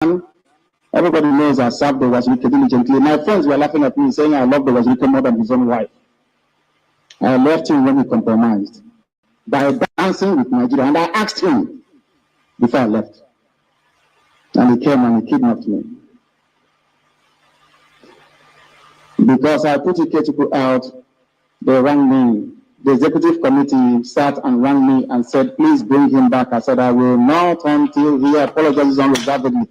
Everybody knows I served the Wazirike diligently. My friends were laughing at me, saying I love the Wazirike more than his own wife. I left him when he compromised by dancing with Nigeria, and I asked him before I left. And he came and he kidnapped me. Because I put Ikechukwu out, they rang me. The executive committee sat and rang me and said, please bring him back. I said, I will not until he apologizes unreservedly.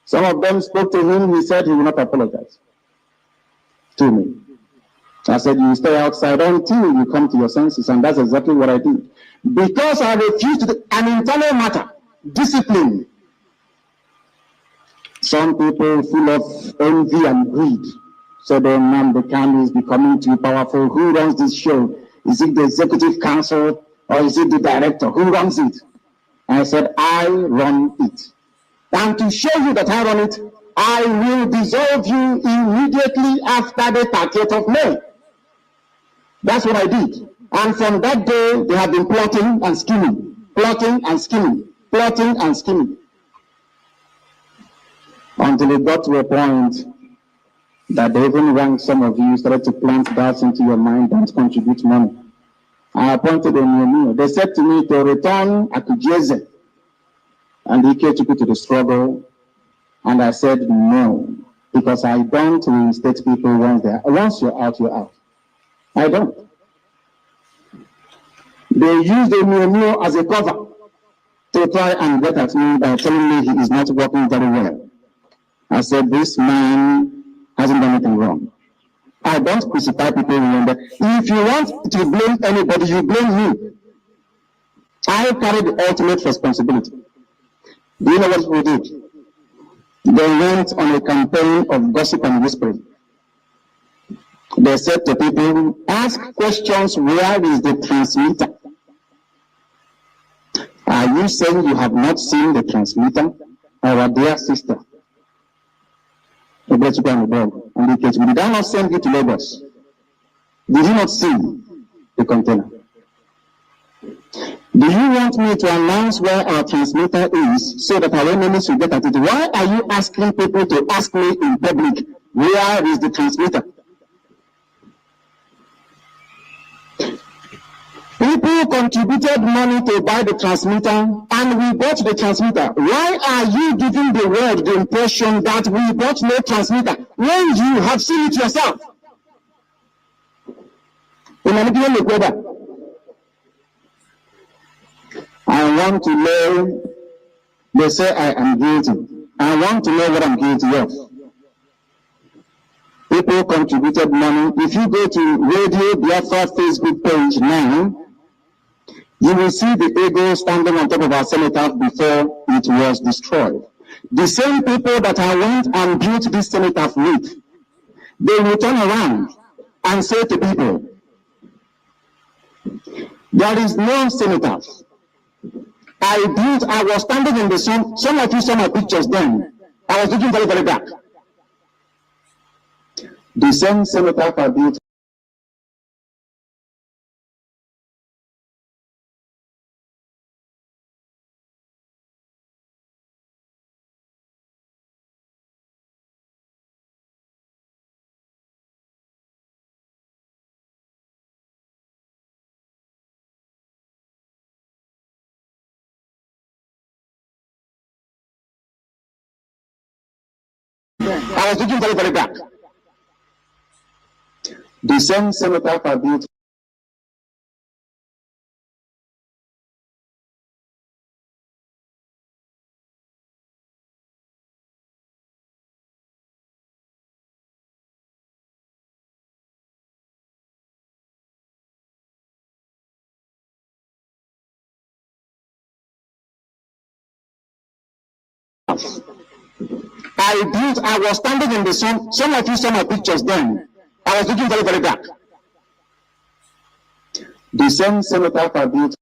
Some of them spoke to him. He said he will not apologize to me. I said, you stay outside until you come to your senses. And that's exactly what I did. Because I refused to do an internal matter, discipline. Some people full of envy and greed said, oh man, the Kanu is becoming too powerful. Who runs this show? Is it the executive council or is it the director? Who runs it? I said, I run it. And to show you that I run it, I will dissolve you immediately after the 30th of May. That's what I did. And from that day, they have been plotting and scheming, plotting and scheming, plotting and scheming. Until it got to a point that they even ranked some of you, started to plant doubts into your mind, don't contribute money. I appointed a new. They said to me to return Akujeze and Ikechukwu to the struggle. And I said no, because I don't reinstate people once you're out, you're out. I don't. They used the Mio as a cover to try and get at me by telling me he is not working very well. I said, this man hasn't done anything wrong. I don't crucify people, remember. If you want to blame anybody, you blame me. I carry the ultimate responsibility. Do you know what we did? They went on a campaign of gossip and whispering. They said to people, ask questions, where is the transmitter? Are you saying you have not seen the transmitter? Our dear sister. Did I not send you to Lagos? Did you not see the container? Do you want me to announce where our transmitter is so that our enemies will get at it? Why are you asking people to ask me in public, where is the transmitter? People contributed money to buy the transmitter, and we bought the transmitter. Why are you giving the world the impression that we bought no transmitter when you have seen it yourself? I want to know, they say I am guilty. I want to know what I'm guilty of. People contributed money. If you go to Radio Biafra Facebook page now, you will see the eagle standing on top of our cenotaph before it was destroyed. The same people that I went and built this cenotaph with, they will turn around and say to people, there is no cenotaph. I was standing in the sun. Some of you saw my pictures then. I was looking very, very dark. The same cenotaph I built. I was looking very, very dark. The same cenotaph I built. I was standing in the sun. Some of you saw my pictures then. I was looking very, very dark. The same cenotaph I built.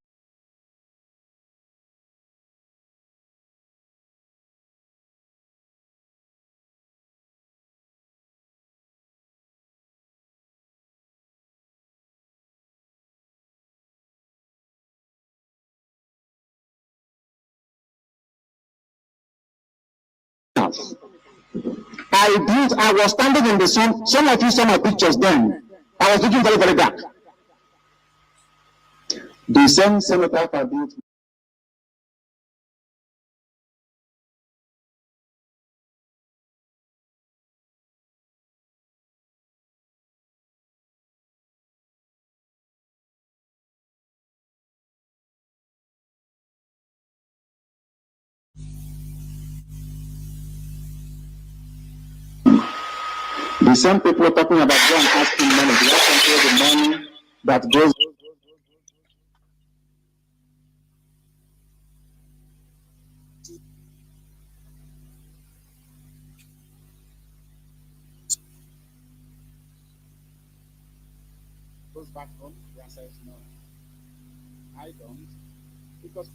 house. I was standing in the sun. Some of you saw my pictures then. I was looking very, very dark. The same senator that built the same people talking about go and asking money. Do I control the money that goes? Goes back home? The answer is no. I don't, because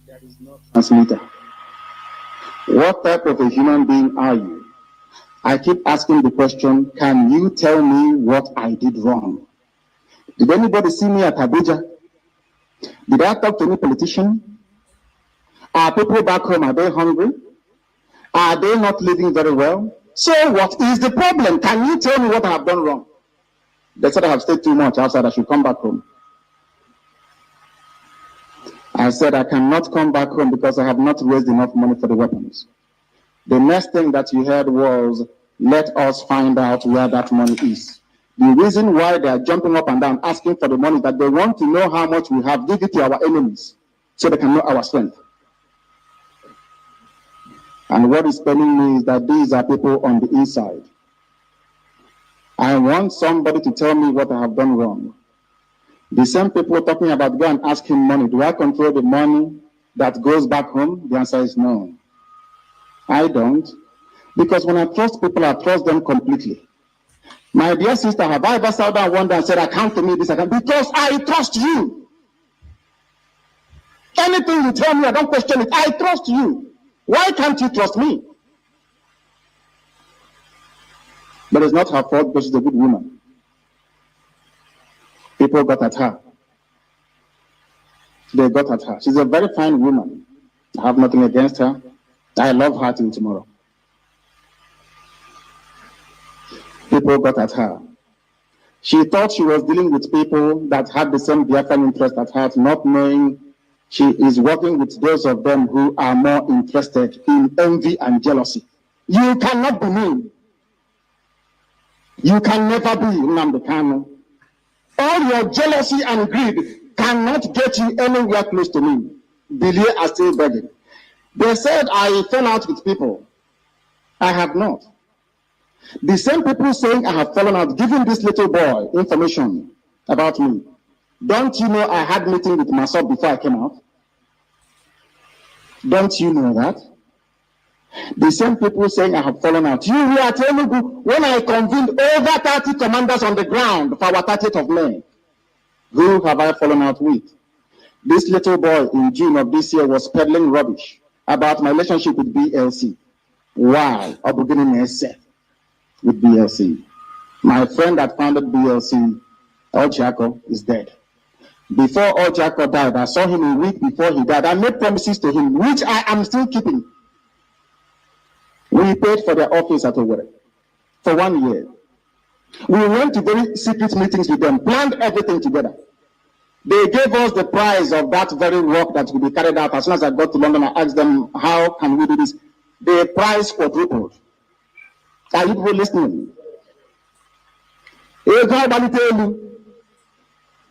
there is no transmitter. What type of a human being are you? I keep asking the question, can you tell me what I did wrong? Did anybody see me at Abuja? Did I talk to any politician? Are people back home, are they hungry? Are they not living very well? So what is the problem? Can you tell me what I have done wrong? They said I have stayed too much outside, I should come back home. I said I cannot come back home because I have not raised enough money for the weapons. The next thing that you heard was, let us find out where that money is. The reason why they are jumping up and down asking for the money is that they want to know how much we have, give it to our enemies so they can know our strength. And what is telling me is that these are people on the inside. I want somebody to tell me what I have done wrong. The same people talking about go and ask him money. Do I control the money that goes back home? The answer is no. I don't. Because when I trust people, I trust them completely. My dear sister, have I ever sat down one day and said, account to me this account? Because I trust you. Anything you tell me, I don't question it. I trust you. Why can't you trust me? But it's not her fault because she's a good woman. People got at her. They got at her. She's a very fine woman. I have nothing against her. I love her till tomorrow. People got at her. She thought she was dealing with people that had the same Biafran interest at heart, not knowing she is working with those of them who are more interested in envy and jealousy. You cannot be me. You can never be Nnamdi Kanu. All your jealousy and greed cannot get you anywhere close to me. Billy are still begging. They said I fell out with people. I have not. The same people saying I have fallen out, giving this little boy information about me. Don't you know I had meeting with myself before I came out? Don't you know that? The same people saying I have fallen out. You were at Enugu when I convened over 30 commanders on the ground for our 30th of May. Who have I fallen out with? This little boy in June of this year was peddling rubbish about my relationship with BLC. Why? Or beginning with BLC. My friend that founded BLC, Ojako, is dead. Before Ojako died, I saw him a week before he died. I made promises to him, which I am still keeping. We paid for their office at Owerri for 1 year. We went to very secret meetings with them, planned everything together. They gave us the price of that very work that will be carried out. As soon as I got to London, I asked them, how can we do this? The price quadrupled. Are you people listening?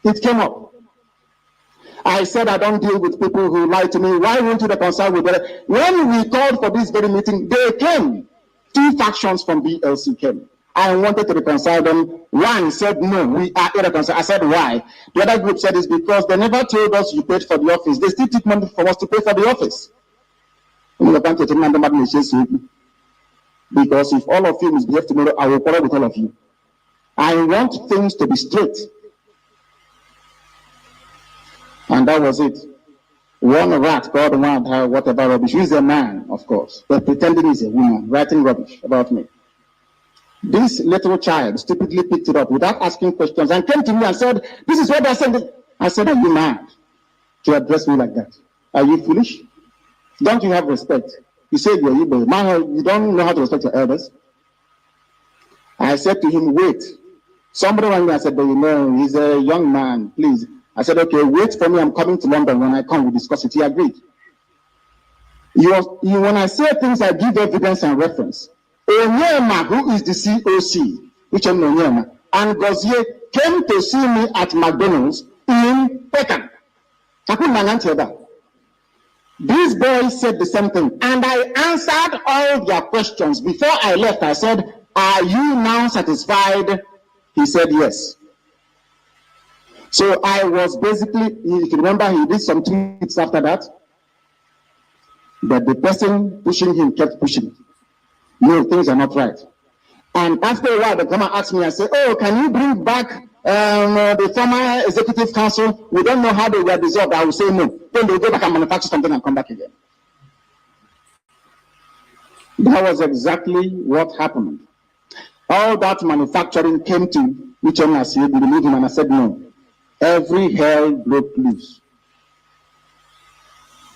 It came up. I said I don't deal with people who lie to me. Why won't you reconcile with them? When we called for this very meeting, they came. 2 factions from BLC came. I wanted to reconcile them. One said, no, we are irreconcilable. I said, why? The other group said it's because they never told us you paid for the office. They still took money from us to pay for the office. Because if all of you misbehave tomorrow, I will quarrel with all of you. I want things to be straight. And that was it. One rat called one, whatever rubbish. He's a man, of course, but pretending he's a woman, writing rubbish about me. This little child stupidly picked it up without asking questions and came to me and said, this is what I said. I said, are you mad to address me like that? Are you foolish? Don't you have respect? He said, you're Igbo. Man, you don't know how to respect your elders. I said to him, wait. Somebody rang me, I said, but you know, he's a young man, please. I said, okay, wait for me, I'm coming to London. When I come, we discuss it. He agreed. When I say things, I give evidence and reference. Onyema, who is the COC, which is Onyema, and Gozie came to see me at McDonald's in Peckham. I couldn't answer that. These boys said the same thing, and I answered all their questions. Before I left, I said, are you now satisfied? He said yes. So I was basically, if you remember, he did some tweets after that, but the person pushing him kept pushing. No, things are not right. And after a while, they come and ask me and say, oh, can you bring back the former executive council? We don't know how they were dissolved. I will say no. Then they go back and manufacture something and come back again. That was exactly what happened. All that manufacturing came to which one I said, we believe him, and I said no. Every hell broke loose.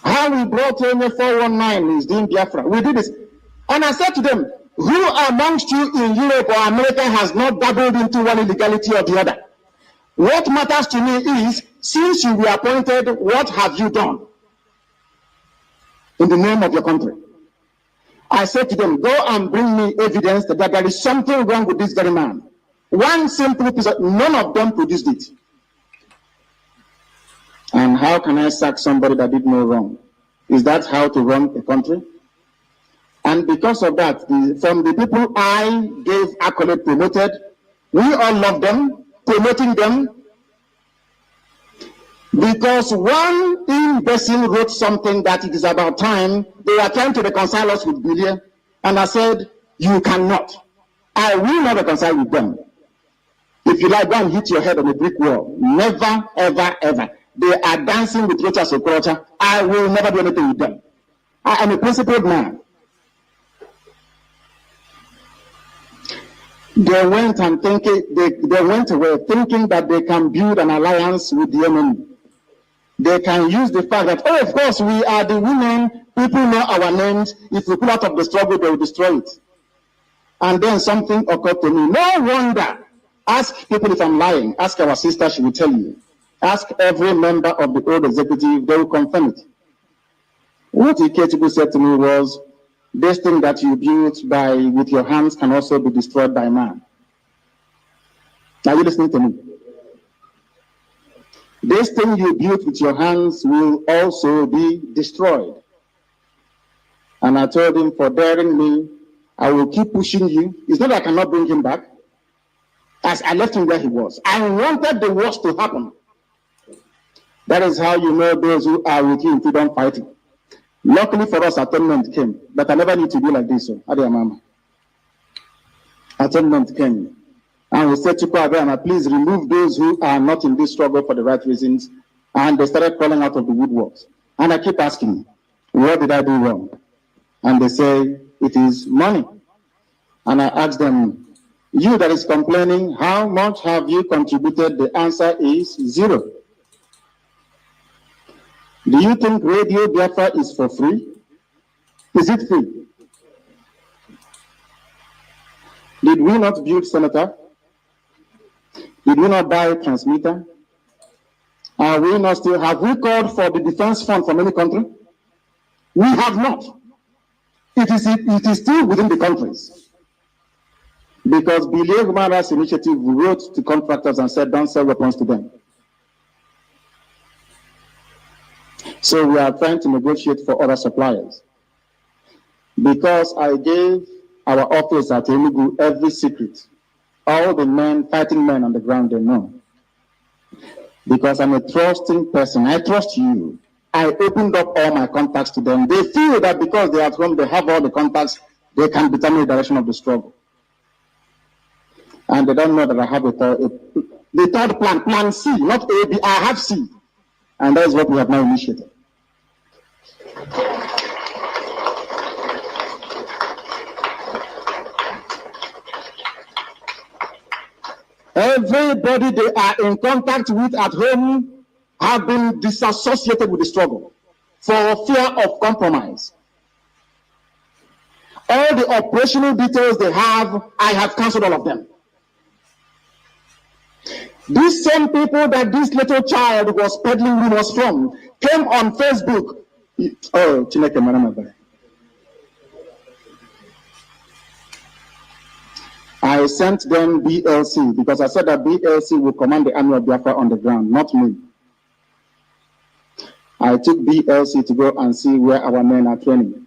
How we brought in a 419 is doing Biafra. We did this. And I said to them, who amongst you in Europe or America has not dabbled into one illegality or the other? What matters to me is, since you were appointed, what have you done in the name of your country? I said to them, go and bring me evidence that there is something wrong with this very man. One simple piece of, none of them produced it. And how can I sack somebody that did no wrong? Is that how to run a country? And because of that, from the people I gave accolade promoted, we all love them, promoting them, because one imbecile wrote something that it is about time. They were trying to reconcile us with Billy, and I said, you cannot. I will not reconcile with them. If you like, go and hit your head on a brick wall. Never, ever, ever. They are dancing with Rocha Sokorocha. I will never do anything with them. I am a principled man. They went and they went away thinking that they can build an alliance with the enemy. They can use the fact that, oh, of course, we are the women, people know our names. If we pull out of the struggle, they will destroy it. And then something occurred to me. No wonder. Ask people if I'm lying. Ask our sister, she will tell you. Ask every member of the old executive, they will confirm it. What Ikechukwu said to me was, this thing that you built with your hands can also be destroyed by man. Are you listening to me? This thing you built with your hands will also be destroyed. And I told him, for daring me, I will keep pushing you. It's not that I cannot bring him back. As I left him where he was. I wanted the worst to happen. That is how you know those who are with you if you don't fight it. Luckily for us, atonement came. But I never need to be like this. So, atonement came. And we said to Kwabena, please remove those who are not in this struggle for the right reasons. And they started crawling out of the woodworks. And I keep asking, what did I do wrong? And they say, it is money. And I asked them, you that is complaining, how much have you contributed? The answer is 0. Do you think Radio Biafra is for free? Is it free? Did we not build Senator? Did we not buy a transmitter? Are we not still, have we called for the defense fund from any country? We have not. It is still within the countries. Because Bilie Humara's initiative wrote to contractors and said, don't sell weapons to them. So we are trying to negotiate for other suppliers. Because I gave our office at Enugu every secret. All the men, fighting men on the ground, they know. Because I'm a trusting person. I trust you. I opened up all my contacts to them. They feel that because they are at home, they have all the contacts, they can determine the direction of the struggle. And they don't know that I have the third plan, plan C, not A, B. I have C. And that is what we have now initiated. Everybody they are in contact with at home have been disassociated with the struggle for fear of compromise. All the operational details they have, I have cancelled all of them. These same people that this little child was peddling rumors from came on Facebook. Oh, Chineke Maramaba. I sent them BLC because I said that BLC will command the army of Biafra on the ground, not me. I took BLC to go and see where our men are training.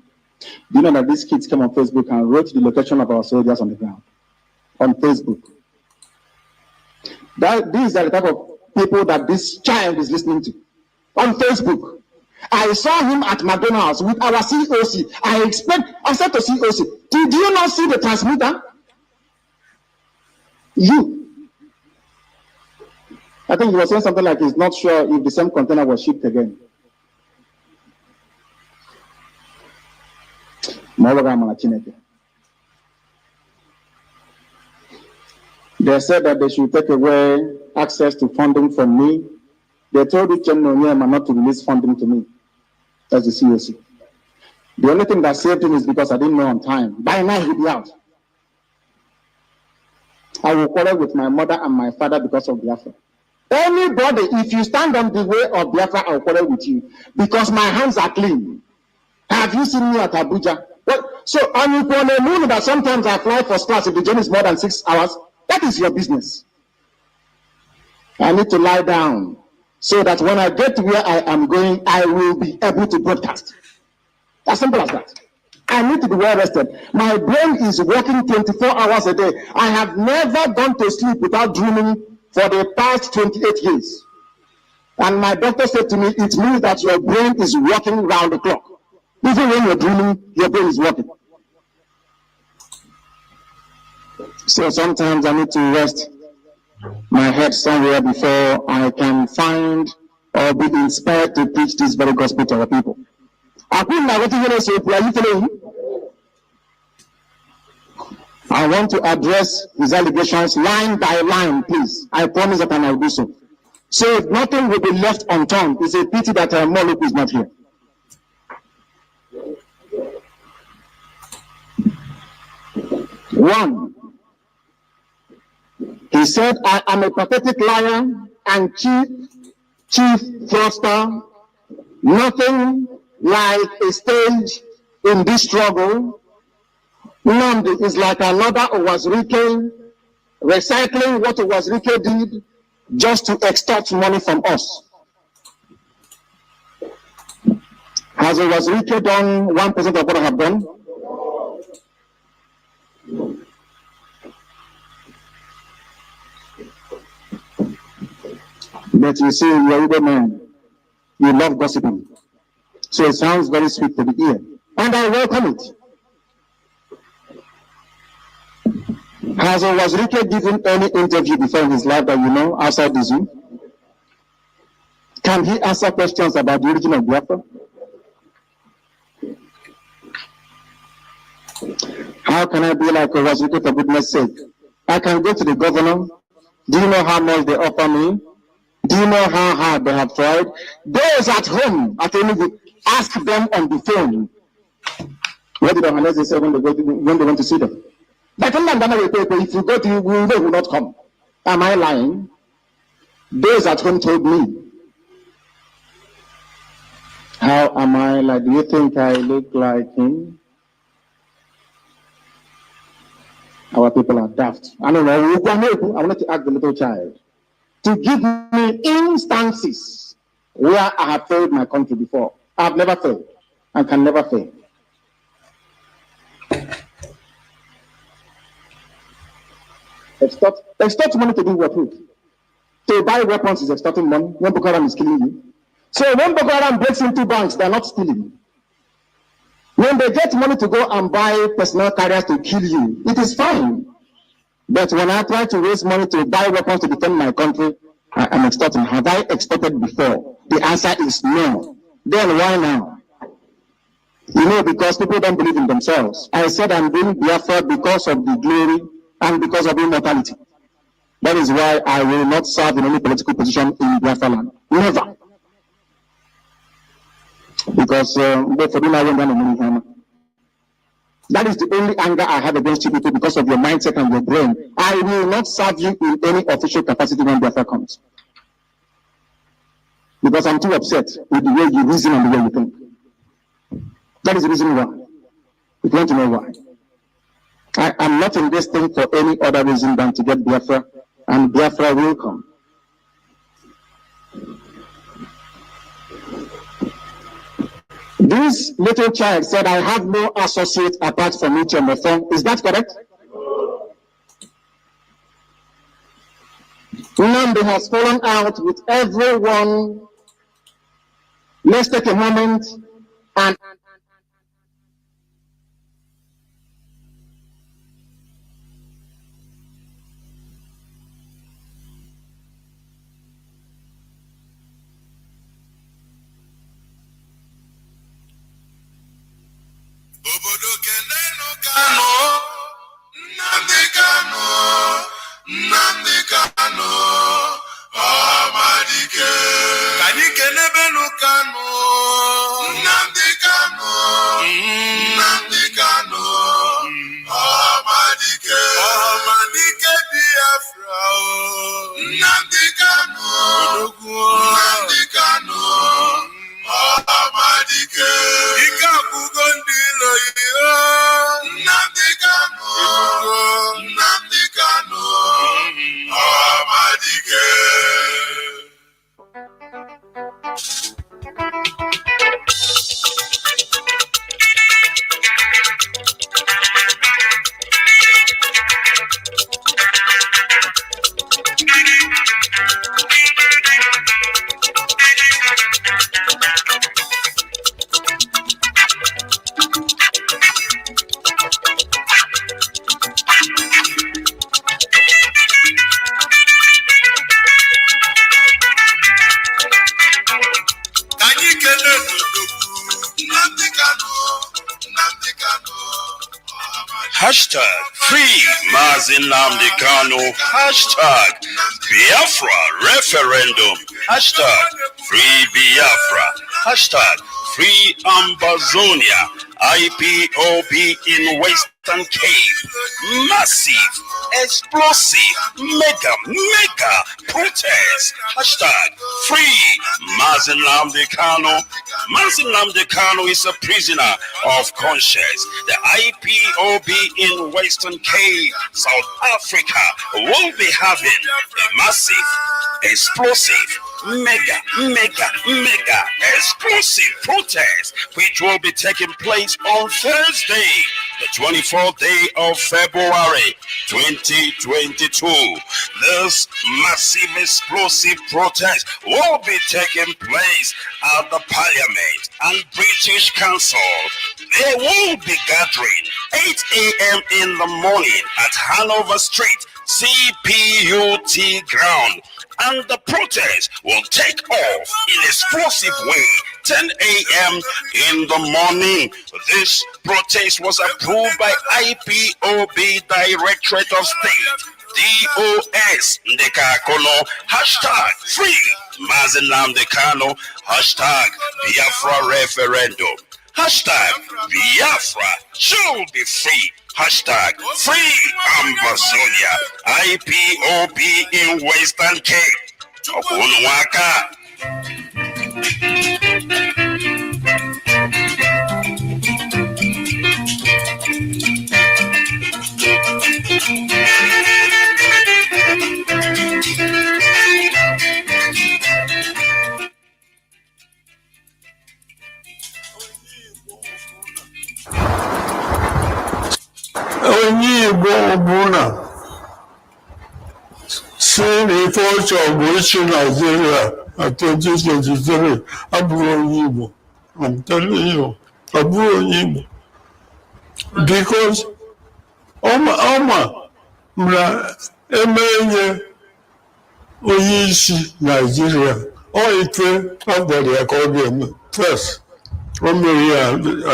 Do you know that these kids came on Facebook and wrote the location of our soldiers on the ground? On Facebook. These are the type of people that this child is listening to. On Facebook. I saw him at McDonald's with our COC. I said to COC, did you not see the transmitter? I think he was saying something like he's not sure if the same container was shipped again. They said that they should take away access to funding from me. They told Uchenna Onyema not to release funding to me. That's the COC. The only thing that saved him is because I didn't know on time. By now he'll be out. I will quarrel with my mother and my father because of Biafra. Anybody, if you stand on the way of Biafra, I will quarrel with you because my hands are clean. Have you seen me at Abuja? Well, so on the moon that sometimes I fly first class if the journey is more than 6 hours, that is your business. I need to lie down so that when I get to where I am going, I will be able to broadcast. As simple as that. I need to be well rested. My brain is working 24 hours a day. I have never gone to sleep without dreaming for the past 28 years. And my doctor said to me, it means that your brain is working round the clock. Even when you're dreaming, your brain is working. So sometimes I need to rest my head somewhere before I can find or be inspired to preach this very gospel to our people. I want to address his allegations line by line, please. I promise that I will do so. So if nothing will be left unturned, it's a pity that Moloku is not here. One, he said, I am a pathetic liar and chief fraudster. Nothing like a stage in this struggle. Nandi is like another Owazirike, recycling what Owazirike did just to extort money from us. Has Owazirike done 1% of what I have done? But you see, you're a man, you love gossiping. So it sounds very sweet to the ear. And I welcome it. Has Owazirike given any interview before in his life that you know outside the Zoom? Can he answer questions about the origin of Biafra? How can I be like Owazirike for goodness sake? I can go to the governor. Do you know how much they offer me? Do you know how hard they have tried? Those at home, at Enugu, ask them on the phone. What did Ohaneze say when they went to see them? But if you go to you, they will not come. Am I lying? Those at home told me. How am I like? Do you think I look like him? Our people are daft. I don't know. I wanted to ask the little child to give me instances where I have failed my country before. I have never failed and can never fail. Extort money to do what with? To buy weapons is extorting money when Boko Haram is killing you. So when Boko Haram breaks into banks, they are not stealing. When they get money to go and buy personal carriers to kill you, it is fine. But when I try to raise money to buy weapons to defend my country, I am extorting. Have I extorted before? The answer is no. Then why now? You know, because people don't believe in themselves. I said I'm doing Biafra because of the glory and because of immortality. That is why I will not serve in any political position in Biafra land. Never. Because That is the only anger I have against you people because of your mindset and your brain. I will not serve you in any official capacity when Biafra comes. Because I'm too upset with the way you reason and the way you think. That is the reason why. If you want to know why. I am not in this thing for any other reason than to get Biafra, and Biafra will come. This little child said, I have no associate apart from Uche Mefong. Is that correct? Nnamdi has fallen out with everyone. Let's take a moment and Hashtag free MAZI Nnamdi Kanu. Hashtag Biafra referendum. Hashtag free Biafra. Hashtag free Ambazonia. IPOB in Western Cape. Massive, explosive, mega protest. Hashtag free MAZI Nnamdi Kanu. MAZI Nnamdi Kanu is a prisoner of conscience. The IPOB in Western Cape, South Africa will be having a massive, explosive, mega explosive protest which will be taking place on Thursday, the 24th day of February 2022. This massive explosive protest will be taking place at the Parliament and British Council. They will be gathering 8 a.m. in the morning at Hanover Street, CPUT ground. And the protest will take off in explosive way 10 a.m. in the morning. This protest was approved by IPOB Directorate of State, DOS Ndekakono. Hashtag free MAZI Nnamdi Kanu. Hashtag Biafra referendum. Hashtag Biafra should be free. Hashtag free Ambazonia. IPOB in Western Cape. Okunwaka. Onye Igbo ọbụla si n'ife ọchọ bụ isi Nigeria na 2023 abụrụ onye Igbo. I'm telling you, abụrụ onye Igbo. Because ọma mra emenye onye isi Nigeria ọ ife agwara ya ka ọ ga-eme first. O mere ya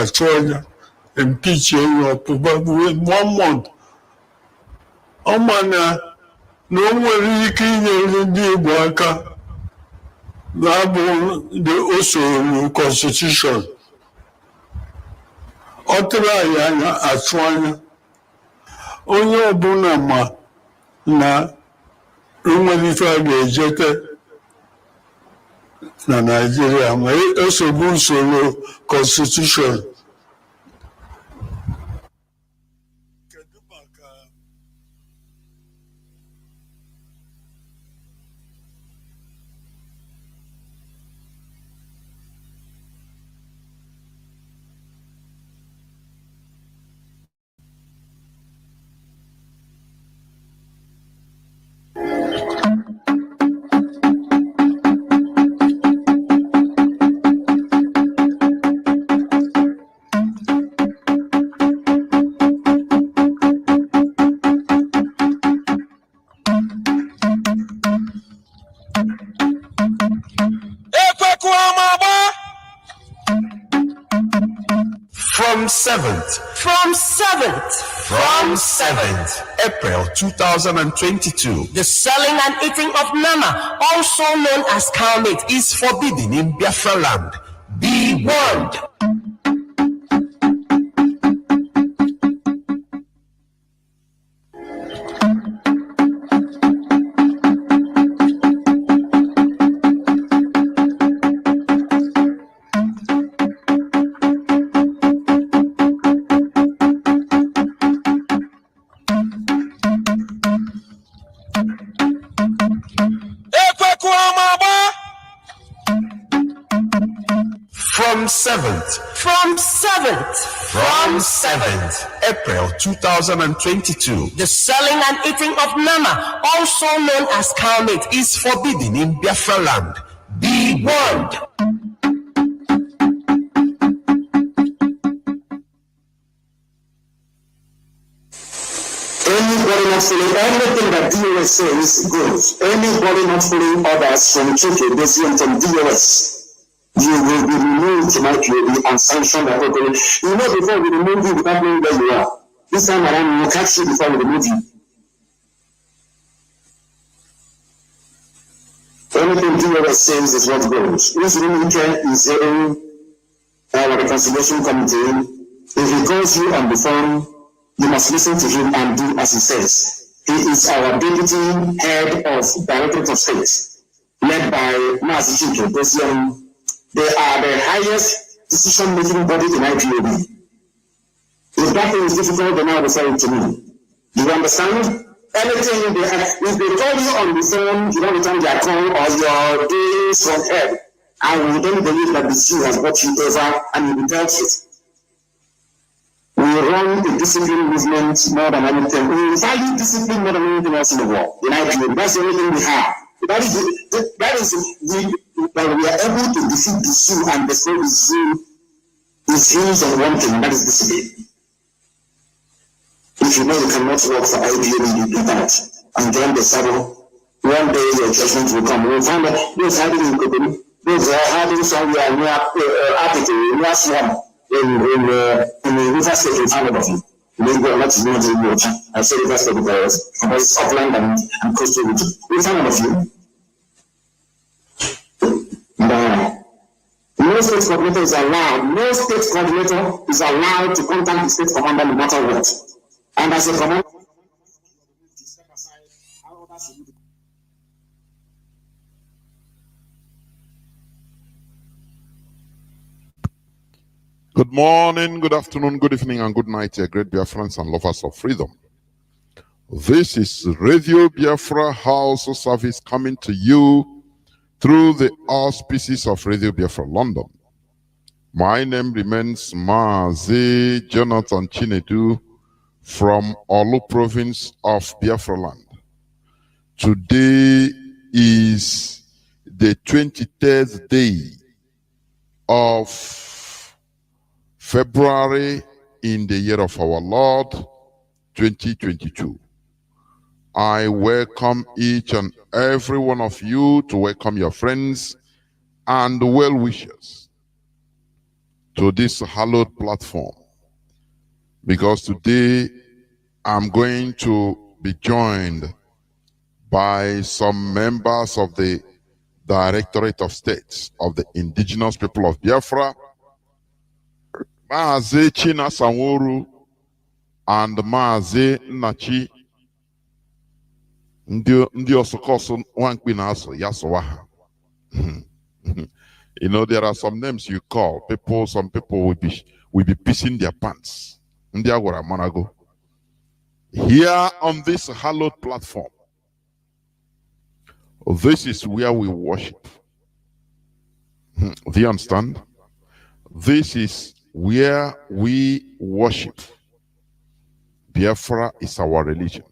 achọ ya impeach you probably 1 month. Ọmana na o nwere ike inyere ndị Igbo aka na-abụ the usoro constitution. ọ tụrụ anyị anya atụ anya onye ọbụla ma na enwere ife a ga-ejete na Naịjirịa ma esogbu usoro constitution. From 7th April 2022, the selling and eating of nama, also known as cow meat, is forbidden in Biafra land. Be warned. From 7th April 2022, the selling and eating of nama, also known as cow meat, is forbidden in Biafra land. Be warned. Anybody not following anything that DOS says goes. Anybody not following orders from QPSK from DOS, you will be removed from IPOB and sanctioned appropriately. You know, before we remove you without knowing where you are. This time around, we'll catch you before we remove you. Anything DOS says is what goes. This Rumike is hearing our reconciliation committee. If he calls you on the phone, you must listen to him and do as he says. He is our deputy head of Directorate of State, led by MAZI. They are the highest decision-making body in IPOB. If that thing is difficult, then now refer it to me. Do you understand? Anything they have, if they call you on the phone, you don't return their call or your days from head, and we don't believe that the Jew has brought you over and you will tell it. We run the discipline movement more than anything. We value discipline more than anything else in the world. In IPOB, that's the only thing we have. That is that we are able to defeat the Jew and destroy the Jew is hinged on one thing, and that is discipline. If you know you cannot work for IPOB, you do that and join the saddle. One day your judgment will come. We'll find out those hiding in Kokomi, those are hiding somewhere near Apito, near Swamp, in the River State in front of you. They go not to know the water. I say River State because it's upland and coastal region. We'll find out of you. No state coordinator is allowed to contact the state commander no matter what. And as a commander, step aside, Good morning, good afternoon, good evening, and good night, dear great Biafrans and lovers of freedom. This is Radio Biafra HAUSA service coming to you through the auspices of Radio Biafra London. My name remains MAZI Jonathan Chinedu from Olu province of Biafra land. Today is the 23rd day of February in the year of our Lord 2022. I welcome each and every one of you to welcome your friends and well-wishers to this hallowed platform, because today I'm going to be joined by some members of the Directorate of States of the indigenous people of Biafra, MAZI Chinasanworu and MAZI Nachi ndị ọsọkọsọ nwankpi na-asọ ya sọwa ha. You know, there are some names you call people, some people will be pissing their pants. Ndị agwara manago. Here on this hallowed platform, this is where we worship. Do you understand? This is where we worship. Biafra is our religion.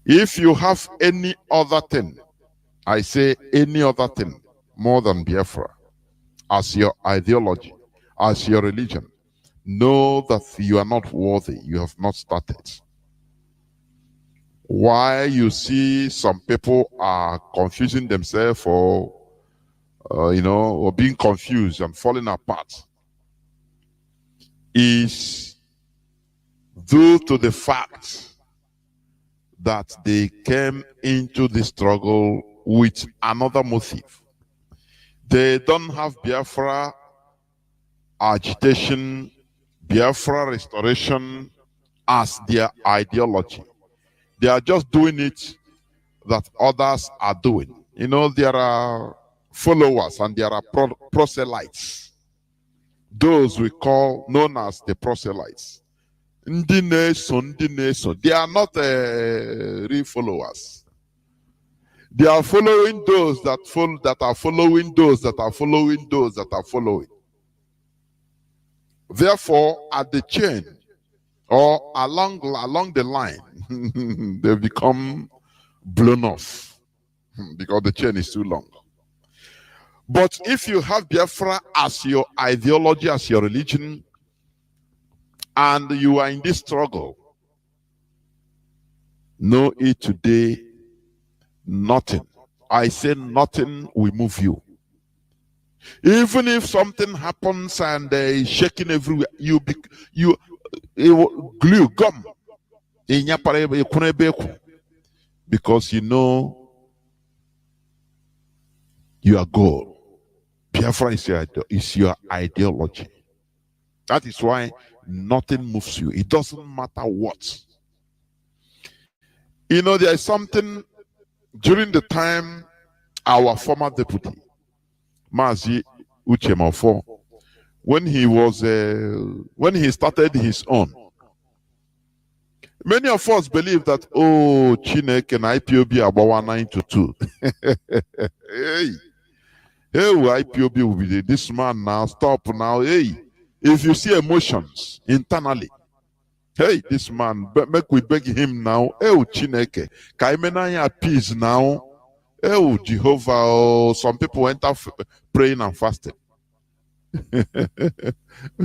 If you have any other thing, I say any other thing more than Biafra as your ideology, as your religion, know that you are not worthy. You have not started. Why you see some people are confusing themselves or or being confused and falling apart is due to the fact that they came into the struggle with another motive. They don't have Biafra agitation, Biafra restoration as their ideology. They are just doing it that others are doing. You know, there are followers and there are proselytes. Those we call known as the proselytes. They are not real followers. They are following those that are following those that are following those that are following. Therefore, at the chain or along the line, they become blown off because the chain is too long. But if you have Biafra as your ideology, as your religion, and you are in this struggle, know it today, nothing. I say nothing will move you. Even if something happens and is shaking everywhere, you glue gum because you know your goal. Biafra is your ideology. That is why nothing moves you. It doesn't matter what. You know, there is something during the time our former deputy, MAZI Yamal-402, when he started his own, many of us believe that, oh, Chineke and IPOB are about 9 to 2. Hey, IPOB will be this man now, stop now. Hey, if you see emotions internally, hey, this man, make we beg him now. Hey, Chineke, Kaimenaya peace now. Hey, Jehovah, oh, some people went off praying and fasting.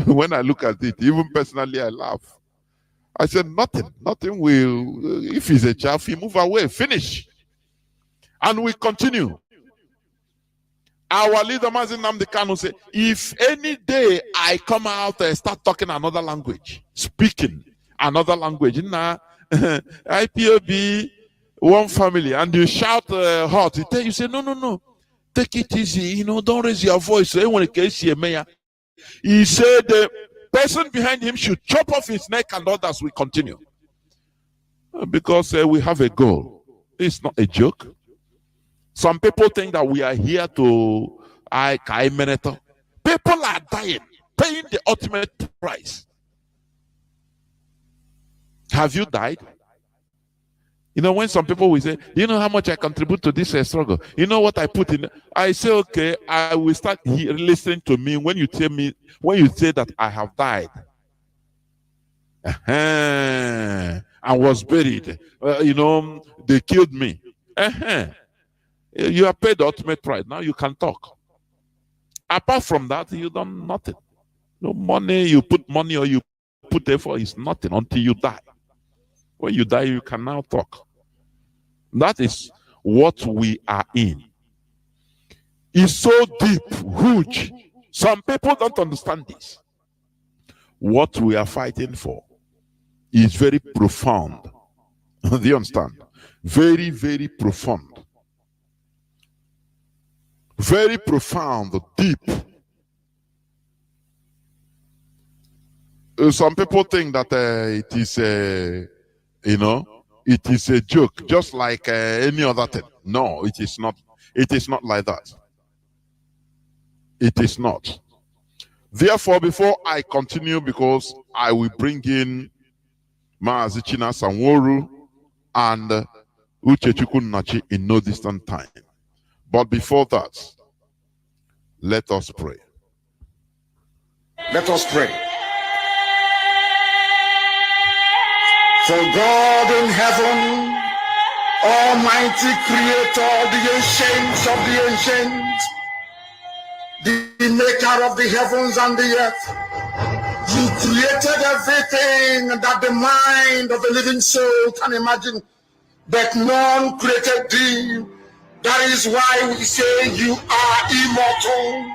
When I look at it, even personally, I laugh. I said, nothing will, if he's a chaff, he move away, finish. And we continue. Our leader, MAZI Nnamdi Kanu, said, if any day I come out and start talking another language, speaking another language, IPOB, one family, and you shout hot, you say, no, take it easy, don't raise your voice. He said the person behind him should chop off his neck and others will continue. Because we have a goal. It's not a joke. Some people think that we are here to people are dying, paying the ultimate price. Have you died? When some people will say, you know how much I contribute to this struggle? You know what I put in? I say, okay, I will start listening to me when you say that I have died. I was buried. They killed me. You have paid the ultimate price. Now you can talk. Apart from that, you done nothing. No money, you put money or you put effort is nothing until you die. When you die, you can now talk. That is what we are in. It's so deep, huge. Some people don't understand this. What we are fighting for is very profound. Do you understand? Very, very profound. Very profound, deep. some people think that it is a, it is a joke, just like any other thing. No, it is not. It is not like that. It is not. Therefore, before I continue, because I will bring in MAZI Sanworu and Uchechukwu Nachi in no distant time. But before that, let us pray. Let us pray. For God in heaven, Almighty Creator, the ancients of the ancients, the maker of the heavens and the earth, you created everything that the mind of a living soul can imagine, but none created thee. That is why we say you are immortal,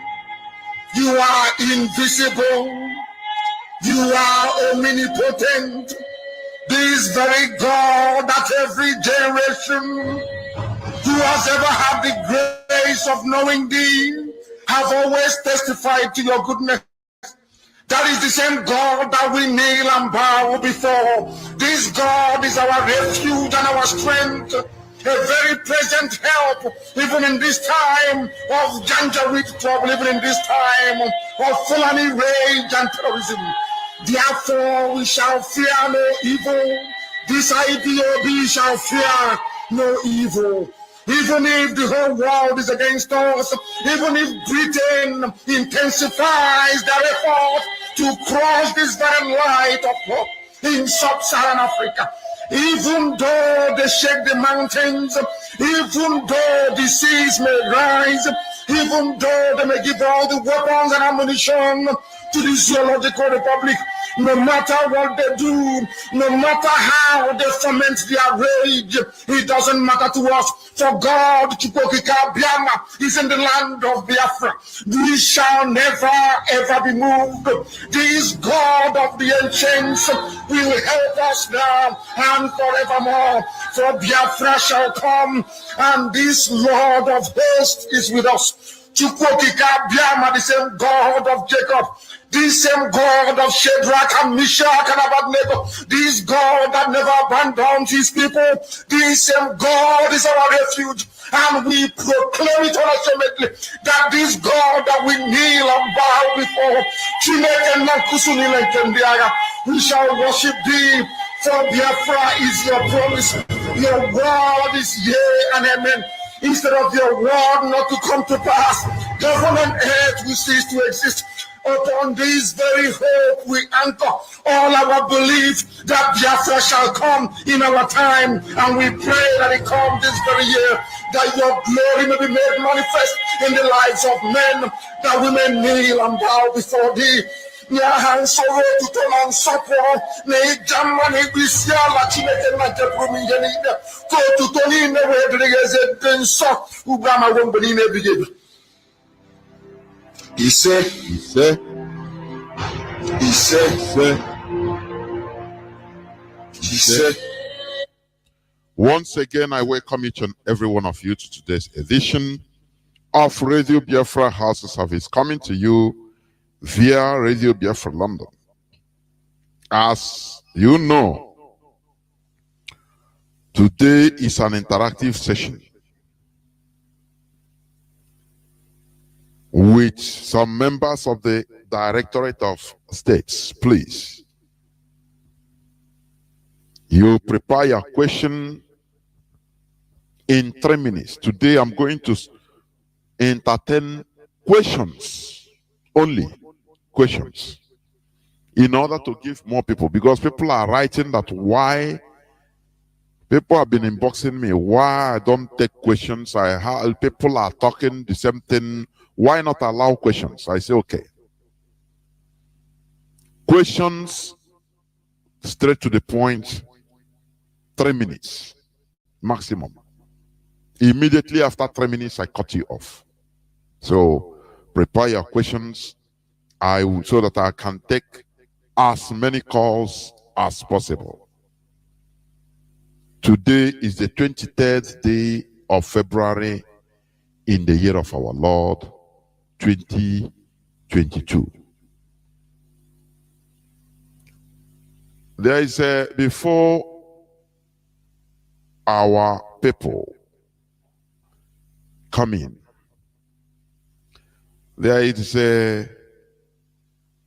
you are invisible, you are omnipotent. This very God that every generation who has ever had the grace of knowing thee have always testified to your goodness. That is the same God that we kneel and bow before. This God is our refuge and our strength, a very present help, even in this time of Janjaweed trouble, even in this time of Fulani rage and terrorism. Therefore, we shall fear no evil. This IPOB shall fear no evil. Even if the whole world is against us, even if Britain intensifies their effort to crush this very light of hope in sub-Saharan Africa, even though they shake the mountains, even though the seas may rise, even though they may give all the weapons and ammunition to the Zoological Republic, no matter what they do, no matter how they foment their rage, it doesn't matter to us. For God, Chukokika Biama, is in the land of Biafra. We shall never ever be moved. This God of the ancients will help us now and forevermore. For Biafra shall come, and this Lord of hosts is with us. Chukwokika Biama, the same God of Jacob, this same God of Shadrach and Meshach and Abednego, this God that never abandons his people, this same God is our refuge, and we proclaim it unashamedly that this God that we kneel and bow before, we shall worship thee, for Biafra is your promise, your word is yea and amen. Instead of your word not to come to pass, heaven and earth will cease to exist. Upon this very hope we anchor all our belief that Biafra shall come in our time, and we pray that it come this very year, that your glory may be made manifest in the lives of men, that we may kneel and bow before thee. Nyahan soro tutonan sopo ne jamma ne bisiala chineke na jebrumi yenide ko tutoni ne wedrigeze denso ubama wombani ne bigebe. He said once again, I welcome each and every one of you to today's edition of Radio Biafra HAUSA service, coming to you via Radio Biafra London. As you know, today is an interactive session with some members of the Directorate of States. Please, you prepare your question in 3 minutes. Today I'm going to entertain questions only. Questions, in order to give more people, because people are writing that why people have been inboxing me, why I don't take questions. People are talking the same thing, why not allow questions? I say okay, questions straight to the point, 3 minutes maximum. Immediately after 3 minutes I cut you off. So prepare your questions so that I can take as many calls as possible. Today is the 23rd day of February in the year of our Lord 2022. There is a, before our people come in, there is a,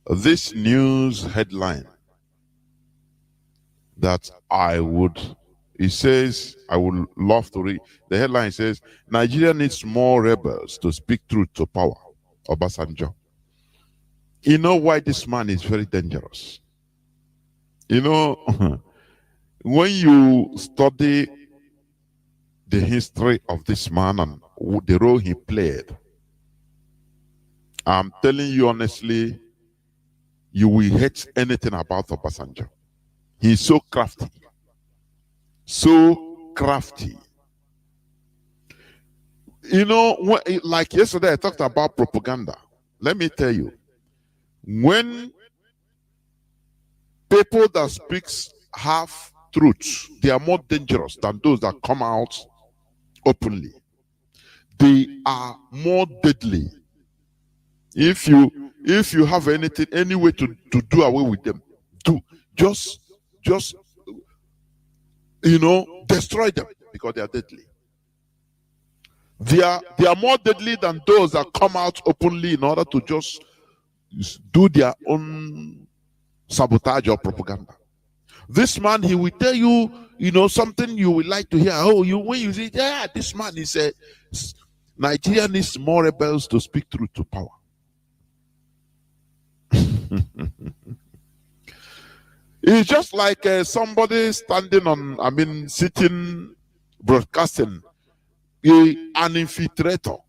this news headline that I would, it says, I would love to read. The headline says, Nigeria needs more rebels to speak truth to power. Obasanjo. You know why this man is very dangerous? You know, when you study the history of this man and the role he played, I'm telling you honestly, you will hate anything about Obasanjo. He's so crafty. So crafty. You know, like yesterday I talked about propaganda. Let me tell you, when people that speaks half truths, they are more dangerous than those that come out openly. They are more deadly. If you have anything, any way to do away with them, do just you know, destroy them, because they are deadly. They are more deadly than those that come out openly in order to just do their own sabotage or propaganda. This man, he will tell you, you know, something you would like to hear. Oh, when you say, yeah, this man is a Nigeria needs more rebels to speak truth to power. It's just like somebody standing on, sitting, broadcasting, an infiltrator,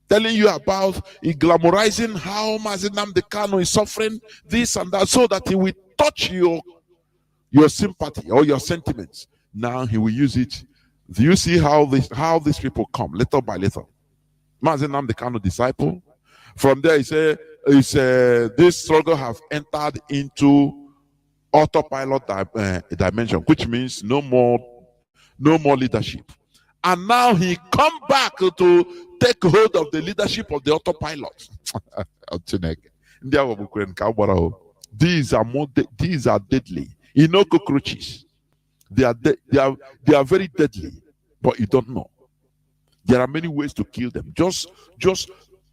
telling you about, glamorizing how MAZI Nnamdi Kanu is suffering this and that, so that he will touch your sympathy or your sentiments. Now he will use it. Do you see how these people come little by little? MAZI Nnamdi Kanu disciple. From there, he said, this struggle have entered into autopilot dimension, which means no more leadership. And now he come back to take hold of the leadership of the autopilot. These are deadly. You know, cockroaches. They are very deadly, but you don't know. There are many ways to kill them. Just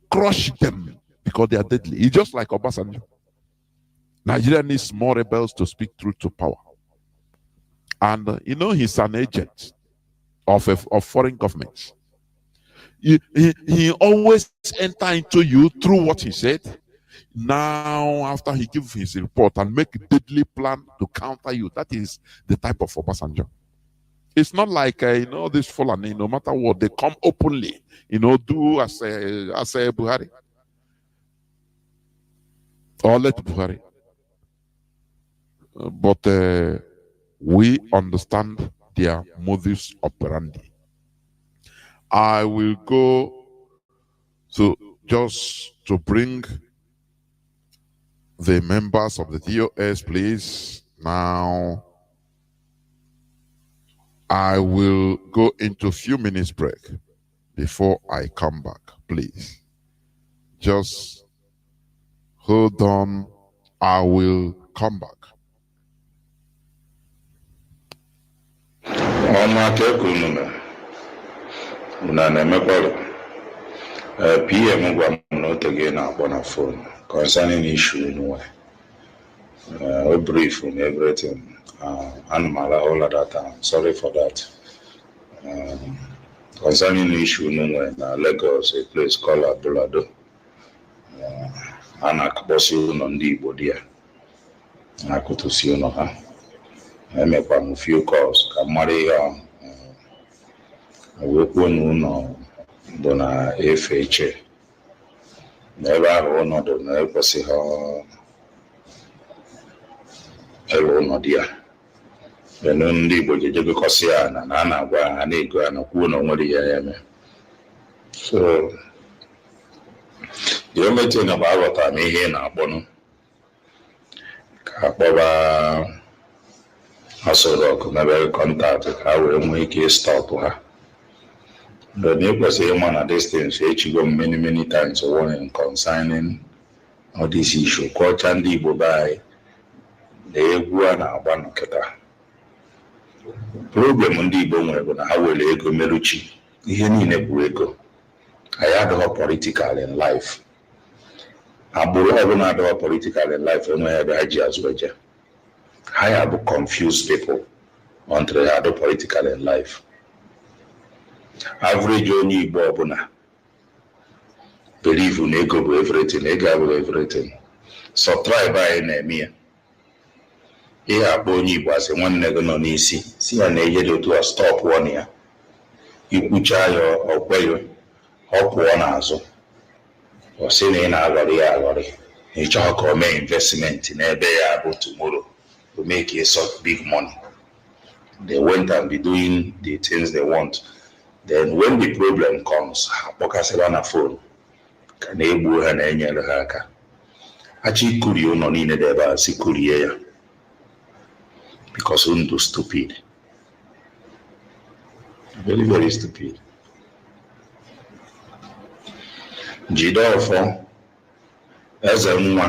crush them, because they are deadly. It's just like Obasanjo. Nigeria needs more rebels to speak truth to power. And you know, he's an agent of foreign governments. He always enter into you through what he said. Now, after he gives his report and make a deadly plan to counter you, that is the type of Obasanjo. It's not like you know, this Fulani, no matter what, they come openly, you know, do as a Buhari or let Buhari. But we understand their modus operandi. I will go just to bring the members of the DOS, please. Now, I will go into a few minutes break before I come back, please. Just hold on. I will come back. PM gwa m na oge na-akpọ na phone concerning issue anyway. We brief on everything. Animal all of that. Sorry for that. Concerning the issue anyway, na Lagos, a place called Abulado. Anakbosi uno ndị Igbo dia. Nakutusi uno ha. Emekwa m few calls ka mara ihe ahụ. Wekwu n'ụlọ bụ na efe iche. N'ebe ahụ ọnọdụ na-ekwesịghị ebe ọnọdụ ya. Enu ndị Igbo jejebekọsị ya na a na-agwa ha na-ego ya na kwuo na onwere ya eme. So, the only thing about what I'm here na akpọnụ ka akpọba asọrọkụ mebere kọntaktị ka ha wee nwee ike stọpụ ha. But you can say one of these things, you go many times warning concerning all this issue. Coach and Igbo by na egwu a na-agba nkịta. Problem ndị Igbo nwere bụ na ha were ego meruchi. Ihe niile bụ ego. Anyị adịghị political in life. Agbụrụ ọbụla adịghị political in life enweghị ebe ha ji azụ eje. Ha ya bụ confused people until ha adị political in life. Average onye Igbo ọbụla believe na ego bụ everything, ego abụghị everything. So tribe anyị na-eme ya. Ihe akpọ onye Igbo asị nwanne gị nọ n'isi si ya na-eje dị otu a stop one ya. Ikwucha ya ọkweghị, ọ pụọ n'azụ. Ọ sị na ị na-aghọrị ya aghọrị. Ị chọọ ka o mee investment n'ebe ya bụ tomorrow to make a sort of big money. They went and be doing the things they want. Then when the problem comes, ha kpọkasịla na phone ka na-egbu ha na-enyere ha aka. Achị kurie ụlọ niile dị ebe a si kurie ya. Because unu stupid. Very, very stupid. Jidọfọ eze nwa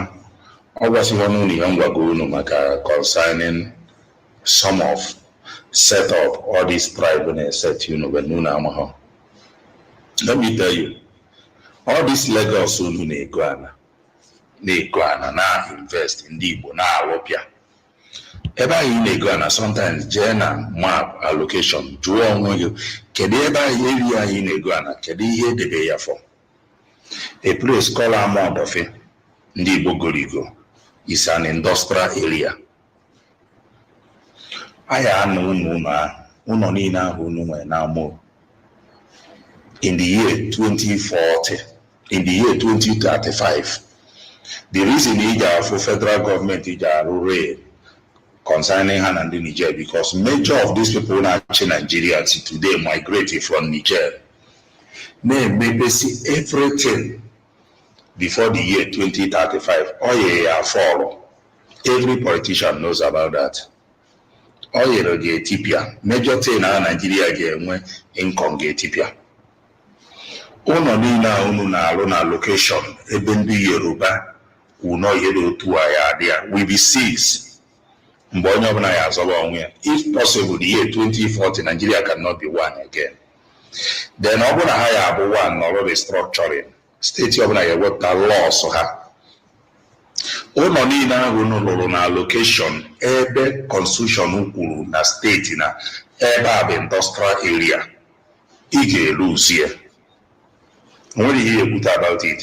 ọ gwasịkwa n'ụlọ ihe m gwago unu maka concerning some of set up all these tribe na set unu when unu amaghọ. Let me tell you, all this Lagos unu na-ego ana na-invest ndị Igbo na-alụpịa. Ebe anyị na-ego ana sometimes jee na map allocation jụọ onwe gị kedu ebe anyị eri anyị na-ego ana kedu ihe edebe ya for. A place called Amodofe, ndị Igbo Gorigo, is an industrial area. Aya anụ ụnọ niile ahụ unu nwere na Amo. In the year 2040, in the year 2035, the reason for federal government is rail concerning Han and Niger, because major of these people in Nigeria today migrated from Niger. Maybe see everything before the year 2035. Oh yeah, follow. Every politician knows about that. Oh yeah, the Ethiopia. Major thing in Nigeria get income get Ethiopia. Uno ni na unu na alụ na location ebe ndị Yoruba uno yere otu aya there will be seized. Mgbe onye ọbụla ya azọba onwe ya. If possible, the year 2040 Nigeria cannot be one again. Then ọbụna ha ya abụ one nọrọ restructuring. Steeti ọbụla ya wepụta laws ha. Ụlọ niile ahụ unu lụrụ na location ebe constitution kwuru na steeti na ebe a bụ industrial area. Ị ga-eluzi ya. Nwere ihe ekwute about it.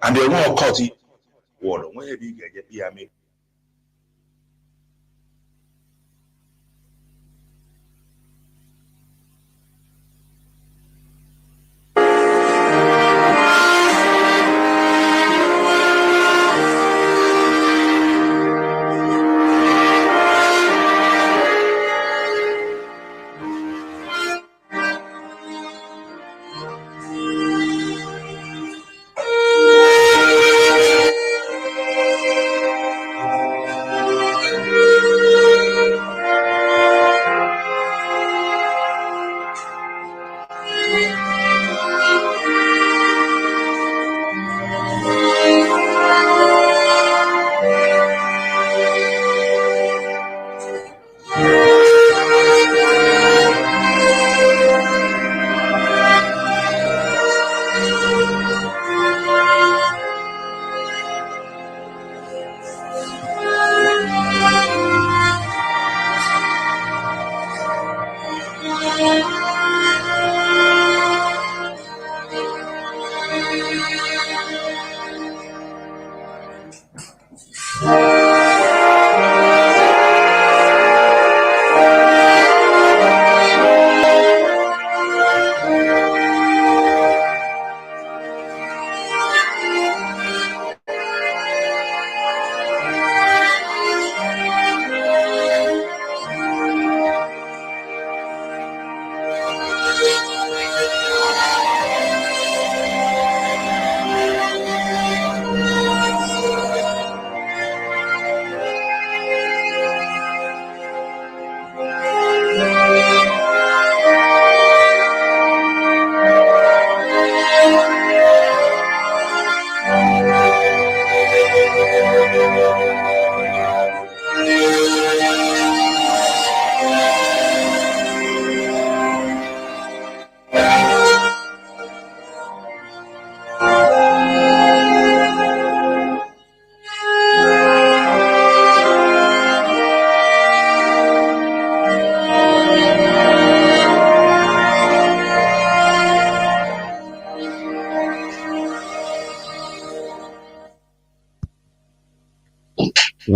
And they won't cut it. Wọrọ nwere ebe ị ga-eje ya mee.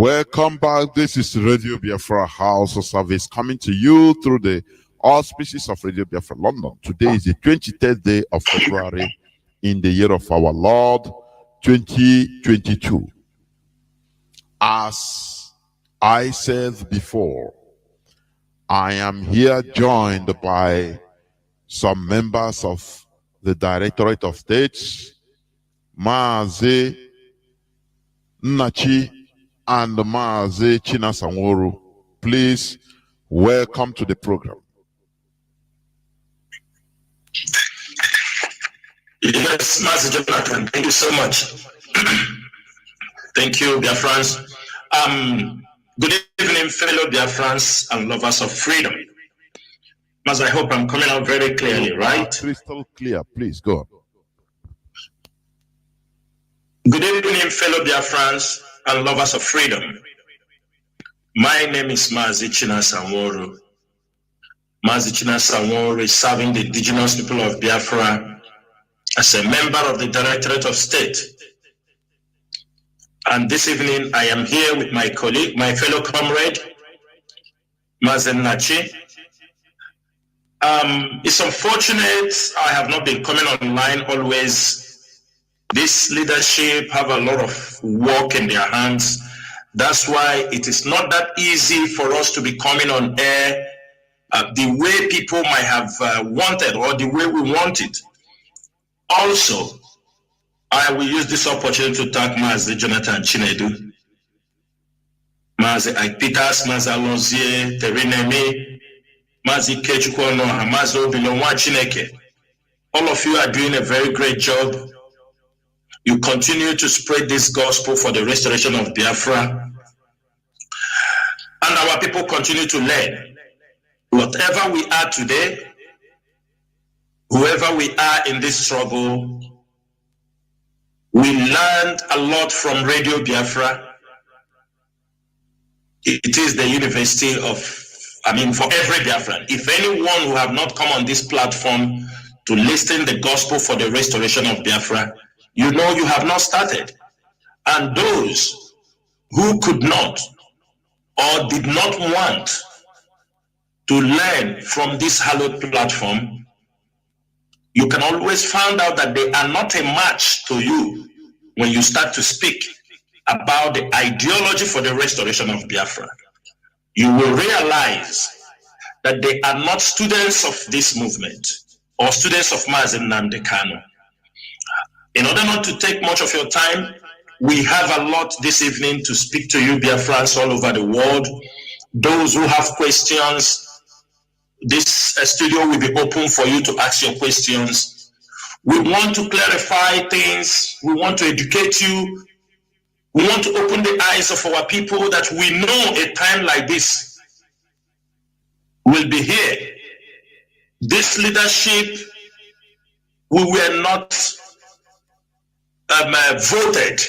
Welcome back. This is Radio Biafra House Service coming to you through the auspices of Radio Biafra London. Today is the 23rd day of February in the year of our Lord 2022. As I said before, I am here joined by some members of the Directorate of States, MAZI, Nachi, and MAZI Chinasanworu. Please welcome to the program. Yes, MAZI Jonathan, thank you so much. Thank you, Biafrans. Good evening, fellow Biafrans and lovers of freedom. MAZI, I hope I'm coming out very clearly, right? Crystal clear, please go on. Good evening, fellow Biafrans and lovers of freedom. My name is MAZI Chinasanworu. MAZI Chinasanworu is serving the indigenous people of Biafra as a member of the Directorate of State. And this evening, I am here with my colleague, my fellow comrade, MAZI Nachi. It's unfortunate I have not been coming online always. This leadership have a lot of work in their hands. That's why it is not that easy for us to be coming on air the way people might have wanted or the way we want it. Also, I will use this opportunity to thank MAZI Jonathan Chinedu, MAZI Aipitas, MAZI Alonzie, Terinemi, MAZI Kechukwono, MAZI Obilonwa Chineke. All of you are doing a very great job. You continue to spread this gospel for the restoration of Biafra. And our people continue to learn. Whatever we are today, whoever we are in this struggle, we learned a lot from Radio Biafra. It is the university of, for every Biafran. If anyone who have not come on this platform to listen the gospel for the restoration of Biafra, you know you have not started. And those who could not or did not want to learn from this hallowed platform, you can always find out that they are not a match to you when you start to speak about the ideology for the restoration of Biafra. You will realize that they are not students of this movement or students of MAZI Nnamdi Kanu. In order not to take much of your time, we have a lot this evening to speak to you, Biafrans all over the world. Those who have questions, this studio will be open for you to ask your questions. We want to clarify things. We want to educate you. We want to open the eyes of our people that we know a time like this will be here. This leadership, we were not voted.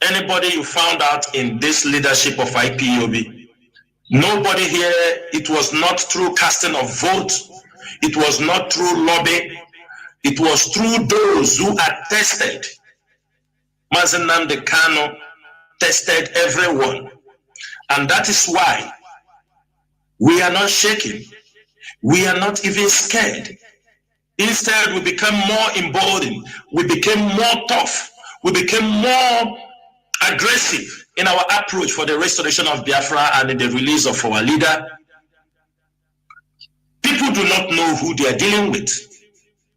Anybody you found out in this leadership of IPOB, nobody here, it was not through casting of vote, it was not through lobby, it was through those who had tested. MAZI Nnamdi Kanu tested everyone. And that is why we are not shaking. We are not even scared. Instead, we became more emboldened. We became more tough. We became more aggressive in our approach for the restoration of Biafra and in the release of our leader. People do not know who they are dealing with.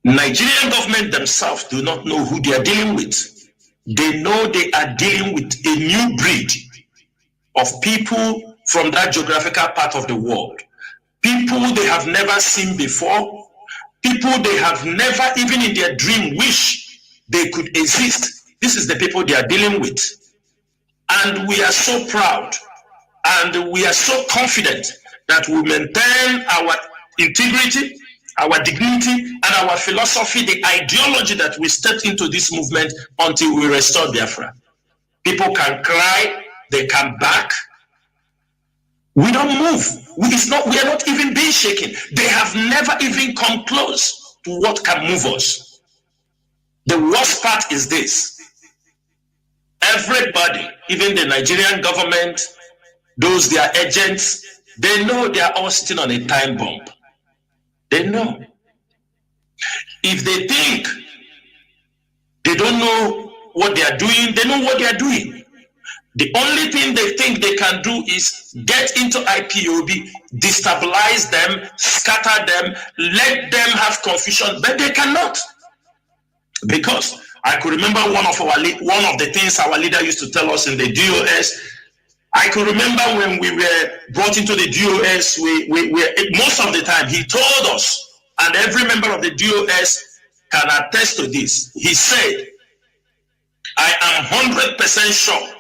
Nigerian government themselves do not know who they are dealing with. They know they are dealing with a new breed of people from that geographical part of the world. People they have never seen before. People they have never even in their dream wish they could exist. This is the people they are dealing with. And we are so proud and we are so confident that we maintain our integrity, our dignity, and our philosophy, the ideology that we stepped into this movement until we restore Biafra. People can cry, they can back. We don't move. We are not even being shaken. They have never even come close to what can move us. The worst part is this. Everybody, even the Nigerian government, those their agents, they know they are all sitting on a time bomb. They know. If they think they don't know what they are doing, they know what they are doing. The only thing they think they can do is get into IPOB, destabilize them, scatter them, let them have confusion, but they cannot. Because I could remember one of the things our leader used to tell us in the DOS. I could remember when we were brought into the DOS, we most of the time he told us, and every member of the DOS can attest to this. He said, I am 100% sure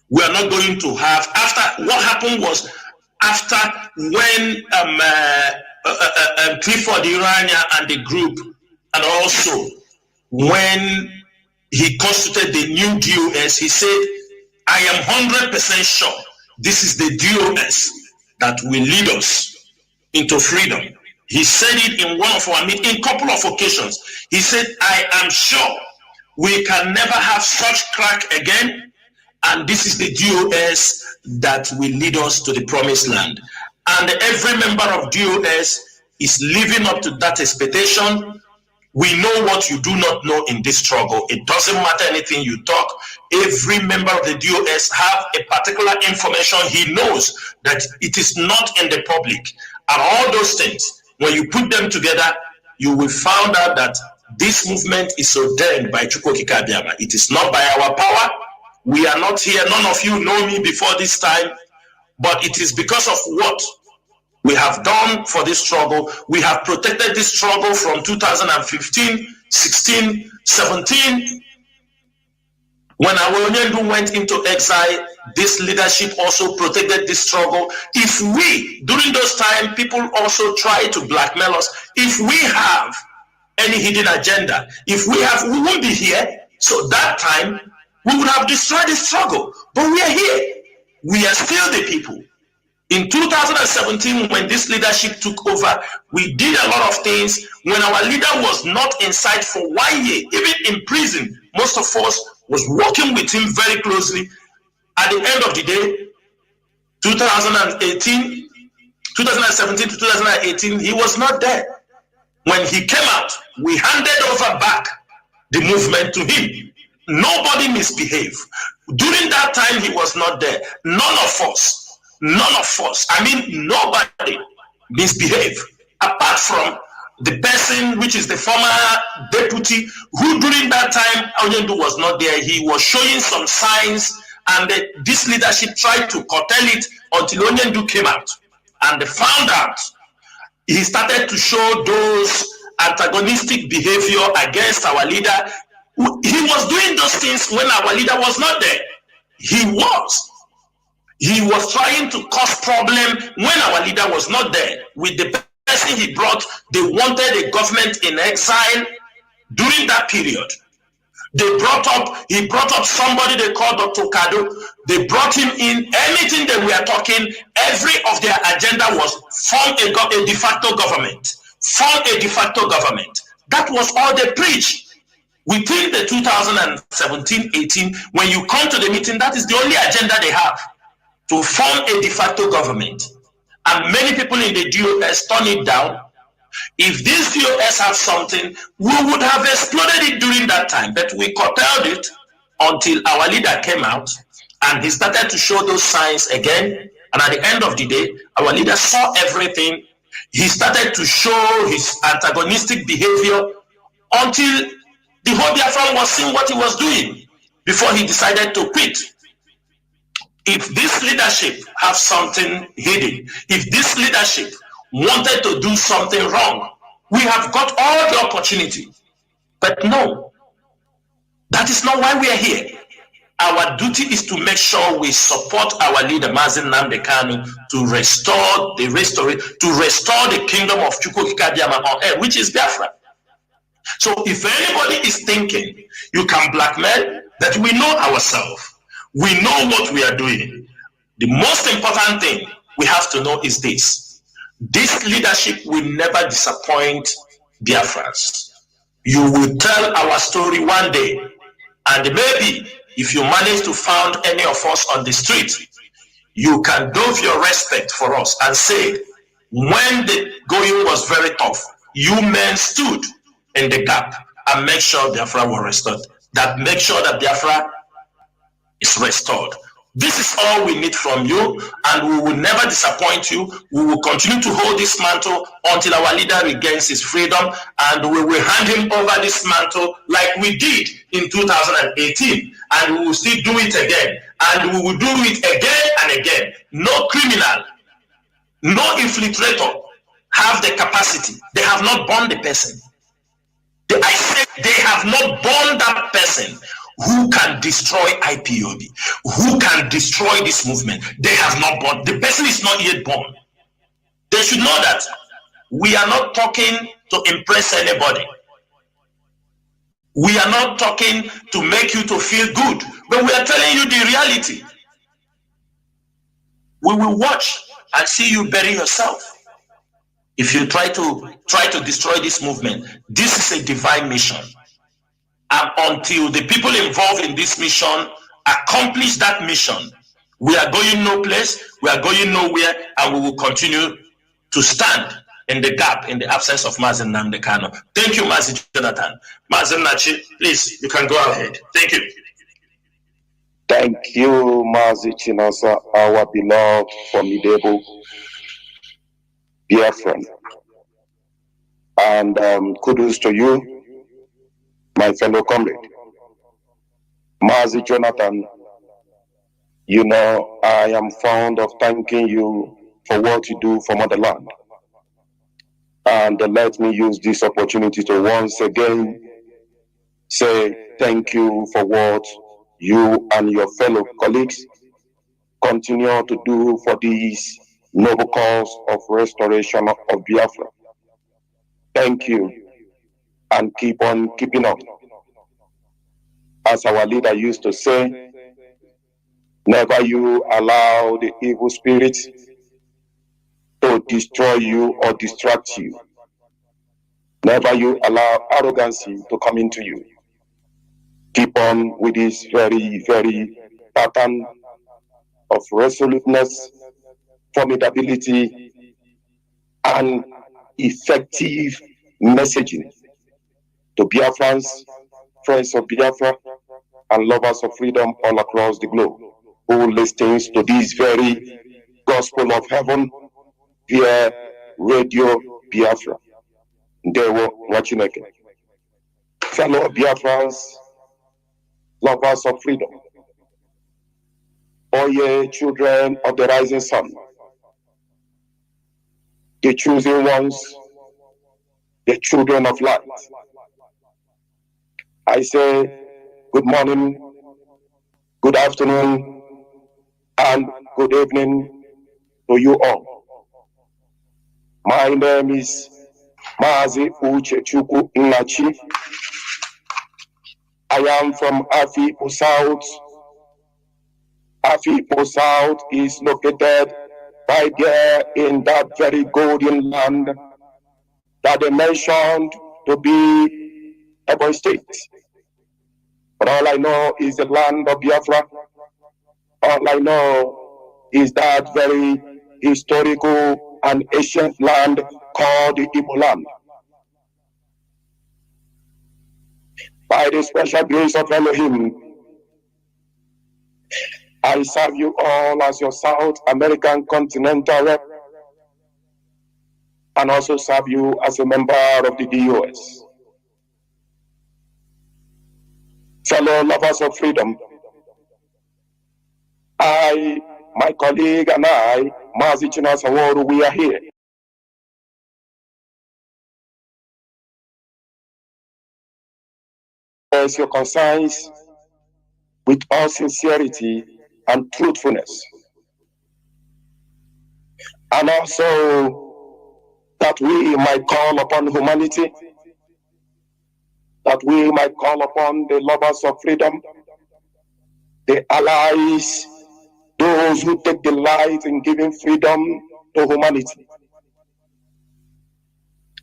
we are not going to have, after what happened was, after when Clifford Irania and the group, and also when he constituted the new DOS, he said, I am 100% sure this is the DOS that will lead us into freedom. He said it in one of our meetings, in a couple of occasions. He said, I am sure we can never have such crack again, and this is the DOS that will lead us to the promised land. And every member of DOS is living up to that expectation. We know what you do not know in this struggle. It doesn't matter anything you talk. Every member of the DOS have a particular information he knows that it is not in the public. And all those things, when you put them together, you will find out that this movement is ordained by Chukwokika Abịama. It is not by our power. We are not here. None of you know me before this time, but it is because of what we have done for this struggle. We have protected this struggle from 2015, 16, 17. When Awonyendu went into exile, this leadership also protected this struggle. If we, during those times, people also try to blackmail us. If we have any hidden agenda, if we have, we won't be here. So that time, we would have destroyed the struggle. But we are here. We are still the people. In 2017, when this leadership took over, we did a lot of things. When our leader was not in sight for 1 year, even in prison, most of us was working with him very closely. At the end of the day, 2017 to 2018, he was not there. When he came out, we handed over back the movement to him. Nobody misbehaved. During that time, he was not there. None of us, I mean, nobody misbehaved, apart from the person, which is the former deputy, who during that time, Onyendu was not there. He was showing some signs, and this leadership tried to curtail it until Onyendu came out. And they found out. He started to show those antagonistic behavior against our leader. He was doing those things when our leader was not there. He was trying to cause problem when our leader was not there. With the person he brought, they wanted a government in exile during that period. He brought up somebody they called Dr. Kado. They brought him in. Anything that we are talking, every of their agenda was form a de facto government. Form a de facto government. That was all they preached. Within the 2017-18, when you come to the meeting, that is the only agenda they have, to form a de facto government. And many people in the DOS turn it down. If this DOS have something, we would have exploded it during that time, but we curtailed it until our leader came out and he started to show those signs again. And at the end of the day, our leader saw everything. He started to show his antagonistic behavior until the whole Biafran was seeing what he was doing before he decided to quit. If this leadership have something hidden, if this leadership wanted to do something wrong, we have got all the opportunity. But no, that is not why we are here. Our duty is to make sure we support our leader, MAZI Nnamdi Kanu, to restore the kingdom of Chukwokika Abịama on earth, which is Biafra. So if anybody is thinking you can blackmail, that we know ourselves. We know what we are doing. The most important thing we have to know is this. This leadership will never disappoint Biafrans. You will tell our story one day, and maybe if you manage to find any of us on the street, you can dove your respect for us and say, when the going was very tough, you men stood in the gap and make sure Biafra was restored. That make sure that Biafra is restored. This is all we need from you, and we will never disappoint you. We will continue to hold this mantle until our leader regains his freedom, and we will hand him over this mantle like we did in 2018, and we will still do it again, and we will do it again and again. No criminal, no infiltrator have the capacity. They have not born the person. I said they have not born that person who can destroy IPOB, who can destroy this movement. They have not born. The person is not yet born. They should know that we are not talking to impress anybody. We are not talking to make you to feel good, but we are telling you the reality. We will watch and see you bury yourself if you try to destroy this movement. This is a divine mission. And until the people involved in this mission accomplish that mission, we are going no place, we are going nowhere, and we will continue to stand in the gap in the absence of MAZI Nnamdi Kanu. Thank you, MAZI Jonathan. MAZI Nachi, please, you can go ahead. Thank you. Thank you, MAZI Chinasa, our beloved, formidable Biafran. And kudos to you, my fellow comrade. MAZI Jonathan, you know, I am fond of thanking you for what you do for motherland. And let me use this opportunity to once again say thank you for what you and your fellow colleagues continue to do for this noble cause of restoration of Biafra. Thank you, and keep on keeping up. As our leader used to say, never you allow the evil spirit to destroy you or distract you. Never you allow arrogancy to come into you. Keep on with this very, very pattern of resoluteness, formidability, and effective messaging to Biafrans, friends of Biafra, and lovers of freedom all across the globe who listens to this very gospel of heaven via Radio Biafra. They were watching again. Fellow Biafrans, lovers of freedom, all ye children of the rising sun, the chosen ones, the children of light. I say good morning, good afternoon, and good evening to you all. My name is MAZI Uchechukwu Nnachi. I am from Afikpo South. Afikpo South is located right there in that very golden land that they mentioned to be Ebonyi State. But all I know is the land of Biafra. All I know is that very historical and ancient land called the Igbo land. By the special grace of Elohim, I serve you all as your South American continental rep, and also serve you as a member of the DOS. Fellow lovers of freedom, I, my colleague, and I, MAZI Chinasa, we are here as your concerns with all sincerity and truthfulness, and also that we might call upon humanity, that we might call upon the lovers of freedom, the allies, those who take delight in giving freedom to humanity,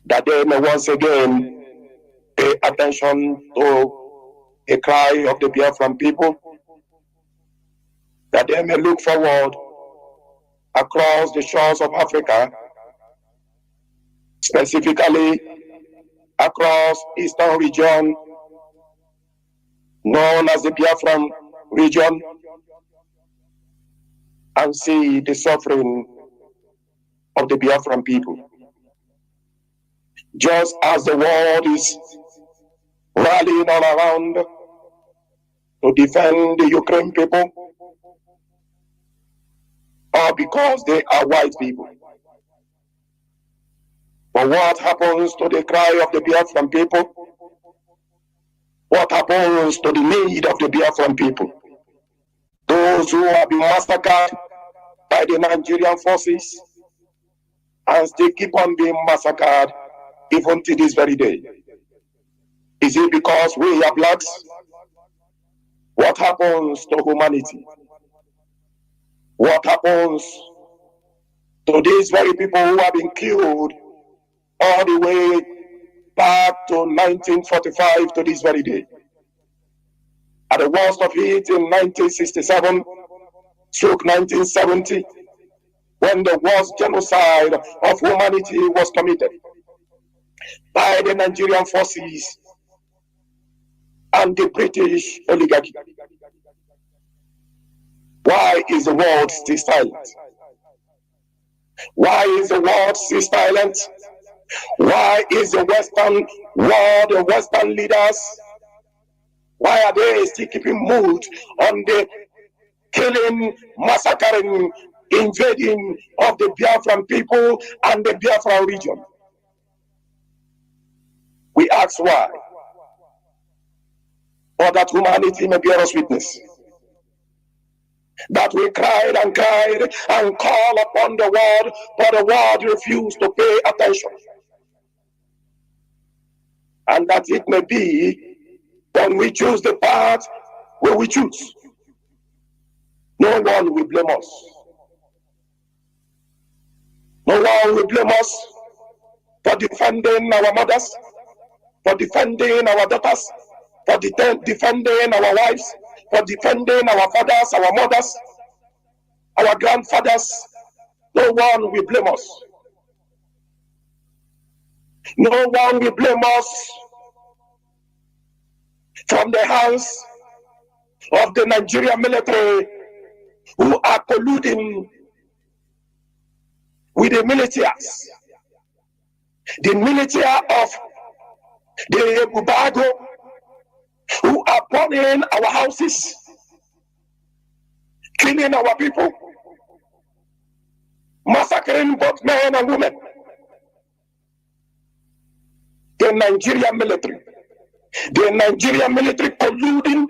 that they may once again pay attention to the cry of the Biafran people, that they may look forward across the shores of Africa, specifically across Eastern region, known as the Biafran region, and see the suffering of the Biafran people. Just as the world is rallying all around to defend the Ukraine people, or because they are white people. But what happens to the cry of the Biafran people? What happens to the need of the Biafran people? Those who have been massacred by the Nigerian forces and still keep on being massacred even to this very day. Is it because we are blacks? What happens to humanity? What happens to these very people who have been killed all the way back to 1945 to this very day? At the worst of it in 1967, stroke 1970, when the worst genocide of humanity was committed by the Nigerian forces and the British oligarchy. Why is the world still silent? Why is the world still silent? Why is the Western world, the Western leaders, why are they still keeping mute on the killing, massacring, invading of the Biafran people and the Biafran region? We ask why. Or that humanity may bear us witness. That we cried and call upon the world, but the world refused to pay attention. And that it may be when we choose the path where we choose, no one will blame us. No one will blame us for defending our mothers, for defending our daughters, for defending our wives, for defending our fathers, our mothers, our grandfathers. No one will blame us. No one will blame us from the hands of the Nigerian military who are colluding with the militias. The militia of the Bubago who are burning our houses, killing our people, massacring both men and women. The Nigerian military colluding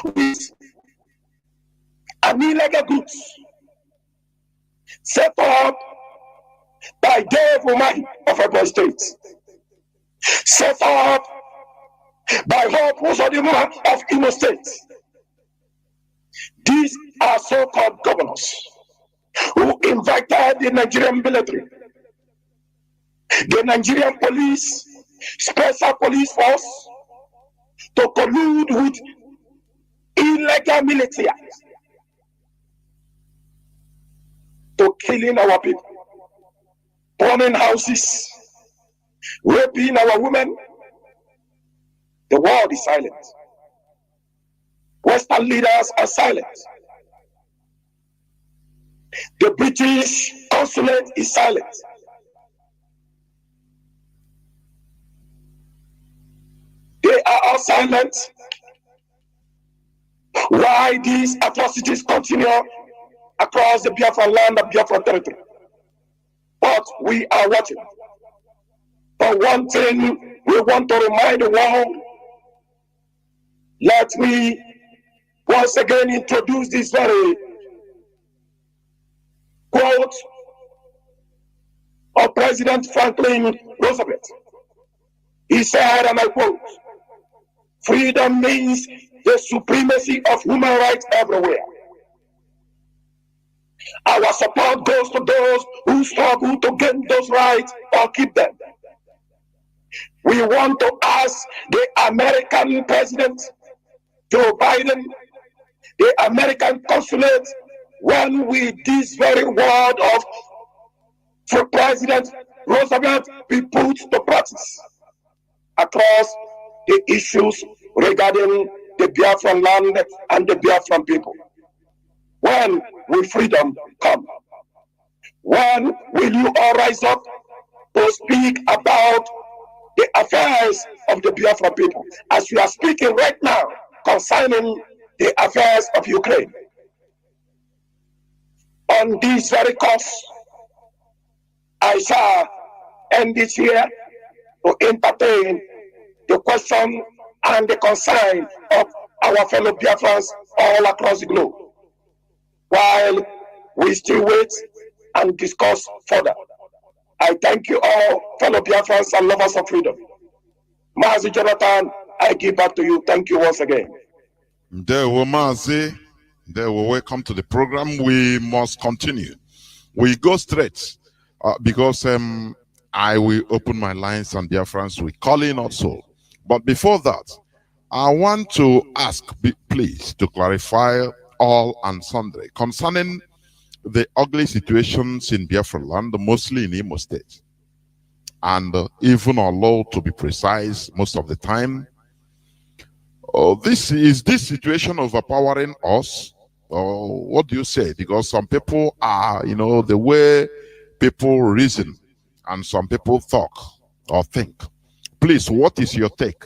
with an illegal groups set up by Dave Umahi of Ebonyi State, set up by Hope Uzodimma of Imo State. These are so-called governors who invited the Nigerian military, the Nigerian police, special police force, to collude with illegal military to killing our people, burning houses, raping our women. The world is silent. Western leaders are silent. The British consulate is silent. They are all silent. Why these atrocities continue across the Biafra land and Biafra territory? But we are watching. But one thing we want to remind the world, let me once again introduce this very quote of President Franklin Roosevelt. He said, and I quote, "Freedom means the supremacy of human rights everywhere. Our support goes to those who struggle to gain those rights or keep them. We want to ask the American President Joe Biden, the American consulate when with this very word of for President Roosevelt be put to practice across the issues regarding the Biafran land and the Biafran people. When will freedom come? When will you all rise up to speak about the affairs of the Biafran people, as we are speaking right now concerning the affairs of Ukraine? On this very course, I shall end this here to entertain the question and the concern of our fellow Biafrans all across the globe, while we still wait and discuss further. I thank you all, fellow Biafrans and lovers of freedom. MAZI Jonathan, I give back to you. Thank you once again. There were MAZI. There were welcome to the program. We must continue. We go straight because I will open my lines and Biafrans will call in also. But before that, I want to ask, please, to clarify all and sundry concerning the ugly situations in Biafra land, mostly in Imo State, and even Olo, to be precise, most of the time. This situation overpowering us? What do you say? Because some people are, the way people reason, and some people talk or think. Please, what is your take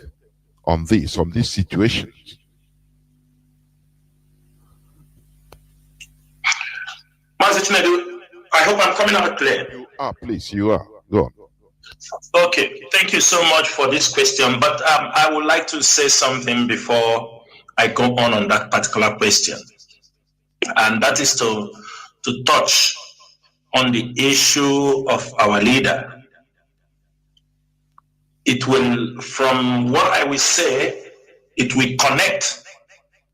on this situation? I hope I'm coming out clear. You are, please, you are. Go on. Okay, thank you so much for this question, but I would like to say something before I go on that particular question, and that is to touch on the issue of our leader. It will, from what I will say, it will connect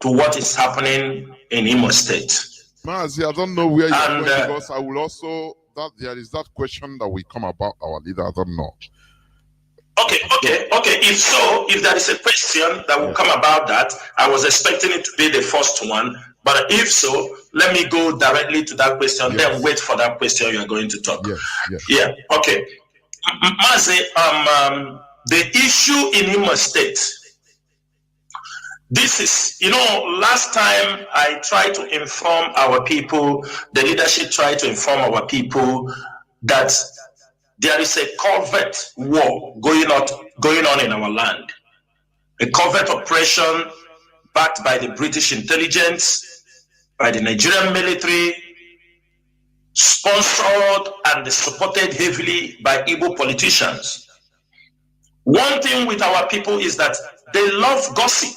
to what is happening in Imo State. Mazi, I don't know where you're going, because I will also, there is that question that will come about our leader. I don't know. Okay. If there is a question that will come about that, I was expecting it to be the first one. But if so, let me go directly to that question, then wait for that question you are going to talk. Yeah, okay. Mazi, the issue in Imo State, this is, last time I tried to inform our people, the leadership tried to inform our people that there is a covert war going on in our land. A covert operation backed by the British intelligence, by the Nigerian military, sponsored and supported heavily by Igbo politicians. One thing with our people is that they love gossip.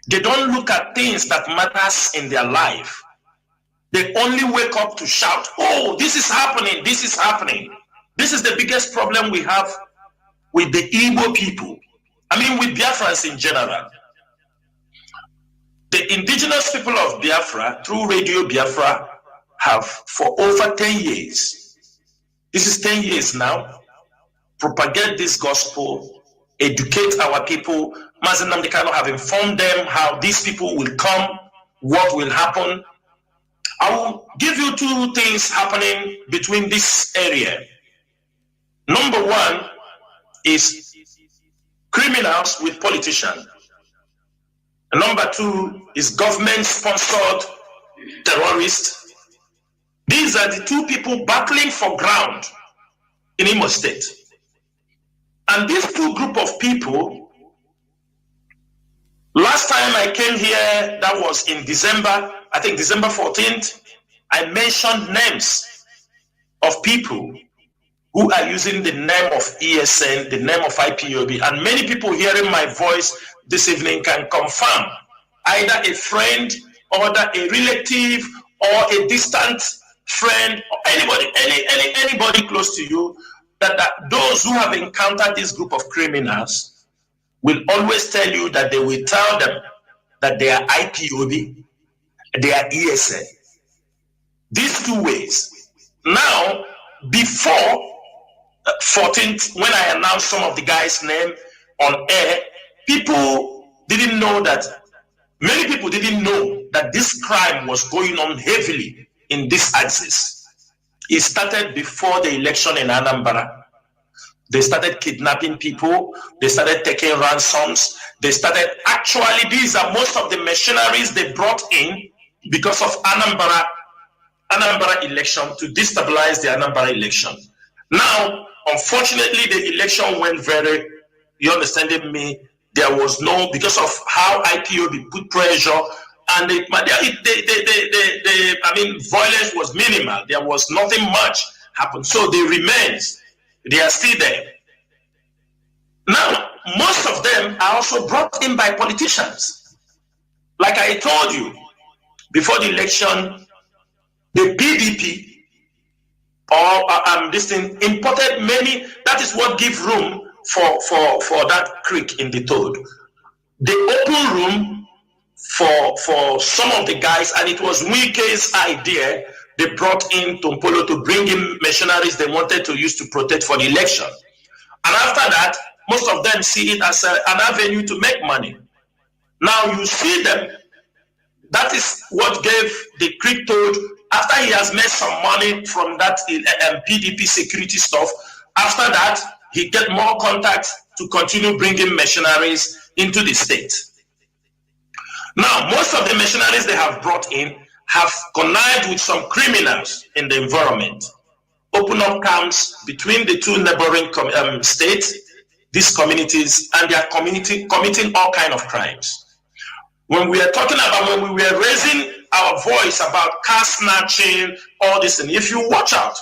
They don't look at things that matters in their life. They only wake up to shout, oh, this is happening, this is happening. This is the biggest problem we have with the Igbo people. I mean, with Biafrans in general. The indigenous people of Biafra, through Radio Biafra, have for over 10 years, this is 10 years now, propagate this gospel, educate our people. MAZI Nnamdi Kanu have informed them how these people will come, what will happen. I will give you two things happening between this area. Number one is criminals with politicians. Number two is government-sponsored terrorists. These are the two people battling for ground in Imo State. And these two group of people, last time I came here, that was in December, I think December 14th, I mentioned names of people who are using the name of ESN, the name of IPOB, and many people hearing my voice this evening can confirm, either a friend or a relative or a distant friend, or anybody close to you, that those who have encountered this group of criminals will always tell you that they will tell them that they are IPOB, they are ESN. These two ways. Now, before 14th, when I announced some of the guys' name on air, people didn't know that, many people didn't know that this crime was going on heavily in this axis. It started before the election in Anambra. They started kidnapping people. They started taking ransoms. They started, actually, these are most of the machineries they brought in because of Anambra election, to destabilize the Anambra election. Now, unfortunately, the election went very, you understanding me? There was no, because of how IPOB put pressure, and violence was minimal. There was nothing much happened. So they remained. They are still there. Now, most of them are also brought in by politicians. Like I told you, before the election, the PDP or this thing imported many. That is what gives room for that creek in the Toad. They open room for some of the guys, and it was Wike's idea. They brought in Tompolo to bring in machineries they wanted to use to protect for the election. And after that, most of them see it as an avenue to make money. Now you see them. That is what gave the Creek Toad, after he has made some money from that PDP security stuff, after that, he get more contacts to continue bringing machineries into the state. Now, most of the machineries they have brought in have connived with some criminals in the environment, open up camps between the two neighboring states, these communities, and they are committing all kinds of crimes. When we are talking about, when we were raising our voice about car snatching, all this, and if you watch out,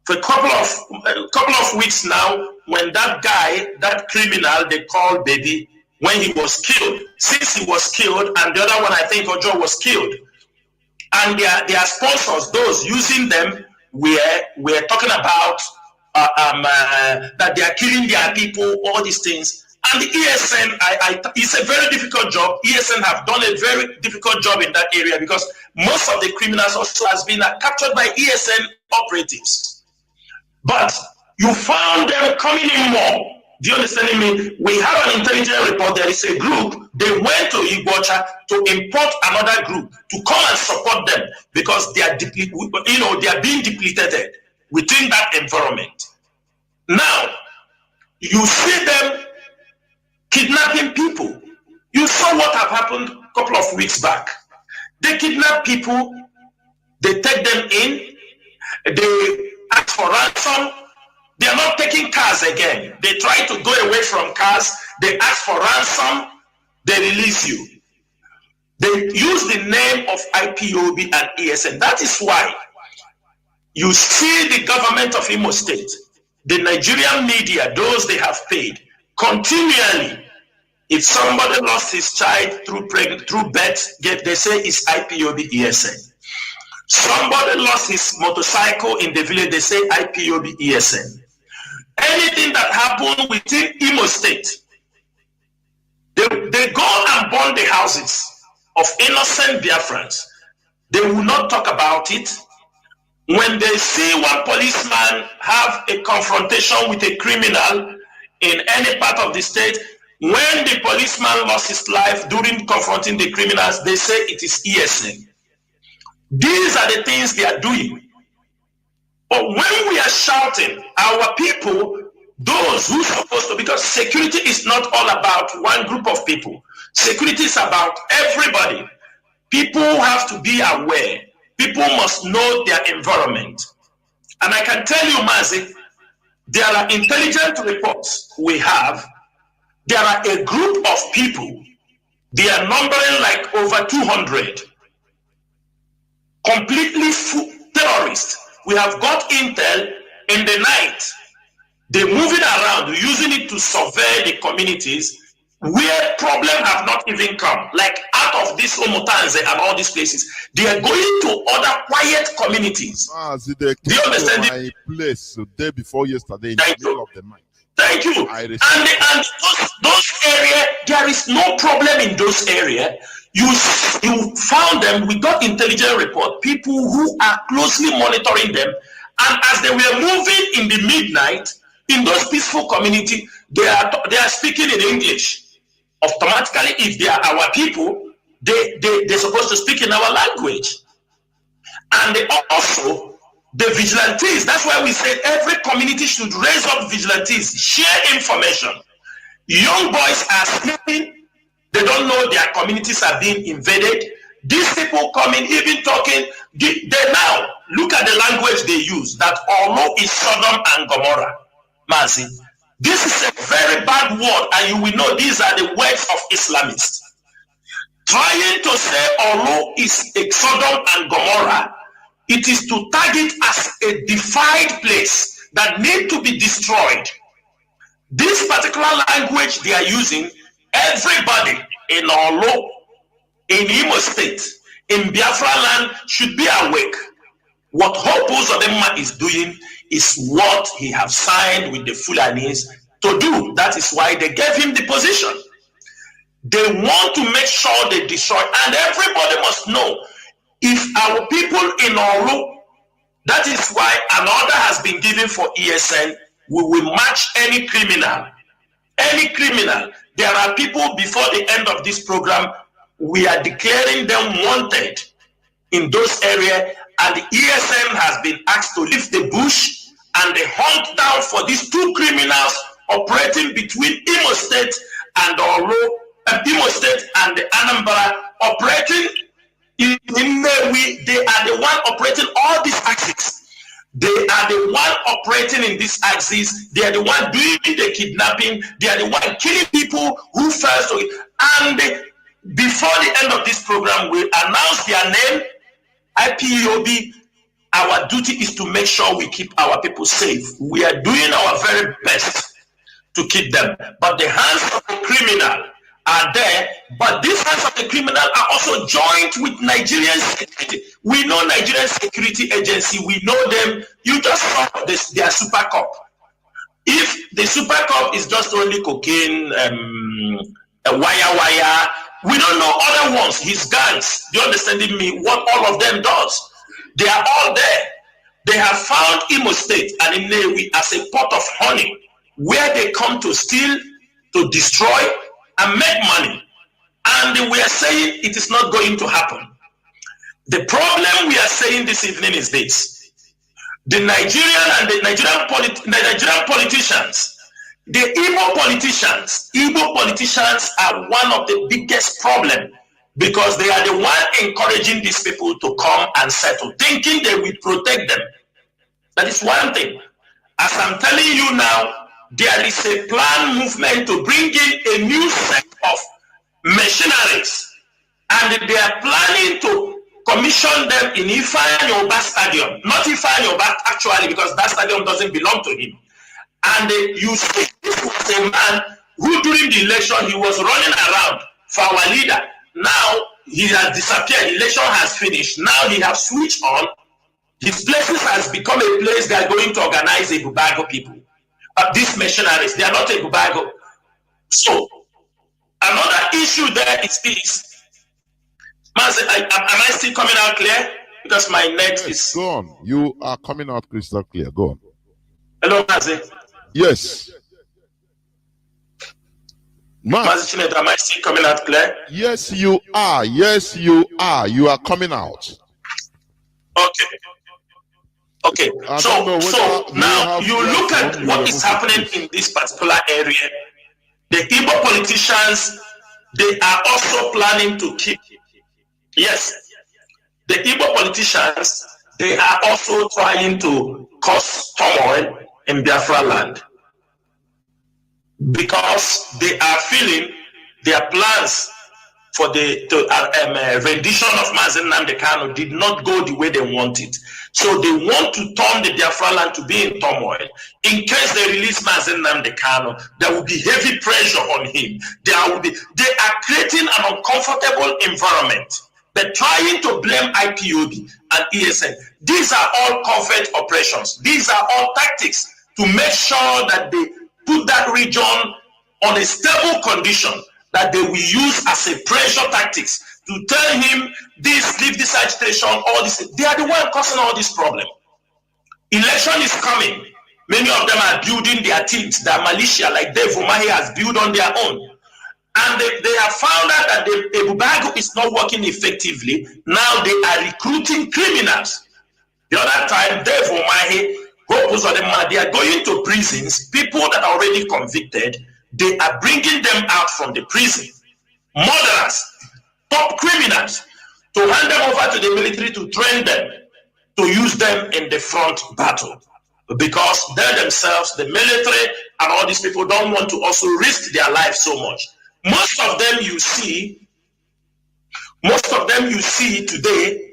for a couple of weeks now, when that guy, that criminal they call Baby, when he was killed, since he was killed, and the other one, I think Ojo, was killed, and their sponsors, those using them, we're talking about that they are killing their people, all these things. And the ESN, it's a very difficult job. ESN have done a very difficult job in that area because most of the criminals also has been captured by ESN operatives. But you found them coming in more. Do you understand me? We have an intelligence report. There is a group. They went to Igbocha to import another group to come and support them because they are they are being depleted within that environment. Now, you see them kidnapping people. You saw what have happened a couple of weeks back. They kidnap people, they take them in, they ask for ransom. They are not taking cars again. They try to go away from cars, they ask for ransom, they release you. They use the name of IPOB and ESN. That is why you see the government of Imo State, the Nigerian media, those they have paid, continually, if somebody lost his child through birth, they say it's IPOB ESN. Somebody lost his motorcycle in the village, they say IPOB ESN. Anything that happened within Imo State, they go and burn the houses of innocent Biafrans. They will not talk about it. When they see one policeman have a confrontation with a criminal in any part of the state, when the policeman lost his life during confronting the criminals, they say it is ESN. These are the things they are doing. But when we are shouting, our people, those who are supposed to, because security is not all about one group of people. Security is about everybody. People have to be aware. People must know their environment. And I can tell you, Mazi, there are intelligence reports we have. There are a group of people, they are numbering like over 200, completely terrorists. We have got intel in the night. They're moving around, using it to survey the communities where problems have not even come, like out of this Omotanze and all these places. They are going to other quiet communities. They came Do you understand? to my place the day before yesterday in the middle of the night. Thank you. And those areas, there is no problem in those areas. You found them. We got intelligence report. People who are closely monitoring them, and as they were moving in the midnight in those peaceful community, they are speaking in English. Automatically, if they are our people, they're supposed to speak in our language. And they also, the vigilantes, that's why we said every community should raise up vigilantes, share information. Young boys are sleeping, they don't know their communities are being invaded. These people coming, even talking, they now look at the language they use, that Olo is Sodom and Gomorrah. Mazi, this is a very bad word, and you will know these are the words of Islamists. Trying to say Olo is a Sodom and Gomorrah, it is to target as a defied place that need to be destroyed. This particular language they are using, everybody in Olo, in Imo State, in Biafra land should be awake. What HAUSA is doing is what he has signed with the Fulanis to do. That is why they gave him the position. They want to make sure they destroy, and everybody must know, if our people in Olu, that is why an order has been given for ESN, we will match any criminal. Any criminal. There are people before the end of this program, we are declaring them wanted in those areas, and the ESN has been asked to leave the bush and they hunt down for these two criminals operating between Imo State and Olu, Imo State and the Anambra, operating in Newi. They are the one operating all these axes. They are the one operating in this axis. They are the one doing the kidnapping. They are the one killing people who first. And before the end of this program, we announce their name. IPOB. Our duty is to make sure we keep our people safe. We are doing our very best to keep them. But the hands of the criminal are there. But these hands of the criminal are also joined with Nigerian security. We know Nigerian security agency. We know them. You just saw this, their super cop. If the super cop is just only cocaine, a wire, we don't know other ones, his gangs. Do you understand me? What all of them does? They are all there. They have found Imo State and Nnewi as a pot of honey where they come to steal, to destroy, and make money. And we are saying it is not going to happen. The problem we are saying this evening is this. The Nigerian and the Nigerian politicians, the Igbo politicians are one of the biggest problems, because they are the one encouraging these people to come and settle, thinking they will protect them. That is one thing. As I'm telling you now, there is a planned movement to bring in a new set of machineries, and they are planning to commission them in Ifeanyi Stadium. Not Ifeanyi actually, because that stadium doesn't belong to him. And you see, this was a man who during the election, he was running around for our leader. Now he has disappeared. The election has finished. Now he has switched on. His places has become a place they are going to organize a Bubago people. These missionaries, they are not a Bubago. So another issue there is this. Mazi, am I still coming out clear? Because my net is... Go on. You are coming out crystal clear. Go on. Hello, Mazi. Yes. Mazi, am I still coming out clear? Yes, you are. Yes, you are. You are coming out. Okay. Okay. So now you look at what is happening in this particular area. The Igbo politicians, they are also planning to keep. Yes. The Igbo politicians, they are also trying to cause turmoil in Biafra land, because they are feeling their plans for the rendition of Mazi Nnamdi Kanu did not go the way they wanted. So they want to turn the Biafra land to be in turmoil. In case they release Mazi Nnamdi Kanu, there will be heavy pressure on him. They are creating an uncomfortable environment. They're trying to blame IPOB and ESN. These are all covert operations. These are all tactics to make sure that they put that region on a stable condition that they will use as a pressure tactics to tell him this, leave this agitation, all this. They are the one causing all this problem. Election is coming. Many of them are building their teams, their militia, like Dave Umahi has built on their own. And they have found out that the Ebubago is not working effectively. Now they are recruiting criminals. The other time, Dave Omahi, they are going to prisons, people that are already convicted, they are bringing them out from the prison. Murderers, top criminals, to hand them over to the military to train them, to use them in the front battle. Because they themselves, the military and all these people, don't want to also risk their life so much. Most of them you see today,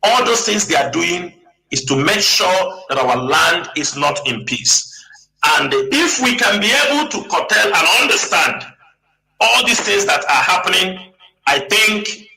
all those things they are doing is to make sure that our land is not in peace. And if we can be able to curtail and understand all these things that are happening, I think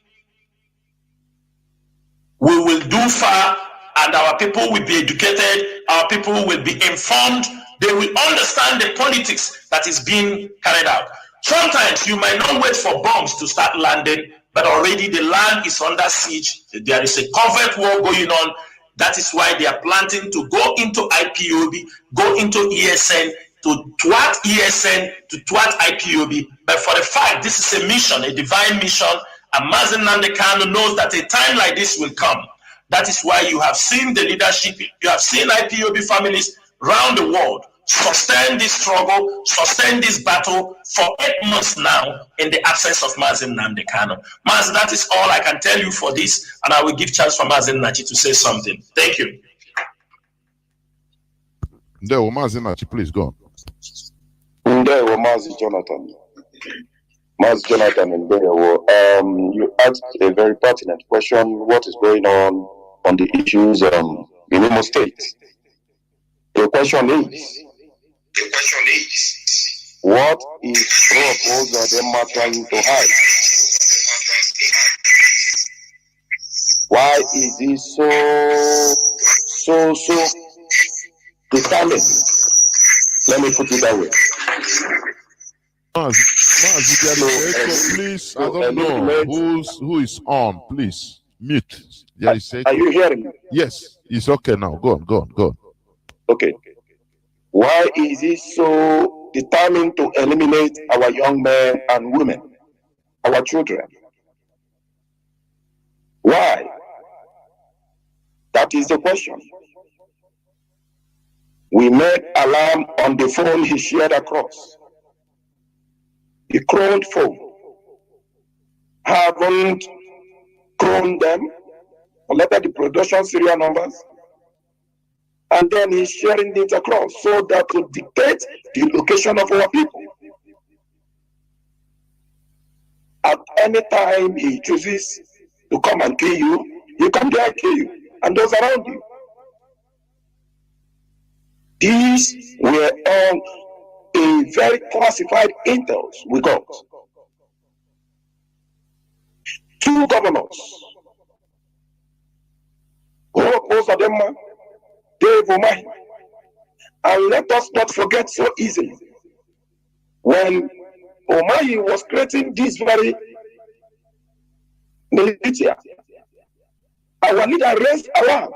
we will do far, and our people will be educated, our people will be informed, they will understand the politics that is being carried out. Sometimes you might not wait for bombs to start landing, but already the land is under siege. There is a covert war going on. That is why they are planning to go into IPOB, go into ESN, to thwart ESN, to thwart IPOB. But for the fact, this is a mission, a divine mission, and MAZI Nnamdi Kanu knows that a time like this will come. That is why you have seen the leadership, you have seen IPOB families around the world sustain this struggle, sustain this battle for 8 months now in the absence of MAZI Nnamdi Kanu. MAZI, that is all I can tell you for this, and I will give chance for MAZI Nnachi to say something. Thank you. There, MAZI Nnachi, please go on. There, MAZI Jonathan. MAZI Jonathan and there, you asked a very pertinent question. What is going on the issues in Imo State? The question is, what is proposed or them trying to hide? Why is he so determined? Let me put it that way. MAZI, please, I don't know who is on. Please mute. Are you hearing me? Yes, it's okay now. Go on. Okay. Why is he so determined to eliminate our young men and women, our children? Why? That is the question. We made alarm on the phone he shared across. He croned phone. Haven't croned them, collected the production serial numbers, and then he's sharing it across so that to dictate the location of our people. At any time he chooses to come and kill you, he come there and kill you, and those around you. These were all a very classified intels we got. 2 governors, Osadema, Dave Omahi. And let us not forget so easily, when Omahi was creating this very militia, our leader raised alarm.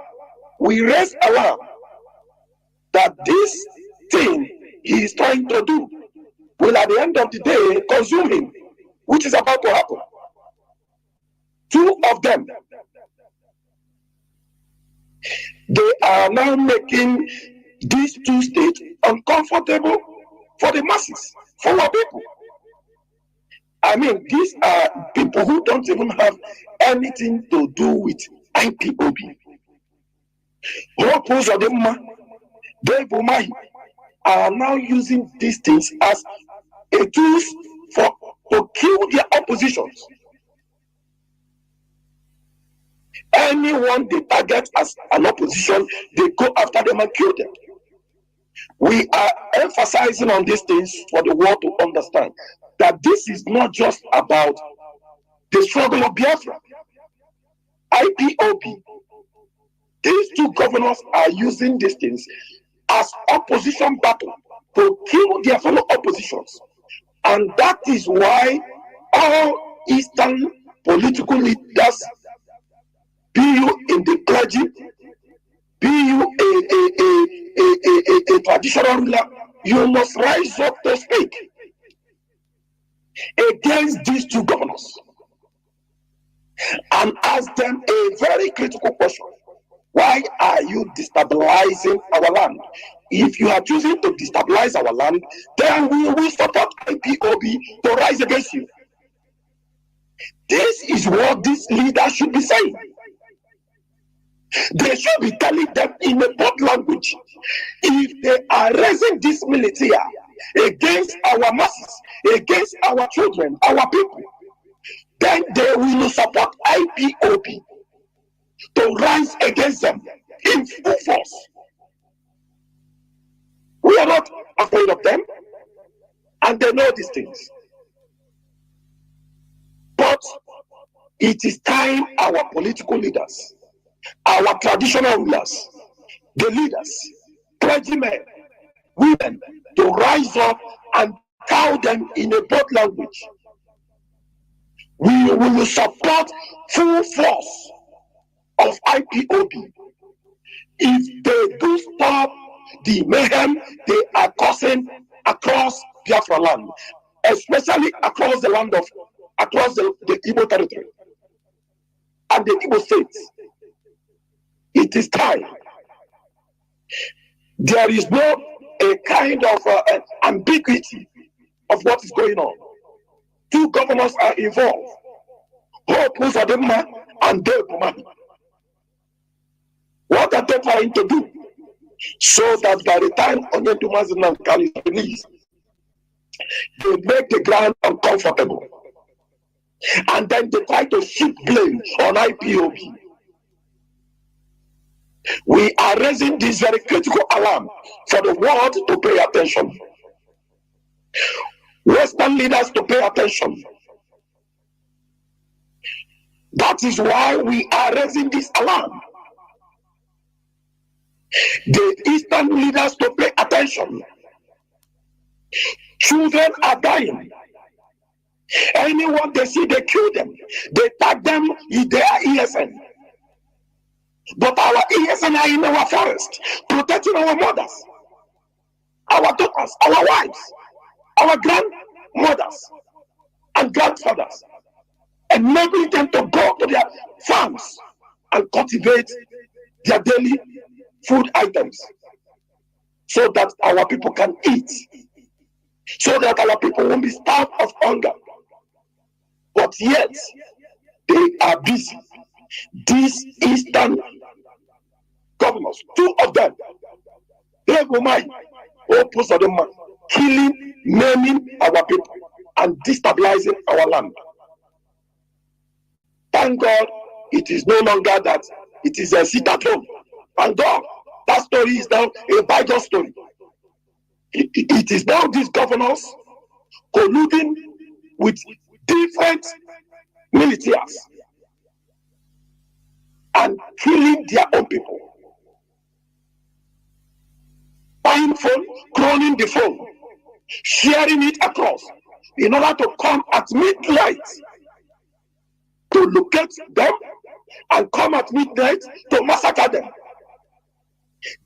We raised alarm that this thing he is trying to do will at the end of the day consume him, which is about to happen. 2 of them, they are now making these 2 states uncomfortable for the masses, for our people. I mean, these are people who don't even have anything to do with IPOB. Dave Omahi are now using these things as a tool to kill their oppositions. Anyone they target as an opposition, they go after them and kill them. We are emphasizing on these things for the world to understand that this is not just about the struggle of Biafra. IPOB, these 2 governors are using these things as opposition battle to kill their fellow oppositions. And that is why all Eastern political leaders, be you in the clergy, be you a traditional ruler, you must rise up to speak. against these two governors and ask them a very critical question. Why are you destabilizing our land? If you are choosing to destabilize our land, then we will support IPOB to rise against you. This is what these leaders should be saying. They should be telling them in a bold language, if they are raising this militia against our masses, against our children, our people, then they will support IPOB to rise against them in full force. We are not afraid of them, and they know these things. But it is time our political leaders, our traditional rulers, the leaders, clergymen, women, to rise up and tell them in a bold language, we will support full force of IPOB if they do stop the mayhem they are causing across Biafra land, especially across the land of, across the Igbo territory and the Igbo states. It is time. There is no a kind of ambiguity of what is going on. Two governors are involved, HAUSA and Biafra. What are they trying to do? So that by the time MAZI is released, they make the ground uncomfortable. And then they try to shift blame on IPOB. We are raising this very critical alarm for the world to pay attention. Western leaders to pay attention. That is why we are raising this alarm. The Eastern leaders to pay attention. Children are dying. Anyone they see, they kill them. They tag them in their ESN. But our ESN are in our forest, protecting our mothers, our daughters, our wives, our grandmothers and grandfathers, enabling them to go to their farms and cultivate their daily food items so that our people can eat, so that our people won't be starved of hunger. But yet, they are busy. These Eastern governors, two of them, killing, maiming our people, and destabilizing our land. Thank God, it is no longer that it is a sit at home. Thank God, that story is now a bygone story. It is now these governors colluding with different militias and killing their own people. Buying phone, cloning the phone, sharing it across in order to come at midnight to locate them and come at midnight to massacre them.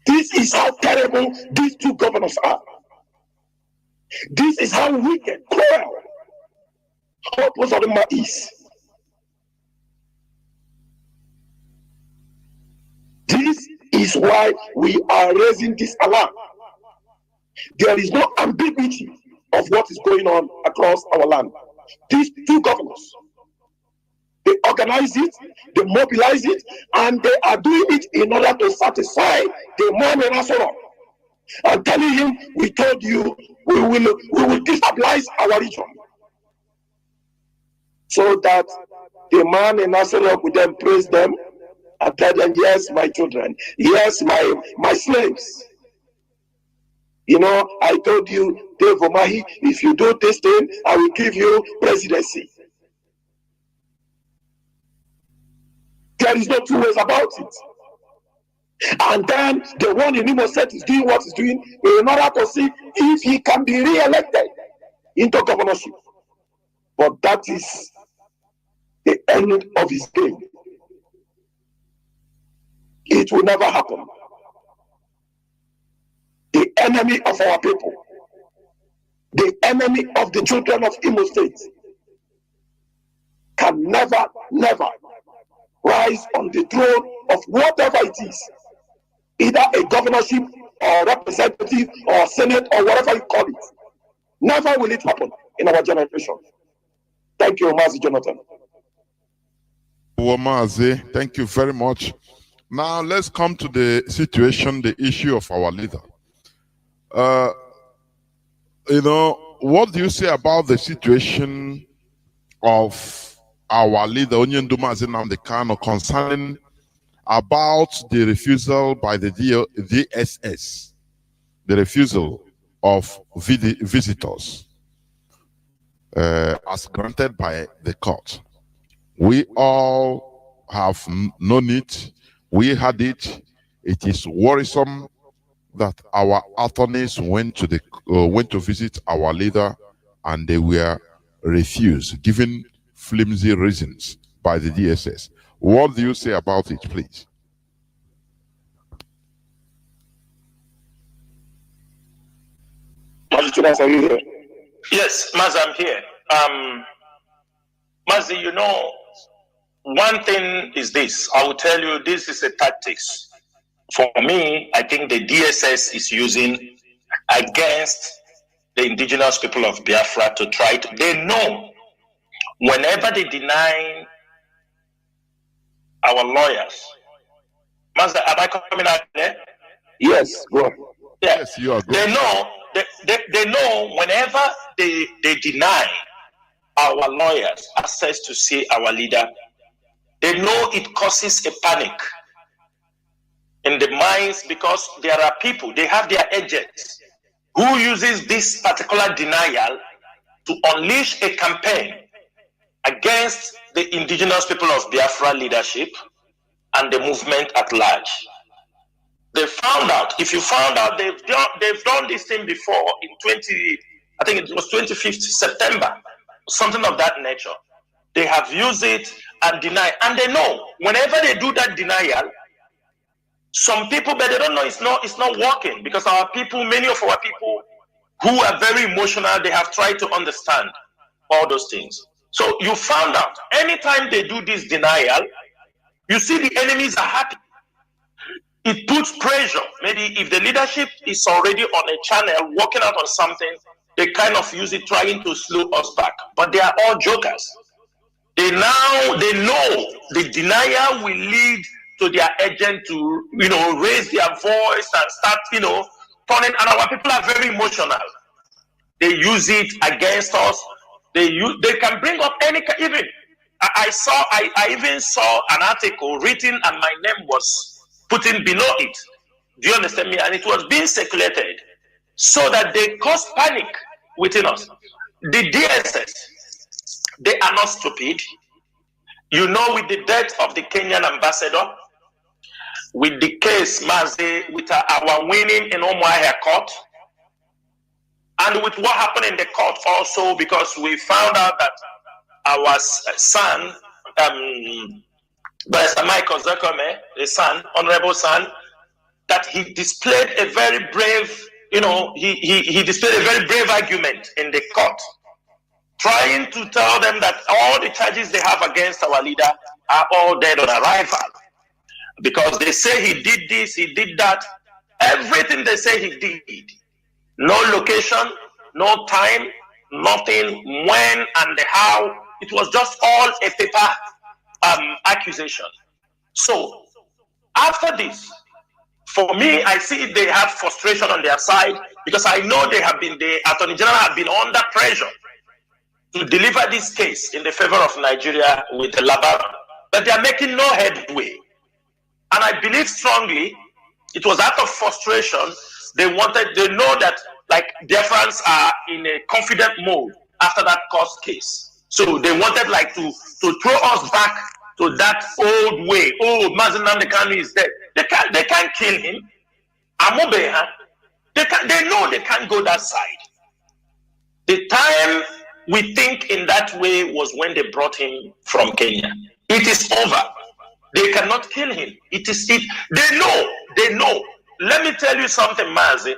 This is how terrible these two governors are. This is how wicked, cruel HAUSA is. This is why we are raising this alarm. There is no ambiguity of what is going on across our land. These two governors, they organize it, they mobilize it, and they are doing it in order to satisfy the man in Asoro and telling him, we told you we will destabilize our region. So that the man in Asoro would then praise them and tell them, yes, my children, yes, my slaves. You know, I told you, Dave Omahi, if you do this thing, I will give you presidency. There is no two ways about it. And then the one in Imo State is doing what he's doing in order to see if he can be re-elected into governorship. But that is the end of his game. It will never happen. The enemy of our people, the enemy of the children of Imo State, can never, never rise on the throne of whatever it is, either a governorship or representative or senate or whatever you call it. Never will it happen in our generation. Thank you, Mazi Jonathan. Well, Mazi, thank you very much. Now let's come to the situation, the issue of our leader. You know, what do you say about the situation of our leader, Onyendu Mazi Nnamdi Kanu, concerning about the refusal by the DSS, the refusal of visitors as granted by the court? We all have known it. We had it. It is worrisome that our attorneys went to visit our leader and they were refused, given flimsy reasons by the DSS. What do you say about it, please? Yes, Mazi, I'm here. Mazi, you know, one thing is this. I will tell you, this is a tactics. For me, I think the DSS is using against the indigenous people of Biafra to try to, they know whenever they deny our lawyers. Master, am I coming out there? Yes, go on. Yeah. Yes, you are good. They know whenever they deny our lawyers access to see our leader, they know it causes a panic in the minds, because there are people, they have their agents who uses this particular denial to unleash a campaign against the indigenous people of Biafra leadership and the movement at large. They found out, if you found out, they've done this thing before in 25th September, something of that nature. They have used it and denied, and they know whenever they do that denial, some people, but they don't know it's not working, because our people, many of our people who are very emotional, they have tried to understand all those things. So you found out anytime they do this denial, you see the enemies are happy. It puts pressure. Maybe if the leadership is already on a channel working out on something, they kind of use it trying to slow us back. But they are all jokers. They know the denial will lead to their agent to, raise their voice and start, turning. And our people are very emotional. They use it against us. They can bring up any, even I even saw an article written and my name was put in below it. Do you understand me? And it was being circulated so that they cause panic within us. The DSS, they are not stupid. With the death of the Kenyan ambassador, with the case Mazi, with our winning in Umuahia court, and with what happened in the court also, because we found out that our son, Barrister Michael Zakome, the son, honorable son, that he displayed a very brave, he displayed a very brave argument in the court, trying to tell them that all the charges they have against our leader are all dead on arrival. Because they say he did this, he did that, everything they say he did. No location, no time, nothing, when and the how. It was just all a paper accusation. So after this, for me, I see they have frustration on their side, because I know the Attorney General have been under pressure to deliver this case in the favor of Nigeria with the Labara, but they are making no headway. And I believe strongly it was out of frustration. They know that Biafrans are in a confident mode after that court case. So they wanted to throw us back to that old way. Oh, Mazi Nnamdi Kanu is dead. They can't kill him. They know they can't go that side. The time we think in that way was when they brought him from Kenya. It is over. They cannot kill him. They know. Let me tell you something, Mazi.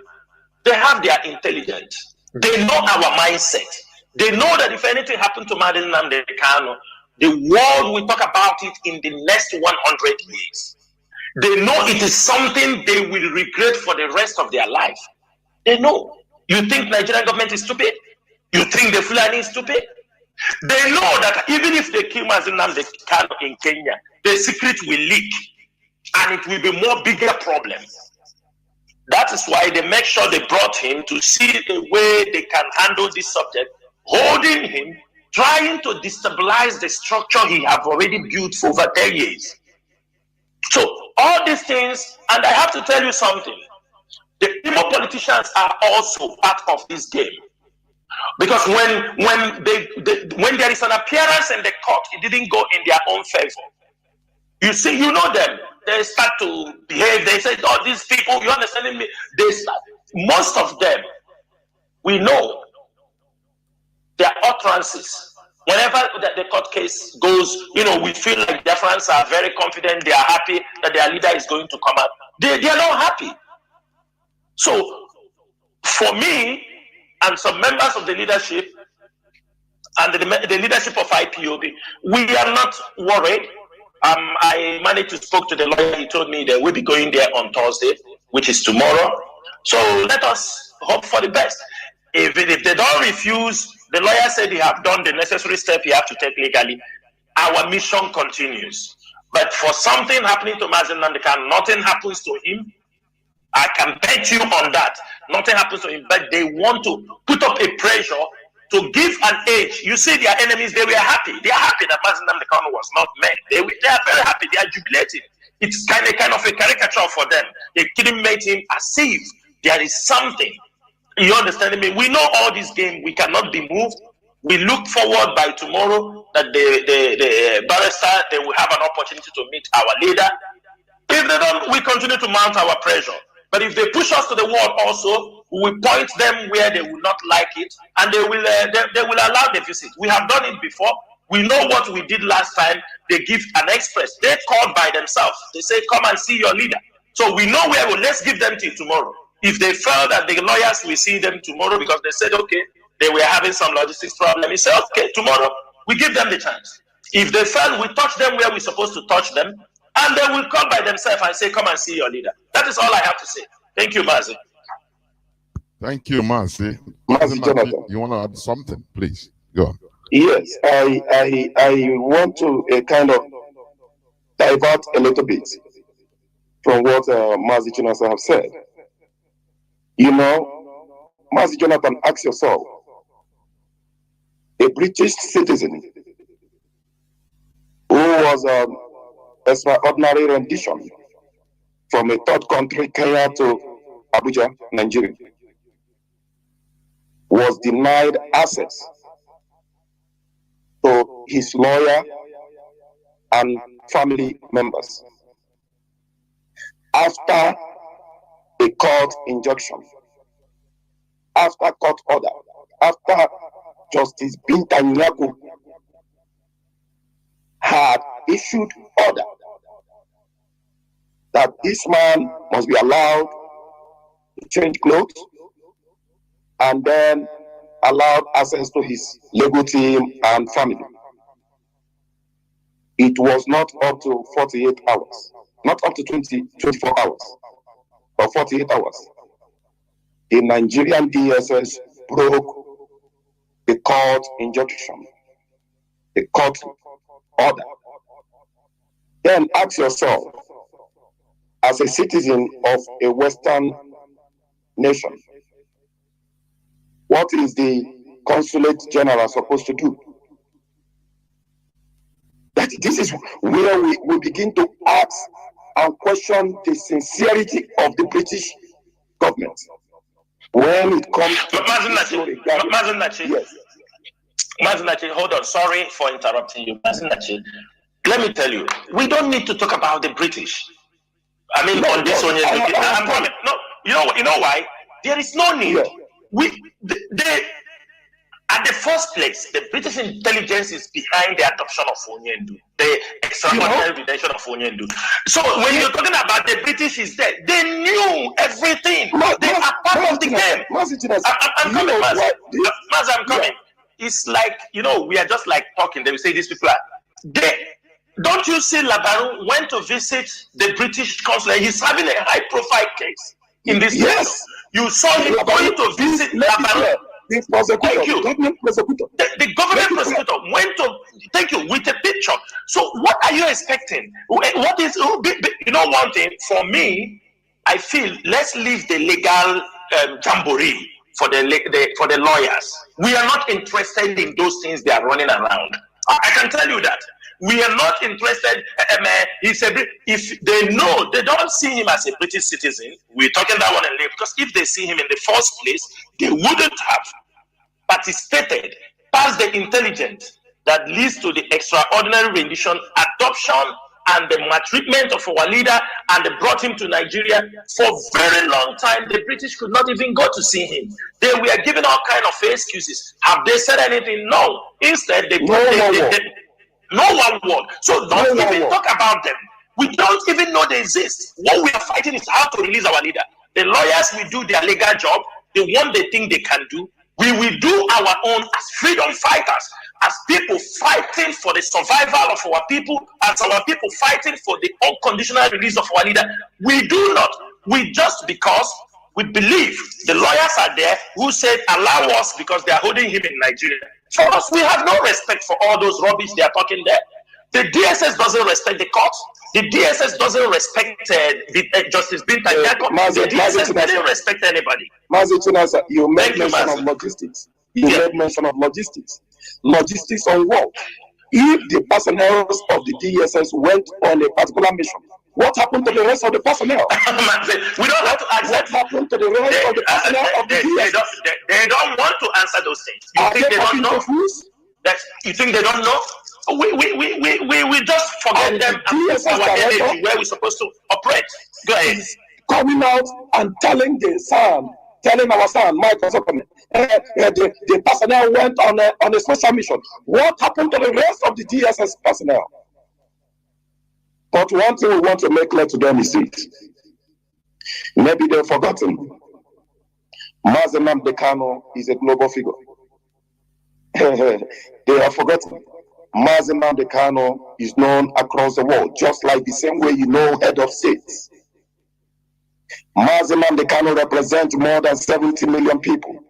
They have their intelligence. They know our mindset. They know that if anything happened to Mazi Nnamdi Kanu, the world will talk about it in the next 100 years. They know it is something they will regret for the rest of their life. They know. You think Nigerian government is stupid? You think the Fulani is stupid? They know that even if they kill Mazi Nnamdi Kanu in Kenya, the secret will leak and it will be more bigger problem. That is why they make sure they brought him to see the way they can handle this subject, holding him, trying to destabilize the structure he have already built for over 10 years. So all these things, and I have to tell you something, the Igbo politicians are also part of this game. Because when there is an appearance in the court, it didn't go in their own favor. You see, you know them. They start to behave. They say, "Oh, these people," you understanding me? They start. Most of them, we know their utterances. Whenever the court case goes, you know, we feel like their friends are very confident. They are happy that their leader is going to come out. They are not happy. So, for me and some members of the leadership and the leadership of IPOB, we are not worried. I managed to speak to the lawyer. He told me that we'll be going there on Thursday, which is tomorrow. So let us hope for the best. If they don't refuse, the lawyer said he have done the necessary step he have to take legally. Our mission continues. But for something happening to Mazi Nnamdi Kanu, nothing happens to him. I can bet you on that. Nothing happens to him. But they want to put up a pressure to give an age. You see their enemies, they were happy. They are happy that Mazi Nnamdi Kanu was not met. They are very happy. They are jubilating. It's kind of a caricature for them. They couldn't make him as if there is something. You understand me? We know all this game. We cannot be moved. We look forward by tomorrow that the barrister, they will have an opportunity to meet our leader. If they don't, we continue to mount our pressure. But if they push us to the wall also, we will point them where they will not like it, and they will allow the visit. We have done it before. We know what we did last time. They give an express. They called by themselves. They say, "Come and see your leader." So we know where. Let's give them till tomorrow. If they felt that the lawyers will see them tomorrow because they said, okay, they were having some logistics problem, we say, okay, tomorrow we give them the chance. If they felt we touch them where we're supposed to touch them, and they will come by themselves and say, "Come and see your leader." That is all I have to say. Thank you, Mazi. Thank you, Mazi. Mazi Jonathan. You want to add something, please? Go on. Yes, I want to kind of divert a little bit from what Mazi Jonathan have said. You know, Mazi Jonathan, ask yourself, a British citizen who was an extraordinary rendition from a third country, Kenya to Abuja, Nigeria, was denied access to his lawyer and family members after a court injunction, after court order, after Justice Binta Nyako had issued order that this man must be allowed to change clothes and then allowed access to his legal team and family. It was not up to 48 hours, not up to 24 hours, but 48 hours. The Nigerian DSS broke the court injunction, the court order. Then ask yourself, as a citizen of a Western nation, what is the consulate general supposed to do? That this is where we begin to ask and question the sincerity of the British government. When it comes to Mazinachi, hold on. Sorry for interrupting you. Mazinachi, let me tell you, we don't need to talk about the British. I mean, on this one, no, you know why? There is no need. Yeah. At the first place, the British intelligence is behind the adoption of Onyendu, the extraordinary detention of Onyendu. So when you're talking about the British is there, they knew everything. They are part of the came. I'm coming, Mazi, I'm coming. It's like, we are just like talking. They will say these people are. Don't you see Labaru went to visit the British consulate? He's having a high-profile case in this case. You saw him going to visit Labaru. Thank you. The government prosecutor went to, thank you, with a picture. So what are you expecting? What is, one thing, for me, I feel, let's leave the legal jamboree for the lawyers. We are not interested in those things they are running around. I can tell you that. We are not interested. If they know, they don't see him as a British citizen, we're talking that one and later, because if they see him in the first place, they wouldn't have participated, passed the intelligence that leads to the extraordinary rendition, adoption, and the maltreatment of our leader, and they brought him to Nigeria. For a very long time, the British could not even go to see him. They were giving all kind of excuses. Have they said anything? No. Instead, they no one word. So don't even talk about them. We don't even know they exist. What we are fighting is how to release our leader. The lawyers will do their legal job, the one they think they can do. We will do our own as freedom fighters, as people fighting for the survival of our people, as our people fighting for the unconditional release of our leader. We do not. We just because we believe the lawyers are there who said allow us because they are holding him in Nigeria. For us, we have no respect for all those rubbish they are talking there. The DSS doesn't respect the courts. The DSS doesn't respect Justice Binta Nyako. The DSS doesn't respect anybody. Mazi Chinasa, you made mention of logistics. You made mention of logistics. Logistics on what? If the personnel of the DSS went on a particular mission, what happened to the rest of the personnel? We don't have to accept. What happened to the rest of the personnel of the DSS? They don't want to answer those things. You think they don't know? You think they don't know? We just forget them and put our energy where we're supposed to operate. Go ahead. He's coming out and telling our son, Michael Zuckerman, the personnel went on a special mission. What happened to the rest of the DSS personnel? But one thing we want to make clear to them is this. Maybe they've forgotten. Mazi Nnamdi Kanu is a global figure. They have forgotten. Mazi Nnamdi Kanu is known across the world, just like the same way you know head of states. Mazi Nnamdi Kanu represents more than 70 million people.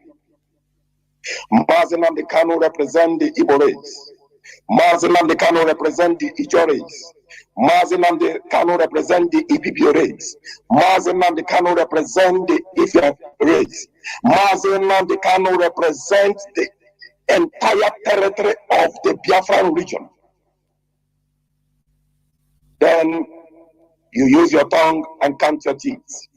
Mazi Nnamdi Kanu represents the Igbo race. Mazi Nnamdi Kanu represents the Ijaw race. Mazi Nnamdi Kanu represents the IPOB race. Mazi Nnamdi Kanu represents the Ife race. Mazi Nnamdi Kanu represents the entire territory of the Biafra region. Then you use your tongue and count your teeth.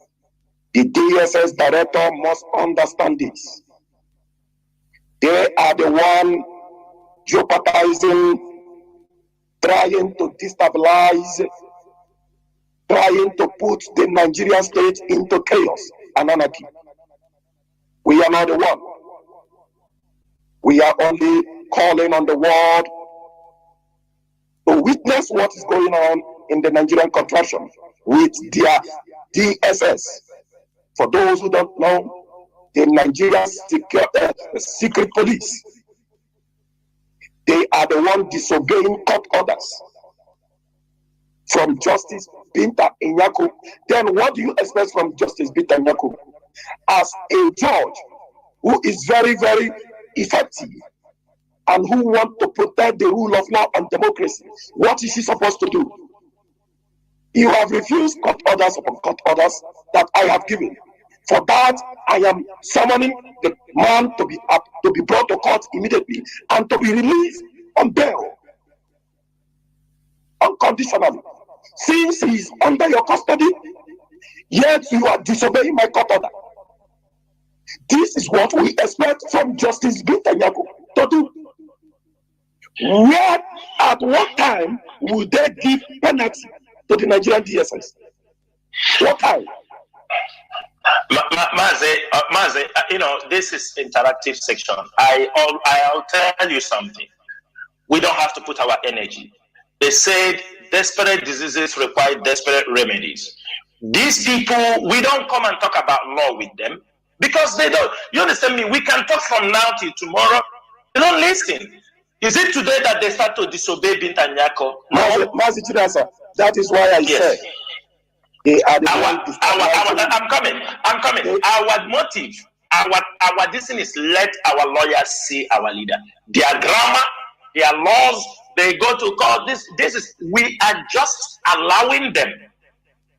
The DSS director must understand this. They are the one jeopardizing, trying to destabilize, trying to put the Nigerian state into chaos and anarchy. We are not the one. We are only calling on the world to witness what is going on in the Nigerian contraption with their DSS. For those who don't know, the Nigerian secret police, they are the one disobeying court orders from Justice Binta Nyako. Then what do you expect from Justice Binta Nyako? As a judge who is very, very effective and who wants to protect the rule of law and democracy, what is she supposed to do? You have refused court orders upon court orders that I have given. For that, I am summoning the man to be brought to court immediately and to be released on bail unconditionally. Since he is under your custody, yet you are disobeying my court order. This is what we expect from Justice Binta Nyako to do. Where, at what time will they give penalty to the Nigerian DSS? What time? Mazi, this is interactive section. I'll tell you something. We don't have to put our energy. They said desperate diseases require desperate remedies. These people, we don't come and talk about law with them. Because they don't, you understand me? We can talk from now till tomorrow. They don't listen. Is it today that they start to disobey Binta Nyako? No. MAZI Chinasa, that is why I said they are the I'm coming. Our motive, our decision is let our lawyers see our leader. Their grammar, their laws, they go to court. This is, we are just allowing them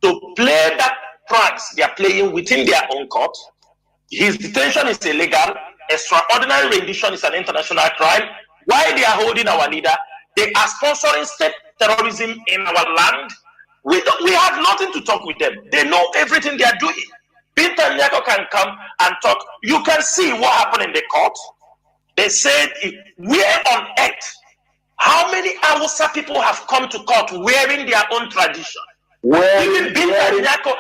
to play that pranks they are playing within their own court. His detention is illegal. Extraordinary rendition is an international crime. Why they are holding our leader? They are sponsoring state terrorism in our land. We have nothing to talk with them. They know everything they are doing. Binta Nyako can come and talk. You can see what happened in the court. They said, where on earth, how many HAUSA people have come to court wearing their own tradition? Even Binta Nyako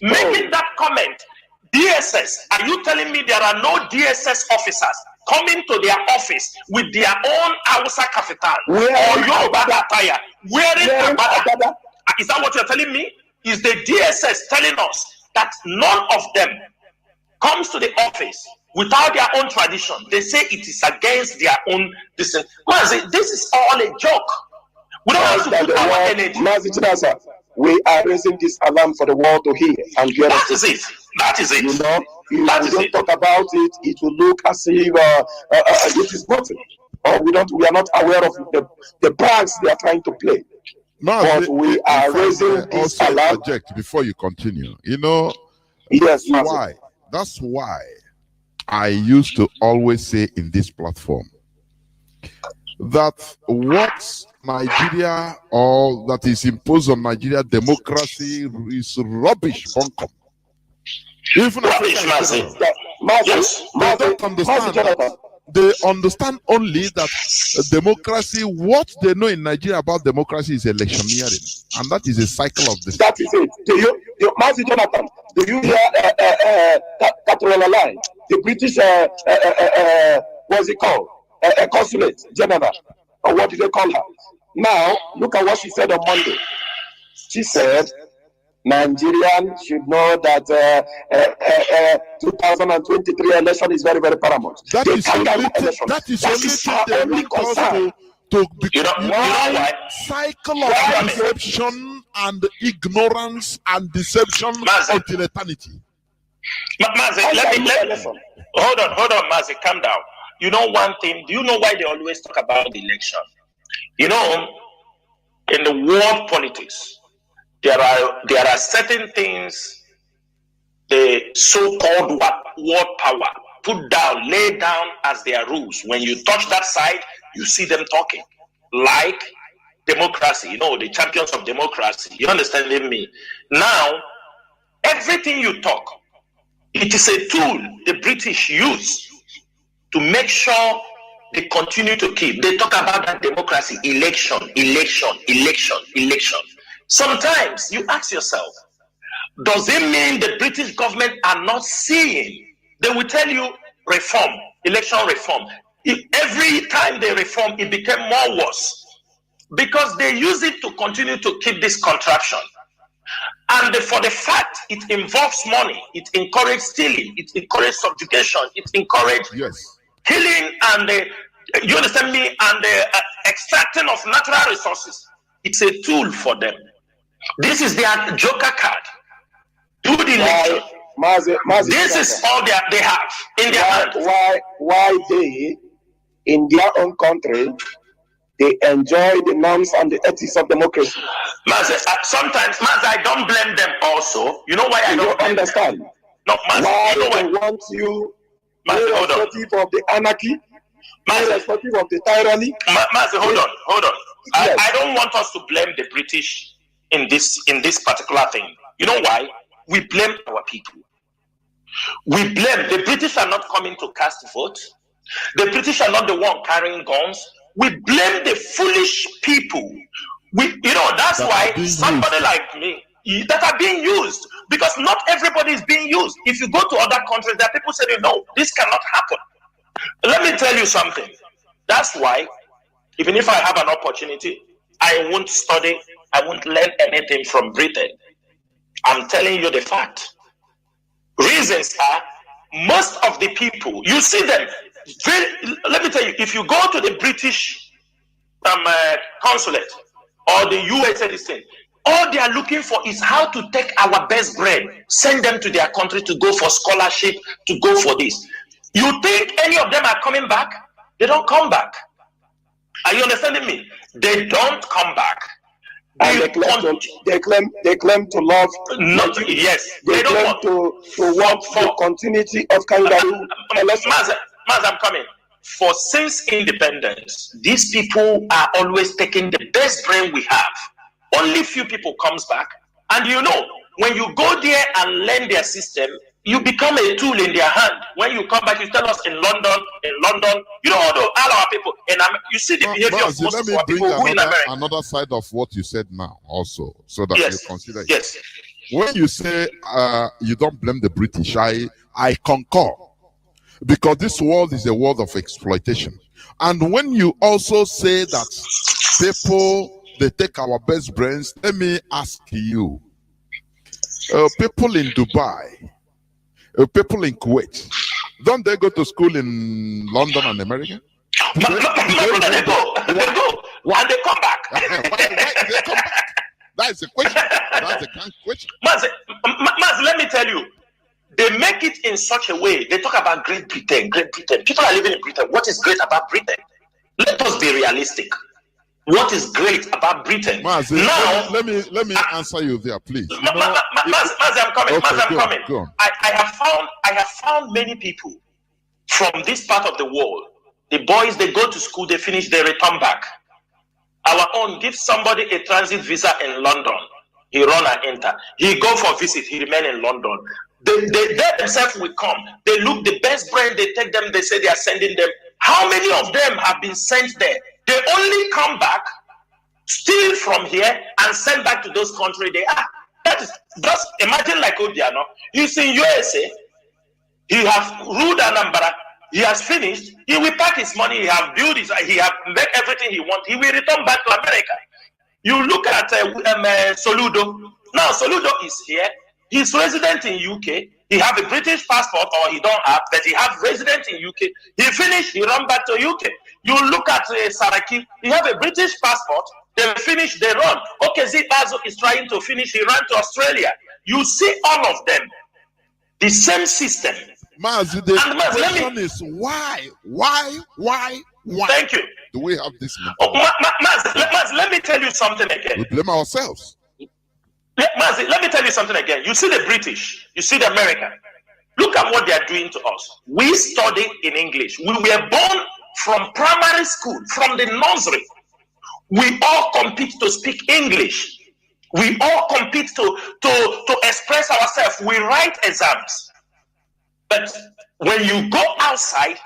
making that comment, DSS, are you telling me there are no DSS officers coming to their office with their own HAUSA kaftan or Yoruba attire, wearing agbada? Is that what you're telling me? Is the DSS telling us that none of them comes to the office without their own tradition? They say it is against their own decision. This is all a joke. We don't have to put our energy. We are raising this alarm for the world to hear and hear. That is it. You know, if we don't talk about it, it will look as if this is nothing. Or we are not aware of the pranks they are trying to play. No, but we are raising this alarm. Project before you continue. You know, yes, that's why I used to always say in this platform that what Nigeria or that is imposed on Nigeria democracy is rubbish, bunkum. Even they don't understand that. They understand only that democracy, what they know in Nigeria about democracy is electioneering, and that is a cycle of this. That is it. Do you Mazi Jonathan, do you hear Catrola line? The British, what's it called? A consulate general, or what do they call her? Now, look at what she said on Monday. She said, Nigerians should know that 2023 election is very, very paramount. That is only concern to become cycle of deception and ignorance and deception until eternity. Mazi, hold on, Mazi, calm down. You know one thing, do you know why they always talk about the election? You know, in the world politics, there are certain things the so-called world power put down, lay down as their rules. When you touch that side, you see them talking. Like democracy, you know, the champions of democracy. You understand me? Now, everything you talk, it is a tool the British use to make sure they continue to keep. They talk about that democracy, election. Sometimes you ask yourself, does it mean the British government are not seeing? They will tell you reform, election reform. Every time they reform, it became more worse because they use it to continue to keep this contraption. And for the fact it involves money, it encourages stealing, it encourages subjugation, it encourages killing and you understand me, and the extracting of natural resources. It's a tool for them. This is their joker card. Do the election. This is all they have in their hands. Why they, in their own country, they enjoy the norms and the ethics of democracy. Sometimes, I don't blame them also. You know why I don't understand? No, why you know they want you, irrespective of the anarchy, irrespective of the tyranny. Hold on. Yes. I don't want us to blame the British in this particular thing. You know why? We blame our people. We blame the British are not coming to cast votes. The British are not the one carrying guns. We blame the foolish people. That's why somebody like me that are being used, because not everybody is being used. If you go to other countries, there are people saying, no, this cannot happen. Let me tell you something. That's why, even if I have an opportunity, I won't study, I won't learn anything from Britain. I'm telling you the fact. Reasons are, most of the people, you see them, let me tell you, if you go to the British consulate or the US citizen, all they are looking for is how to take our best brain, send them to their country to go for scholarship, to go for this. You think any of them are coming back? They don't come back. Are you understanding me? They don't come back. And they claim to love. Not yes. They claim don't to work for continuity of kangaroo. Maz, I'm coming. For since independence, these people are always taking the best brain we have. Only few people comes back, and you know, when you go there and learn their system, you become a tool in their hand. When you come back, you tell us in London, you know, all our people, and you see the behavior of most of our people who in America. Another side of what you said now, also, so that Yes. you consider it. Yes. When you say you don't blame the British, I concur, because this world is a world of exploitation. And when you also say that people, they take our best brains, let me ask you, people in Dubai, people in Kuwait, don't they go to school in London and America? They go, and they come back. Why they come back? That is the question. That's the kind of question. Maz, let me tell you, they make it in such a way. They talk about Great Britain, Great Britain. People are living in Britain. What is great about Britain? Let us be realistic. What is great about Britain? Maz, now, let me answer you there, please. Maz, I'm coming. Okay, Maz, I'm coming. Go on. I have found many people from this part of the world. The boys, they go to school, they finish, they return back. Our own, give somebody a transit visa in London. He run and enter. He go for visit. He remain in London. They themselves will come. They look the best brain. They take them. They say they are sending them. How many of them have been sent there? They only come back, steal from here, and send back to those countries they are. That is just imagine like Odiano. He's in USA. He has ruled Anambra. He has finished. He will pack his money. He have built his. He have made everything he wants. He will return back to America. You look at Soludo. Now Soludo is here. He's resident in UK. He have a British passport, or he don't have, but he have resident in UK. He finished. He run back to UK. You look at Saraki. He have a British passport. They finish. They run. Okay, Zibazo is trying to finish. He ran to Australia. You see all of them. The same system. Maz, the question is why? Thank you. Do we have this? Maz, let me tell you something again. We blame ourselves. Maz, let me tell you something again. You see the British, you see the American. Look at what they are doing to us. We study in English. We were born from primary school, from the nursery. We all compete to speak English. We all compete to express ourselves. We write exams. But when you go outside,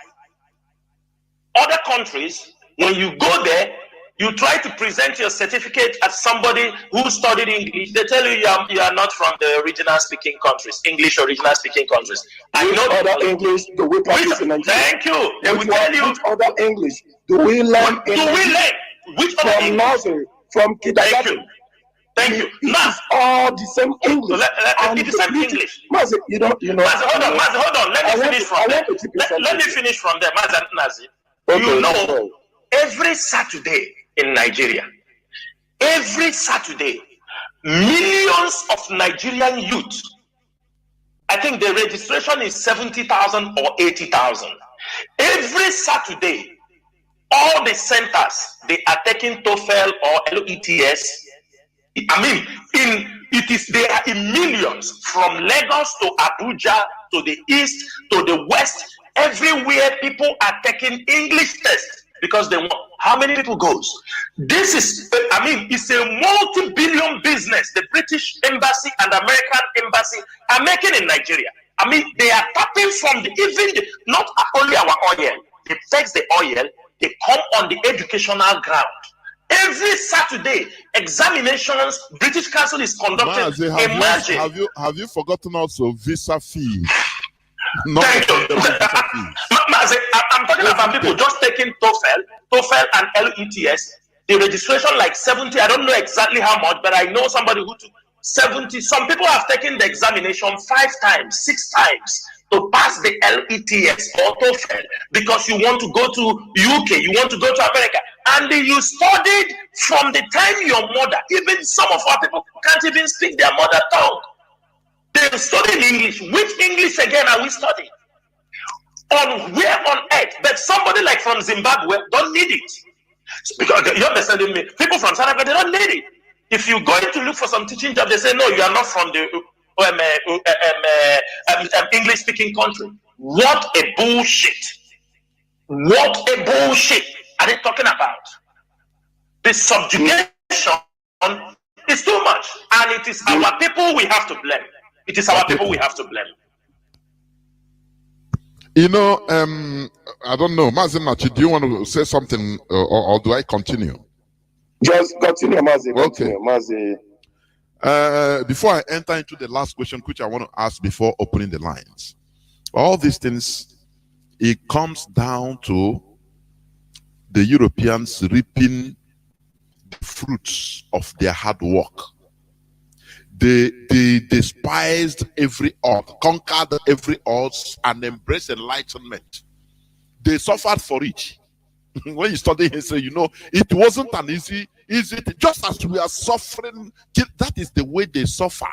other countries, when you go there, you try to present your certificate as somebody who studied English. They tell you you are not from the original speaking countries, English original speaking countries. I know other English do we practice in Nigeria? Thank you. They will tell you. Which other English do we learn? Which other from nursery, from kindergarten? Thank you. It's all the same English. It's the same English. Mazi, you know. Hold on. Let me finish from there. Let me finish from there, Mazi. You know, every Saturday in Nigeria, millions of Nigerian youth, I think the registration is 70,000 or 80,000. Every Saturday, all the centers, they are taking TOEFL or LETS. I mean, they are in millions, from Lagos to Abuja, to the east, to the west. Everywhere people are taking English tests because they want. How many people goes? This is, it's a multi-billion business the British Embassy and American Embassy are making in Nigeria. They are tapping from not only our oil. They fix the oil. They come on the educational ground. Every Saturday, examinations, British Council is conducting. Imagine. Have you forgotten also visa fees? Thank you. I'm talking about people just taking TOEFL and LETS. The registration like 70. I don't know exactly how much, but I know somebody who took 70, some people have taken the examination 5 times, 6 times to pass the LETS or TOEFL because you want to go to UK, you want to go to America, and you studied from the time your mother, even some of our people can't even speak their mother tongue. They study English. Which English again are we studying? On where on earth? But somebody like from Zimbabwe don't need it. Because you're understanding me. People from South Africa, they don't need it. If you go in to look for some teaching job, they say, no, you are not from the English-speaking country. What a bullshit. What a bullshit are they talking about? The subjugation is too much. And it is our people we have to blame. It is our people we have to blame. You know, I don't know, Mazi Machi, do you want to say something or do I continue? Just continue, Mazi. Okay. Mazi. Before I enter into the last question, which I want to ask before opening the lines, all these things, it comes down to the Europeans reaping the fruits of their hard work. They despised every odds, conquered every odds, and embraced enlightenment. They suffered for it. When you study history, you know it wasn't an easy. Just as we are suffering, that is the way they suffered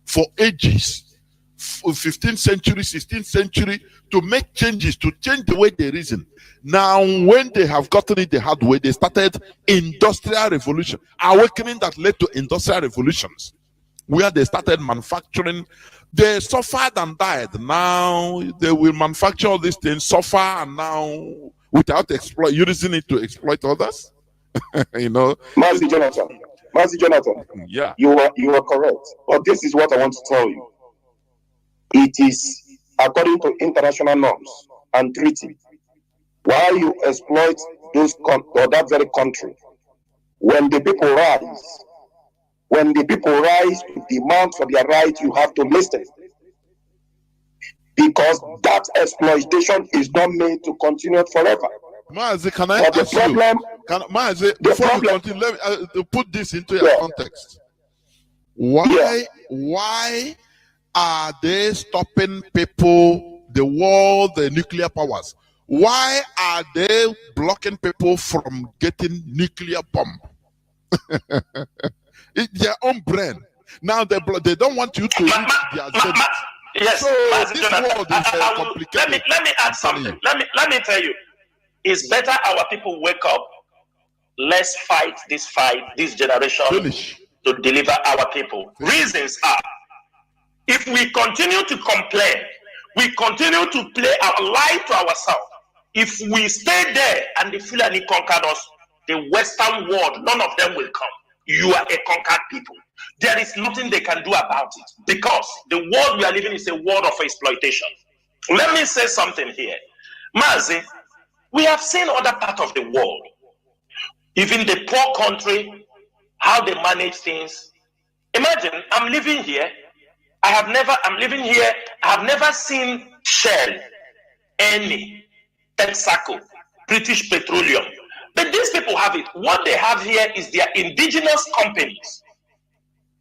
for ages, 15th century, 16th century, to make changes, to change the way they reason. Now, when they have gotten it the hard way, they started industrial revolution, awakening that led to industrial revolutions, where they started manufacturing. They suffered and died. Now they will manufacture all these things, suffer, and now without using it to exploit others. You know, Mazi Jonathan, yeah, you are correct. But this is what I want to tell you. It is according to international norms and treaty. While you exploit those or that very country, when the people rise to demand for their right, you have to listen. Because that exploitation is not made to continue forever. Mazi, can I ask you? Mazi, before you continue, let me put this into your context. Why are they stopping people, the world, the nuclear powers? Why are they blocking people from getting nuclear bomb? It's their own brain. Now they don't want you to reach their agenda. Yes, so this world is complicated. Let me add something. Let me tell you. It's better our people wake up. Let's fight, this generation to deliver our people. Reasons are, if we continue to complain, we continue to play our lie to ourselves. If we stay there and the Fulani conquered us, the Western world, none of them will come. You are a conquered people. There is nothing they can do about it because the world we are living is a world of exploitation. Let me say something here. Mazi, we have seen other parts of the world, even the poor country, how they manage things. Imagine, I'm living here. I have never seen Shell, any Texaco, British Petroleum. But these people have it. What they have here is their indigenous companies.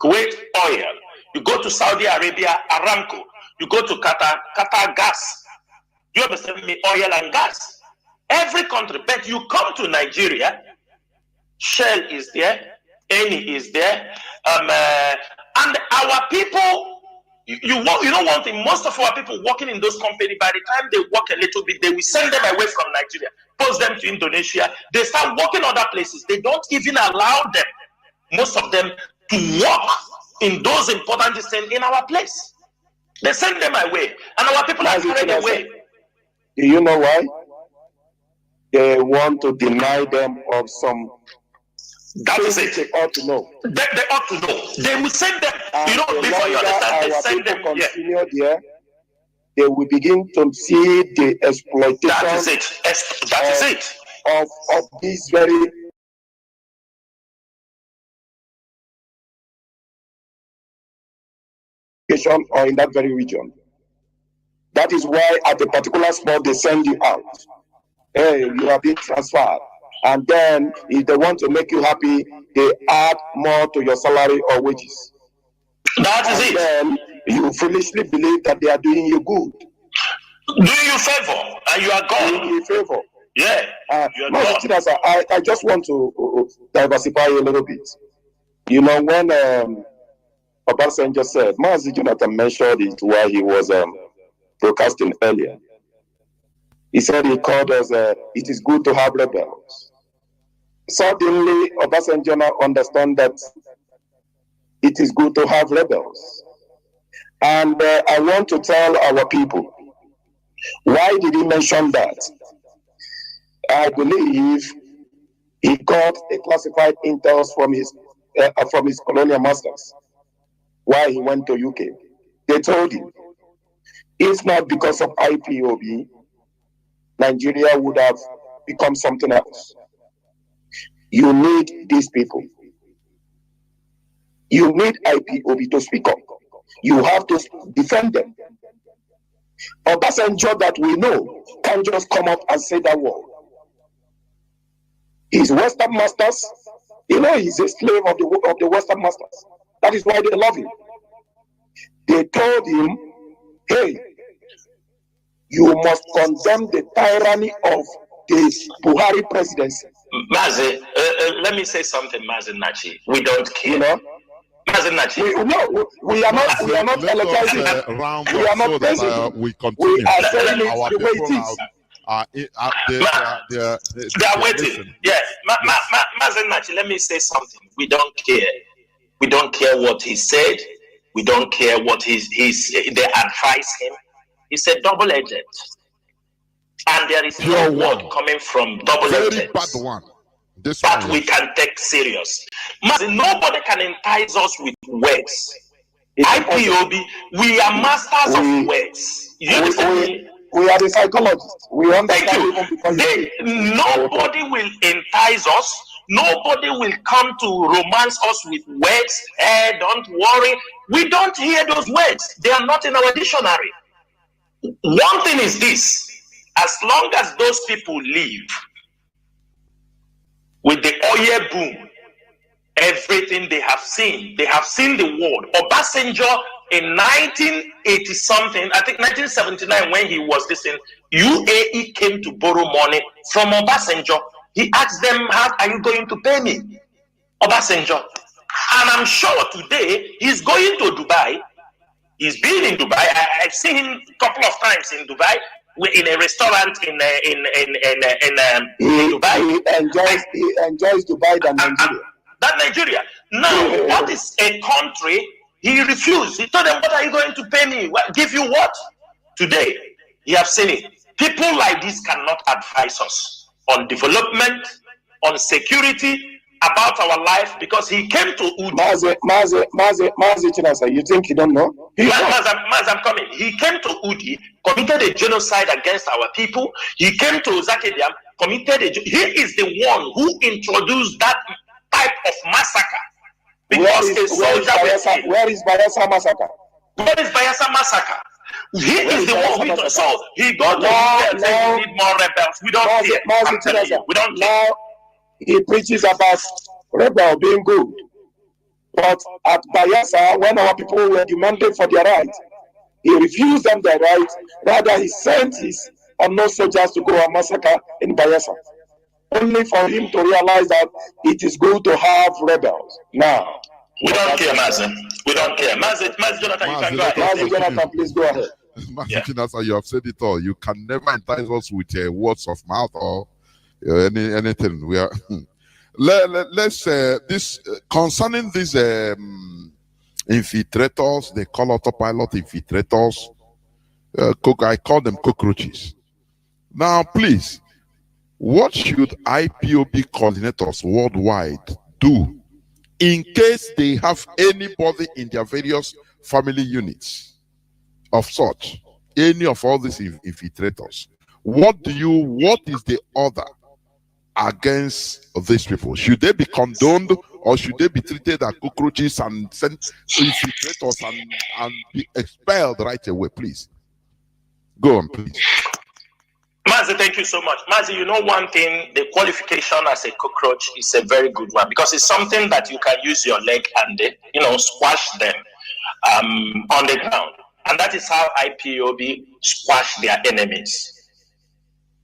Kuwait Oil. You go to Saudi Arabia, Aramco. You go to Qatar Gas. You understand me? Oil and gas. Every country. But you come to Nigeria, Shell is there, Eni is there, and our people. You know one thing, most of our people working in those companies, by the time they work a little bit, they will send them away from Nigeria, post them to Indonesia. They start working other places. They don't even allow them, most of them, to work in those important things in our place. They send them away, and our people are carried away. Do you know why? They want to deny them of some. That is it. They ought to know. They ought to know. They will send them. You know, before you understand, they send them. Continue there. They will begin to see the exploitation. That is it. That is it. Of these very. Or in that very region. That is why at a particular spot they send you out. Hey, you are being transferred. And then if they want to make you happy, they add more to your salary or wages. That is it. Then you foolishly believe that they are doing you good. Doing you favor, and you are Doing gone. you favor. Yeah, you are gone. I just want to diversify a little bit. You know, when Obasanjo said, MAZI Jonathan mentioned it while he was broadcasting earlier. He said he called us, it is good to have rebels. Suddenly, Obasanjo now understand that it is good to have rebels. And I want to tell our people, why did he mention that? I believe he got a classified intel from his colonial masters while he went to UK. They told him, if not because of IPOB, Nigeria would have become something else. You need these people. You need IPOB to speak up. You have to defend them. Obasanjo that we know can't just come up and say that word. His Western masters, you know, he's a slave of the Western masters. That is why they love him. They told him, hey, you must condemn the tyranny of the Buhari presidency. Mazi, let me say something, Mazi Nachi. We don't care. You know? Mazi Nachi. We are not elegizing. We are not praising. We continue. We are saying it Our the way it is. They are waiting. Yes. Mazi Nachi, let me say something. We don't care. We don't care what he said. We don't care what they advise him. He's a double agent. And there is no word coming from double agents. Very bad one. That we can take serious. Nobody can entice us with words. IPOB, we are masters of words. You understand me? We are the psychologists. We understand. Nobody will entice us. Nobody will come to romance us with words. Hey, don't worry. We don't hear those words. They are not in our dictionary. One thing is this. As long as those people live with the oil boom, everything they have seen the world. Obasanjo in 1980 something, I think 1979, when he was listening, UAE came to borrow money from Obasanjo. He asked them, how are you going to pay me? Obasanjo. And I'm sure today he's going to Dubai. He's been in Dubai. I've seen him a couple of times in Dubai. We're in a restaurant in Dubai. He enjoys Dubai than Nigeria. Than Nigeria. Now, what is a country? He refused. He told them, what are you going to pay me? Give you what? Today, you have seen it. People like this cannot advise us on development, on security, about our life, because he came to Udi. Mazi Chinasa, you think he don't know? Maz, I'm coming. He came to Udi, committed a genocide against our people. He came to Zakediam, committed he is the one who introduced that type of massacre. Because where is Bayelsa massacre? Where is Bayelsa massacre? He is the one who so he got to say we need more rebels. We don't care. We don't care. He preaches about rebel being good. But at Bayelsa, when our people were demanding for their rights, he refused them their rights. Rather, he sent his unknown soldiers to go and massacre in Bayelsa. Only for him to realize that it is good to have rebels. Now, we don't care, Mazi. We don't care. Mazi Jonathan, you can go ahead. Mazi Jonathan, please go ahead. Mazi Jonathan, you have said it all. You can never entice us with words of mouth or anything. We are let's concerning these infiltrators, they call autopilot infiltrators. I call them cockroaches. Now, please, what should IPOB coordinators worldwide do in case they have anybody in their various family units of such, any of all these infiltrators? What is the order against these people? Should they be condoned, or should they be treated as cockroaches and sent to infiltrators and be expelled right away? Please go on, please. Mazi, thank you so much. Mazi, you know one thing, the qualification as a cockroach is a very good one, because it's something that you can use your leg and squash them. on the ground. And that is how IPOB squash their enemies.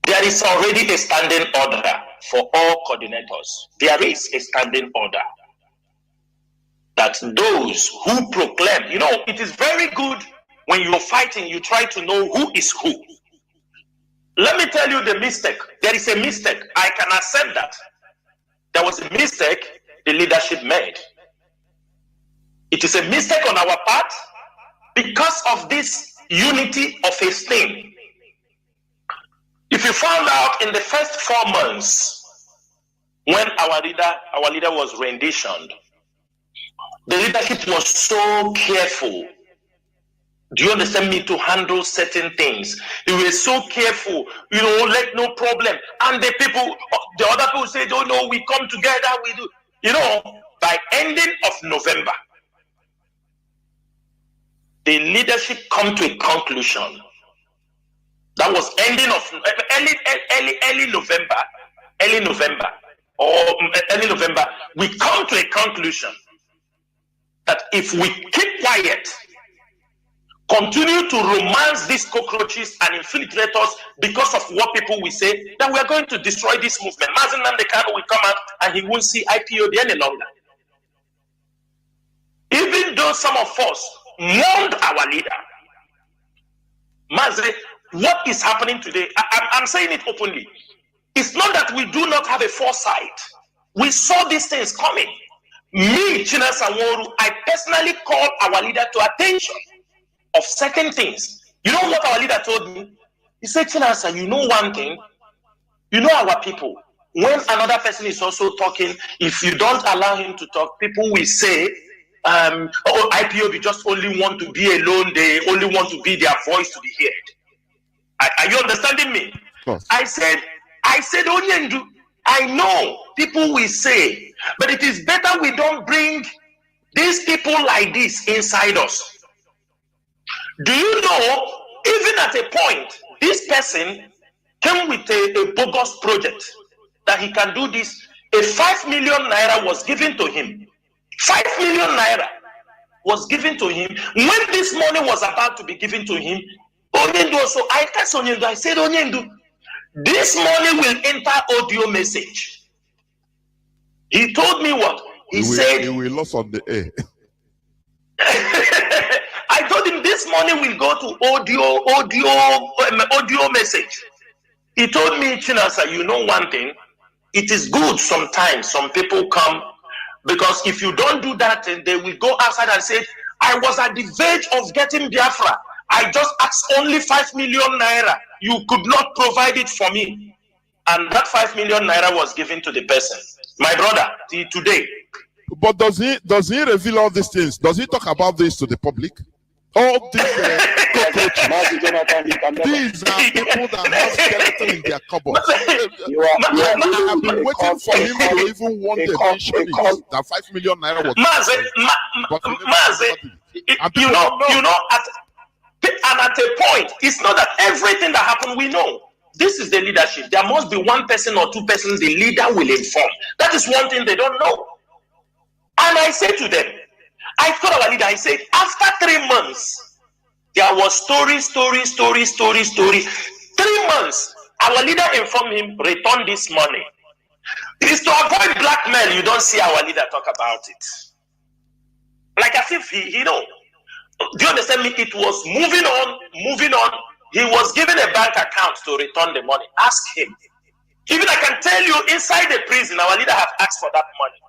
There is already a standing order for all coordinators. There is a standing order that those who proclaim, it is very good when you're fighting, you try to know who is who. Let me tell you the mistake. There is a mistake. I can accept that. There was a mistake the leadership made. It is a mistake on our part because of this unity of esteem. If you found out in the first 4 months when our leader was renditioned, the leadership was so careful. Do you understand me? To handle certain things. They were so careful, let no problem. And the other people said, oh no, we come together, we do. By ending of November, the leadership come to a conclusion. That was ending of early November. We come to a conclusion that if we keep quiet, continue to romance these cockroaches and infiltrators because of what people will say, that we are going to destroy this movement. MAZI Nnamdi Kanu will come out and he won't see IPOB any longer. Even though some of us mourned our leader, MAZI, what is happening today, I'm saying it openly, it's not that we do not have a foresight. We saw these things coming. Me, China Sanworu, I personally called our leader to attention of certain things. You know what our leader told me? He said, Chinasa, you know one thing? You know our people. When another person is also talking, if you don't allow him to talk, people will say, IPOB just only want to be alone. They only want to be their voice to be heard. Are you understanding me? Yes. I said, Onyendu, I know people will say, but it is better we don't bring these people like this inside us. Do you know, even at a point, this person came with a bogus project that he can do this. A 5 million naira was given to him. 5 million naira was given to him. When this money was about to be given to him, Onyendu also, I text Onyendu, I said, Onyendu, this money will enter audio message. He told me what? He said, he will lose on the air. I told him this money will go to audio message. He told me, Chinasa, you know one thing, it is good sometimes some people come, because if you don't do that, they will go outside and say, I was at the verge of getting Biafra. I just asked only 5 million naira. You could not provide it for me. And that 5 million naira was given to the person. My brother, today. But does he reveal all these things? Does he talk about this to the public? All these cockroaches. These are people that have skeleton in their cupboards. I have been waiting for him to even want to mention it. That 5 million naira was. And at a point, it's not that everything that happened we know. This is the leadership. There must be one person or two persons the leader will inform. That is one thing they don't know. And I said to them, I told our leader, I said, after 3 months, there was story. 3 months, our leader informed him, return this money. It is to avoid blackmail. You don't see our leader talk about it. Like as if he know. Do you understand me? It was moving on. He was given a bank account to return the money. Ask him. Even I can tell you, inside the prison, our leader have asked for that money.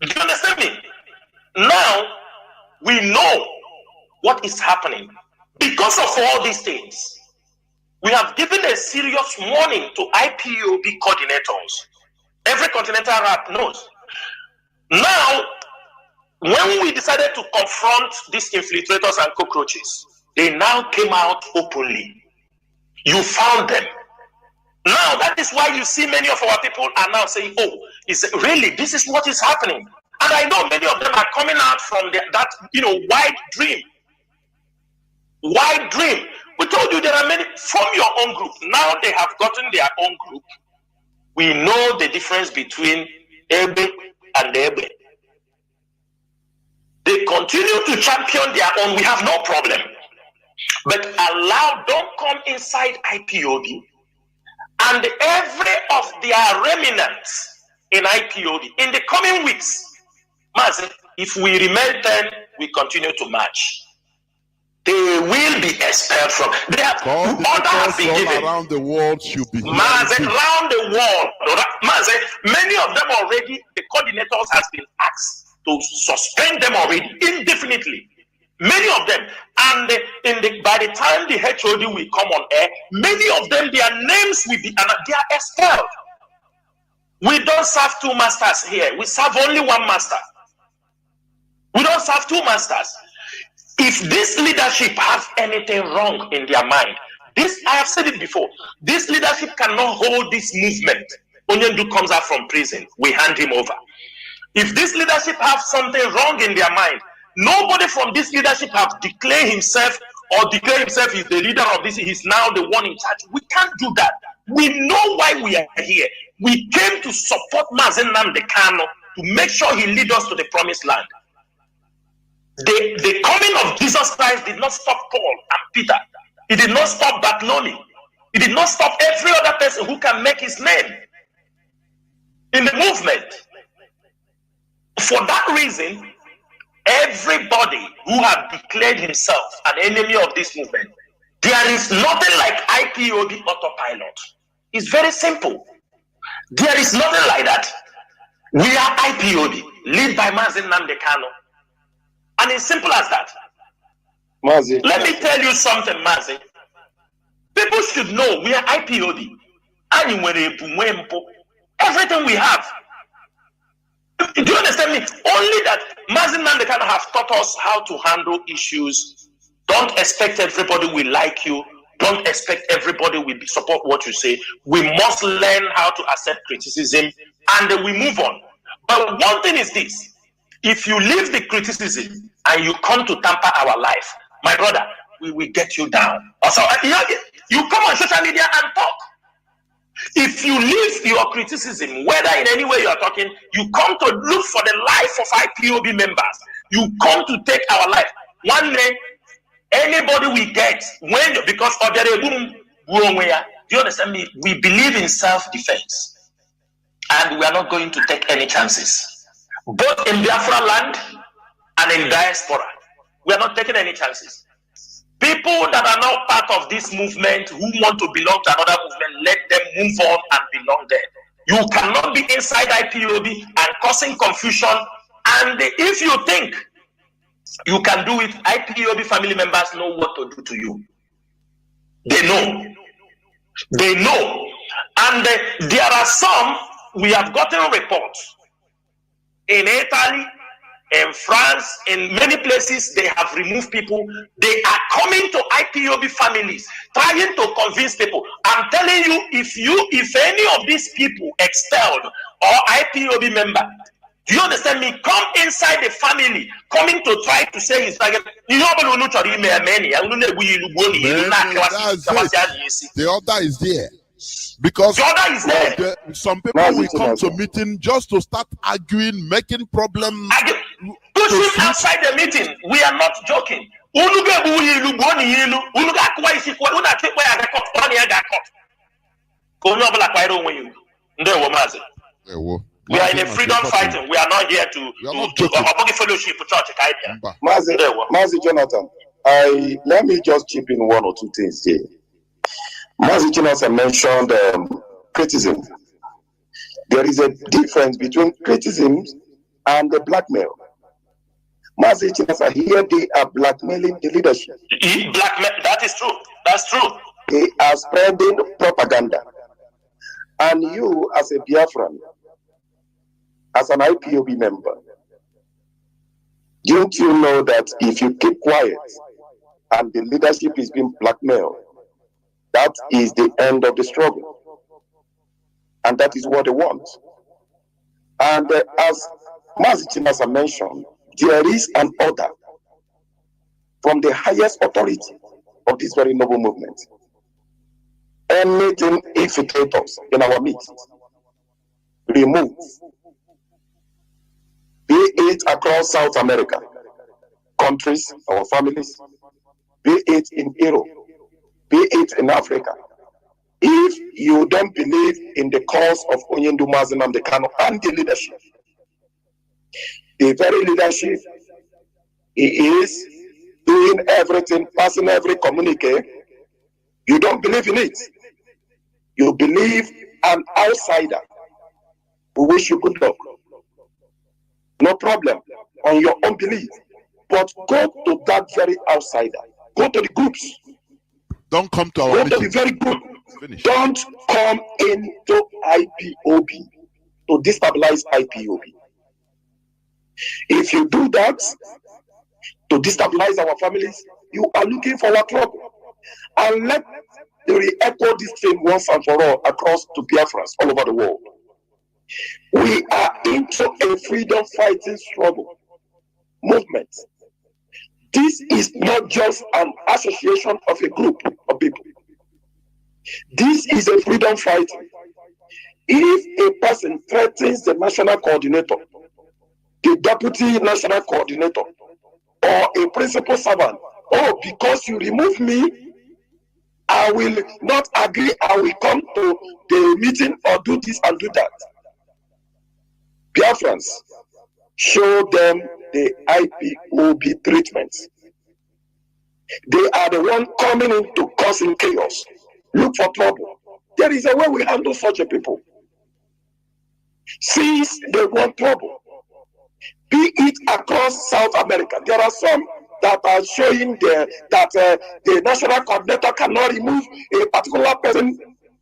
Do you understand me? Now, we know what is happening. Because of all these things, we have given a serious warning to IPOB coordinators. Every continental rap knows. Now, when we decided to confront these infiltrators and cockroaches, they now came out openly. You found them. Now, that is why you see many of our people are now saying, oh, really, this is what is happening. And I know many of them are coming out from that wide dream. Wide dream. We told you there are many from your own group. Now they have gotten their own group. We know the difference between Ebe and Ebe. They continue to champion their own. We have no problem. But don't come inside IPOB and every of their remnants in IPOB in the coming weeks. Mazi, if we remain 10, we continue to march. They will be expelled from. They have order has been given around the world should be Mazi, around the world. Mazi, many of them already. The coordinators has been asked to suspend them already indefinitely. Many of them, and by the time the HOD will come on air, many of them, their names will be, and they are expelled. We don't serve two masters here. We serve only one master. We don't serve two masters. If this leadership has anything wrong in their mind, I have said it before, this leadership cannot hold this movement. Onyendu comes out from prison, we hand him over. If this leadership have something wrong in their mind, nobody from this leadership have declared himself is the leader of this, he's now the one in charge. We can't do that. We know why we are here. We came to support Mazi Nnamdi Kanu to make sure he leads us to the promised land. The coming of Jesus Christ did not stop Paul and Peter. It did not stop Bartholomew. It did not stop every other person who can make his name in the movement. For that reason, everybody who have declared himself an enemy of this movement, there is nothing like IPOB autopilot. It's very simple. There is nothing like that. We are IPOB, led by Mazi Nnamdi Kanu. And it's simple as that. Mazi. Let me tell you something, Mazi. People should know we are IPOB. Everything we have. Do you understand me? Only that Mazi Nnamdi Kanu have taught us how to handle issues. Don't expect everybody will like you. Don't expect everybody will support what you say. We must learn how to accept criticism and then we move on. But one thing is this. If you leave the criticism and you come to tamper our life, my brother, we will get you down. Also, you come on social media and talk. If you leave your criticism, whether in any way you are talking, you come to look for the life of IPOB members. You come to take our life. One day, anybody we get, because of the do you understand me? We believe in self-defense. And we are not going to take any chances. Both in Biafra land and in diaspora. We are not taking any chances. People that are not part of this movement who want to belong to another movement, let them move on and belong there. You cannot be inside IPOB and causing confusion. And if you think you can do it, IPOB family members know what to do to you. They know. They know. And there are some, we have gotten reports in Italy, in France, in many places, they have removed people. They are coming to IPOB families, trying to convince people. I'm telling you, if any of these people expelled or IPOB member, do you understand me? Come inside the family, coming to try to say his target. The order is there. Because some people will come to meeting just to start arguing, making problems. Pushing outside the meeting. We are not joking. We are in a freedom fighting. We are not here to fellowship church. Mazi Jonathan, let me just chip in one or two things here. Mazi Jonathan mentioned criticism. There is a difference between criticism and the blackmail. Mazi Jonathan, here they are blackmailing the leadership. Blackmail, that is true. That's true. They are spreading propaganda. And you, as a Biafran, as an IPOB member, don't you know that if you keep quiet and the leadership is being blackmailed, that is the end of the struggle. And that is what they want. And as Mazi Chinasa mentioned, there is an order from the highest authority of this very noble movement. Anything infiltrators in our midst, remove. Be it across South America, countries, our families, be it in Europe, be it in Africa. If you don't believe in the cause of Onyendu Mazi Nnamdi Kanu and the leadership, the very leadership, he is doing everything, passing every communique. You don't believe in it. You believe an outsider. We wish you good luck. No problem on your own belief. But go to that very outsider. Go to the groups. Don't come to our Go to the very group. Finish. Don't come into IPOB to destabilize IPOB. If you do that to destabilize our families, you are looking for our trouble. And let me re-echo this thing once and for all across to Biafrans all over the world. We are into a freedom fighting struggle movement. This is not just an association of a group of people. This is a freedom fighting. If a person threatens the national coordinator, the deputy national coordinator, or a principal servant, oh, because you remove me, I will not agree, I will come to the meeting or do this and do that. Biafrans, show them the IPOB treatment. They are the one coming into causing chaos. Look for trouble. There is a way we handle such a people. Since they want trouble, be it across South America, there are some that are showing that the national coordinator cannot remove a particular person.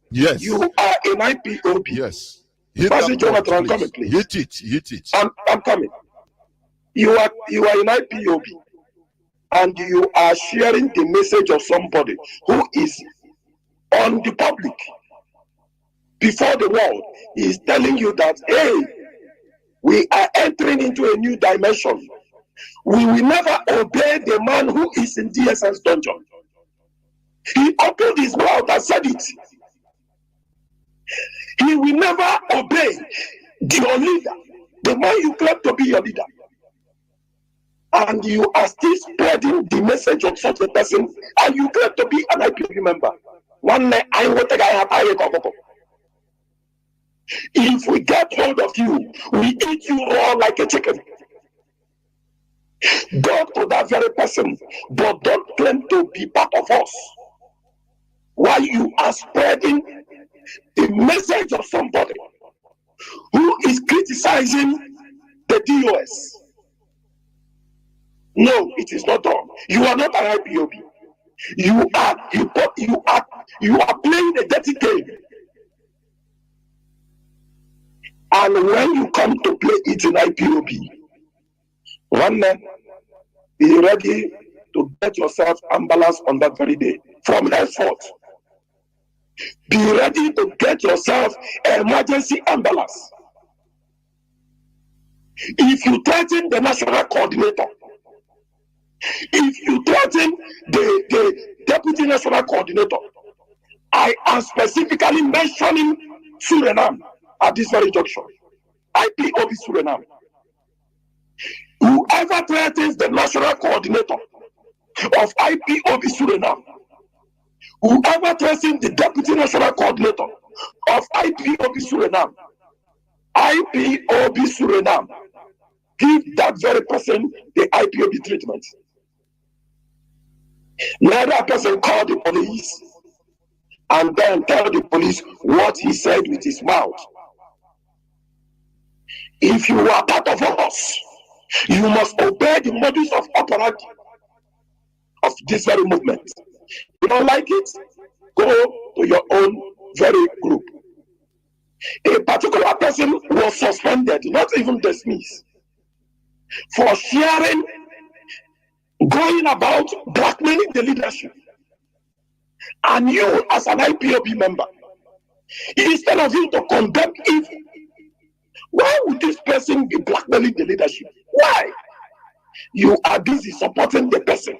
Yes. You are an IPOB. Yes. Hit Mazi that Jonathan, I'm point, coming, please. please. Hit it. I'm coming. You are an IPOB, and you are sharing the message of somebody who is on the public before the world. He is telling you that, hey, we are entering into a new dimension. We will never obey the man who is in DSS dungeon. He opened his mouth and said it. He will never obey your leader, the man you claim to be your leader. And you are still spreading the message of such a person, and you claim to be an IPOB member. One night, I want to get if we get hold of you, we eat you raw like a chicken. Go to that very person, but don't claim to be part of us. While you are spreading the message of somebody who is criticizing the DOS. No, it is not done. You are not an IPOB. You are playing a dirty game. And when you come to play it in IPOB, one man, be ready to get yourself ambulance on that very day. From henceforth, be ready to get yourself emergency ambulance. If you threaten the national coordinator, if you threaten the deputy national coordinator, I am specifically mentioning Suriname at this very junction. IPOB Suriname. Whoever threatens the national coordinator of IPOB Suriname, whoever threatens the deputy national coordinator of IPOB Suriname, give that very person the IPOB treatment. Let that person call the police and then tell the police what he said with his mouth. If you are part of us, you must obey the modus of operandi of this very movement. You don't like it? Go to your own very group. A particular person was suspended, not even dismissed, for sharing, going about blackmailing the leadership. And you, as an IPOB member, instead of you to condemn evil, why would this person be blackmailing the leadership? Why? You are busy supporting the person.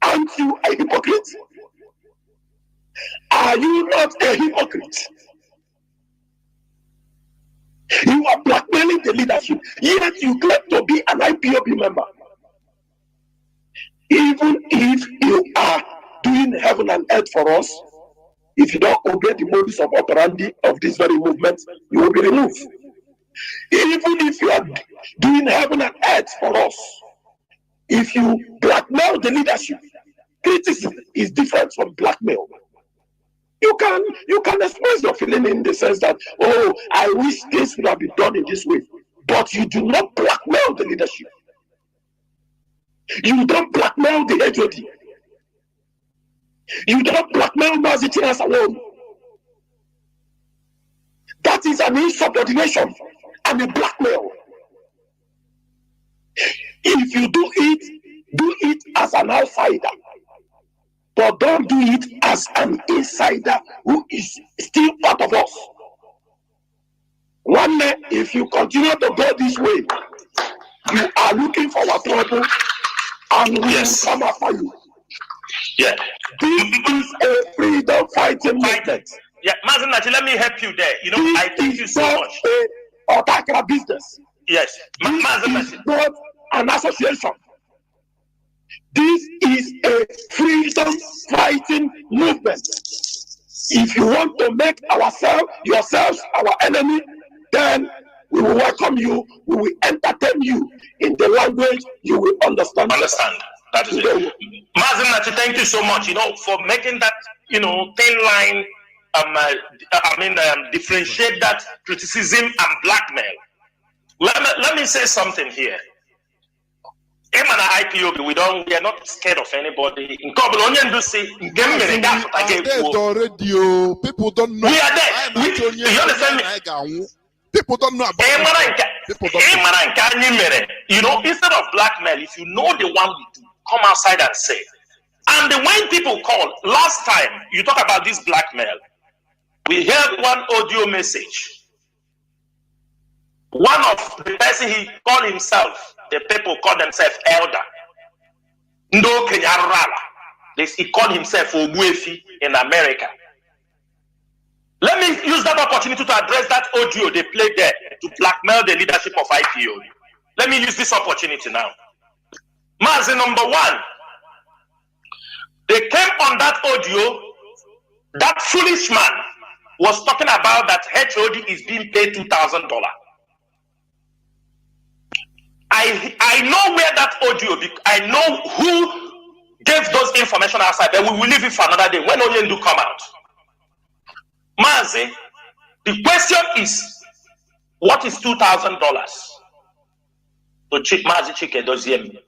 Aren't you a hypocrite? Are you not a hypocrite? You are blackmailing the leadership, yet you claim to be an IPOB member. Even if you are doing heaven and earth for us, if you don't obey the modus of operandi of this very movement, you will be removed. Even if you are doing heaven and earth for us, if you blackmail the leadership, criticism is different from blackmail. You can express your feeling in the sense that, oh, I wish this would have been done in this way, but you do not blackmail the leadership. You don't blackmail the HOD. You don't blackmail MAZI alone. That is an insubordination and a blackmail. If you do it as an outsider, but don't do it as an insider who is still part of us. One day, if you continue to go this way, you are looking for our trouble, and we will come after you. Yeah. This is a freedom fighting movement. Yeah, Mazinachi, let me help you there. You know, I thank you so much. A Otakra business. Yes. This is not an association. This is a freedom fighting movement. If you want to make yourselves our enemy, then we will welcome you. We will entertain you in the language you will understand. That is it. Mazinachi, thank you so much, for making that, thin line, differentiate that criticism and blackmail. Let me say something here. Him and IPOB, we are not scared of anybody. In Kabul, only do say, people don't know. We are there. You understand me? People don't know about it. Instead of blackmail, if you know the one we do, come outside and say. And when people call, last time you talk about this blackmail, we heard one audio message. One of the person he called himself, the people call themselves elder. Ndo Kenyarala. He called himself Ogbuefi in America. Let me use that opportunity to address that audio they played there to blackmail the leadership of IPOB. Let me use this opportunity now. Mazi number one, they came on that audio, that foolish man was talking about that HOD is being paid $2,000. I know where that audio, I know who gave those information outside, but we will leave it for another day when Onyendu come out. Mazi, the question is, what is $2,000 to Mazi Chike Doziem?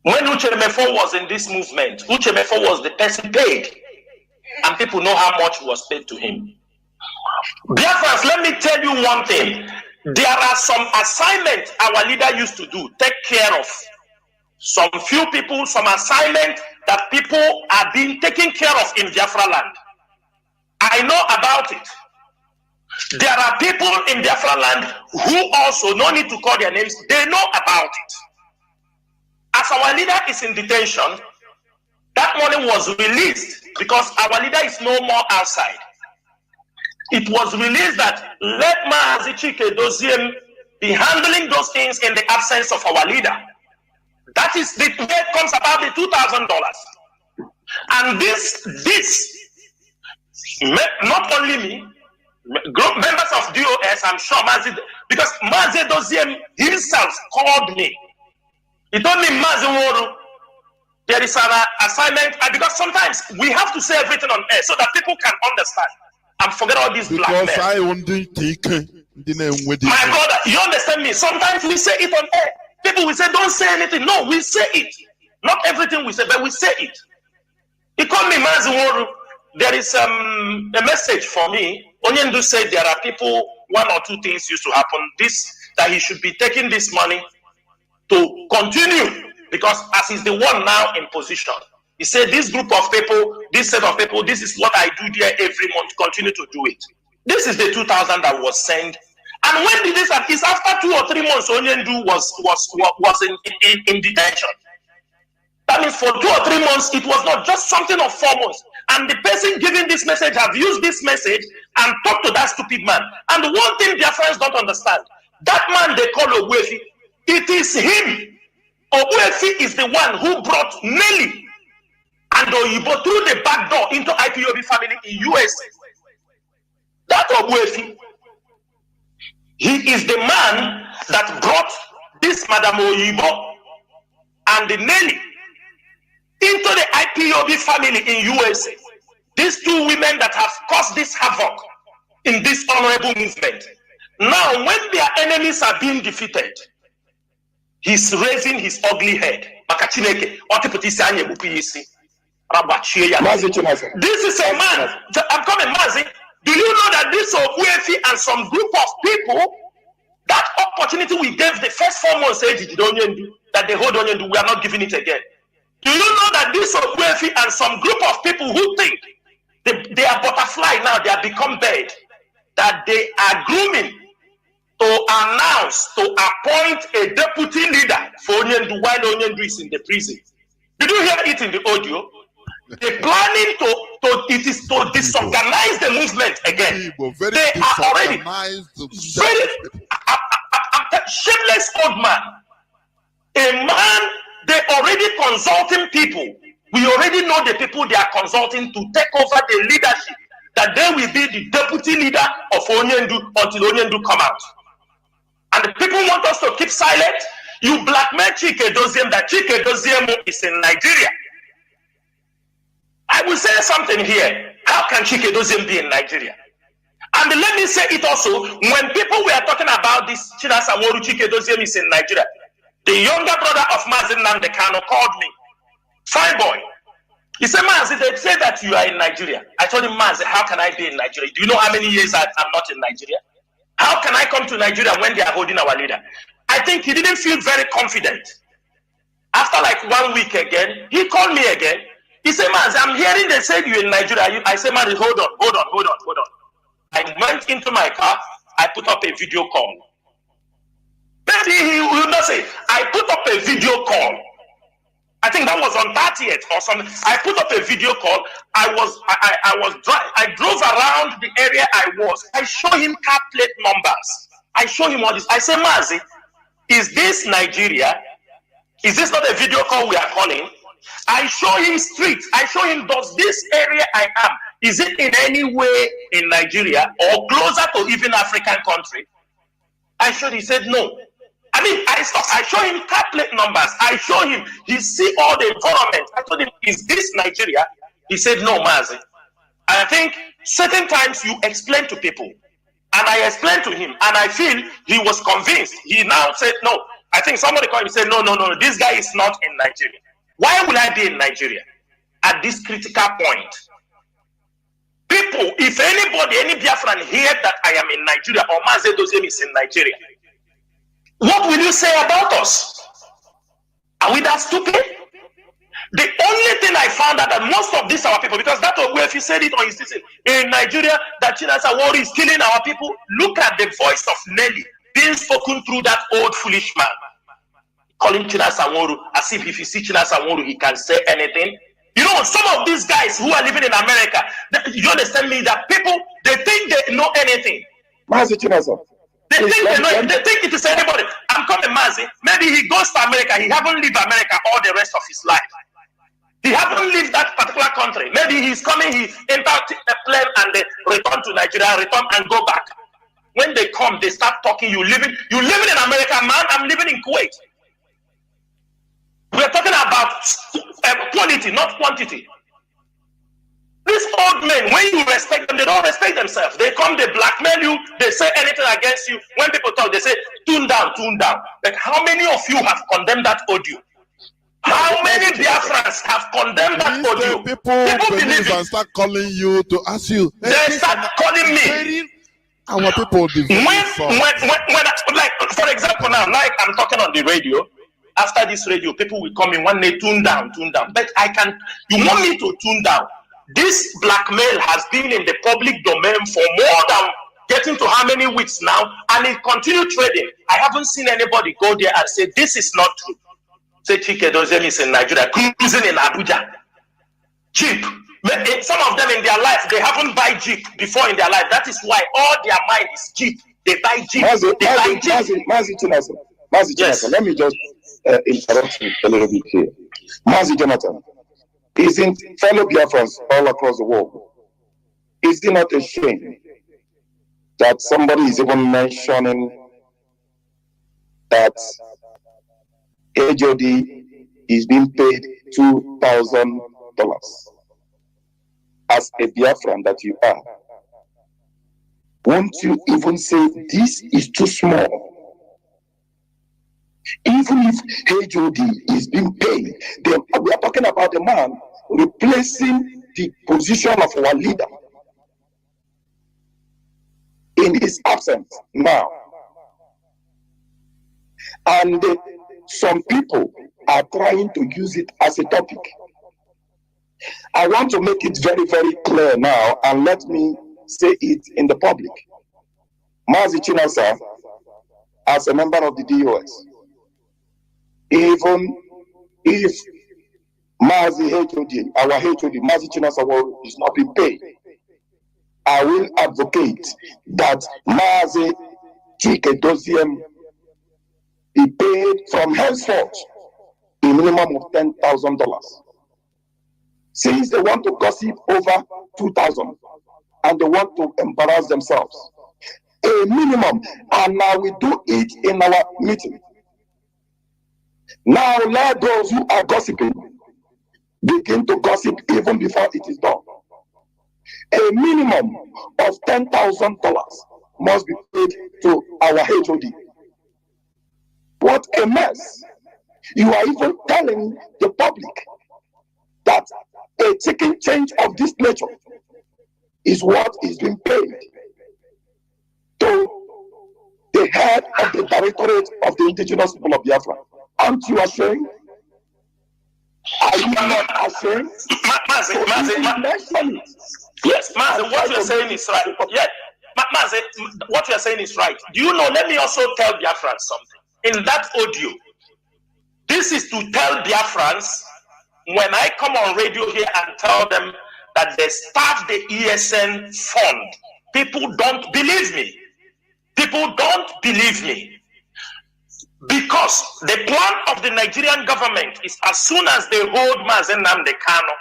When Uchemefo was in this movement, Uchemefo was the person paid, and people know how much was paid to him. Biafrans, let me tell you one thing. There are some assignments our leader used to do, take care of. Some few people, some assignment that people are being taken care of in Biafra land. I know about it. There are people in Biafra land who also, no need to call their names, they know about it. As our leader is in detention, that money was released because our leader is no more outside. It was released that let Mazi Chike Doziem be handling those things in the absence of our leader. That is the way it comes about the $2,000. And this, not only me, group members of DOS, I'm sure Mazi, because Mazi Doziem himself called me. He told me, Mazi Woru, there is an assignment, and because sometimes we have to say everything on air so that people can understand and forget all these black men. I only take my brother, you understand me? Sometimes we say it on air. People will say, don't say anything. No, we say it. Not everything we say, but we say it. He called me Mazi Woru. There is a message for me. Onyendu said there are people, one or two things used to happen. That he should be taking this money to continue, because as he's the one now in position, he said this group of people, this set of people, this is what I do there every month, continue to do it. This is the 2,000 that was sent. And when did this happen? It's after 2 or 3 months Onyendu was in detention. That means for 2 or 3 months, it was not just something of 4 months. And the person giving this message have used this message and talked to that stupid man. And the one thing their friends don't understand, that man they call Ogbuefi, it is him, Obuefi is the one who brought Nelly and Oyibo through the back door into IPOB family in USA. That Obuefi, he is the man that brought this Madam Oyibo and the Nelly into the IPOB family in USA. These two women that have caused this havoc in this honorable movement. Now, when their enemies are being defeated, he's raising his ugly head. This is a man. I'm coming, Mazi. Do you know that this Obuefi and some group of people, that opportunity we gave the first 4 months that they hold on and we are not giving it again? Do you know that this Obuefi and some group of people who think they are butterfly now, they have become bird, that they are grooming to announce, to appoint a deputy leader for Onyendu while Onyendu is in the prison? Did you hear it in the audio? They're planning to disorganize the movement again. They are already very shameless old man. A man, they already consulting people. We already know the people they are consulting to take over the leadership, that they will be the deputy leader of Onyendu until Onyendu come out. And the people want us to keep silent. You blackmail Chike Doziem that Chike Doziem is in Nigeria. I will say something here. How can Chike Doziem be in Nigeria? And let me say it also, when people were talking about this Chinasa Woru Chike Doziem is in Nigeria, the younger brother of MAZI Nnamdi Kanu called me. Fine boy. He said, MAZI, they say that you are in Nigeria. I told him, MAZI, how can I be in Nigeria? Do you know how many years I'm not in Nigeria? How can I come to Nigeria when they are holding our leader? I think he didn't feel very confident. After like 1 week again, he called me again. He said, MAZI, I'm hearing they said you're in Nigeria. I said, MAZI, hold on. I went into my car. I put up a video call. Maybe he will not say, I put up a video call. I think that was on 30th or something. I put up a video call. I drove around the area I was. I show him car plate numbers. I show him all this. I say, MAZI, is this Nigeria? Is this not a video call we are calling? I show him streets. I show him, does this area I am, is it in any way in Nigeria or closer to even African country? I showed, he said no. I mean, I show him car plate numbers. I show him, he see all the environment. I told him, is this Nigeria? He said, no, MAZI. And I think certain times you explain to people. And I explained to him, and I feel he was convinced. He now said, no. I think somebody called him and said, no, this guy is not in Nigeria. Why would I be in Nigeria at this critical point? People, if anybody, any Biafran hear that I am in Nigeria or MAZI Doziem is in Nigeria, what will you say about us? Are we that stupid? The only thing I found out that most of these our people, because that Obuefi said it on his season, in Nigeria, that Chinasa Woru is killing our people. Look at the voice of Nelly being spoken through that old foolish man. Calling Chinasa Woru as if you see Chinasa Woru, he can say anything. You know, some of these guys who are living in America, you understand me, that people, they think they know anything. MAZI Chinasa. They think it is anybody. I'm coming, MAZI. Maybe he goes to America. He haven't lived America all the rest of his life. He haven't lived that particular country. Maybe he's coming, he enter a plane and they return to Nigeria, return and go back. When they come, they start talking. You living in America, man. I'm living in Kuwait. We're talking about quality, not quantity. These old men, when you respect them, they don't respect themselves. They come, they blackmail you, they say anything against you. When people talk, they say, tune down. Like, how many of you have condemned that audio? How many Biafrans have condemned that audio? People believe and start calling you to ask you. They start calling me. Our people, when, like, for example, now, like I'm talking on the radio, after this radio, people will come in one day, tune down. But you want me to tune down? This blackmail has been in the public domain for more than getting to how many weeks now, and it continued trading. I haven't seen anybody go there and say, this is not true. Say Chike Doziem is in Nigeria, cruising in Abuja. Jeep. Some of them in their life, they haven't buy Jeep before in their life. That is why all their mind is Jeep. They buy Jeep. MAZI Chinasa, yes. let me just interrupt me a little bit here. Mazi Jonathan, isn't fellow Biafrans all across the world, is it not a shame that somebody is even mentioning that HOD is being paid $2,000 as a Biafran that you are? Won't you even say this is too small? Even if HOD is being paid, we are talking about the man replacing the position of our leader in his absence now. And some people are trying to use it as a topic. I want to make it very, very clear now, and let me say it in the public. Mazi Chinasa, as a member of the DOS, even if Mazi HOD, our HOD, Mazi Chinasa is not being paid, I will advocate that Mazi Chike Doziem be paid from henceforth a minimum of $10,000. Since they want to gossip over 2,000 and they want to embarrass themselves, a minimum, and now we do it in our meeting. Now let those who are gossiping begin to gossip even before it is done. A minimum of $10,000 must be paid to our HOD. What a mess. You are even telling the public that a chicken change of this nature is what is being paid to the head of the Directorate of the Indigenous People of Biafra. Aren't you ashamed? Are you not ashamed? Mazi, yes, Mazi, what you're saying is right. Yeah, Mazi, what you're saying is right. Do you know, let me also tell Biafrans something. In that audio, this is to tell Biafrans, when I come on radio here and tell them that they start the ESN fund, people don't believe me. People don't believe me. Because the plan of the Nigerian government is, as soon as they hold Mazi Nnamdi Kanu,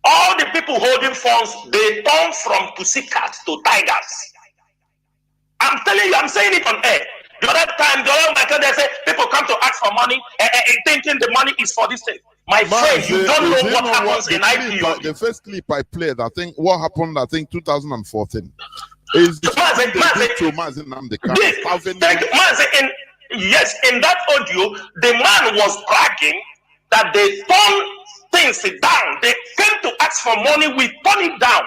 all the people holding funds, they turn from pussycat to tigers. I'm telling you, I'm saying it on air. The other time, they say people come to ask for money, thinking the money is for this thing. My friend, you don't know what happens in IPOB. The first clip I played, I think, what happened, 2014, is Mazi Nnamdi Kanu. Yes, in that audio, the man was bragging that they turn things down. They came to ask for money, we turn it down.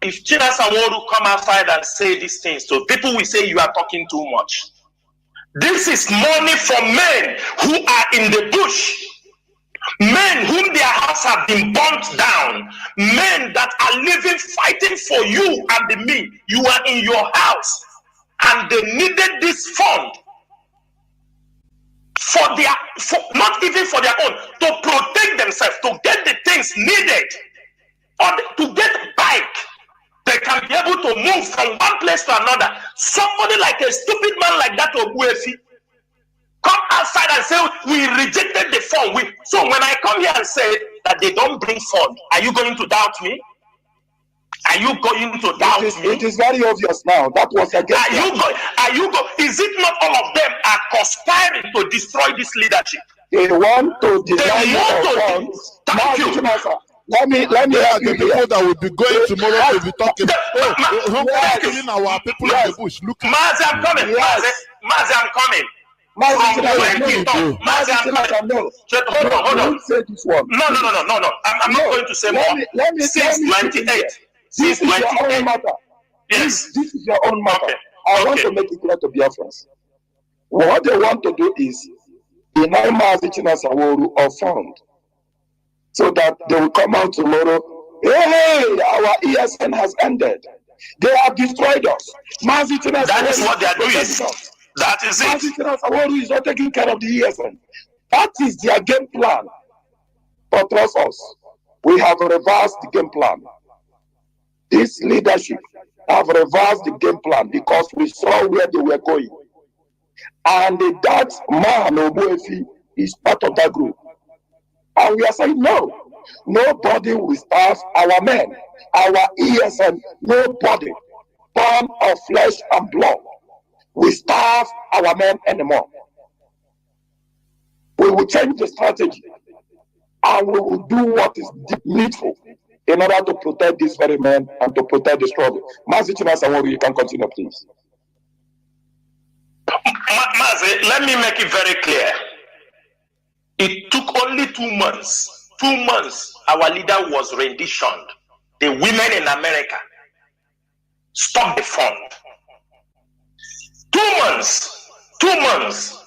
If Chinasa Nworu come outside and say these things, so people will say you are talking too much. This is money from men who are in the bush, men whom their houses have been burnt down, men that are living, fighting for you and me. You are in your house, and they needed this fund for their, not even for their own, to protect themselves, to get the things needed, or to get bike. They can be able to move from one place to another. Somebody like a stupid man like that, Obuefi, come outside and say, we rejected the fund. So when I come here and say that they don't bring fund, are you going to doubt me? Are you going to doubt me? It is very obvious now. That was against. Is it not all of them are conspiring to destroy this leadership? They want to destroy your funds. Thank you. Let me the people that will be going tomorrow to be talking. Killing our people in the bush. Look, Mazi, I'm coming. Mazi, I'm coming. Mazi, I'm coming. Hold on. Say this one. No. I'm not going to say more. Since 28. This is your own matter. Yes. This is your own matter. I want to make it clear to Biafrans. What they want to do is deny Mazi Chinasa Nworu or fund, so that they will come out tomorrow. Hey, our ESN has ended. They have destroyed us. Mazi Chinasa Nworu. That is what they are doing. That is it. Mazi Chinasa Nworu is not taking care of the ESN. That is their game plan. But trust us, we have reversed the game plan. This leadership have reversed the game plan because we saw where they were going. And that man, Obuefi, is part of that group. And we are saying, no, nobody will starve our men, our ESN, nobody born of flesh and blood will starve our men anymore. We will change the strategy and we will do what is needful in order to protect these very men and to protect the struggle. MAZI, you can continue, please. MAZI, let me make it very clear. It took only 2 months. 2 months, our leader was renditioned. The women in America stopped the fund. 2 months. 2 months.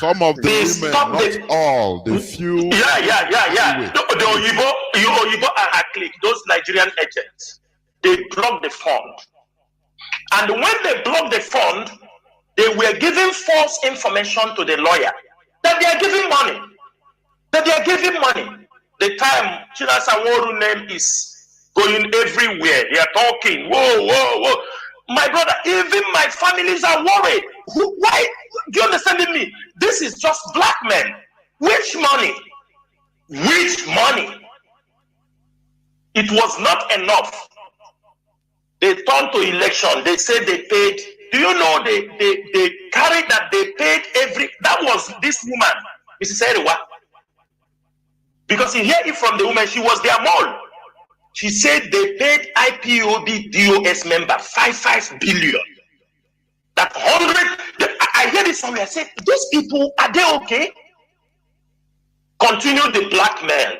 Some of the women, not all, the few. Yeah. The Oyibo and her clique, those Nigerian agents, they blocked the fund. And when they blocked the fund, they were giving false information to the lawyer that they are giving money. The time China Sanwo-Oru's name is going everywhere. They are talking. Whoa. My brother, even my families are worried. Why? Do you understand me? This is just black men. Which money? It was not enough. They turned to election. They said they paid. Do you know they carried that they paid that was this woman, Mrs. Eriwa. Because you hear it from the woman, she was their mole. She said they paid IPOB DOS member 55 billion. That 100, I hear it somewhere. I said, those people, are they okay? Continue the blackmail.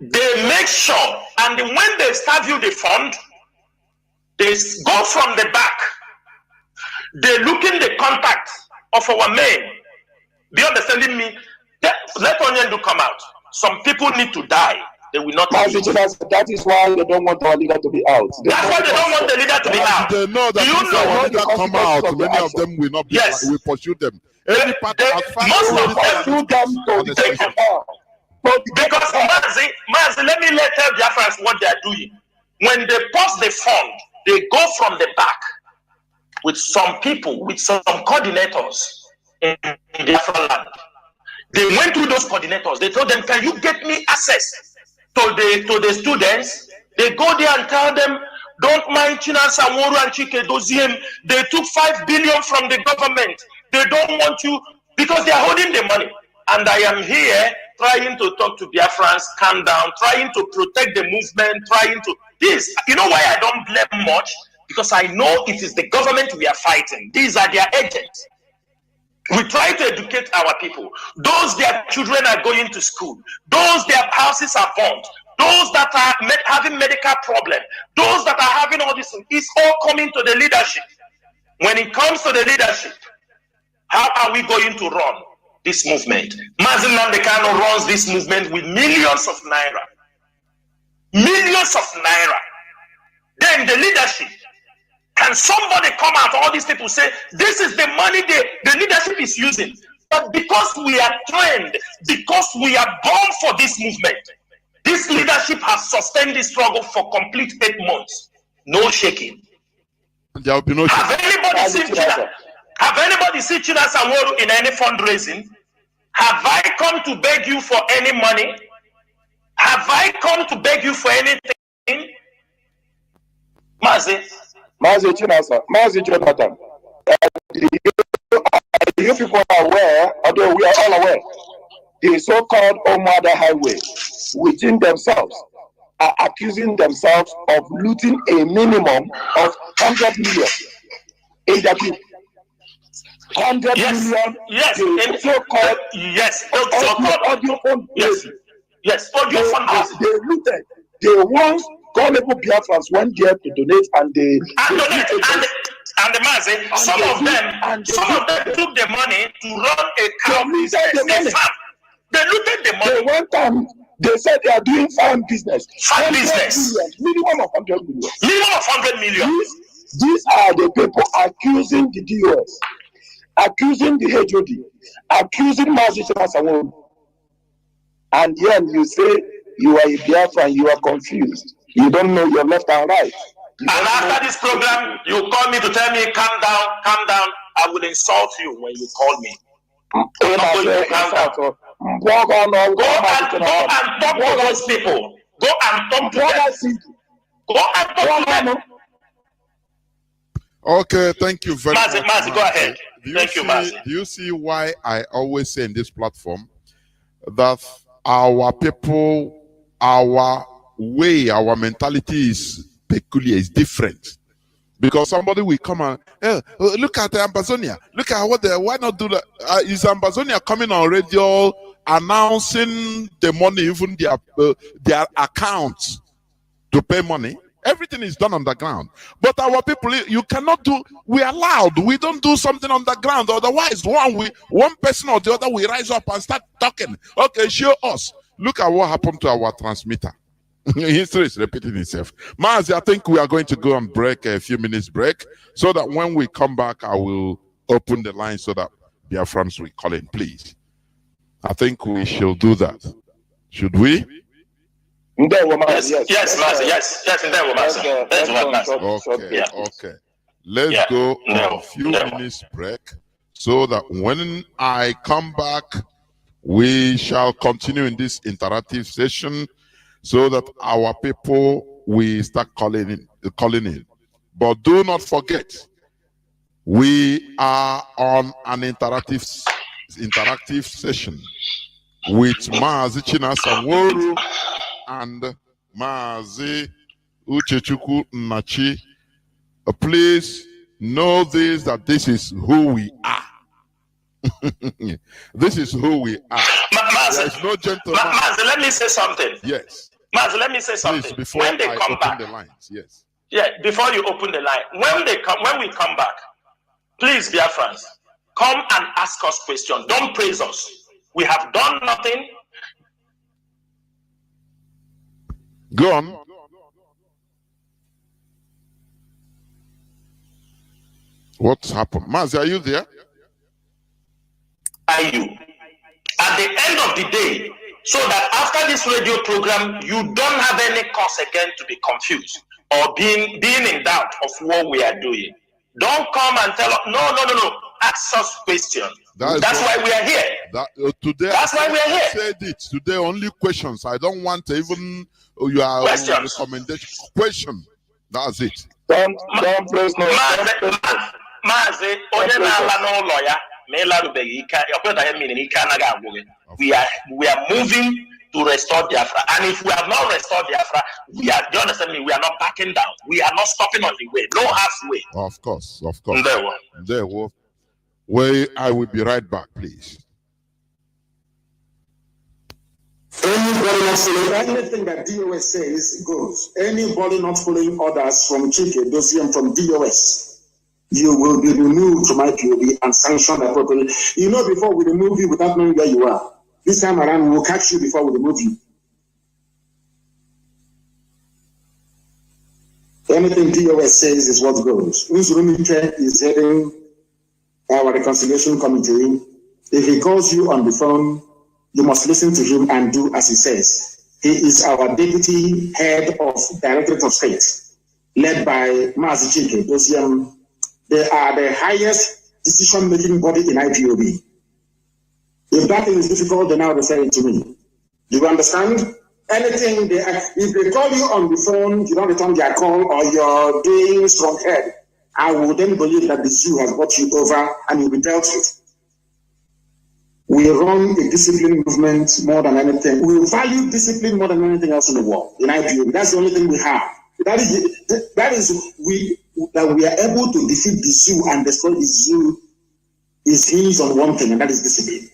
They make sure, and when they start you the fund, they go from the back. They look in the contact of our men. Do you understand me? Let Onyendu come out. Some people need to die. They will not. That is why they don't want our leader to be out. That's why they don't want the leader to be out. They know that if our leader come out, many of them will not be. Yes. We pursue them. Any part most of them to take power. Because MAZI, let me tell Biafrans what they are doing. When they post the fund, they go from the back with some people, with some coordinators in Biafra land. They went through those coordinators. They told them, can you get me access to the students? They go there and tell them, don't mind China Sanwo-Oru and Chike Doziem. They took 5 billion from the government. They don't want you because they are holding the money. And I am here trying to talk to Biafrans, calm down, trying to protect the movement, trying to this. You know why I don't blame much? Because I know it is the government we are fighting. These are their agents. We try to educate our people. Those their children are going to school. Those their houses are burnt. Those that are having medical problems. Those that are having all this. It's all coming to the leadership. When it comes to the leadership, how are we going to run this movement? MAZI Nnamdi Kanu runs this movement with millions of naira. Millions of naira. Then the leadership. Can somebody come out? All these people say, this is the money the leadership is using. But because we are trained, because we are born for this movement, this leadership has sustained this struggle for complete 8 months. No shaking. There will be no shaking. Have anybody seen China Sanwo-Oru in any fundraising? Have I come to beg you for any money? Have I come to beg you for anything? MAZI Jonathan, you people are aware, although we are all aware, the so-called Omada Highway within themselves are accusing themselves of looting a minimum of 100 million in the group. 100 million. Yes. The so-called audio fund. Yes. Audio fundraising. They looted. They once gullible Biafrans went there to donate and they donate. And the MAZI, some of them took the money to run a farm business. They looted the money. They went and they said they are doing farm business. Farm business. Minimum of 100 million. Minimum of 100 million. These are the people accusing the DOS, accusing the HOD, accusing MAZI Sanwo-Oru. And then you say you are a Biafran, you are confused. You don't know your left and right. And after this program, you call me to tell me, calm down, calm down. I will insult you when you call me. I'm not going to calm down. Go and talk to those people. Go and talk to them. Go and talk to them. Okay, thank you very much. Mazi, go ahead. Thank you, Mazi. Do you see why I always say in this platform that our people, our way, our mentality is peculiar, is different? Because somebody will come and look at Ambazonia. Look at why not do that? Is Ambazonia coming on radio announcing the money, even their accounts to pay money? Everything is done on the ground. But our people, you cannot do, we are loud. We don't do something on the ground. Otherwise, one person or the other will rise up and start talking. Okay, show us. Look at what happened to our transmitter. History is repeating itself. Mazi, I think we are going to go on break, a few minutes break, so that when we come back, I will open the line so that Biafrans will call in, please. I think we shall do that. Should we? Yes, Mazi, yes. Okay. Let's go on a few minutes break so that when I come back, we shall continue in this interactive session so that our people will start calling in. But do not forget, we are on an interactive session with Mazi Chinasanworu and Mazi Uchechukwu Nachi. Please know this, that this is who we are. This is who we are. There is no gentleman. Mazi, let me say something. Yes. Mazi, let me say something. Please, before when they come back, the lines, yes. Yeah, before you open the line, when we come back, please, dear friends, come and ask us questions. Don't praise us. We have done nothing. Go on. What's happened? Mazi, are you there? Are you? At the end of the day, so that after this radio program, you don't have any cause again to be confused or being in doubt of what we are doing. Don't come and tell us, no. Ask us questions. That's why we are here. Today, that's why we are here. I said it. Today, only questions. I don't want to even your recommendation. Question. That's it. Don't press no. Mazi, we are moving to restore Biafra, and if we have not restored Biafra, do you understand me? We are not backing down. We are not stopping on the way. No halfway. Of course. There will. Well, I will be right back, please. Anybody not following anything that DOS says goes. Anybody not following orders from Chike, Dosium from DOS, you will be removed from IPOB and sanctioned appropriately. You know, before we remove you without knowing where you are. This time around, we will catch you before we remove you. Anything DOS says is what goes. Uzurumike is heading our reconciliation committee. If he calls you on the phone, you must listen to him and do as he says. He is our deputy head of Directorate of State, led by MAZI Chike. They are the highest decision-making body in IPOB. If that thing is difficult, they're now referring to me. Do you understand? Anything, if they call you on the phone, you don't return their call, or you're doing strong head, I will then believe that the zoo has got you over and you'll be dealt with. We run a discipline movement more than anything. We value discipline more than anything else in the world. In IPOB, that's the only thing we have. That is we are able to defeat the zoo and destroy the zoo is hinged on one thing, and that is discipline.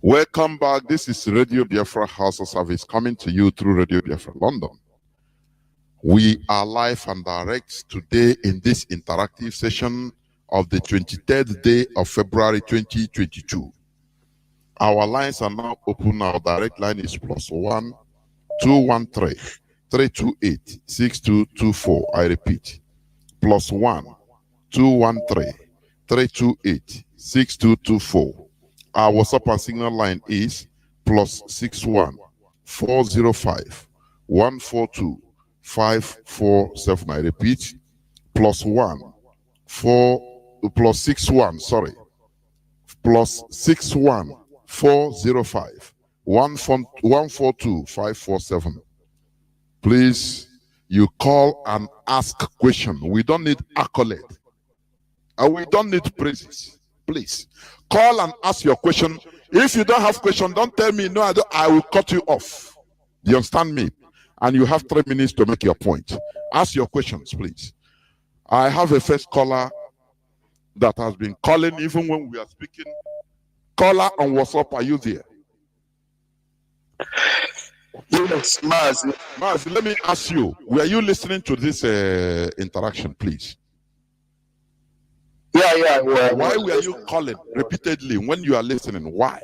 Welcome back. This is Radio Biafra HAUSA service coming to you through Radio Biafra London. We are live and direct today in this interactive session of the 23rd day of February 2022. Our lines are now open. Our direct line is +1 213 328 6224. I repeat, +1 213 328 6224. Our WhatsApp and Signal line is +61 405 142 547. I repeat, +61 405 142 547. Please, you call and ask question. We don't need accolade. And we don't need praises. Please, call and ask your question. If you don't have question, don't tell me, no, I will cut you off. Do you understand me? And you have 3 minutes to make your point. Ask your questions, please. I have a first caller that has been calling even when we are speaking. Caller on WhatsApp, are you there? Yes, Mazi. Mazi, let me ask you, were you listening to this interaction, please? Yeah. Why were you calling repeatedly when you are listening? Why?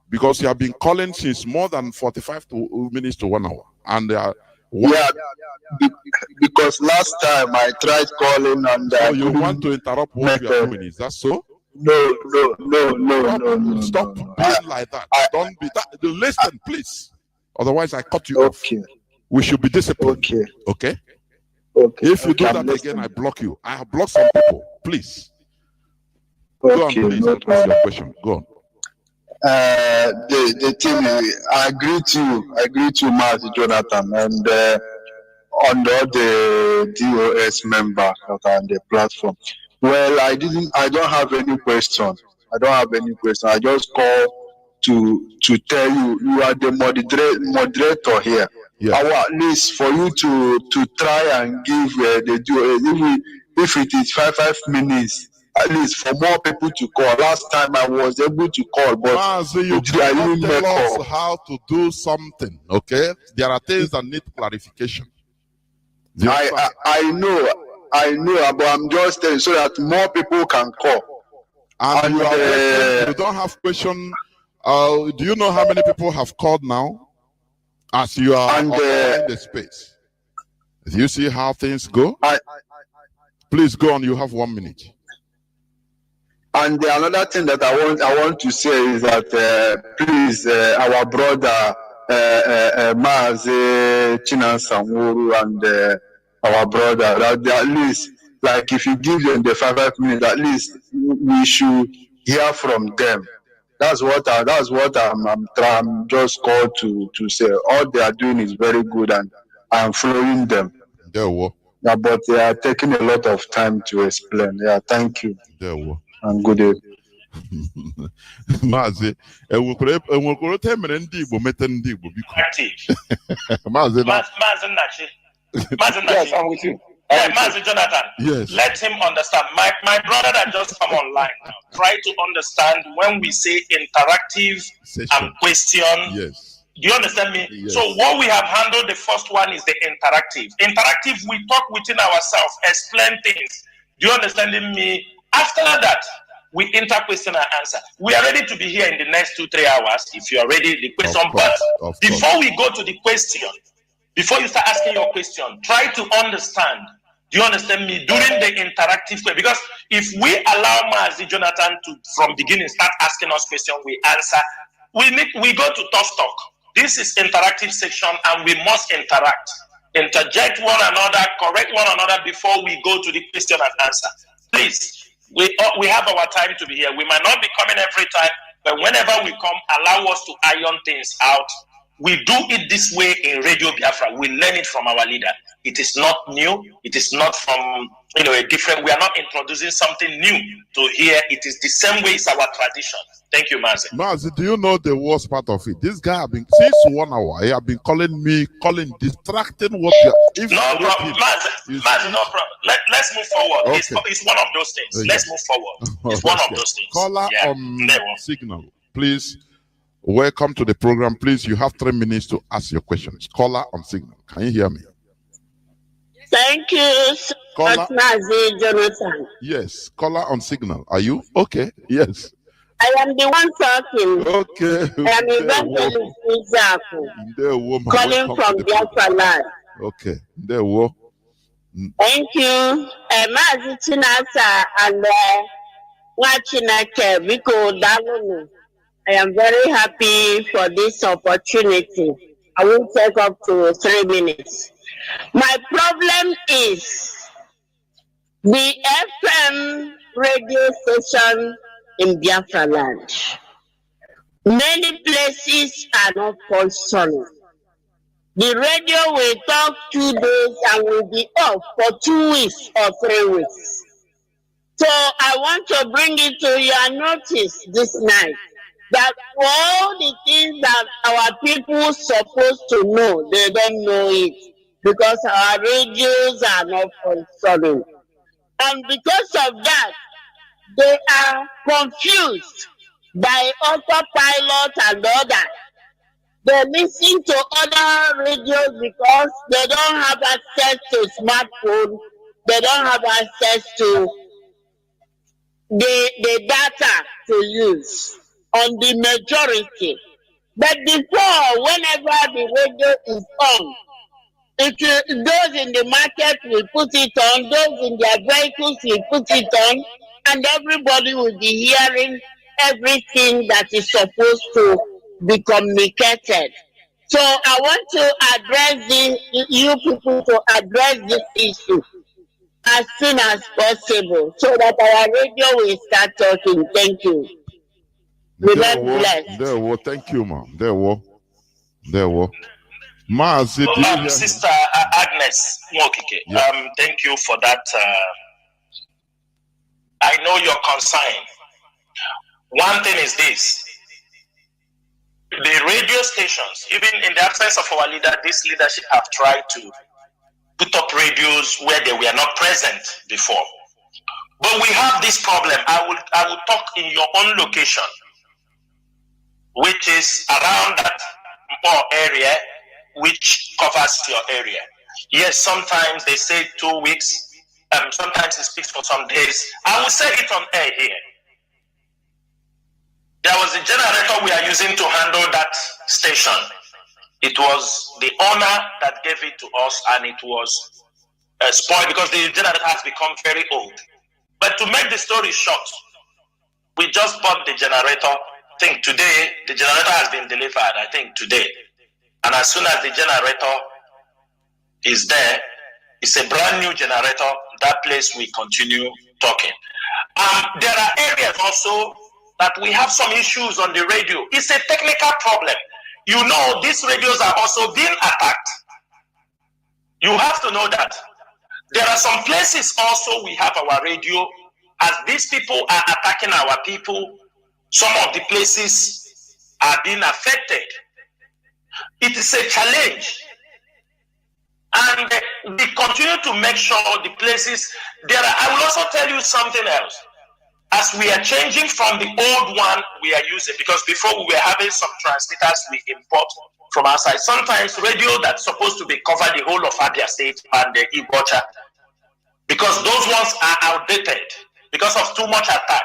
Because you have been calling since more than 45 minutes to 1 hour. And because last time I tried calling and so you want to interrupt what you are doing, is that so? No. Stop being like that. Don't be that. Listen, please. Otherwise, I cut you off. We should be disciplined. Okay? If you do that again, I block you. I have blocked some people. Please. Go on, please. Ask your question. Go on. The thing is, I agree to Mazi Jonathan, and on the DOS member that are on the platform. Well, I don't have any question. I just call to tell you, you are the moderator here. Yeah. At least for you to try and give the DOS, if it is 5 minutes, at least for more people to call. Last time I was able to call, but Mazi, you cannot tell us how to do something, okay? There are things that need clarification. I know, but I'm just telling so that more people can call. And you don't have question. Do you know how many people have called now? As you are in the space. Do you see how things go? Please go on. You have 1 minute. And another thing that I want to say is that please, our brother Mazi Chinansamuru and our brother, that at least, like, if you give them the 5 minutes, at least we should hear from them. That's what I'm just called to say. All they are doing is very good, and I'm following them. Yeah, but they are taking a lot of time to explain. Yeah, thank you. And good day. Mazi, Yes, I'm with you. Mazi Jonathan, yes. Let him understand. My brother that just come online now, try to understand when we say interactive and question. Yes. Do you understand me? Yes. So what we have handled, the first one is the interactive. Interactive, we talk within ourselves, explain things. Do you understand me? After that, we enter question and answer. We are ready to be here in the next 2-3 hours if you are ready. The question, but before we go to the question, before you start asking your question, try to understand. Do you understand me? During the interactive way, because if we allow Mazi Jonathan to from beginning start asking us questions, we answer. We go to tough talk. This is interactive section, and we must interact, interject one another, correct one another before we go to the question and answer. Please. We have our time to be here. We might not be coming every time, but whenever we come, allow us to iron things out. We do it this way in Radio Biafra. We learn it from our leader. It is not new. It is not from a different. We are not introducing something new to here. It is the same way. It's our tradition. Thank you, Mazi. Mazi, do you know the worst part of it? This guy have been since 1 hour. He have been calling, distracting what you are. No problem, Mazi, no problem. Let's move forward. Okay. It's one of those things. Let's move forward. It's one of those things. Caller on signal, please. Welcome to the program. Please, you have 3 minutes to ask your questions. Caller on signal. Can you hear me? Thank you so much, MAZI Jonathan. Yes, caller on signal. Are you? Okay, yes. I am the one talking. Okay. I am Evangelist Izaku, calling from Biafra land. Okay, there we go. Thank you. MAZI Chinasa and Wachinake Biko Dalunu. I am very happy for this opportunity. I will take up to 3 minutes. My problem is the FM radio station in Biafra land. Many places are not functioning. The radio will talk 2 days and will be off for 2 weeks or 3 weeks. So I want to bring it to your notice this night that all the things that our people supposed to know, they don't know it because our radios are not functioning. And because of that, they are confused by autopilot and others. They listen to other radios because they don't have access to smartphone, they don't have access to the data to use on the majority. But before, whenever the radio is on, those in the market will put it on, those in their vehicles will put it on, and everybody will be hearing everything that is supposed to be communicated. So I want to address you people to address this issue as soon as possible so that our radio will start talking. Thank you. Thank you, ma'am. There were. MAZI, Sister Agnes Mwokike, yeah. Thank you for that. I know your concern. One thing is this. The radio stations, even in the absence of our leader, this leadership have tried to put up radios where they were not present before. But we have this problem. I will talk in your own location, which is around that area, which covers your area. Yes, sometimes they say 2 weeks, sometimes it speaks for some days. I will say it on air here. There was a generator we are using to handle that station. It was the owner that gave it to us, and it was spoiled because the generator has become very old. But to make the story short, we just bought the generator. I think today, the generator has been delivered, I think today. And as soon as the generator is there, it's a brand new generator. That place we continue talking. There are areas also that we have some issues on the radio. It's a technical problem. You know, these radios are also being attacked. You have to know that. There are some places also we have our radio. As these people are attacking our people, some of the places are being affected. It is a challenge. And we continue to make sure the places there are. I will also tell you something else. As we are changing from the old one we are using, because before we were having some transmitters we import from outside. Sometimes radio that's supposed to be cover the whole of Abia State and the Igbocha, because those ones are outdated because of too much attack.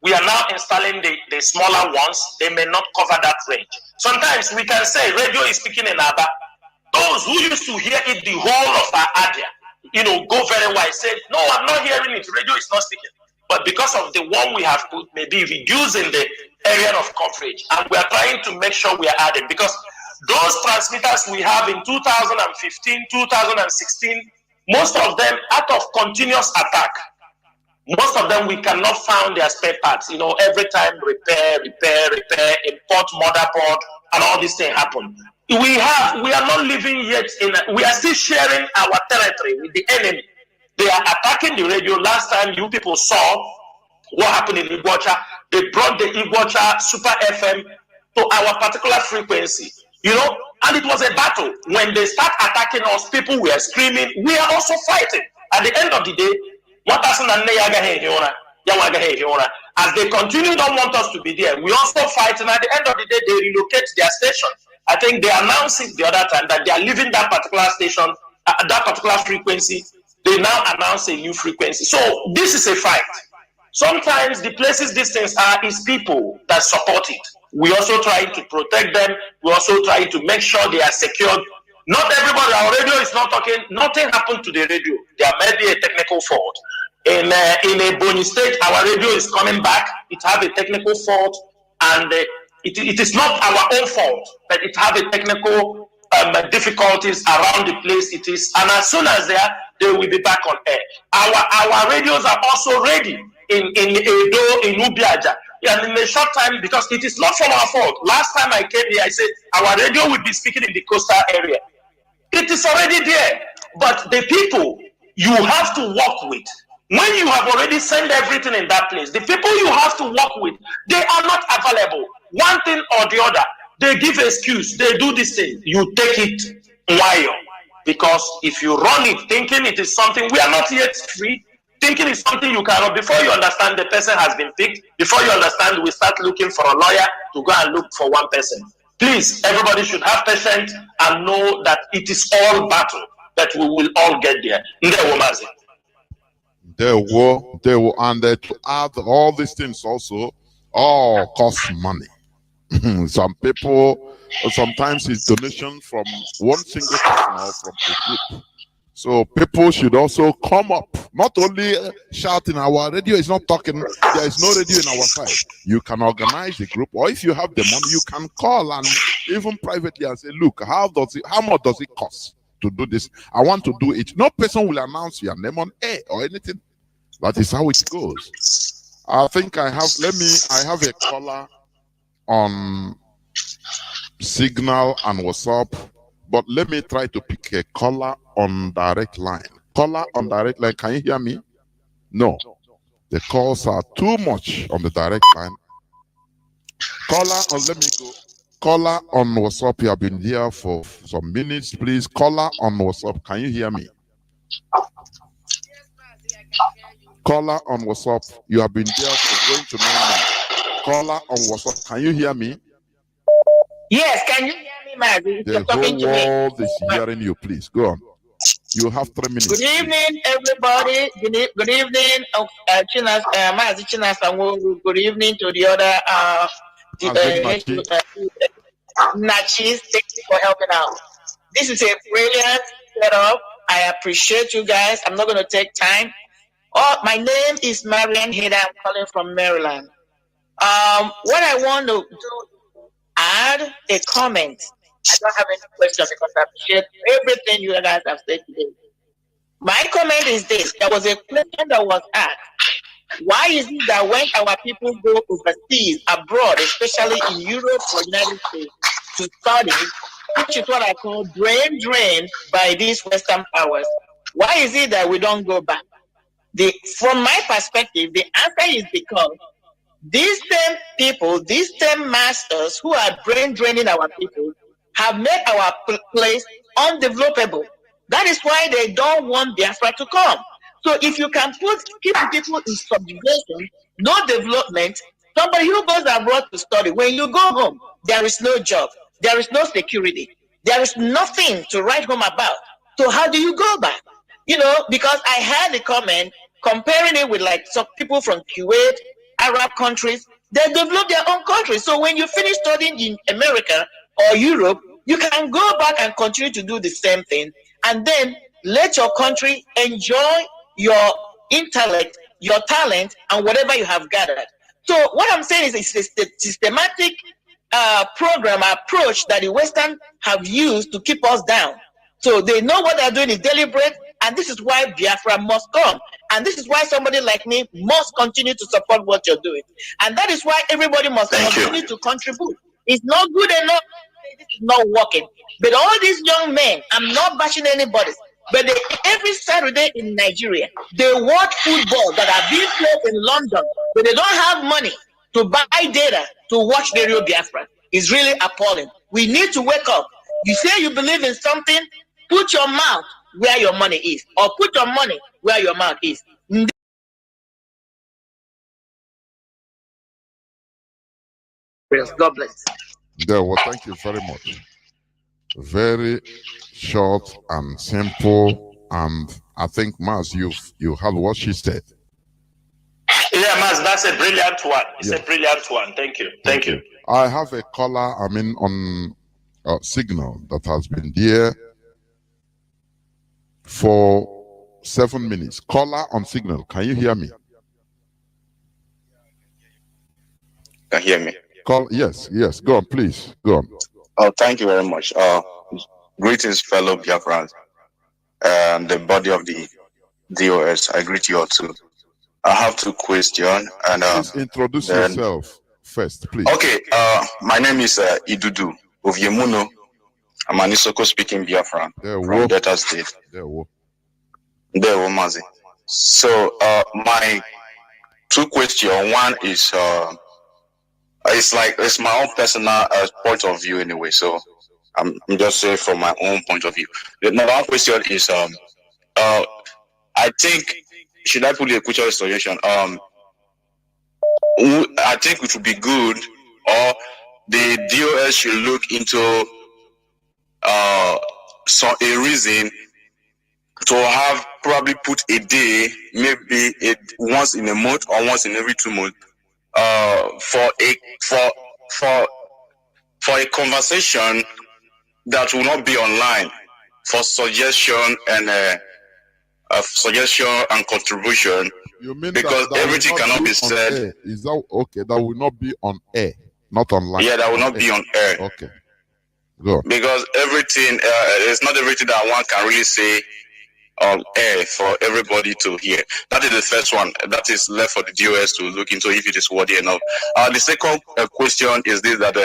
We are now installing the smaller ones. They may not cover that range. Sometimes we can say radio is speaking in Aba. Those who used to hear it the whole of our area, go very well. Say, no, I'm not hearing it. Radio is not speaking. But because of the one we have put, maybe reducing the area of coverage. And we are trying to make sure we are adding, because those transmitters we have in 2015, 2016, most of them out of continuous attack. Most of them we cannot find their spare parts. Every time repair, import motherboard, and all these things happen. We are not living yet we are still sharing our territory with the enemy. They are attacking the radio. Last time you people saw what happened in Igbocha, they brought the Igbocha Super FM to our particular frequency, and it was a battle. When they start attacking us, people were screaming. We are also fighting. At the end of the day, As they continue, don't want us to be there. We also fight, and at the end of the day, they relocate their station. I think they announced it the other time that they are leaving that particular station, that particular frequency. They now announce a new frequency. So this is a fight. Sometimes the places these things are is people that support it. We also try to protect them. We also try to make sure they are secured. Not everybody, our radio is not talking. Nothing happened to the radio. There may be a technical fault. In a Bonny state, our radio is coming back. It has a technical fault, and it is not our own fault, but it has a technical difficulties around the place it is. And as soon as they will be back on air. Our radios are also ready in Edo, in Ubiaja. And in a short time, because it is not from our fault. Last time I came here, I said our radio will be speaking in the coastal area. It is already there. But the people you have to work with, when you have already sent everything in that place, the people you have to work with, they are not available. One thing or the other. They give excuse. They do this thing. You take it while. Because if you run it thinking it is something, we are not yet free. Thinking it's something you cannot, before you understand the person has been picked, before you understand we start looking for a lawyer to go and look for one person. Please, everybody should have patience and know that it is all battle, that we will all get there. They will, and to add all these things also, all cost money. Some people, sometimes it's donation from one single person or from a group. So people should also come up, not only shouting, our radio is not talking, there is no radio in our side. You can organize a group, or if you have the money, you can call and even privately and say, look, how much does it cost to do this? I want to do it. No person will announce your name on air or anything. That is how it goes. I think I have a caller on Signal and WhatsApp, but let me try to pick a caller on direct line. Caller on direct line, can you hear me? No, the calls are too much on the direct line. Caller on, let me go. Caller on WhatsApp, you have been here for some minutes, please. Caller on WhatsApp, can you hear me? Caller on WhatsApp, you have been there for going to 9 minutes. Caller on WhatsApp, can you hear me? Yes, can you hear me, Mazi? The whole world is hearing you. Please go on. You have 3 minutes. Good evening, everybody. Good evening, Mazi Chinas. Good evening to the other Nachis. Thank you for helping out. This is a brilliant setup. I appreciate you guys. I'm not going to take time. Oh, my name is Marian Heda. I'm calling from Maryland. What I want to do, add a comment. I don't have any question because I appreciate everything you guys have said today. My comment is this. There was a question that was asked. Why is it that when our people go overseas, abroad, especially in Europe or United States, to study, which is what I call brain drain by these Western powers, why is it that we don't go back? From my perspective, the answer is because these same people, these same masters who are brain draining our people have made our place undevelopable. That is why they don't want Biafra to come. So if you can keep people in subjugation, no development, somebody who goes abroad to study, when you go home, there is no job, there is no security, there is nothing to write home about. So how do you go back? You know, because I had a comment comparing it with like some people from Kuwait, Arab countries, they develop their own country. So when you finish studying in America or Europe, you can go back and continue to do the same thing, and then let your country enjoy your intellect, your talent, and whatever you have gathered. So what I'm saying is it's a systematic program approach that the Western have used to keep us down. So they know what they're doing is deliberate, and this is why Biafra must come. And this is why somebody like me must continue to support what you're doing. And that is why everybody must continue to contribute. It's not good enough. This is not working. But all these young men, I'm not bashing anybody, but every Saturday in Nigeria, they watch football that are being played in London, but they don't have money to buy data to watch Radio Biafra. It's really appalling. We need to wake up. You say you believe in something, put your mouth where your money is, or put your money where your mouth is. prayers. God bless. Yeah, well, thank you very much. Very short and simple, and I think, Maz, you have what she said. Yeah, Maz, that's a brilliant one. It's a brilliant one. Thank you. Thank you. I have a caller, on Signal that has been there for 7 minutes. Caller on Signal, can you hear me? Can hear me? Call, yes, go on, please, go on. Oh, thank you very much. Greetings, fellow Biafrans, and the body of the DOS. I greet you all too. I have 2 questions, and please introduce yourself first, please. Okay, my name is Idudu of Yemuno. I'm an Isoko speaking Biafran from Delta State. There were MAZI. So, my 2 questions. One is it's my own personal point of view anyway. So I'm just saying from my own point of view. The number 1 question is I think, should I put a question suggestion? I think it would be good, or the DOS should look into a reason to have probably put a day, maybe once in a month or once in every 2 months, for a conversation that will not be online, for suggestion and contribution. You mean because that everything cannot be said. Air. Is that okay? That will not be on air, not online. Yeah, that will not be on air. Okay. Go on. Because everything, it's not everything that one can really say on air for everybody to hear. That is the first one. That is left for the DOS to look into if it is worthy enough. The second question is this: that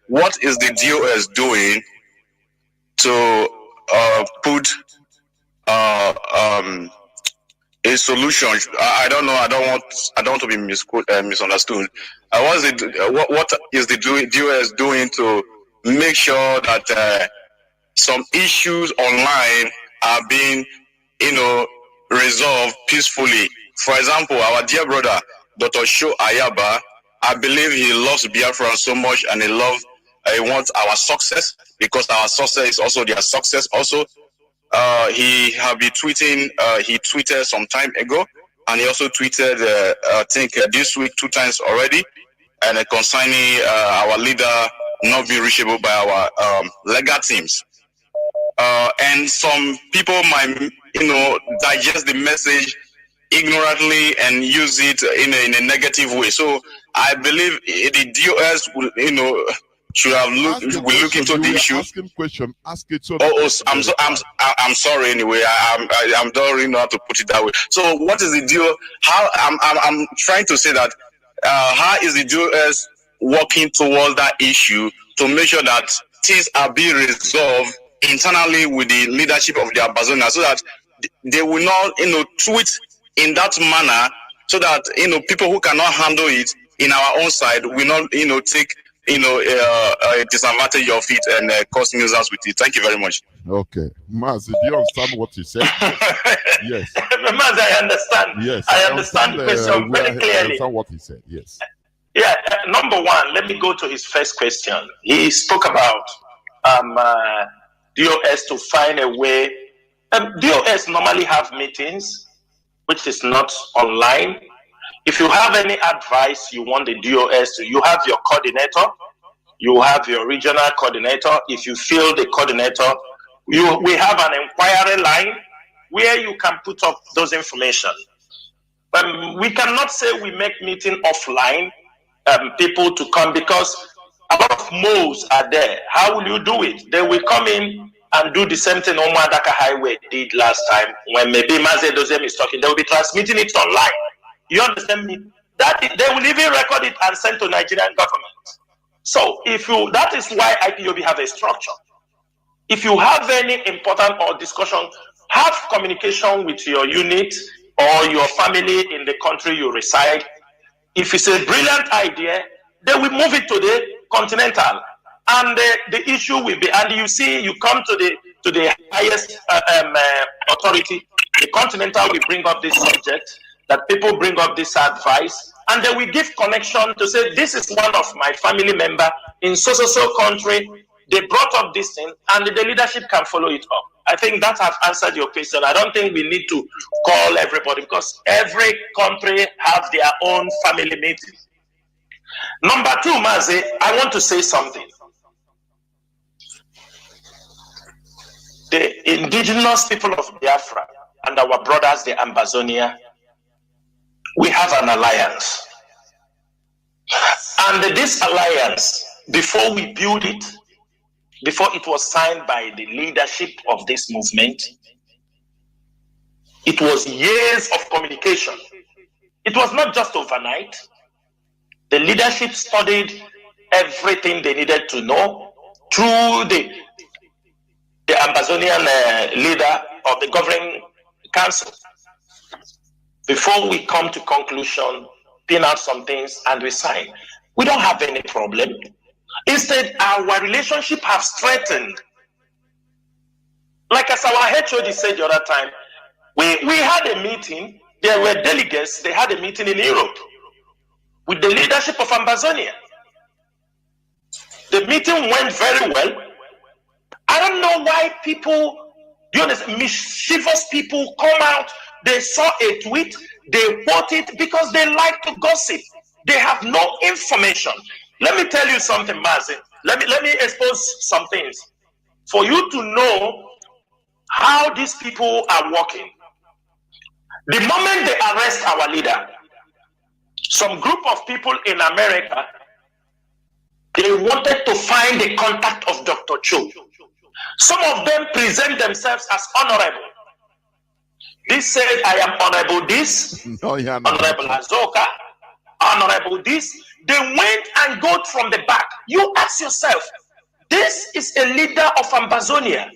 what is the DOS doing to put a solution? I don't know. I don't want to be misunderstood. What is the DOS doing to make sure that some issues online are being, resolved peacefully? For example, our dear brother, Dr. Sho Ayaba, I believe he loves Biafra so much, and he wants our success, because our success is also their success also. He have been tweeting, he tweeted some time ago, and he also tweeted, I think this week 2 times already, and concerning our leader not being reachable by our legal teams. And some people might, digest the message ignorantly and use it in a negative way. So I believe the DOS will, should have look into the issue. Asking question, ask it so. I'm sorry. Anyway, I don't really know how to put it that way. So, what is the deal? How I'm trying to say that how is the DOS working towards that issue to make sure that things are being resolved internally with the leadership of the Amazona, so that they will not, tweet in that manner, so that people who cannot handle it in our own side will not, take a disadvantage of it and cause nuisance with it. Thank you very much. Okay, Maz, do you understand what he said? Yes. Maz, I understand. Yes, I understand the question very clearly. I understand what he said. Yes. Yeah. Number 1, let me go to his first question. He spoke about DOS to find a way. DOS normally have meetings, which is not online. If you have any advice you want the DOS to, you have your coordinator, you have your regional coordinator. If you feel the coordinator, we have an inquiry line where you can put up those information. We cannot say we make meeting offline, people to come, because a lot of moles are there. How will you do it? They will come in and do the same thing Omadaka Highway did last time, when maybe Mazi Dozem is talking. They will be transmitting it online. You understand me? That they will even record it and send to Nigerian government. So that is why IPOB have a structure. If you have any important or discussion, have communication with your unit or your family in the country you reside. If it's a brilliant idea, they will move it to the continental, and the issue will be. And you see, you come to the highest authority, the continental will bring up this subject. That people bring up this advice, and they will give connection to say, this is one of my family member in so country. They brought up this thing, and the leadership can follow it up. I think that has answered your question. I don't think we need to call everybody, because every country has their own family meeting. Number two, Mazi, I want to say something. The indigenous people of Biafra and our brothers, the Ambazonia, we have an alliance. And this alliance, before we build it, before it was signed by the leadership of this movement, it was years of communication. It was not just overnight. The leadership studied everything they needed to know through the Amazonian leader of the governing council. Before we come to conclusion, pin out some things and we sign. We don't have any problem. Instead, our relationship has strengthened. Like as our HOD said the other time, we had a meeting, there were delegates, they had a meeting in Europe with the leadership of Ambazonia. The meeting went very well. I don't know why people, mischievous people come out, they saw a tweet, they quote it because they like to gossip. They have no information. Let me tell you something, Mazi. Let me expose some things for you to know how these people are working. The moment they arrest our leader, some group of people in America, they wanted to find the contact of Dr. Cho. Some of them present themselves as honorable. This said, I am honorable this, honorable Azoka, honorable this. They went and got from the back. You ask yourself, this is a leader of Ambazonia.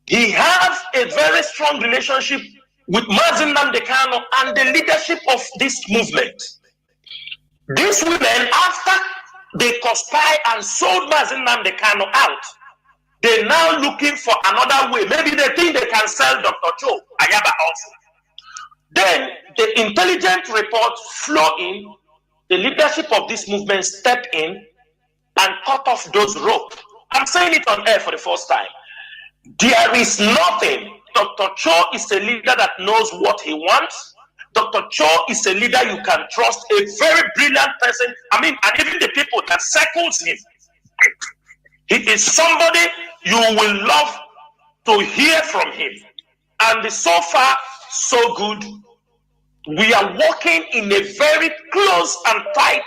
He has a very strong relationship with MAZI and the leadership of this movement. These women, after they conspired and sold MAZI out, they're now looking for another way. Maybe they think they can sell Dr. Cho Ayaba also. Then the intelligence reports flow in. The leadership of this movement step in and cut off those ropes. I'm saying it on air for the first time. There is nothing. Dr. Cho is a leader that knows what he wants. Dr. Cho is a leader you can trust, a very brilliant person. And even the people that circles him. He is somebody you will love to hear from him. And so far, so good. We are working in a very close and tight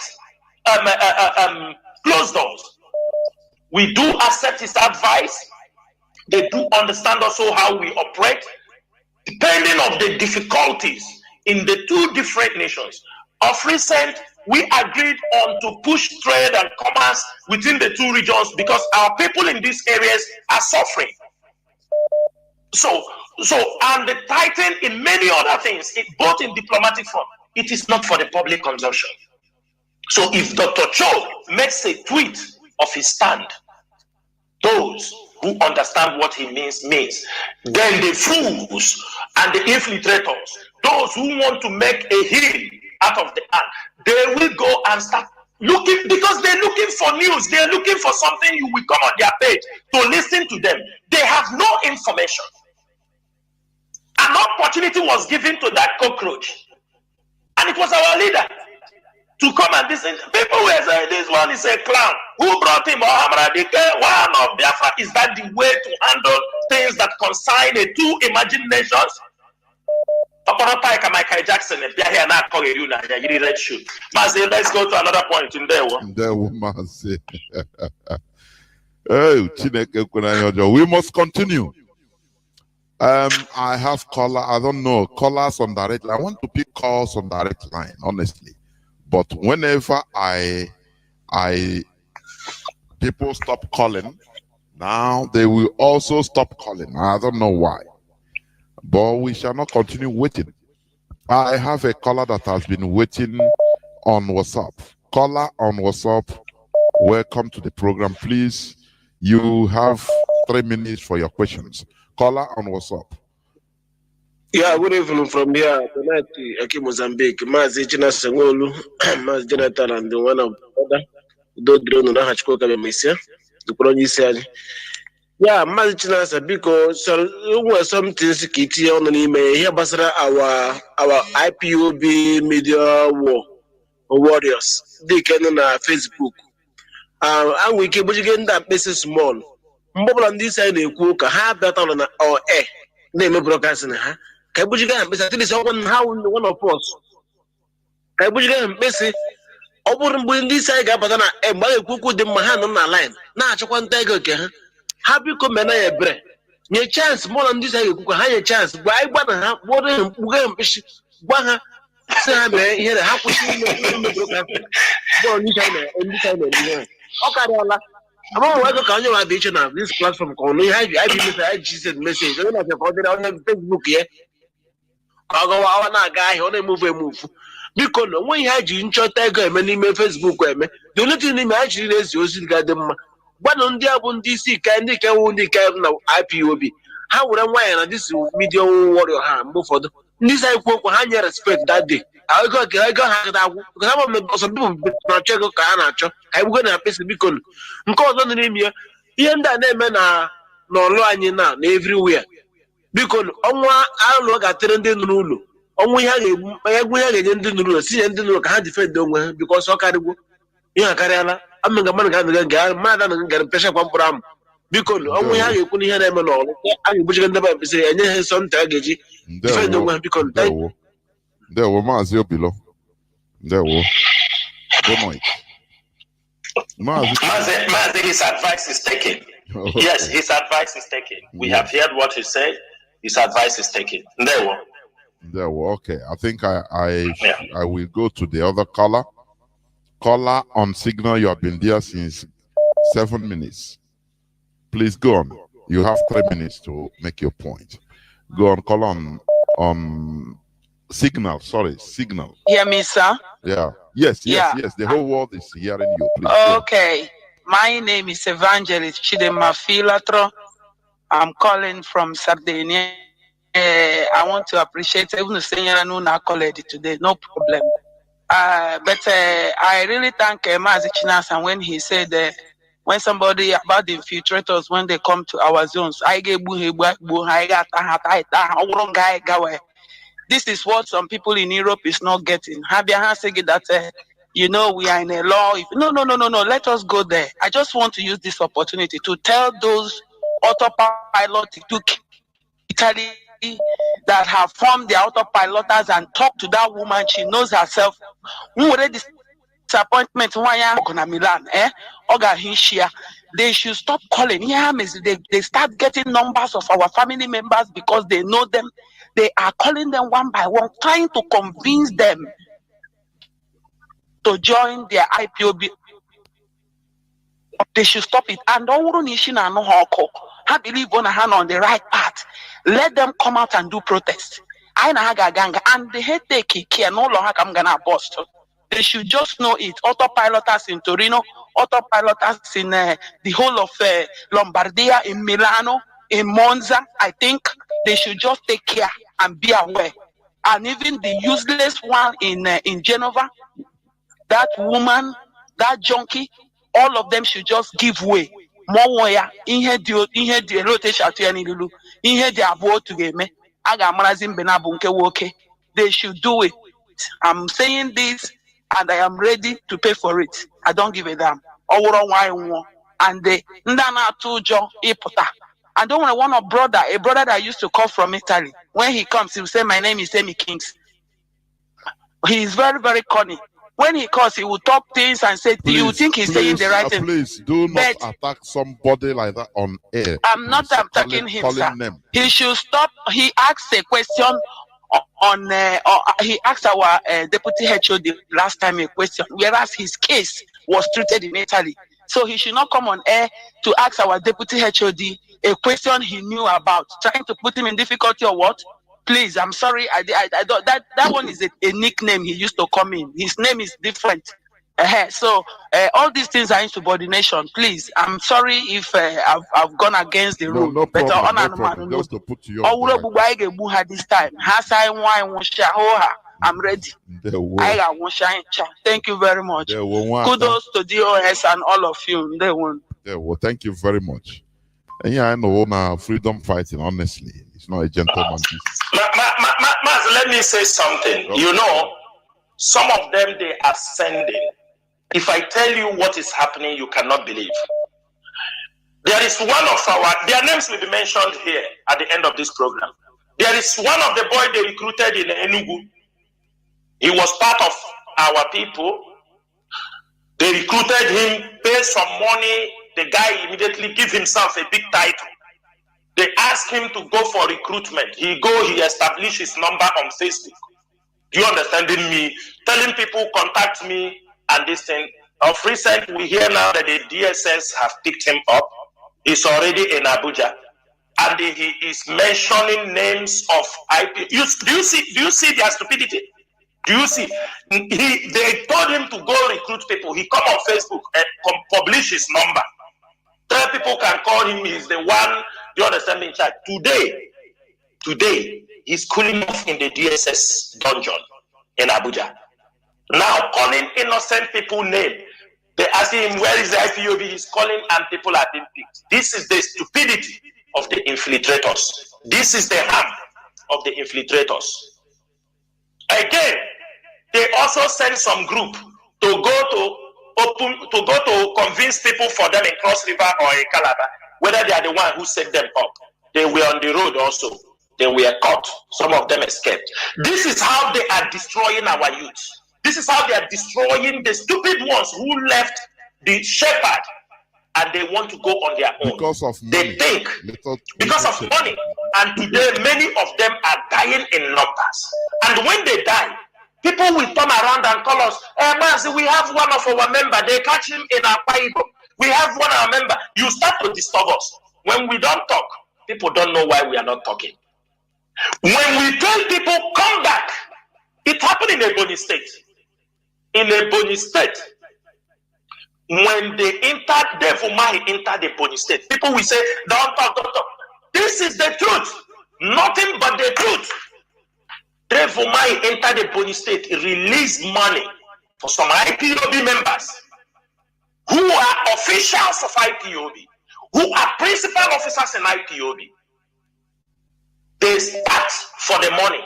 closed doors. We do accept his advice. They do understand also how we operate, depending on the difficulties in the two different nations. Of recent, we agreed on to push trade and commerce within the two regions because our people in these areas are suffering. And the tighten in many other things, both in diplomatic front, it is not for the public consumption. So if Dr. Cho makes a tweet of his stand, those who understand what he means. Then the fools and the infiltrators, those who want to make a hill out of the ant, they will go and start looking, because they're looking for news, they're looking for something you will come on their page to listen to them. They have no information. An opportunity was given to that cockroach, and it was our leader to come and listen. People were saying this one is a clown. Who brought him? One of Biafra. Is that the way to handle things that consign the two imagined nations? Michael Jackson, let's go to another point in there. We must continue. I have callers on direct line. I want to pick calls on direct line, honestly. But whenever people stop calling, now they will also stop calling. I don't know why. But we shall not continue waiting. I have a caller that has been waiting on WhatsApp. Caller on WhatsApp, welcome to the program. Please, you have 3 minutes for your questions. Caller on WhatsApp. Yeah, good evening from here. Tonight, Aki Mozambique, MAZI China Sangolu, MAZI Jonathan, and the one of the other. Do drone na hachiko kama mesia. The Kurani said, yeah, MAZI China because so some things kiti on the email here basara our IPOB media warriors. They can on Facebook. And we keep getting that business small. Mbobla ndị side na-ekwu ka ha bịata na na-eme broadcasting ha ka ebujiga ha mkpesa at least ha one of us ka ebujiga ha mkpesa ọ bụrụ mgbe ndị side ga-abata na mgbe a ga-ekwu okwu dị mma ha nọ na line na-achọkwa nta ego nke ha ha biko mena ya ebere nye chance mụ na ndị side ga-ekwu ka ha nye chance gwa anyị gba na ha kpụrụ ha mkpughe mkpeshi gwa ha si ha mee ihe na ha kwụsị ime broadcasting bọọlụ ndị side na-eme ha ọ karịala. I'm going to on this platform. I just message. On Facebook here. I go our guy on a move. Because when you had in short tiger, many Facebook. The only thing imagine is you got them. One on the abun DC candy can now IPOB. How would I want this media warrior hand move for this? I spoke with respect that day. I got because some people not check I'm going to have to because on the name here. Ihe ndị a na-eme na n'ọlụ anyị na everywhere biko ọnwa alụ ga-atere ndị nụrụ ụlọ ọnwa ihe ga-enye ndị nụrụ ụlọ sinye ndị nụrụ ka ha defend onwe ha biko ọsọ karịgwo ihe akarịala amaga mmadụ ga mmadụ na gara mpesha kwa mkpụrụ amụ biko ọnwa ihe ga-ekwu n'ihe na-eme n'ọlụ a ga-egbuchiga ndị ba mpesịrị enye ha nsọ nta a ga-eji defend onwe ha biko ndewo maazị Obilo ndewo Mazi, his advice is taken. Yes, his advice is taken. We have heard what he said. His advice is taken. There were okay. I think I will go to the other caller. Caller on signal. You have been there since 7 minutes. Please go on. You have 3 minutes to make your point. Go on. Call on signal. Sorry, signal. Hear me, sir? Yeah. Yes. The whole world is hearing you. Please, okay. My name is Evangelist Chidema Filatro. I'm calling from Sardinia. I want to appreciate even saying I know not college today, no problem. But I really thank Mazi Chinasan when he said when somebody about the infiltrators when they come to our zones, I get this is what some people in Europe is not getting. Habia said that we are in a law. No. Let us go there. I just want to use this opportunity to tell those autopilot to Italy that have formed the autopiloters and talk to that woman. She knows herself. Disappointment. Milan, they should stop calling. They start getting numbers of our family members because they know them. They are calling them one by one, trying to convince them to join their IPOB. They should stop it. And don't I believe on the right path. Let them come out and do protest. And the head take care no longer I'm gonna bust. They should just know it. Autopiloters in Torino, autopiloters in the whole of Lombardia, in Milano, in Monza. I think they should just take care and be aware. And even the useless one in Genova, that woman, that junkie, all of them should just give way. More in here the rotation to in here the abo to game. They should do it. I'm saying this and I am ready to pay for it. I don't give a damn. And the Ndana Tujo Ipota. I don't want a brother that used to call from Italy. When he comes, he will say, my name is Amy Kings. He is very, very corny. When he calls, he will talk things and say, do you think he's saying the right thing? Please do not attack somebody like that on air. I'm not attacking him, sir. He should stop. He asked a question he asked our deputy HOD last time a question, whereas his case was treated in Italy. So he should not come on air to ask our deputy HOD a question he knew about, trying to put him in difficulty or what? Please, I'm sorry. I don't, that one is a nickname he used to come in. His name is different. So all these things are insubordination. Please, I'm sorry if I've gone against the rule. No problem, no problem. Just to put you on the right. This time. I'm ready. Thank you very much. Kudos to DOS and all of you. Well, thank you very much. And yeah, I know now freedom fighting, honestly. It's not a gentleman. Maz, let me say something. Okay. You know, some of them, they are sending. If I tell you what is happening, you cannot believe. There is one of their names will be mentioned here at the end of this program. There is one of the boys they recruited in Enugu. He was part of our people. They recruited him, paid some money. The guy immediately gave himself a big title. They asked him to go for recruitment. He established his number on Facebook. Do you understand me? Telling people, contact me and this thing. Of recent, we hear now that the DSS have picked him up. He's already in Abuja. And he is mentioning names of IP. Do you see their stupidity? Do you see? They told him to go recruit people. He come on Facebook and publish his number. 3 people can call him. He's the one, you understand me, in charge. Today, he's cooling off in the DSS dungeon in Abuja. Now calling innocent people name. They ask him, where is the IPOB? He's calling and people are being picked. This is the stupidity of the infiltrators. This is the harm of the infiltrators. Again, they also send some group to go to convince people for them in Cross River or in Calabar, whether they are the one who set them up. They were on the road also. They were caught. Some of them escaped. This is how they are destroying our youth. This is how they are destroying the stupid ones who left the shepherd and they want to go on their own. Because of money. They think because of money. And today many of them are dying in numbers. And when they die, people will turn around and call us, Mazi, we have one of our members. They catch him in our IPOB. We have one of our members. You start to disturb us. When we don't talk, people don't know why we are not talking. When we tell people, come back, it happened in Ebony State. In Ebony State, when they entered the Ebony State, people will say, don't talk. This is the truth. Nothing but the truth. Devomai entered the Ebony State, released money for some IPOB members who are officials of IPOB, who are principal officers in IPOB. They start for the money.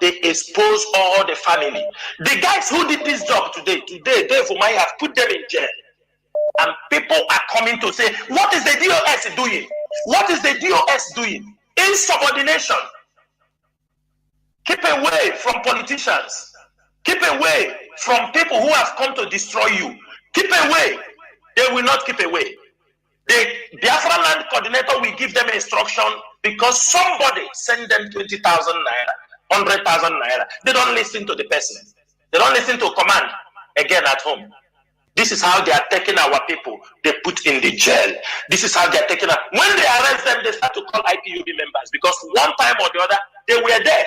They expose all the family. The guys who did this job today, Devomai have put them in jail. And people are coming to say, what is the DOS doing? What is the DOS doing? Insubordination. Keep away from politicians. Keep away from people who have come to destroy you. Keep away. They will not keep away. The Biafra land coordinator will give them instruction because somebody sent them 20,000 naira, 100,000 naira. They don't listen to the person. They don't listen to command again at home. This is how they are taking our people. They put in the jail. This is how they are taking up. When they arrest them, they start to call IPOB members because one time or the other, they were there.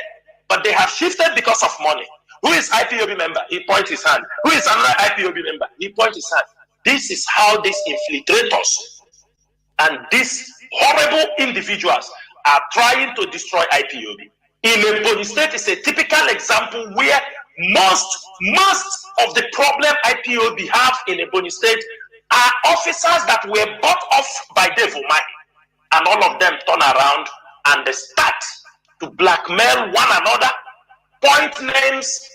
But they have shifted because of money. Who is IPOB member? He points his hand. Who is another IPOB member? He points his hand. This is how these infiltrators and these horrible individuals are trying to destroy IPOB. In Ebony State is a typical example where most of the problem IPOB have in Ebony State are officers that were bought off by Devomai. And all of them turn around and they start to blackmail one another, point names.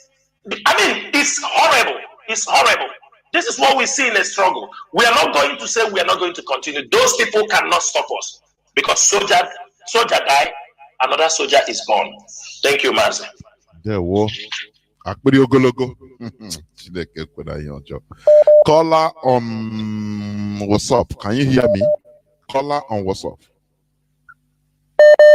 I mean, it's horrible. It's horrible. This is what we see in a struggle. We are not going to say we are not going to continue. Those people cannot stop us because soldier die, another soldier is born. Thank you, Mazi. There was caller on WhatsApp. Can you hear me? Caller on WhatsApp.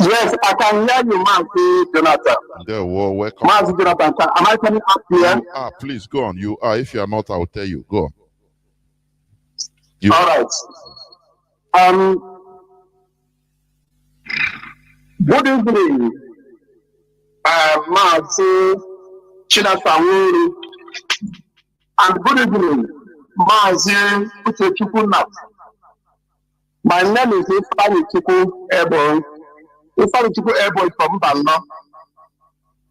Yes, I can hear you, Mazi Jonathan. There was welcome. Mazi Jonathan, am I coming up here? You are, please go on. You are. If you are not, I will tell you. Go on. All right. Good evening, Mazi Jonathan. And good evening, Mazi Uchechukwu. My name is Ifanichukwu Ebo. Ifanichukwu Ebo is from Mbano.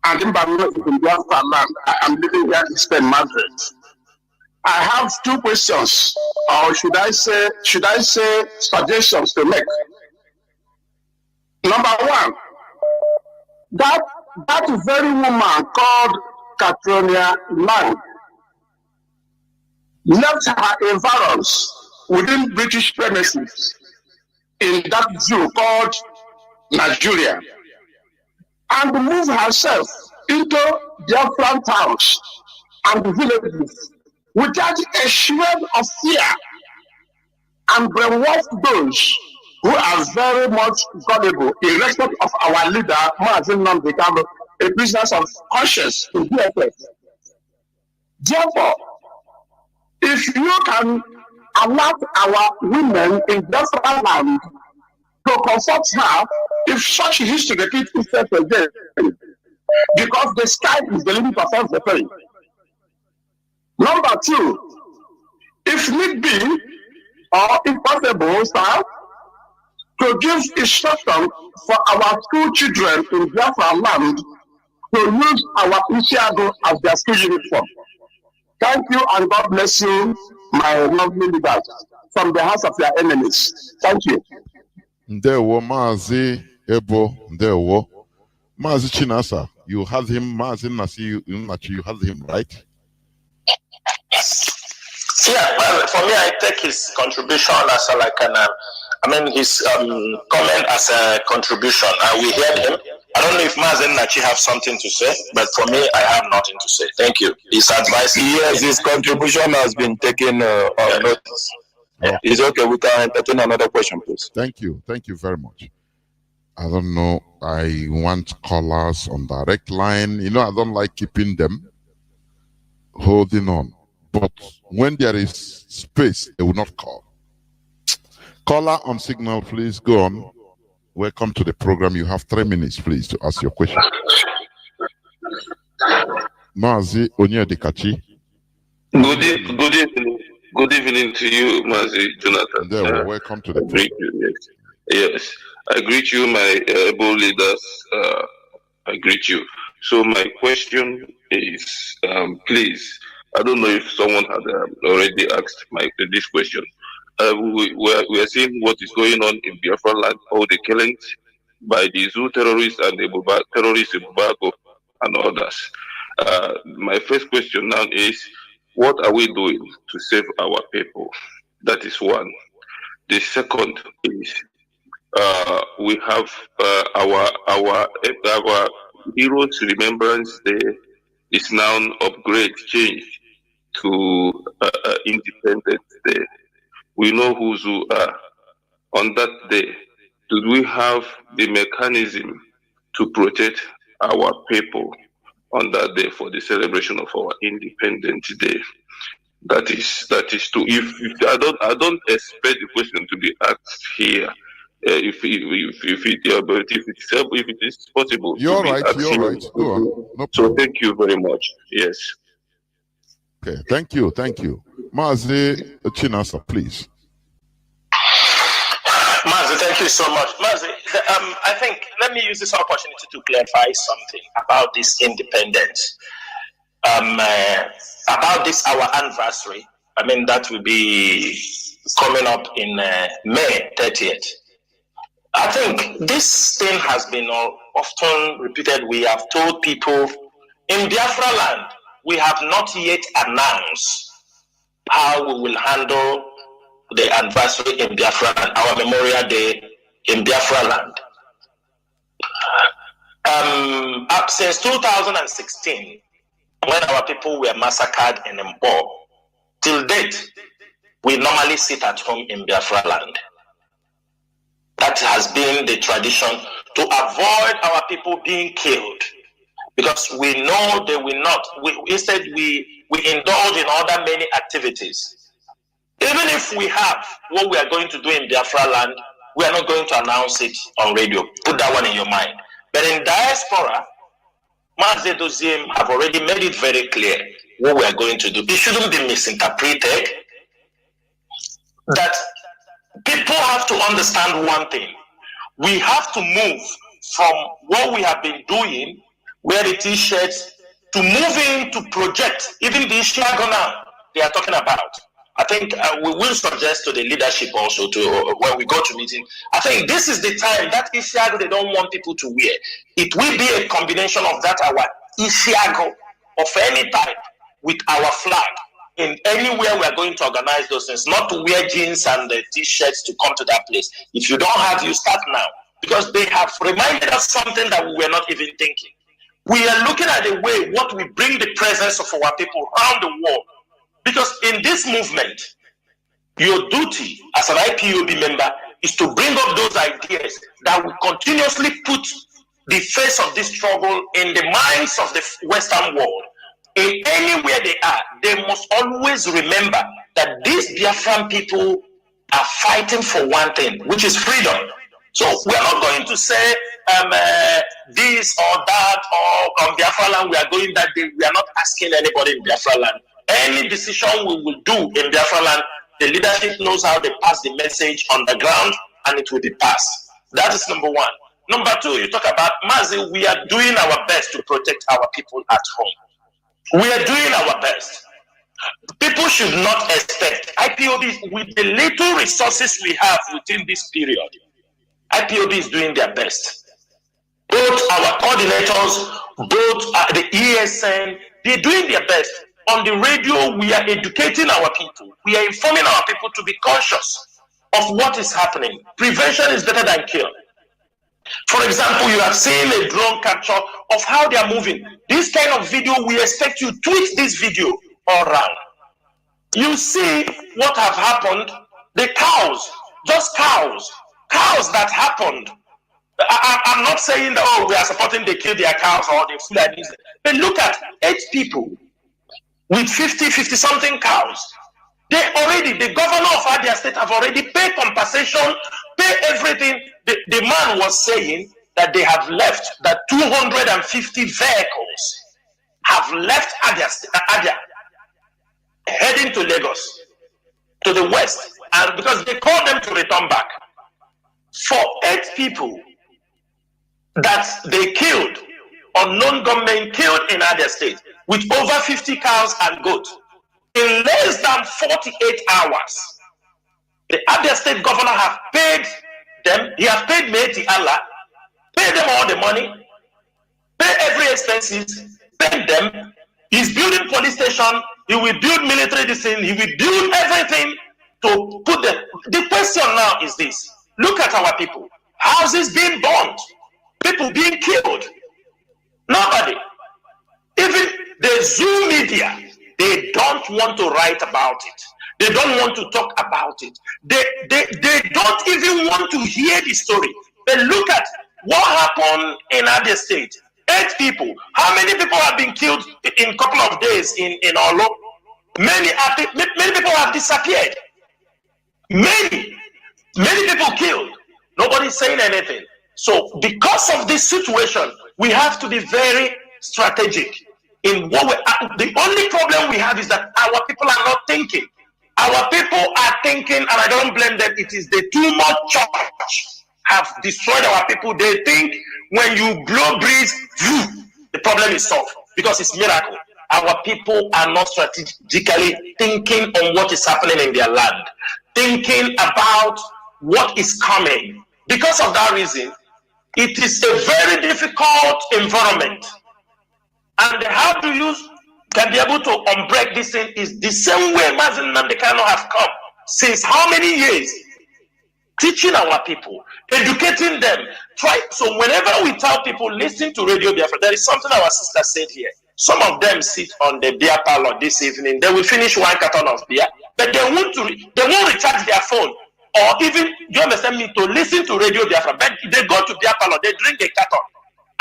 And Mbano is in Biafra land. I am living here in Spain, Madrid. I have two questions, or should I say suggestions to make. Number one, that very woman called Katronia Lang left her environs within British premises in that zoo called Nigeria and moved herself into Biafran towns and villages without a shred of fear and brainwashed those who are very much gullible in respect of our leader, Mazi Nnamdi Kanu, a business of conscience to DFS. Therefore, if you can allow our women in Biafra land to comfort her, if such history repeats itself again, because the sky is the limit of everything. Number two, if need be, or if possible, sir, to give instruction for our school children in Biafra land to use our Isiago as their school uniform. Thank you and God bless you, my lovely leaders, from the house of your enemies. Thank you. There were Mazi Ebo, there were Mazi Chinasa. You had him, Mazi Nasi, you had him, right? Yeah, well, for me, I take his contribution as his comment as a contribution. We heard him. I don't know if Mazi Nachi have something to say, but for me, I have nothing to say. Thank you. His advice. Yes, his contribution has been taken on notice. Okay. It's okay. We can entertain another question, please. Thank you. Thank you very much. I don't know. I want callers on direct line. You know, I don't like keeping them holding on. But when there is space, they will not call. Caller on signal, please go on. Welcome to the program. You have 3 minutes, please, to ask your question. Mazi Onyedikachi. Good evening to you, Mazi Jonathan. There, welcome to the program. Yes, I greet you, my able leaders. I greet you. So my question is, please, I don't know if someone had already asked this question. We are seeing what is going on in Biafra land, all the killings by the zoo terrorists and the terrorists in Bubago and others. My first question now is, what are we doing to save our people? That is one. The second is, we have our Heroes Remembrance Day is now changed to Independence Day. We know who are on that day. Do we have the mechanism to protect our people on that day for the celebration of our Independence Day? That is true. If I don't expect the question to be asked here. If it is possible. You're right. Go on. No so thank you very much. Yes. Okay. Thank you. Mazi Chinasa, please. Mazi, thank you so much. Mazi, I think let me use this opportunity to clarify something about this independence. About this our anniversary. I mean that will be coming up in May 30th. I think this thing has been often repeated. We have told people in Biafra land, we have not yet announced how we will handle the anniversary in Biafra land, our Memorial Day in Biafra land. Since 2016, when our people were massacred in Mbo, till date, we normally sit at home in Biafra land. That has been the tradition to avoid our people being killed, because we know they will not. Instead, we indulge in other many activities. Even if we have what we are going to do in Biafra land, we are not going to announce it on radio. Put that one in your mind. But in diaspora, MAZI Doziem have already made it very clear what we are going to do. It shouldn't be misinterpreted. That people have to understand one thing. We have to move from what we have been doing, where the t-shirts, to move into project, even the Ishiago now they are talking about. I think we will suggest to the leadership also to when we go to meeting. I think this is the time that Ishiago they don't want people to wear. It will be a combination of that our Ishiago of any type with our flag. In anywhere we are going to organize those things, not to wear jeans and t-shirts to come to that place. If you don't have, you start now. Because they have reminded us something that we were not even thinking. We are looking at the way what we bring the presence of our people around the world. Because in this movement, your duty as an IPOB member is to bring up those ideas that will continuously put the face of this struggle in the minds of the Western world. In anywhere they are, they must always remember that these Biafran people are fighting for one thing, which is freedom. So we are not going to say this or that, or on Biafra land we are going that day. We are not asking anybody in Biafra land. Any decision we will do in Biafra land, the leadership knows how they pass the message on the ground, and it will be passed. That is number one. Number two, you talk about MAZI. We are doing our best to protect our people at home. We are doing our best. People should not expect IPOB with the little resources we have within this period. IPOB is doing their best. Both our coordinators, both the ESN, they're doing their best. On the radio, we are educating our people. We are informing our people to be conscious of what is happening. Prevention is better than cure. For example, you have seen a drone capture of how they are moving. This kind of video, we expect you to tweet this video all around. You see what have happened. The cows, just cows that happened. I'm not saying that, oh, we are supporting they kill their cows or they fool like this. But look at 8 people with 50 something cows. They already, the governor of Abia State have already paid compensation, pay everything. The man was saying that they have left, that 250 vehicles have left Abia, heading to Lagos, to the west, and because they called them to return back. For 8 people that they killed, unknown gunmen killed in Abia State, with over 50 cows and goats, in less than 48 hours, the Abia State governor have paid them. He has paid Meiti Allah, paid them all the money, pay every expenses, paid them. He's building police station. He will build military discipline. He will build everything to put them. The question now is this: look at our people. Houses being burned, people being killed. Nobody, even the Zoom media, they don't want to write about it. They don't want to talk about it. They don't even want to hear the story. They look at what happened in Abia State. 8 people. How many people have been killed in a couple of days in Olo? Many people have disappeared. Many people killed. Nobody's saying anything. So because of this situation, we have to be very strategic in what we are. The only problem we have is that our people are not thinking. Our people are thinking, and I don't blame them. It is the too much church have destroyed our people. They think when you blow breeze, the problem is solved because it's miracle. Our people are not strategically thinking on what is happening in their land, thinking about what is coming. Because of that reason, it is a very difficult environment. And how do you can be able to unbreak this thing is the same way MAZI Nnamdi Kanu have come since how many years? Teaching our people, educating them. So whenever we tell people listen to Radio Biafra, there is something our sister said here. Some of them sit on the beer parlor this evening. They will finish 1 carton of beer, but they won't recharge their phone or even, you understand me, to listen to Radio Biafra. But they go to beer parlor, they drink a carton,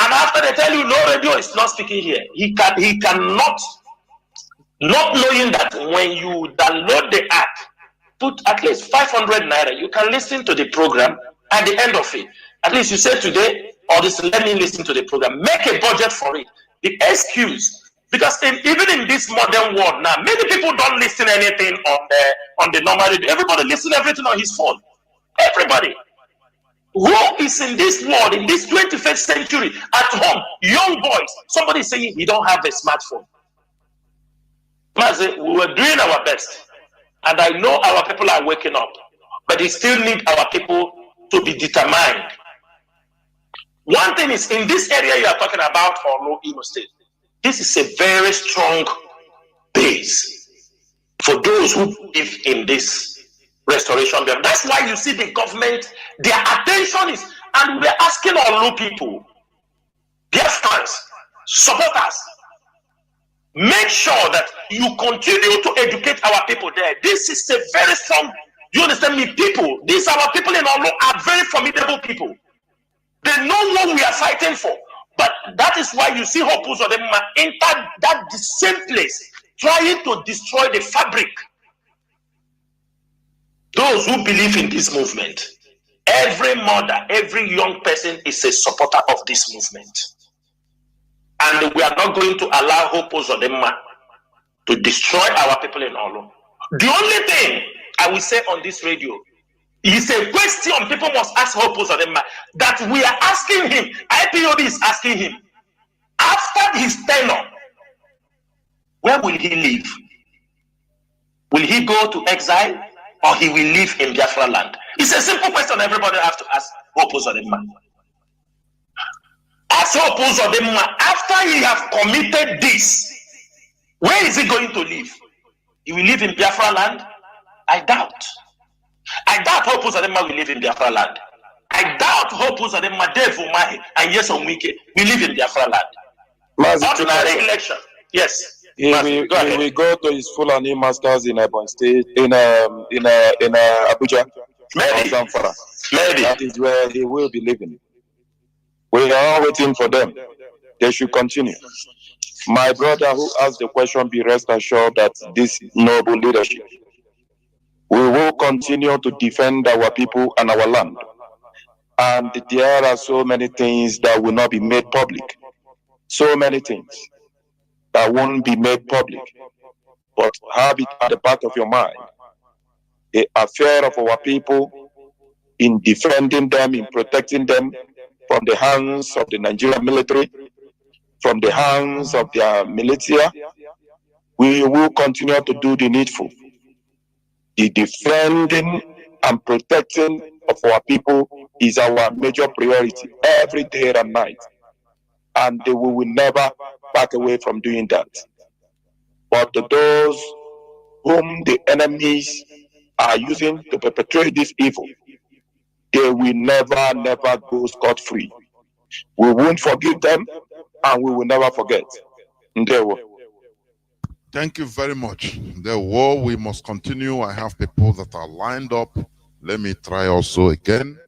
and after they tell you no, radio is not speaking here. He cannot, not knowing that when you download the app, put at least 500 naira, you can listen to the program. At the end of it, at least you say today, or this, let me listen to the program. Make a budget for it. the excuse. Because even in this modern world now, many people don't listen anything on the normal radio. Everybody listen everything on his phone. Everybody. Who is in this world, in this 21st century, at home, young boys, somebody is saying he don't have a smartphone. Mazi, we were doing our best. And I know our people are waking up. But we still need our people to be determined. One thing is, in this area you are talking about, or Imo State, this is a very strong base for those who live in this restoration. That's why you see the government, their attention is, and we're asking all people, dear friends, support us. Make sure that you continue to educate our people there. This is a very strong, you understand me, people. These our people in Olo are very formidable people. They know what we are fighting for. But that is why you see Hopus or them enter that the same place, trying to destroy the fabric. Those who believe in this movement, every mother, every young person is a supporter of this movement. And we are not going to allow Hopus or them to destroy our people in Olo. The only thing I will say on this radio is a question people must ask Hopus or them that we are asking him, IPOB is asking him, after his tenure, where will he live? Will he go to exile or he will live in Biafra land? It's a simple question everybody have to ask Hopus or them. Ask Hopus or them after he have committed this, where is he going to live? He will live in Biafra land? I doubt. I doubt Hopus Adema will live in Biafra land. I doubt Hopus Adema, Dave Umahi, and yes Onwike will live in Biafra land. Ordinary election. Yes. He will go to his Fulani masters in Ebony State, in Abuja. Maybe. Maybe. That is where he will be living. We are all waiting for them. They should continue. My brother who asked the question, be rest assured that this noble leadership, we will continue to defend our people and our land. And there are so many things that will not be made public. So many things that won't be made public. But have it at the back of your mind. The affair of our people, in defending them, in protecting them from the hands of the Nigerian military, from the hands of their militia, we will continue to do the needful. The defending and protecting of our people is our major priority every day and night. And we will never back away from doing that. But those whom the enemies are using to perpetrate this evil, they will never go scot-free. We won't forgive them, and we will never forget. Thank you very much. The war, we must continue. I have people that are lined up. Let me try also again.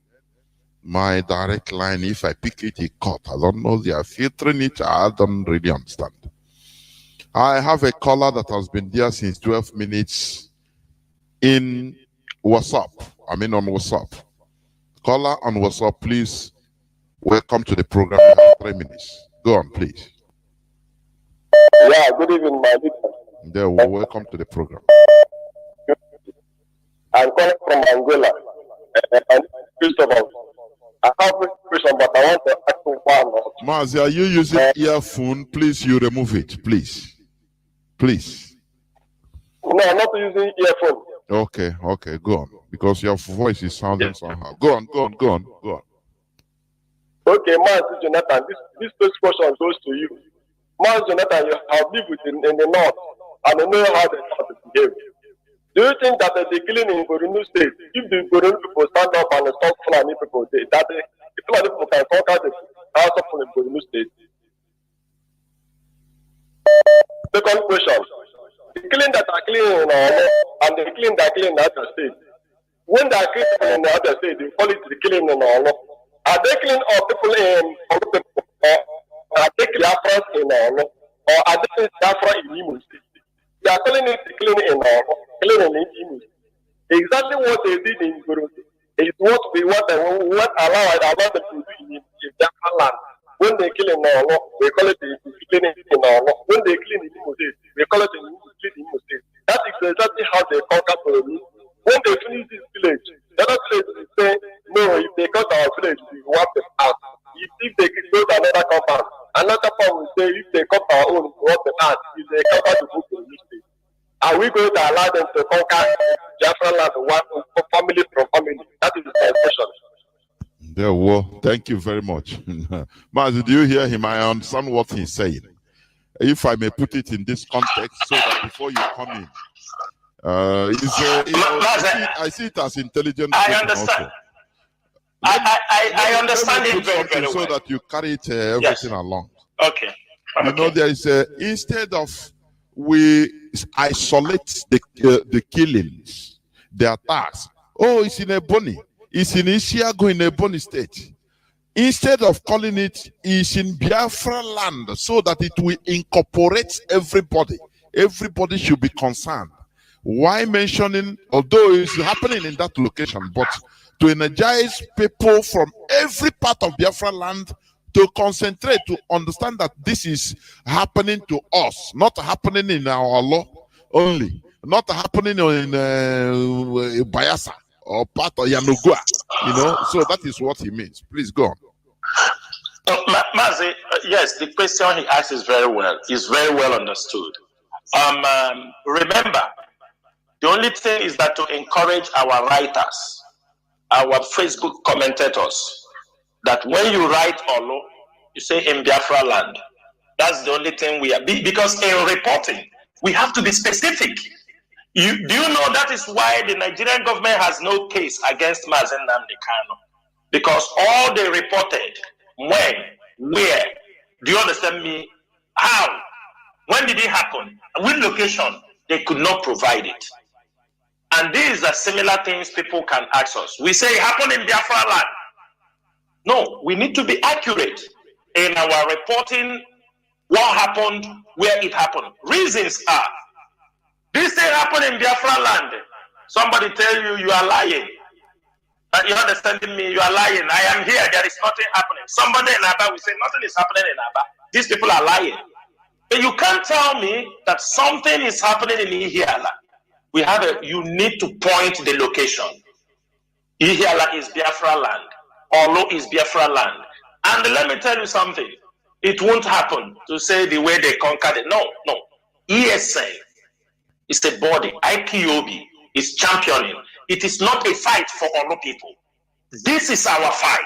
My direct line, if I pick it, it cut. I don't know. They are filtering it. I don't really understand. I have a caller that has been there since 12 minutes in WhatsApp. I mean on WhatsApp. Caller on WhatsApp, please. Welcome to the program. You have 3 minutes. Go on, please. Yeah, good evening, my leader. There, welcome to the program. I'm calling from Angola. I have a question, but I want to ask you one. Mazi, are you using earphone? Please, you remove it, please. Please. No, I'm not using earphone. Okay, go on. Because your voice is sounding somehow. Go on. Okay, Mazi Jonathan, this first question goes to you. Mazi Jonathan, you have lived in the north, and you know how they have to behave. Do you think that the killing in Borno State, if the Borno people stand up and stop Fulani people, the Fulani people can conquer the house of Borno State? Second question, the killing that are killing in Olo and the killing that are killing in other states, when they are killing in the other state, they call it the killing in Olo. Are they killing all people in Olo, or are they killing Biafra in Olo, or are they killing Biafra in Imo State? They are calling it the killing in Olo. Exactly what they did in Burundi is what we want allow them to do in Biafra land. When they kill in Olo, we call it the cleaning in Olo. When they clean in Imo State, we call it the clean in Imo State. That is exactly how they conquer Polarisation. When they finish this village, the other village will say, no, if they cut our village, we wipe them out. If they go to another compound will say, if they cut our own, we wipe them out. If they cut out the book in this state. Are we going to allow them to conquer Biafra land family from family? That is the question. Yeah, well, thank you very much. Mazi, do you hear him? I understand what he's saying. If I may put it in this context, so that before you come in, I see it as intelligent. I understand. I understand it very, very well. So that you carry it, everything along. Okay. You know, there is instead of we isolate the killings, the attacks. Oh, it's in Ebonyi. It's in Isiago in Ebonyi State. Instead of calling it, it's in Biafra land, so that it will incorporate everybody. Everybody should be concerned. Why mentioning, although it's happening in that location, but to energize people from every part of Biafra land to concentrate, to understand that this is happening to us, not happening in our law only, not happening in Bayelsa or part of Yanugua, you know. So that is what he means. Please go on. Mazi, yes, the question he asked is very well understood. Remember, the only thing is that to encourage our writers, our Facebook commentators, that when you write Olo, you say in Biafra land. That's the only thing we are, because in reporting, we have to be specific. Do you know that is why the Nigerian government has no case against Mazi Nnamdi Kanu? Because all they reported, when, where, do you understand me? How? When did it happen? Which location? They could not provide it. And these are similar things people can ask us. We say it happened in Biafra land. No, we need to be accurate in our reporting what happened, where it happened. Reasons are, this thing happened in Biafra land. Somebody tell you are lying. You understanding me? You are lying. I am here. There is nothing happening. Somebody in Aba will say nothing is happening in Aba. These people are lying. But you can't tell me that something is happening in Ihiala. You need to point the location. Ihiala is Biafra land. Olo is Biafra land. And let me tell you something. It won't happen to say the way they conquered it. No. ESA is a body. IPOB is championing. It is not a fight for Olo people. This is our fight.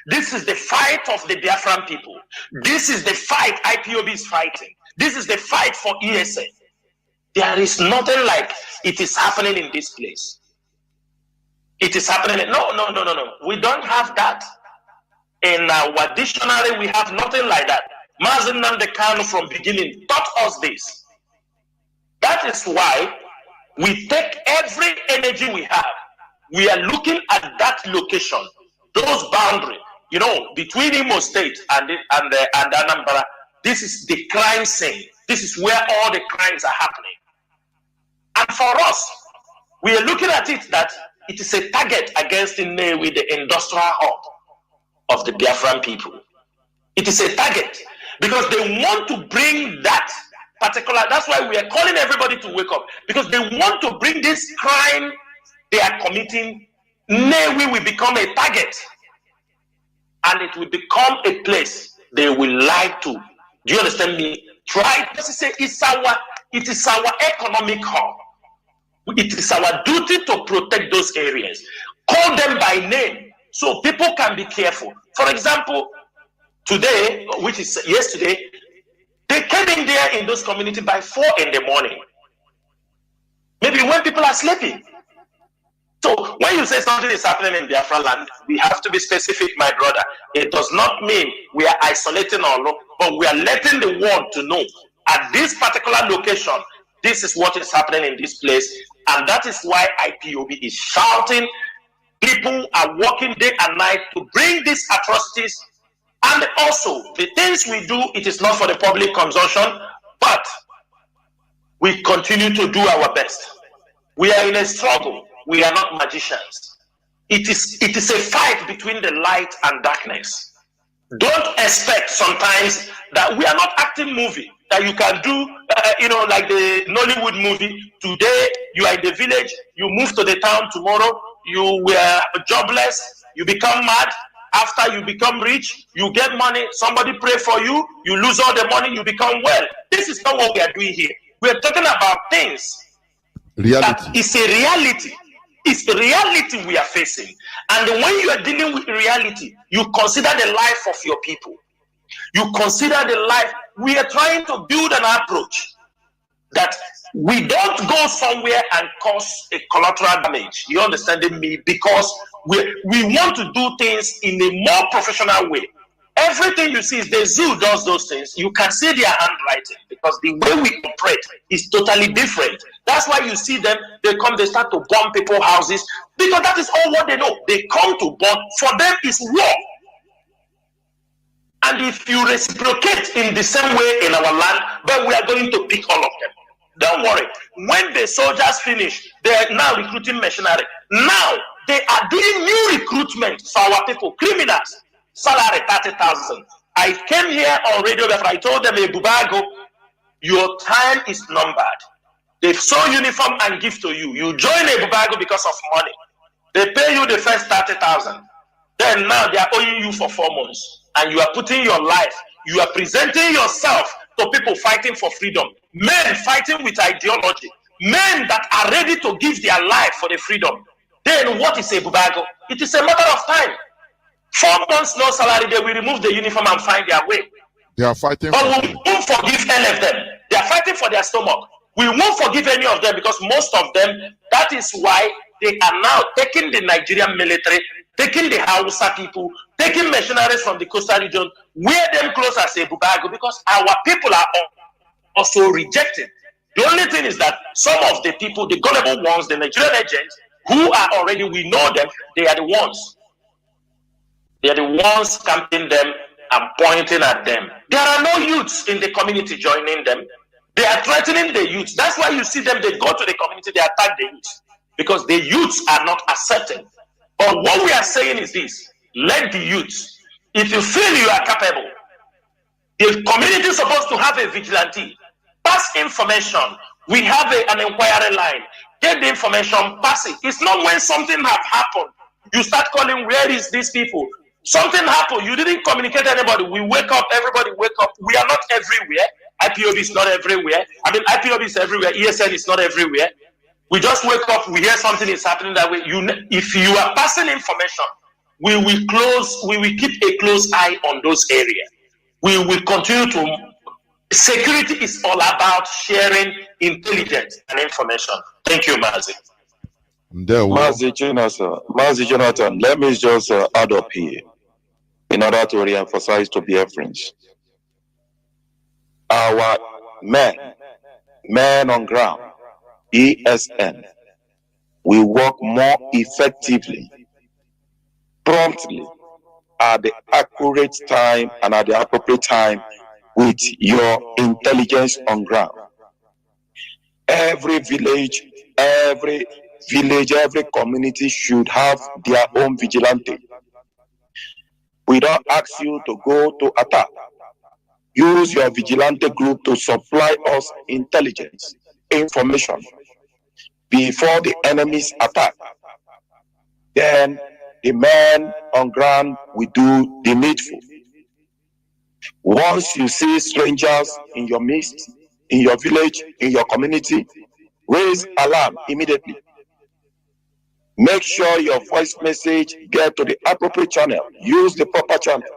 This is the fight of the Biafran people. This is the fight IPOB is fighting. This is the fight for ESA. There is nothing like it is happening in this place. It is happening. No. We don't have that. In our dictionary, we have nothing like that. Mazi Nnamdi Kanu from beginning taught us this. That is why we take every energy we have. We are looking at that location, those boundaries. You know, between Imo State and Anambra, this is the crime scene. This is where all the crimes are happening. And for us, we are looking at it that it is a target against Nnewi, the industrial hub of the Biafran people. It is a target because they want to bring that particular, that's why we are calling everybody to wake up, because they want to bring this crime they are committing. Nnewi will become a target and it will become a place they will like to, do you understand me? Try to say it is our economic hub. It is our duty to protect those areas. Call them by name so people can be careful. For example, today, which is yesterday, they came in there in those communities by 4 in the morning. Maybe when people are sleeping. So when you say something is happening in Biafra land, we have to be specific, my brother. It does not mean we are isolating our law, but we are letting the world to know at this particular location, this is what is happening in this place. And that is why IPOB is shouting. People are working day and night to bring these atrocities. And also, the things we do, it is not for the public consumption, but we continue to do our best. We are in a struggle. We are not magicians. It is a fight between the light and darkness. Don't expect sometimes that we are not acting movie, that you can do, like the Nollywood movie. Today, you are in the village, you move to the town tomorrow, you were jobless, you become mad. After you become rich, you get money, somebody pray for you, you lose all the money, you become well. This is not what we are doing here. We are talking about things. Reality. It's a reality. It's the reality we are facing. And when you are dealing with reality, you consider the life of your people. You consider the life. We are trying to build an approach that we don't go somewhere and cause a collateral damage. You understand me? Because we want to do things in a more professional way. Everything you see is the zoo does those things. You can see their handwriting because the way we operate is totally different. That's why you see them, they come, they start to bomb people's houses because that is all what they know. They come to bomb. For them, it's war. And if you reciprocate in the same way in our land, then we are going to pick all of them. Don't worry. When the soldiers finish, they are now recruiting machinery. Now, they are doing new recruitment for our people, criminals. Salary 30,000. I came here on radio that I told them, Bubago, your time is numbered. They sew uniform and give to you. You join a Bubago because of money. They pay you the first 30,000. Then now they are owing you for 4 months. And you are putting your life, you are presenting yourself to people fighting for freedom. Men fighting with ideology. Men that are ready to give their life for the freedom. Then what is a Bubago? It is a matter of time. 4 months no salary, they will remove the uniform and find their way. They are fighting. But we won't forgive any of them. They are fighting for their stomach. We won't forgive any of them because most of them, that is why they are now taking the Nigerian military, taking the HAUSA people, taking mercenaries from the coastal region, wear them close as a Bubago because our people are also rejected. The only thing is that some of the people, the gullible ones, the Nigerian agents, who are already, we know them, they are the ones. They are the ones camping them and pointing at them. There are no youths in the community joining them. They are threatening the youths. That's why you see them, they go to the community, they attack the youths. Because the youths are not accepting. But what we are saying is this, let the youths, if you feel you are capable, the community is supposed to have a vigilante. Pass information. We have an inquiry line. Get the information, pass it. It's not when something have happened. You start calling, where is these people? Something happened, you didn't communicate to anybody. We wake up, everybody wake up. We are not everywhere. IPOB is not everywhere. I mean, IPOB is everywhere. ESN is not everywhere. We just wake up, we hear something is happening that way. If you are passing information, we will keep a close eye on those areas. We will continue to. Security is all about sharing intelligence and information. Thank you, MAZI. MAZI Jonathan, let me just add up here in order to re-emphasize to Biafrans. Our men on ground, ESN, will work more effectively, promptly, at the accurate time and at the appropriate time with your intelligence on ground. Every village, every community should have their own vigilante. We don't ask you to go to attack. Use your vigilante group to supply us intelligence, information before the enemy's attack. Then the men on ground will do the needful. Once you see strangers in your midst, in your village, in your community, raise alarm immediately. Make sure your voice message get to the appropriate channel. Use the proper channel.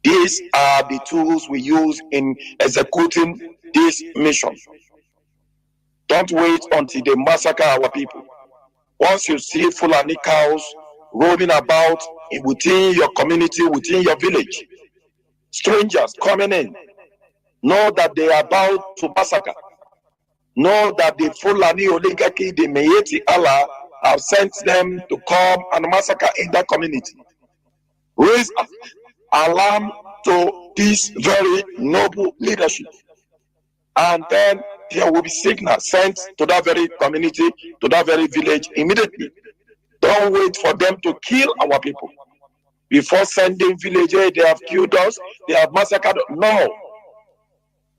These are the tools we use in executing this mission. Don't wait until they massacre our people. Once you see Fulani cows roaming about within your community, within your village, strangers coming in, know that they are about to massacre. Know that the Fulani oligarchy, the Meyeti Allah, have sent them to come and massacre in that community. Raise alarm to this very noble leadership. And then there will be signals sent to that very community, to that very village immediately. Don't wait for them to kill our people. before sending villages, they have killed us, they have massacred. No.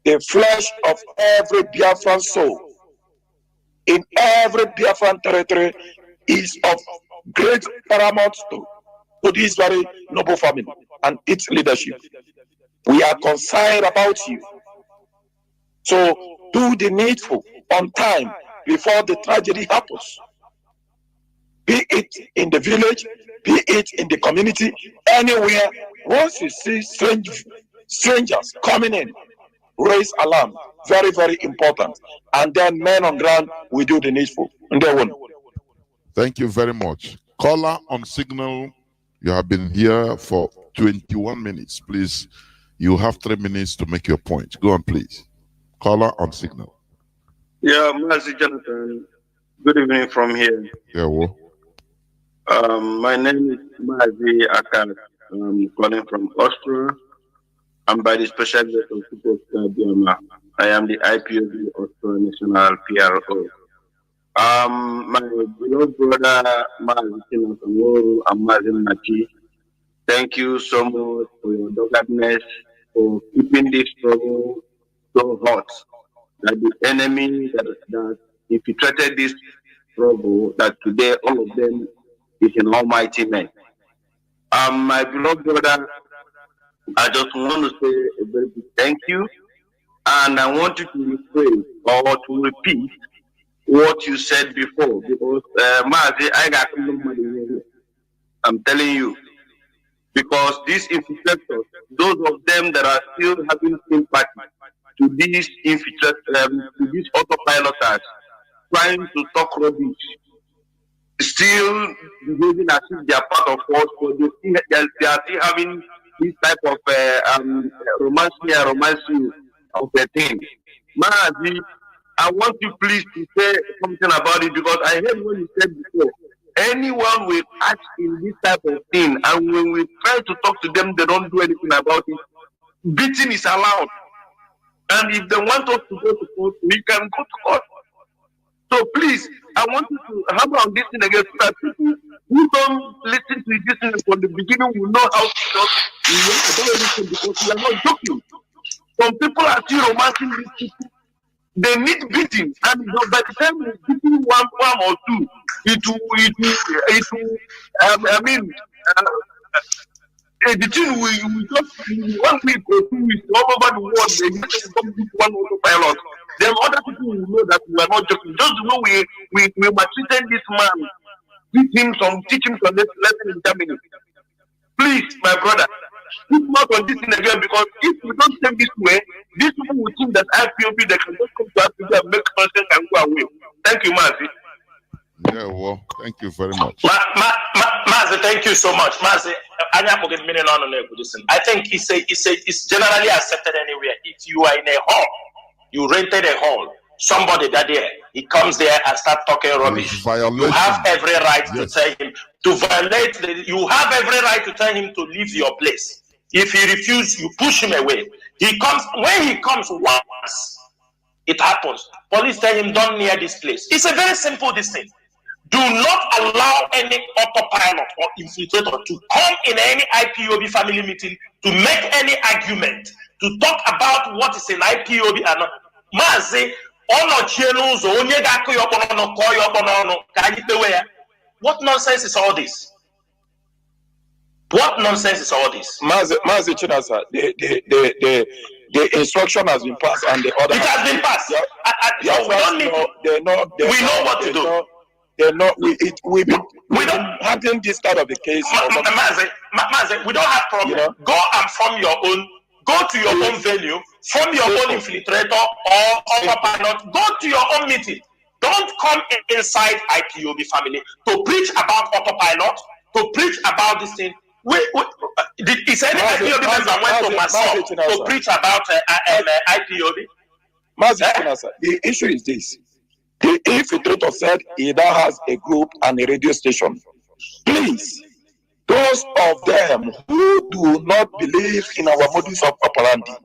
The flesh of every Biafran soul in every Biafran territory is of great paramount to this very noble family and its leadership. We are concerned about you. So do the needful on time before the tragedy happens. Be it in the village, be it in the community, anywhere. Once you see strangers coming in, raise alarm. Very, very important. And then men on ground will do the needful. And they will. Thank you very much. Caller on signal, you have been here for 21 minutes. Please, you have 3 minutes to make your point. Go on, please. Caller on signal. Yeah, Mazi Jonathan. Good evening from here. Yeah, well. My name is Mazi Akan. I'm calling from Austria. I'm by the special guest of QPSK. I am the IPOB Austria National PRO. My beloved brother Mazi Jonathan and Mazi Machi, thank you so much for your doggedness, for keeping this struggle so hot that the enemy that infiltrated this struggle, that today all of them is an almighty man. My beloved brother, I just want to say a very big thank you, and I want you to rephrase or to repeat what you said before, because Mazi, I got money here. I'm telling you, because these infiltrators, those of them that are still having sympathy to these infiltrators, to these autopiloters, trying to talk rubbish, still behaving as if they are part of us, but they are still having this type of romance of a thing. Mazi, I want you please to say something about it, because I heard what you said before. Anyone will act in this type of thing, and when we try to talk to them, they don't do anything about it. Beating is allowed. And if they want us to go to court, we can go to court. So please, I want you to hammer on this thing again, so that people who don't listen to this thing from the beginning will know how to talk. We don't listen, because we are not joking. Some people are still romancing these people. They need beating, and by the time we're beating one or two, the thing we just 1 week or 2 weeks all over the world, they just come beat one autopilot. Then other people will know that we are not joking. Just know we maltreated this man, teach him some lesson in Germany. Please, my brother, put not on this thing again, because if we don't take this way, these people will think that IPOB, they can just come to Africa and make content and go away. Thank you, Mazi. Yeah, well, thank you very much. Mazi, thank you so much. Mazi, I think it's generally accepted anywhere. If you are in a hall, you rented a hall, somebody that there, he comes there and start talking rubbish. You have every right to tell him to violate. You have every right to tell him to leave your place. If he refuses, you push him away. He comes, when he comes once, it happens. Police tell him, don't near this place. It's a very simple thing. Do not allow any autopilot or infiltrator to come in any IPOB family meeting to make any argument, to talk about what is an IPOB and not. Mazi, what nonsense is all this? What nonsense is all this? Mazi Chinasa, the instruction has been passed and the order. It has been passed. Yeah. We don't need. We know what to do. We've been handling this kind of a case. Mazi, we don't have problem. You know? Go and form your own. Go to your own venue. Form your own infiltrator or autopilot. Go to your own meeting. Don't come inside IPOB family to preach about autopilot, to preach about this thing. Is any IPOB member went to myself to preach about IPOB? The issue is this. The infiltrator said he now has a group and a radio station. Please, those of them who do not believe in our modus operandi,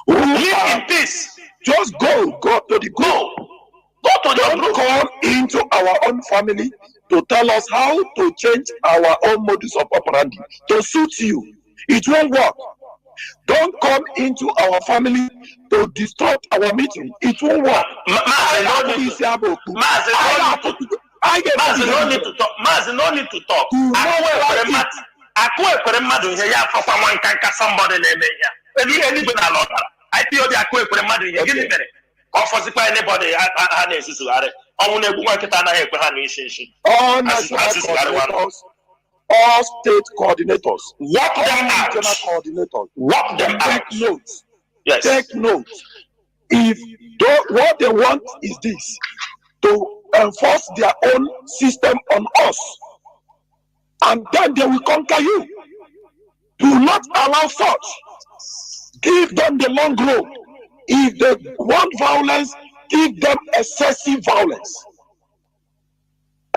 who live in peace, just go to the group. Don't come into our own family to tell us how to change our own modus of operandi to suit you. It won't work. Don't come into our family to disrupt our meeting. It won't work. Mazi, no need to talk. Mazi, no need to talk. Somebody name IPOB anybody all state coordinators, work them out. Regional coordinators, work them out. Take notes. Yes. Take notes. If what they want is this, to enforce their own system on us, and then they will conquer you. Do not allow such. Give them the long road. If they want violence, give them excessive violence.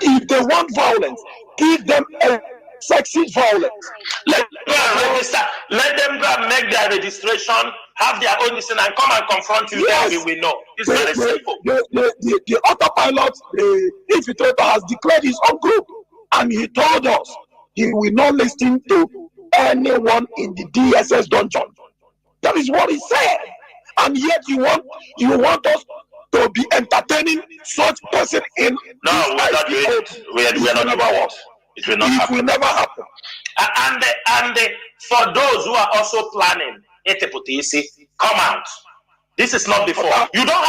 If they want violence, give them excessive violence. Let them go and make their registration, have their own listen, and come and confront you. Yes. Then we will know. It's very simple. The autopilot, the infiltrator, has declared his own group, and he told us he will not listen to anyone in the DSS dungeon. That is what he said. And yet you want us to be entertaining such person in no, we are not doing it. We are not doing it. It will not happen. It will never happen. And for those who are also planning come out. This is not before. You don't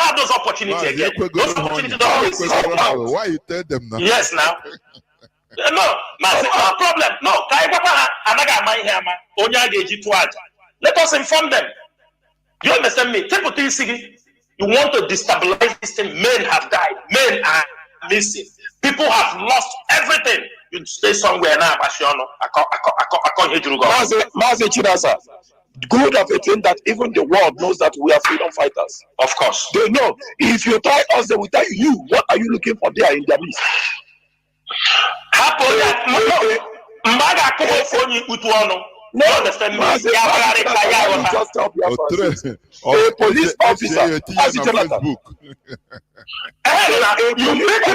have those opportunities again. Those opportunities don't exist. Why you tell them now? Yes, now. No problem. No, let us inform them. You understand me? You want to destabilize this thing. Men have died. Men are missing. People have lost everything. You stay somewhere now, Bashono. I can't hear you go. Mazi Chinasa, good of a thing that even the world knows that we are freedom fighters. Of course. They know. If you try us, they will tell you, what are you looking for there in their midst? No, understand me. Just tell a police officer. You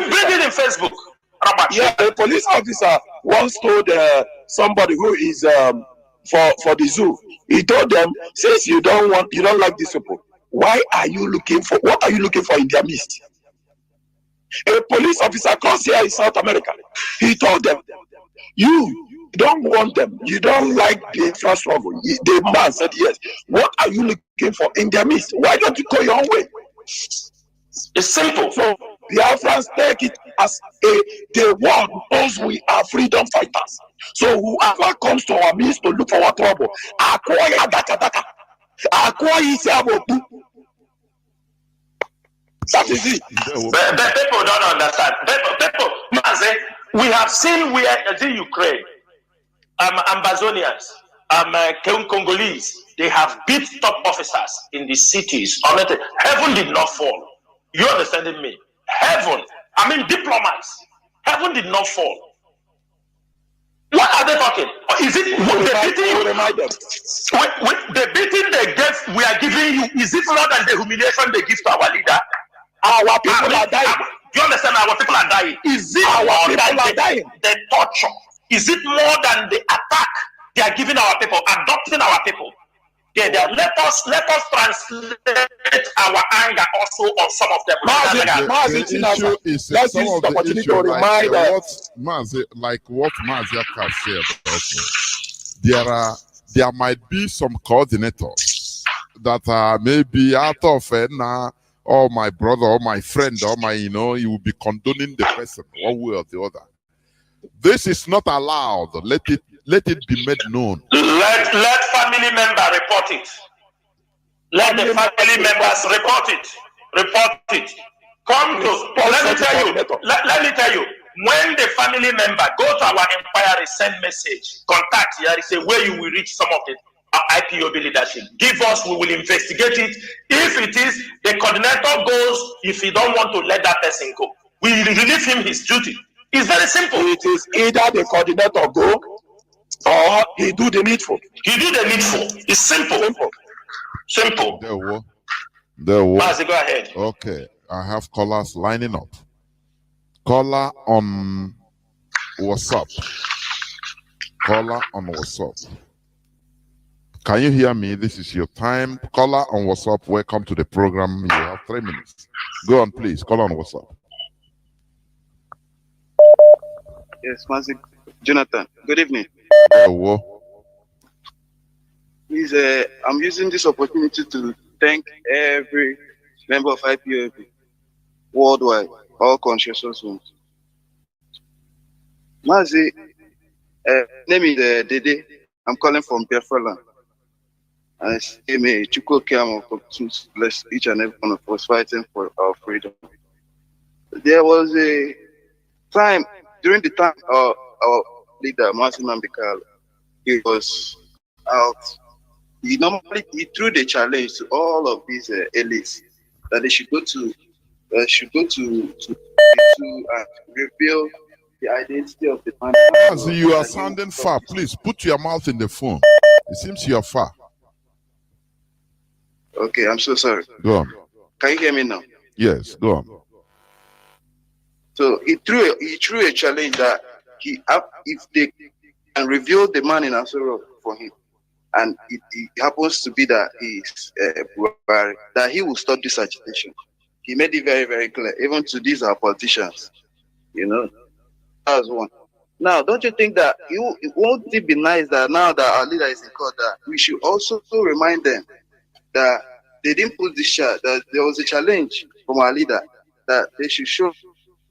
bring it in Facebook. Yeah, a police officer once told somebody who is for the zoo. He told them, since you don't like these people, what are you looking for in their midst? A police officer comes here in South America. He told them, you don't want them. You don't like the infrastructure struggle. The man said, yes. What are you looking for in their midst? Why don't you go your own way? It's simple. So Biafrans take it as the world knows we are freedom fighters. So whoever comes to our midst to look for our trouble, that is it. But people don't understand. People, we have seen where in Ukraine, Ambazonians, Congolese, they have beat top officers in the cities. Heaven did not fall. You understanding me? Heaven, diplomats. Heaven did not fall. What are they talking? Is it the beating they gave? We are giving you. Is it more than the humiliation they give to our leader? Our people are dying. Do you understand? Our people are dying. Is it more than the torture? Is it more than the attack they are giving our people, adopting our people? Let us translate our anger also on some of them. The issue is some of the issue, like what Mazi said also. There might be some coordinators that are maybe out of or my brother or my friend or my, you will be condoning the person one way or the other. This is not allowed. Let it be made known. Let family member report it. Let the family members report it. Report it. Come to. Let me tell you. When the family member go to our inquiry, send message, contact here. It's a way you will reach some of the IPOB leadership. Give us, we will investigate it. If it is the coordinator goes, if he don't want to let that person go, we relieve him his duty. It's very simple. It is either the coordinator go or he do the needful. He do the needful. It's simple. Simple. There were. Mazi, go ahead. Okay, I have callers lining up. Caller on WhatsApp. Caller on WhatsApp. Can you hear me? This is your time. Caller on WhatsApp. Welcome to the program. You have 3 minutes. Go on, please. Call on WhatsApp. Yes, Mazi. Jonathan. Good evening. Hello. Please, I'm using this opportunity to thank every member of IPOB worldwide, all conscious ones. Mazi, name is Dede. I'm calling from Biafra land. I say, may Chukwu Kiam opportunity bless each and every one of us fighting for our freedom. There was a time, during the time our leader, Martin Nambikal, he was out. He threw the challenge to all of these elites that they should go to reveal the identity of the man. As you are sounding far, please put your mouth in the phone. It seems you are far. Okay, I'm so sorry. Go on. Can you hear me now? Yes, go on. So he threw a challenge that if they can reveal the man in Asoro for him, and it happens to be that he's that he will stop this agitation. He made it very, very clear, even to these our politicians. You know, that's one. Now, don't you think that it won't it be nice that now that our leader is in court, that we should also remind them that they didn't put this shot, that there was a challenge from our leader, that they should show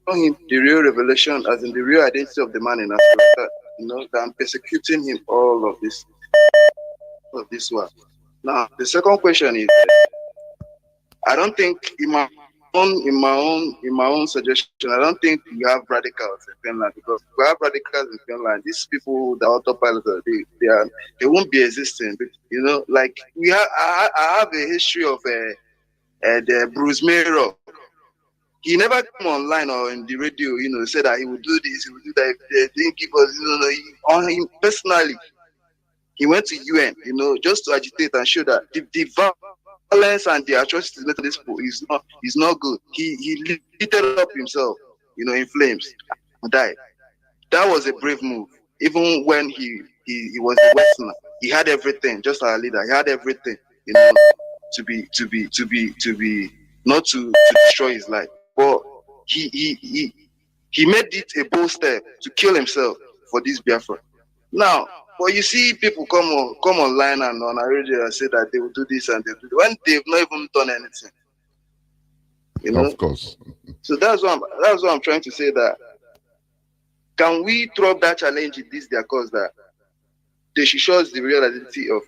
him the real revelation, as in the real identity of the man in Africa, you know, than persecuting him, all of this one. Now, the second question is, I don't think in my own suggestion, I don't think we have radicals in Finland, because if we have radicals in Finland, these people, the autopilots, they won't be existing. But, you know, like I have a history of the Bruce Mayer. He never came online or in the radio, you know, said that he would do this, he would do that. If they didn't give us, you know, on him personally, he went to UN, you know, just to agitate and show that the violence and the atrocities made to this people is not good. He lit up himself, you know, in flames and died. That was a brave move. Even when he was a Westerner, he had everything, just our leader. He had everything, you know, to be not to destroy his life. But he made it a bold step to kill himself for this Biafra. Now, but you see people come online and on our radio and say that they will do this and they will do that, when they've not even done anything. You know? Of course. So that's what I'm trying to say, that can we throw up that challenge in this their cause, that they should show us the real identity of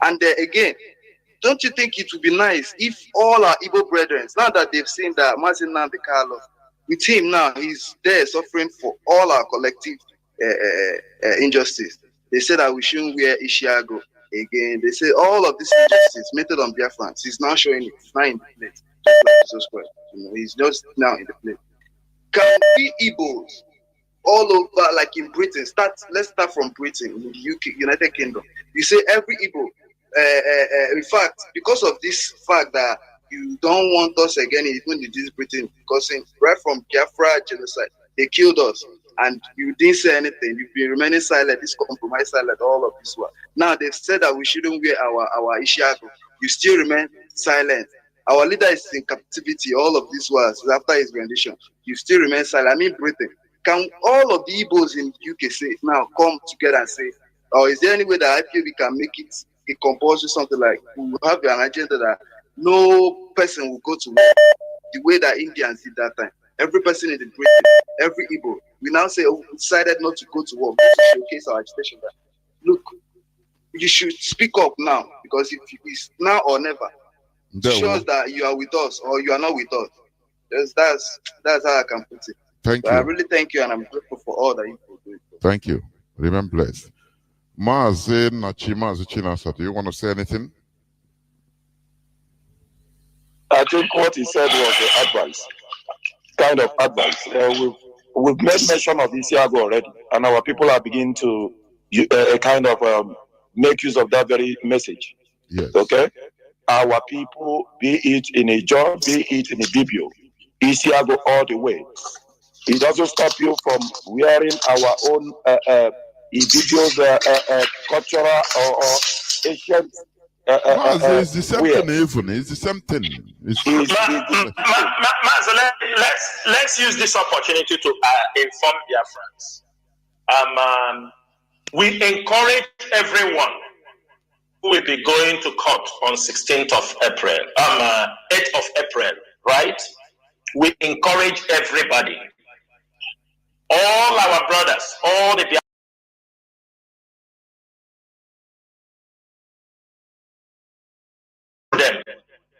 and again, don't you think it would be nice if all our Igbo brethren, now that they've seen that Martin Nambikalo, with him now, he's there suffering for all our collective injustice. They say that we shouldn't wear Ishiago again. They say all of this injustice meted on Biafrans. He's now showing it. He's now in the plate, just like Jesus Christ. You know, he's just now in the plate. Can we Igbos all over, like in Britain? Let's start from Britain, in the UK, United Kingdom. You say every Igbo. In fact, because of this fact that you don't want us again, even in this Britain, because right from Biafra genocide, they killed us, and you didn't say anything. You've been remaining silent, this compromise silent, all of this one. Now they've said that we shouldn't wear our Ishiago. You still remain silent. Our leader is in captivity. All of this was after his rendition. You still remain silent. I mean, Britain. Can all of the Igbos in UK say now come together and say, or is there any way that IPOB can make it a compulsory, something like we will have an agenda that no person will go to war the way that Indians did that time. Every person in the Britain, every Igbo, we now say, we decided not to go to war to showcase our agitation. That look, you should speak up now, because if it's now or never, it shows that you are with us or you are not with us. That's how I can put it. Thank you. you. I really thank you, and I'm grateful for all that you do. Thank you. Remain blessed. Mazi Chinasa, do you want to say anything? I think what he said was the advice, kind of advice. We've made mention of Isiago already, and our people are beginning to kind of make use of that very message. Yes. Okay? Our people, be it in a job, be it in a BBO, Isiago all the way. It doesn't stop you from wearing our own indigenous cultural or ancient it's the same wear. thing, even. It's the same thing. Let's use this opportunity to inform Biafrans. We encourage everyone who will be going to court on 16th of April, 8th of April, right? We encourage everybody, all our brothers, all the them.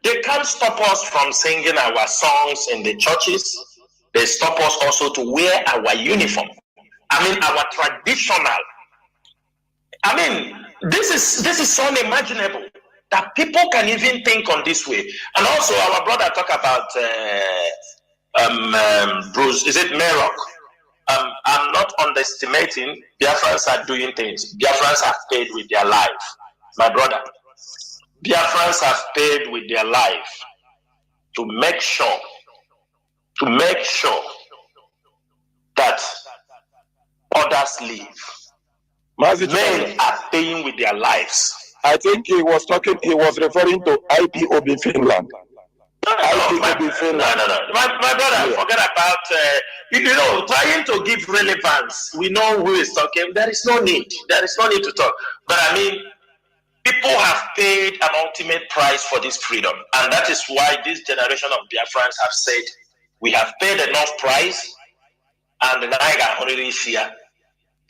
They can't stop us from singing our songs in the churches. They stop us also to wear our uniform. I mean, our traditional. I mean, this is so unimaginable that people can even think on this way. And also, our brother talk about Bruce. Is it Merok? I'm not underestimating. Biafrans are doing things. Biafrans have paid with their life, my brother. Biafrans have paid with their life to make sure that others live. Men are paying with their lives. I think he was referring to IPOB Finland. No. My brother, forget about, trying to give relevance. We know who is talking. There is no need to talk. But I mean, people have paid an ultimate price for this freedom. And that is why this generation of Biafrans have said, we have paid enough price, and the Niger already here.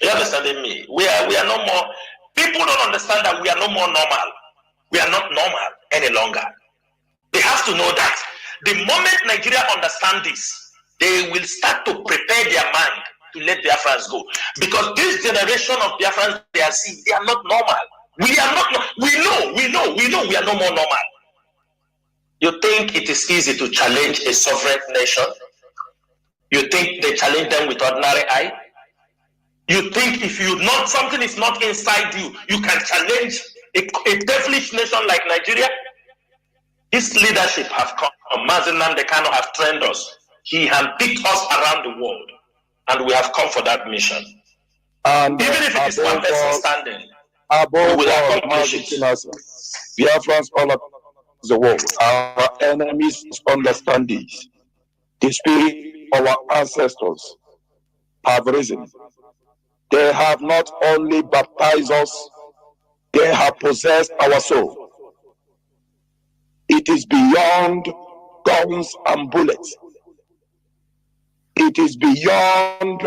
You understanding me? We are no more. People don't understand that we are no more normal. We are not normal any longer. They have to know that the moment Nigeria understand this, they will start to prepare their mind to let Biafrans go. Because this generation of Biafrans they are not normal. We are not. We know we are no more normal. You think it is easy to challenge a sovereign nation? You think they challenge them with ordinary eye? You think if something is not inside you, you can challenge a devilish nation like Nigeria? His leadership have come. MAZI have trained us. He has picked us around the world, and we have come for that mission. And even if it is one person standing, we will accomplish it. Biafrans all across the world, our enemies understand this. The spirit of our ancestors have risen. They have not only baptized us, they have possessed our soul. It is beyond guns and bullets. It is beyond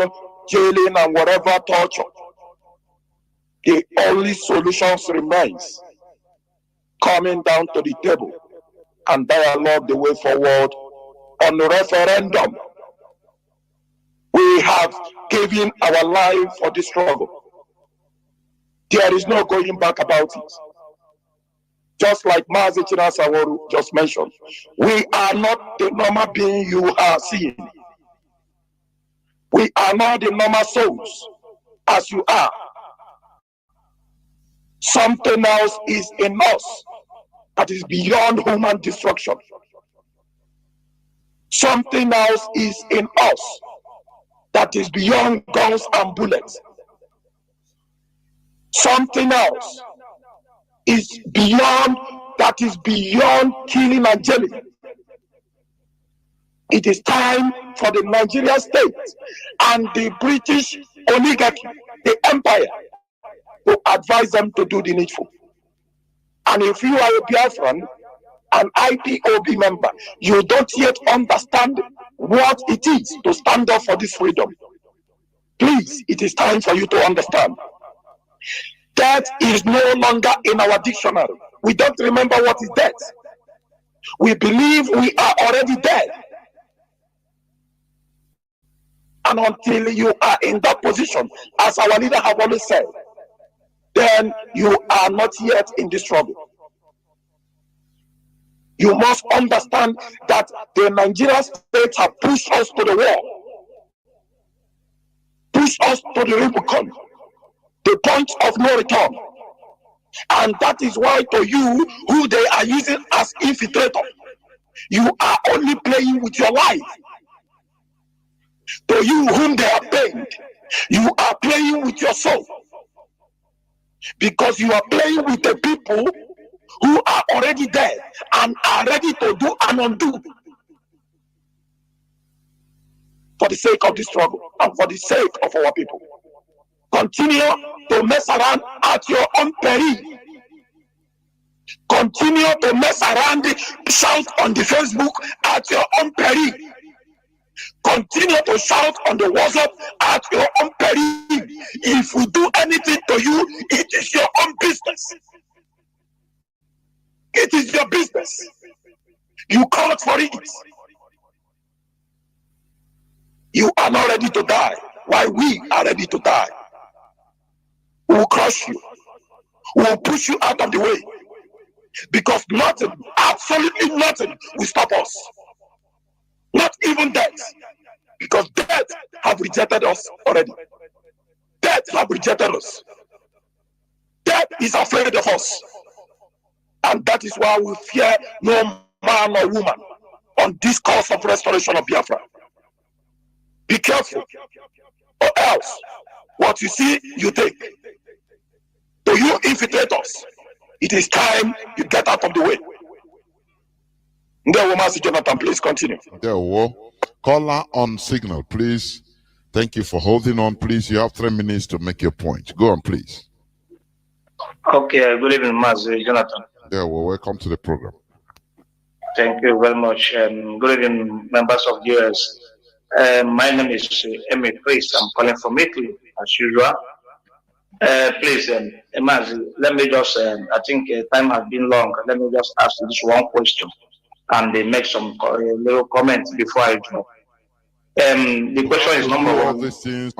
jailing and whatever torture. The only solution remains coming down to the table and dialogue the way forward on the referendum. We have given our life for this struggle. There is no going back about it. Just like MAZI just mentioned, we are not the normal being you are seeing. We are not the normal souls as you are. Something else is in us that is beyond human destruction. Something else is in us that is beyond guns and bullets. Something else is beyond killing and jailing. It is time for the Nigerian state and the British oligarchy, the empire, to advise them to do the needful. And if you are a Biafran, an IPOB member, you don't yet understand what it is to stand up for this freedom. Please, it is time for you to understand. Death is no longer in our dictionary. We don't remember what is death. We believe we are already dead. And until you are in that position, as our leader have always said, then you are not yet in this struggle. You must understand that the Nigerian state have pushed us to the wall, pushed us to the Rubicon, the point of no return. And that is why to you, who they are using as infiltrator, You are only playing with your life. To you whom they are paid, you are playing with your soul. Because you are playing with the people who are already dead and are ready to do and undo for the sake of the struggle and for the sake of our people. Continue to mess around at your own peril. Continue to mess around, shout on the Facebook at your own peril. Continue to shout on the WhatsApp at your own peril. If we do anything to you, it is your own business. It is your business. You called for it. You are not ready to die, while we are ready to die. We will crush you. We will push you out of the way. Because nothing, absolutely nothing, will stop us. Not even death. Because death have rejected us already. Death have rejected us. Death is afraid of us. And that is why we fear no man or woman on this cause of restoration of Biafra. Be careful, or else what you see, you take. To you infiltrators, it is time you get out of the way. Mazi Jonathan, please continue. Caller on signal, please. Thank you for holding on. Please, you have 3 minutes to make your point. Go on, please. Okay, good evening, Mazi Jonathan. Welcome to the program. Thank you very much. Good evening, members of the US. My name is Emi Priest. I'm calling from Italy, as usual. Please, Mazi, let me just, I think time has been long. Let me just ask this one question and make some little comments before I drop. The question is number one. In 3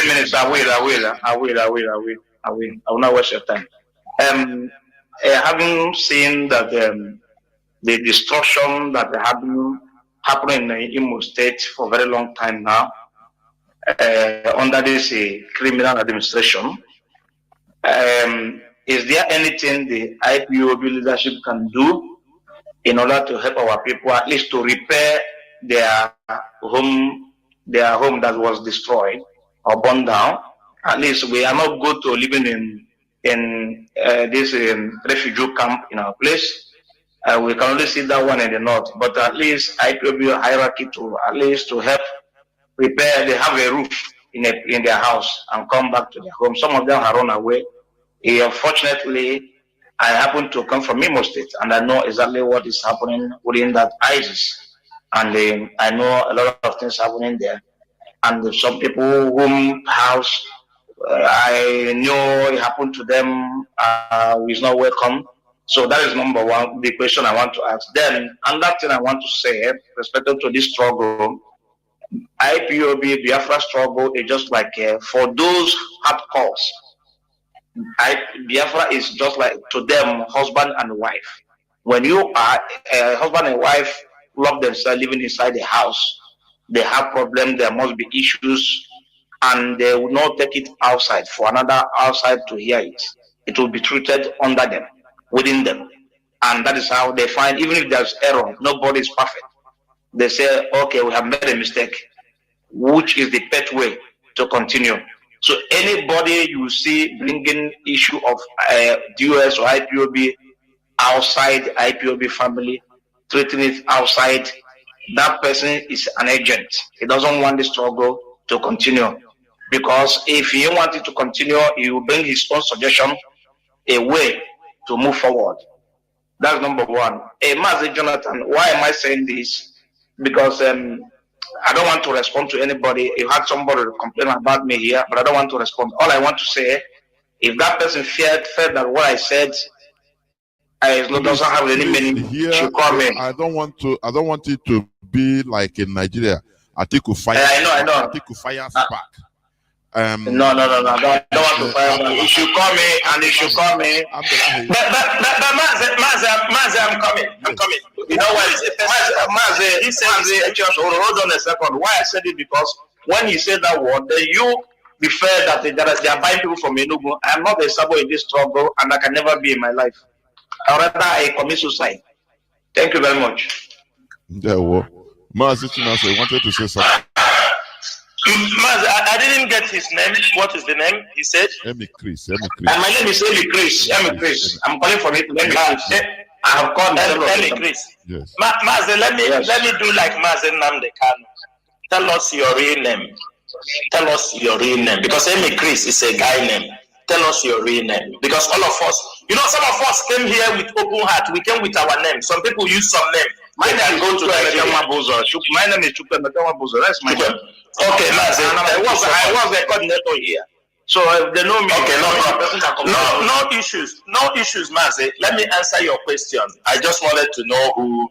minutes, I will not waste your time. Having seen that the destruction that happening in Imo State for a very long time now, under this criminal administration, is there anything the IPOB leadership can do in order to help our people, at least to repair their home that was destroyed or burned down? At least we are not good to living in this refugee camp in our place. We can only see that one in the north, but at least IPOB hierarchy to at least to help repair. They have a roof in their house and come back to their home. Some of them have run away. Unfortunately, I happen to come from Imo State, and I know exactly what is happening within that ISIS, and I know a lot of things happening there. And some people whom house I know it happened to them is not welcome. So that is number one, the question I want to ask. Then another thing I want to say, respecting to this struggle, IPOB Biafra struggle is just like for those hardcores. Biafra is just like to them husband and wife. When you are husband and wife love themselves living inside the house, they have problems, there must be issues, and they will not take it outside for another outside to hear it. It will be treated under them, within them. And that is how they find, even if there's error, nobody is perfect. They say, okay, we have made a mistake, which is the best way to continue. So anybody you see bringing issue of DOS or IPOB outside IPOB family, treating it outside, that person is an agent. He doesn't want the struggle to continue. Because if he wants it to continue, he will bring his own suggestion, a way to move forward. That's number one. Mazi Jonathan, why am I saying this? Because I don't want to respond to anybody. You had somebody complain about me here, but I don't want to respond. All I want to say, if that person felt that what I said doesn't have any meaning, should call me. I don't want it to be like in Nigeria. Atiku fire. I know. Atiku fire spark. No. I don't want to fire. You should call me, and you should call me. But Mazi, I'm coming. You know why? Mazi, just hold on a second. Why I said it? Because when you say that word, then you refer that they are buying people from Enugu. I am not a sabo in this struggle, and I can never be in my life. I rather I commit suicide Thank you very much. Yeah, well, MAZI Chinasa wanted to say something. MAZI, I didn't get his name. What is the name? He said? Emi Chris. And my name is Emi Chris. I'm calling from it. I have called Emi Chris. Yes. MAZI, let me do like MAZI Nnamdi Kanu. Tell us your real name. Tell us your real name. Because Emi Chris is a guy name. Tell us your real name. Because all of us, some of us came here with open heart. We came with our name. Some people use some name. My name is Chukwu Buzo. That's my name. Okay, MAZI. I was the coordinator here. So they know me. Okay, no problem. No issues. No issues, MAZI. Let me answer your question. I just wanted to know who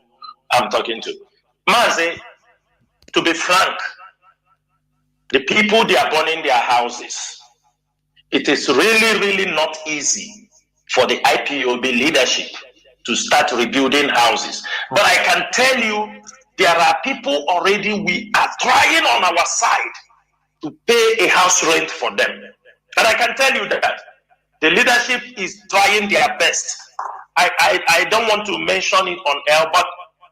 I'm talking to. MAZI, to be frank, the people, they are burning their houses. It is really, really not easy for the IPOB leadership to start rebuilding houses. But I can tell you, there are people already, we are trying on our side to pay a house rent for them. And I can tell you that the leadership is trying their best. I don't want to mention it on air, but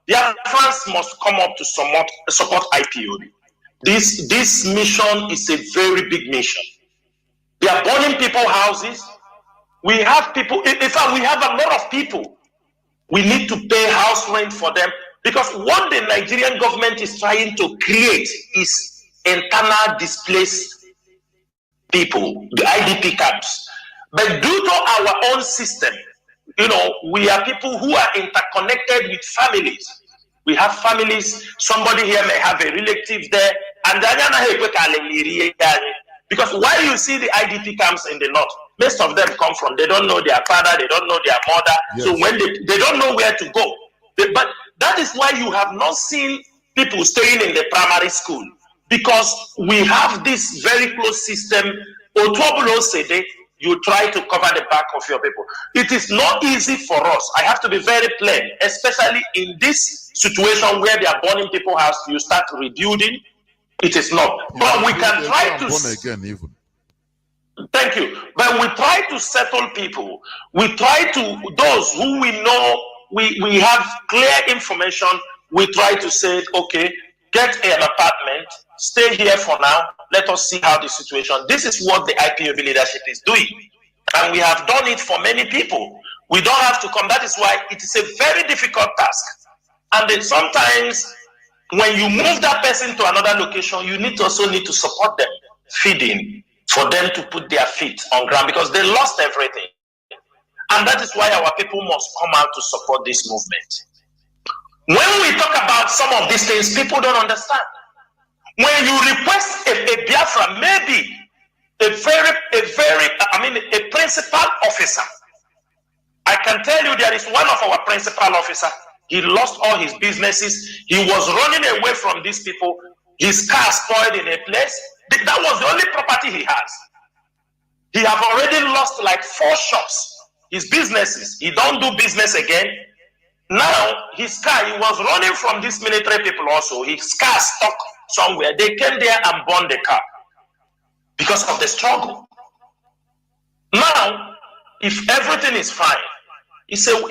their fans must come up to support IPOB. This mission is a very big mission. They are burning people's houses. We have people, in fact, we have a lot of people. We need to pay house rent for them because what the Nigerian government is trying to create is internal displaced people, the IDP camps. But due to our own system, we are people who are interconnected with families. We have families, somebody here may have a relative there, and because why you see the IDP camps in the north, most of them come from, they don't know their father, they don't know their mother, yes. So when they don't know where to go. But that is why you have not seen people staying in the primary school, because we have this very close system. You try to cover the back of your people. It is not easy for us. I have to be very plain, especially in this situation where they are burning people's house, you start rebuilding. It is not. But we can try to... again, even. Thank you. But we try to settle people. We try to, those who we know, we have clear information, we try to say, okay, get an apartment, stay here for now, let us see how the situation. This is what the IPOB leadership is doing. And we have done it for many people. We don't have to come. That is why it is a very difficult task. And then sometimes when you move that person to another location, you also need to support them, feeding, for them to put their feet on ground because they lost everything. And that is why our people must come out to support this movement. When we talk about some of these things, people don't understand. When you request a Biafra, maybe a principal officer, I can tell you there is one of our principal officers. He lost all his businesses. He was running away from these people. His car spoiled in a place. That was the only property he has. He have already lost like 4 shops. His businesses. He don't do business again. Now, his car, he was running from these military people also. His car stuck somewhere. They came there and burned the car because of the struggle. Now, if everything is fine,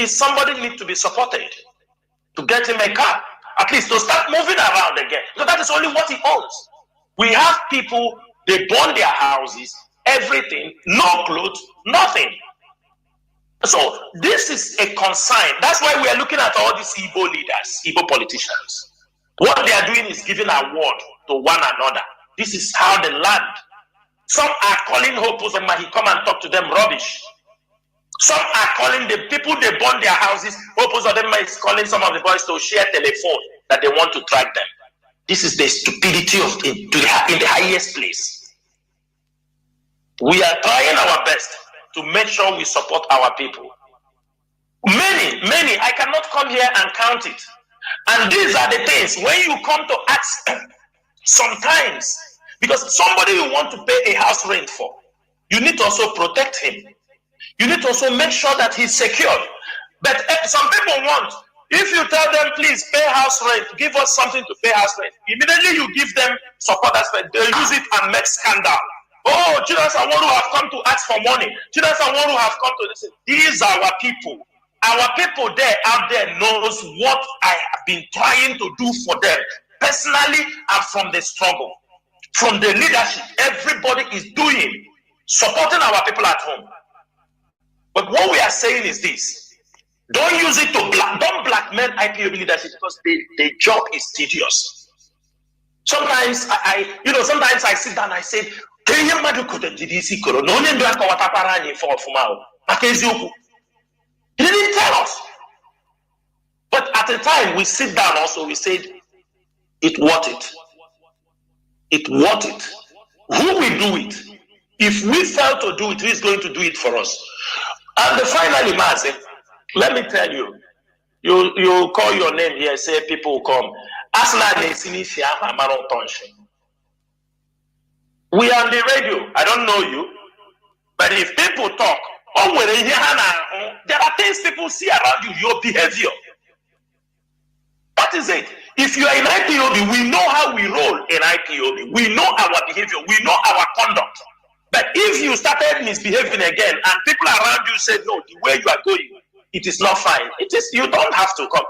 somebody need to be supported to get him a car, at least to start moving around again. Because that is only what he owns. We have people, they burn their houses, everything, no clothes, nothing. So this is a concern. That's why we are looking at all these Igbo leaders, Igbo politicians. What they are doing is giving award to one another. This is how the land. Some are calling Hopus and he come and talk to them rubbish. Some are calling the people they burn their houses. Hopus of them is calling some of the boys to share telephone that they want to track them. This is the stupidity of in the highest place. We are trying our best to make sure we support our people. Many, I cannot come here and count it. And these are the things, when you come to ask sometimes, because somebody you want to pay a house rent for, you need to also protect him. You need to also make sure that he's secured. But some people want, if you tell them, please pay house rent, give us something to pay house rent, immediately you give them support aspect, they use it and make scandal. Oh, children, I want to have come to ask for money. Children, I want to have come to listen. These are our people. Our people there out there knows what I have been trying to do for them personally and from the struggle, from the leadership. Everybody is doing, supporting our people at home. But what we are saying is this: don't use it to don't blackmail IPOB leadership, because the job is tedious. Sometimes sometimes I sit down and I say, he didn't tell us. But at the time we sit down also, we said, it worth it. It worth it. Who will do it? If we fail to do it, who is going to do it for us? And finally, Mazi, let me tell you, you call your name here, say people come. We are on the radio. I don't know you, but if people talk, there are things people see around you, your behavior. That is it. If you are in IPOB, we know how we roll in IPOB. We know our behavior. We know our conduct. But if you started misbehaving again and people around you said, no, the way you are going, it is not fine. You don't have to come.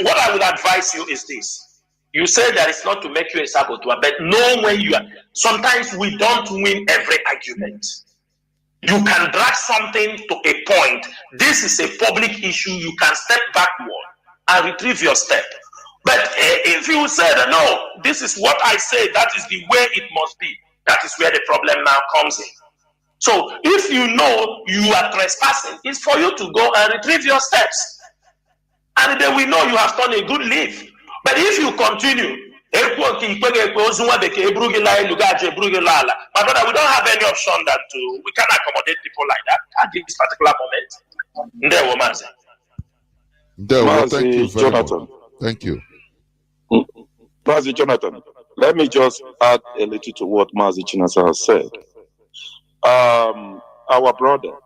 What I would advise you is this. You say that it's not to make you a saboteur, but know when you are. Sometimes we don't win every argument. You can drag something to a point. This is a public issue. You can step backward and retrieve your step. But if you say that, no, this is what I say, that is the way it must be, that is where the problem now comes in. So if you know you are trespassing, it's for you to go and retrieve your steps. And then we know you have done a good leave. But if you continue, my brother, we don't have any option we can accommodate people like that at this particular moment. Thank you very much. Thank you. Mazi Jonathan, let me just add a little to what Mazi Chinasa has said. Our brother,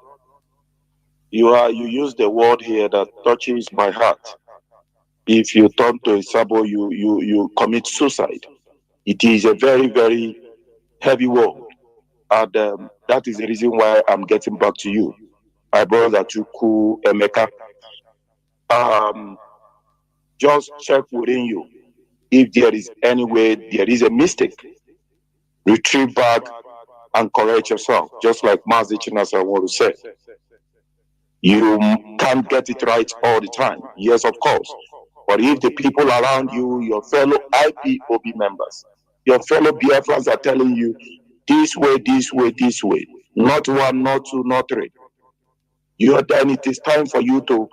you use the word here that touches my heart. If you turn to a sabo, you commit suicide. It is a very, very heavy word. And that is the reason why I'm getting back to you. My brother Chuku Emeka. Just check within you. If there is any way there is a mistake, retrieve back and correct yourself, just like Mazi Chinasa would say. You can't get it right all the time. Yes, of course. But if the people around you, your fellow IPOB members, your fellow Biafrans are telling you, this way, this way, this way, not one, not two, not three, then it is time for you to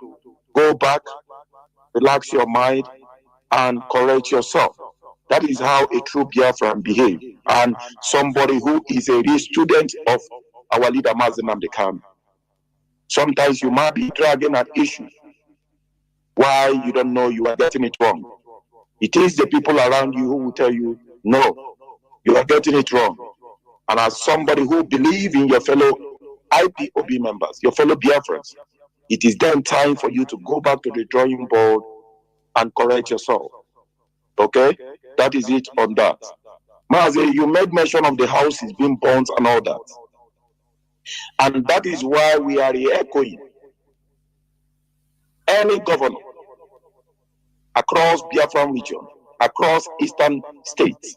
go back, relax your mind, and correct yourself. That is how a true Biafran behaves. And somebody who is a real student of our leader, Mazi Nnamdi Kanu. Sometimes you might be dragging an issue. Why you don't know you are getting it wrong. It is the people around you who will tell you, no, you are getting it wrong. And as somebody who believes in your fellow IPOB members, your fellow Biafrans, it is then time for you to go back to the drawing board and correct yourself. Okay? That is it on that. Mazi, you made mention of the houses being burnt and all that. And that is why we are echoing any governor across Biafran region, across eastern states,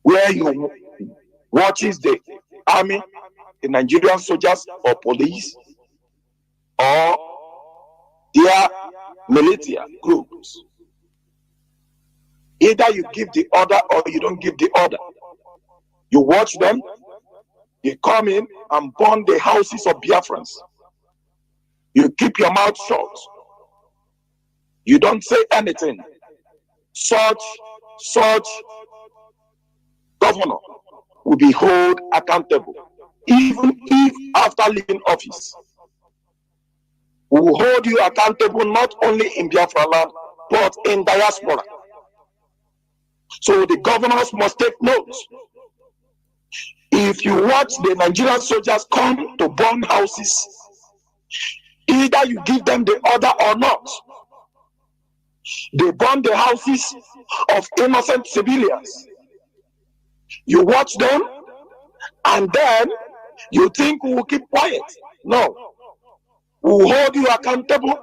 where you watches the army, the Nigerian soldiers or police, or their militia groups. Either you give the order or you don't give the order. You watch them, they come in and burn the houses of Biafrans. You keep your mouth shut. You don't say anything. Such governor will be held accountable, even if after leaving office. We will hold you accountable not only in Biafra land, but in diaspora. So the governors must take notes. If you watch the Nigerian soldiers come to burn houses, either you give them the order or not. They burn the houses of innocent civilians. You watch them, and then you think we will keep quiet. No. will hold you accountable,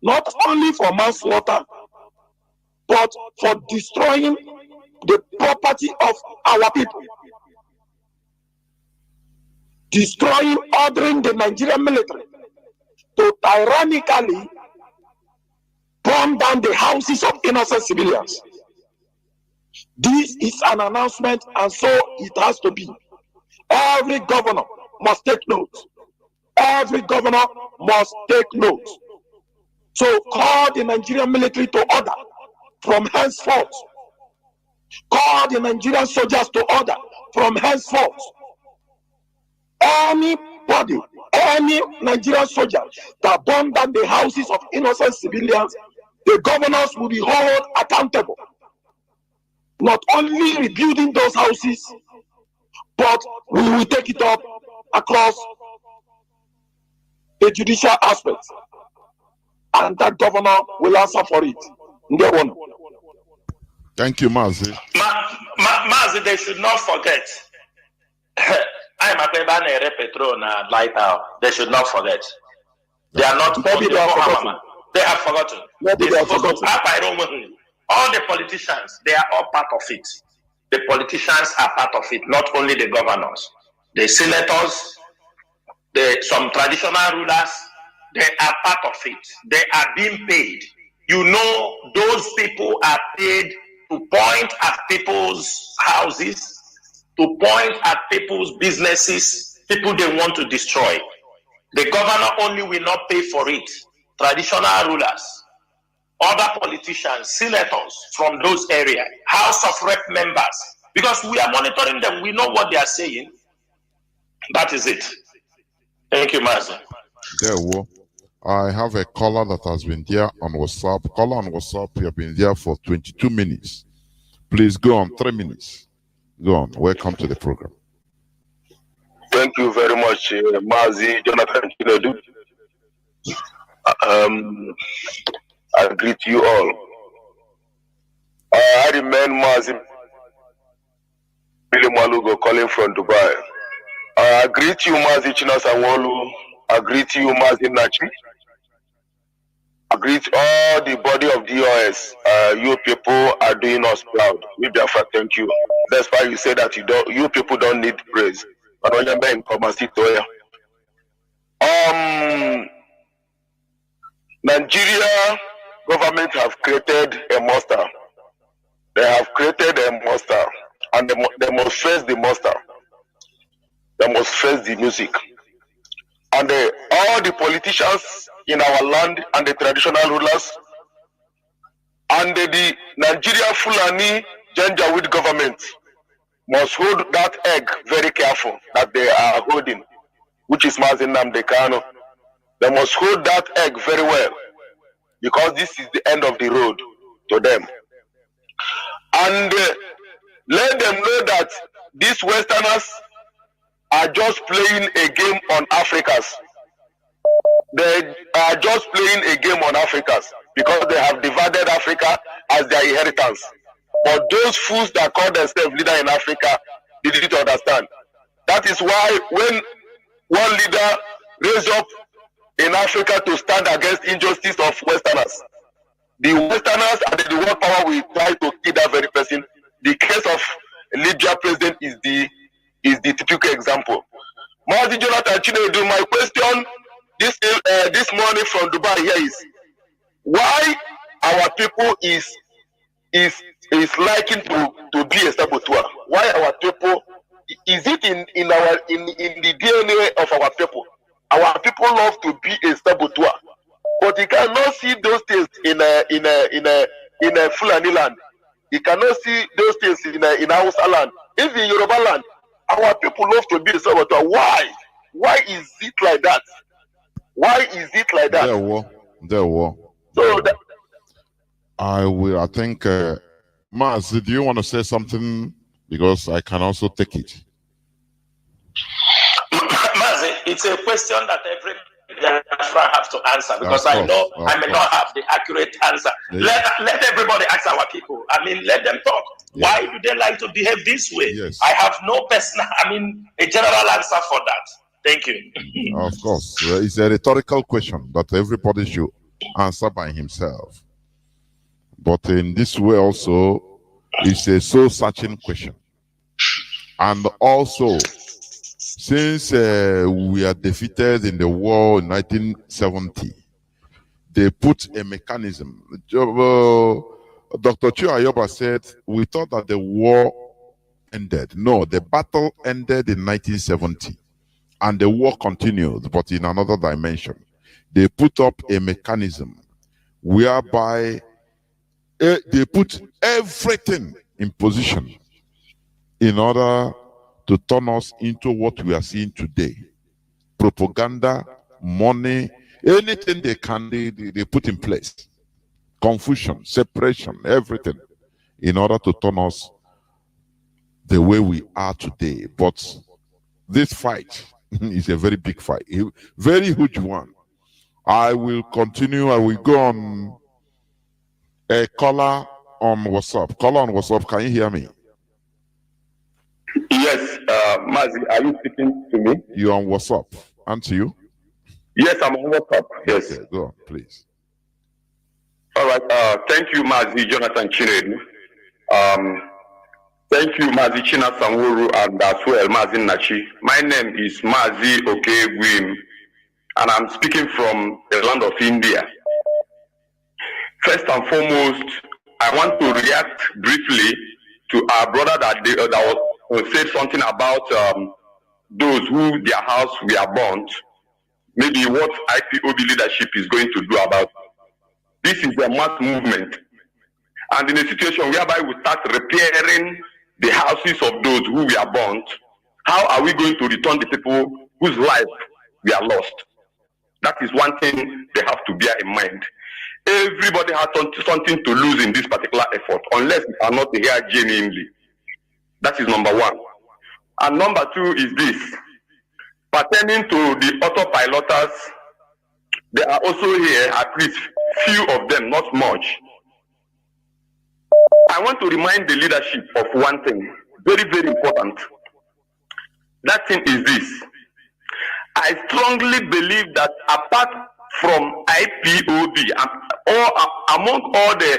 not only for manslaughter, but for destroying the property of our people. Destroying, ordering the Nigerian military to tyrannically burn down the houses of innocent civilians. This is an announcement, and so it has to be. Every governor must take note. Every governor must take note. So call the Nigerian military to order from henceforth. Call the Nigerian soldiers to order from henceforth. Anybody, any Nigerian soldier that burn down the houses of innocent civilians, the governors will be held accountable. Not only rebuilding those houses, but we will take it up across the judicial aspect. And that governor will answer for it. Thank you, Mazi. Mazi, they should not forget. I'm a Bebane Petrol and Lighthouse. They should not forget. They are not. Maybe they have forgotten. They have forgotten. Maybe they have forgotten. All the politicians, they are all part of it. The politicians are part of it, not only the governors. The senators, some traditional rulers, they are part of it. They are being paid. You know, those people are paid to point at people's houses, to point at people's businesses, people they want to destroy. The governor only will not pay for it. Traditional rulers, other politicians, senators from those areas, House of Rep members, because we are monitoring them, we know what they are saying. That is it. Thank you, Mazi. I have a caller that has been there on WhatsApp. Caller on WhatsApp, you have been there for 22 minutes. Please go on, 3 minutes. Go on. Welcome to the program. Thank you very much, Mazi, Jonathan Chinedu. I greet you all. I remain Mazi Billy Malugo calling from Dubai. I greet you, Mazi Chinasanwolu. I greet you, Mazi Nachi. I greet all the body of DOS. You people are doing us proud. We Biafra, thank you. That's why you say that you people don't need praise. Nigeria government have created a monster. They have created a monster, and they must face the monster. They must face the music. And all the politicians in our land and the traditional rulers and the Nigeria Fulani Janjaweed government must hold that egg very careful that they are holding, which is Mazi Nnamdi Kanu. They must hold that egg very well, because this is the end of the road to them. And let them know that these Westerners are just playing a game on Africans. They are just playing a game on Africans because they have divided Africa as their inheritance. But those fools that call themselves leader in Africa didn't understand. That is why when one leader raised up in Africa to stand against injustice of Westerners, the Westerners and the world power will try to kill that very person. The case of Libya president is the typical example. Mazi Jonathan Chinedu, my question this morning from Dubai here is, why our people is liking to be a saboteur? Why our people, is it in the DNA of our people? Our people love to be a saboteur, but you cannot see those things in a Fulani land. You cannot see those things in Hausa land. Even in Yoruba land, our people love to be a saboteur. Why? Why is it like that? Why is it like that? There were. So that, I think, Mazi, do you want to say something? Because I can also take it. Mazi, it's a question that every Biafra have to answer, because I know I may not have the accurate answer. Let everybody ask our people. I mean, let them talk. Yeah. Why do they like to behave this way? Yes. I have no personal, a general answer for that. Thank you. Of course, it's a rhetorical question that everybody should answer by himself. But in this way also, it's a soul-searching question. And also, since we are defeated in the war in 1970, they put a mechanism. Dr. Chu Ayoba said, we thought that the war ended. No, the battle ended in 1970. And the war continued, but in another dimension. They put up a mechanism whereby they put everything in position in order to turn us into what we are seeing today. Propaganda, money, anything they can, they put in place. Confusion, separation, everything, in order to turn us the way we are today. But this fight is a very big fight, a very huge one. I will continue. I will go on a caller on WhatsApp. Caller on WhatsApp, can you hear me? Yes, Mazi, are you speaking to me? You're on WhatsApp, aren't you? Yes, I'm on WhatsApp. Yes. Okay, go on, please. All right. Thank you, Mazi Jonathan Chinedu. Thank you, Mazi China Sanwuru, and as well, Mazi Nachi. My name is Mazi Okegwim, and I'm speaking from the land of India. First and foremost, I want to react briefly to our brother that said something about those who their house were burnt. Maybe what IPOB leadership is going to do about it. This is a mass movement. And in a situation whereby we start repairing the houses of those who were burnt, how are we going to return the people whose lives were lost? That is one thing they have to bear in mind. Everybody has something to lose in this particular effort, unless we are not here genuinely. That is number one. And number two is this. Pertaining to the autopiloters, they are also here, at least few of them, not much. I want to remind the leadership of one thing, very, very important. That thing is this. I strongly believe that apart from IPOB, or among all the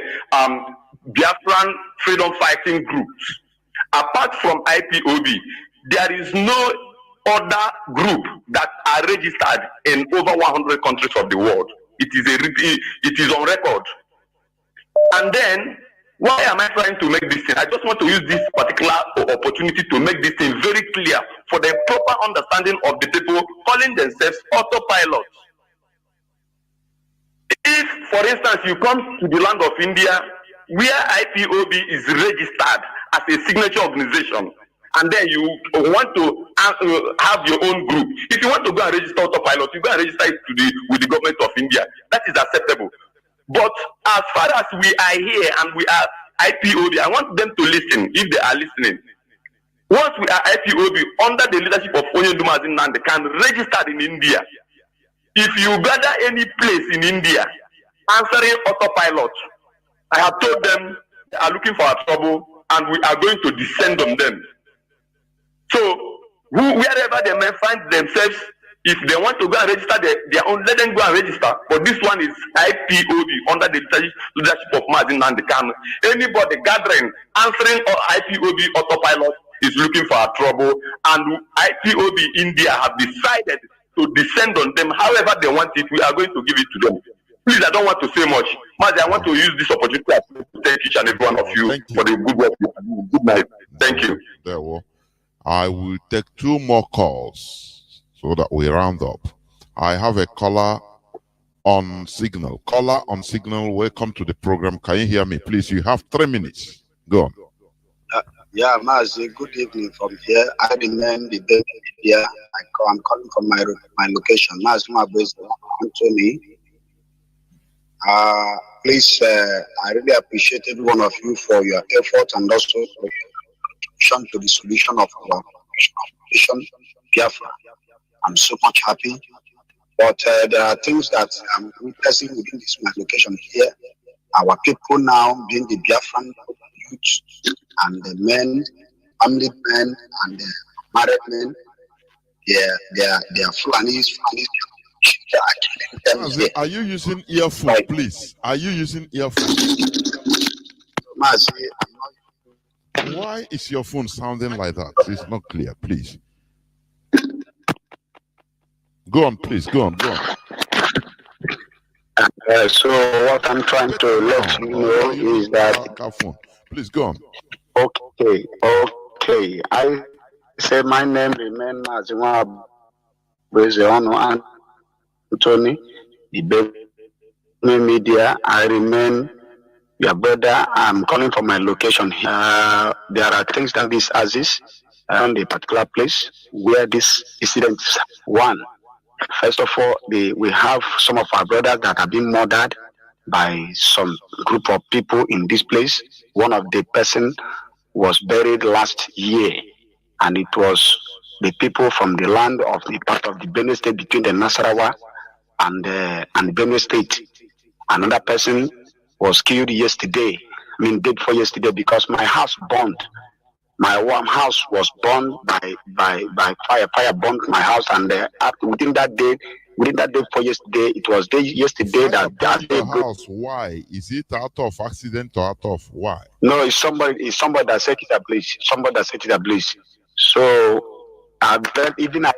Biafran freedom fighting groups, apart from IPOB, there is no other group that are registered in over 100 countries of the world. It is on record. And then, why am I trying to make this thing? I just want to use this particular opportunity to make this thing very clear for the proper understanding of the people calling themselves autopilots. If, for instance, you come to the land of India, where IPOB is registered as a signature organization, and then you want to have your own group. If you want to go and register autopilot, you go and register it with the government of India. That is acceptable. But as far as we are here and we are IPOB, I want them to listen if they are listening. Once we are IPOB under the leadership of Onyeduma Nande can register in India. If you gather any place in India answering autopilot, I have told them they are looking for our trouble and we are going to descend on them. So wherever they may find themselves, if they want to go and register their own, let them go and register. But this one is IPOB under the leadership of MAZI Nandi Kanu. Anybody gathering, answering IPOB autopilot is looking for our trouble. And IPOB India have decided to descend on them however they want it. We are going to give it to them. Please, I don't want to say much. MAZI, I want to use this opportunity to thank each and every one of you for the good work you are doing. Good night. Thank you. There will. I will take 2 more calls so that we round up. I have a caller on signal. Caller on signal, welcome to the program. Can you hear me? Please, you have 3 minutes. Go on. Yeah, Mazi, good evening from here. I remain the baby here. I'm calling from my location. Mazi, my boys, Anthony. Please, I really appreciate every one of you for your effort and also for your contribution to the solution of our nation, Biafra. I'm so much happy. But there are things that I'm witnessing within this my location here. Our people now, being the Biafran youth and the men, family men and the married men, they are Fulanis. They are killing them Mazi, here. are you using earphone, please? Are you using earphone? Mazi, Why is your phone sounding like that? It's not clear, please. Go on, please. Go on. So what I'm trying to let you know is that. Phone. Please go on. Okay. I say my name remain Maziwa Bezeonu Anthony, the media. I remain your brother. I'm calling for my location. There are things that this Aziz on the particular place where this incident is. One, first of all, we have some of our brothers that have been murdered by some group of people in this place. One of the person was buried last year, and it was the people from the land of the part of the Benue State between the Nasarawa and Benue State. Another person was killed yesterday. Day before yesterday, because my house burned. My warm house was burned by fire. Fire burned my house, and within that day for yesterday, it was yesterday Fire that your house. Why? Is it out of accident or out of why? No, it's somebody that set it ablaze. Somebody that set it ablaze. So even I.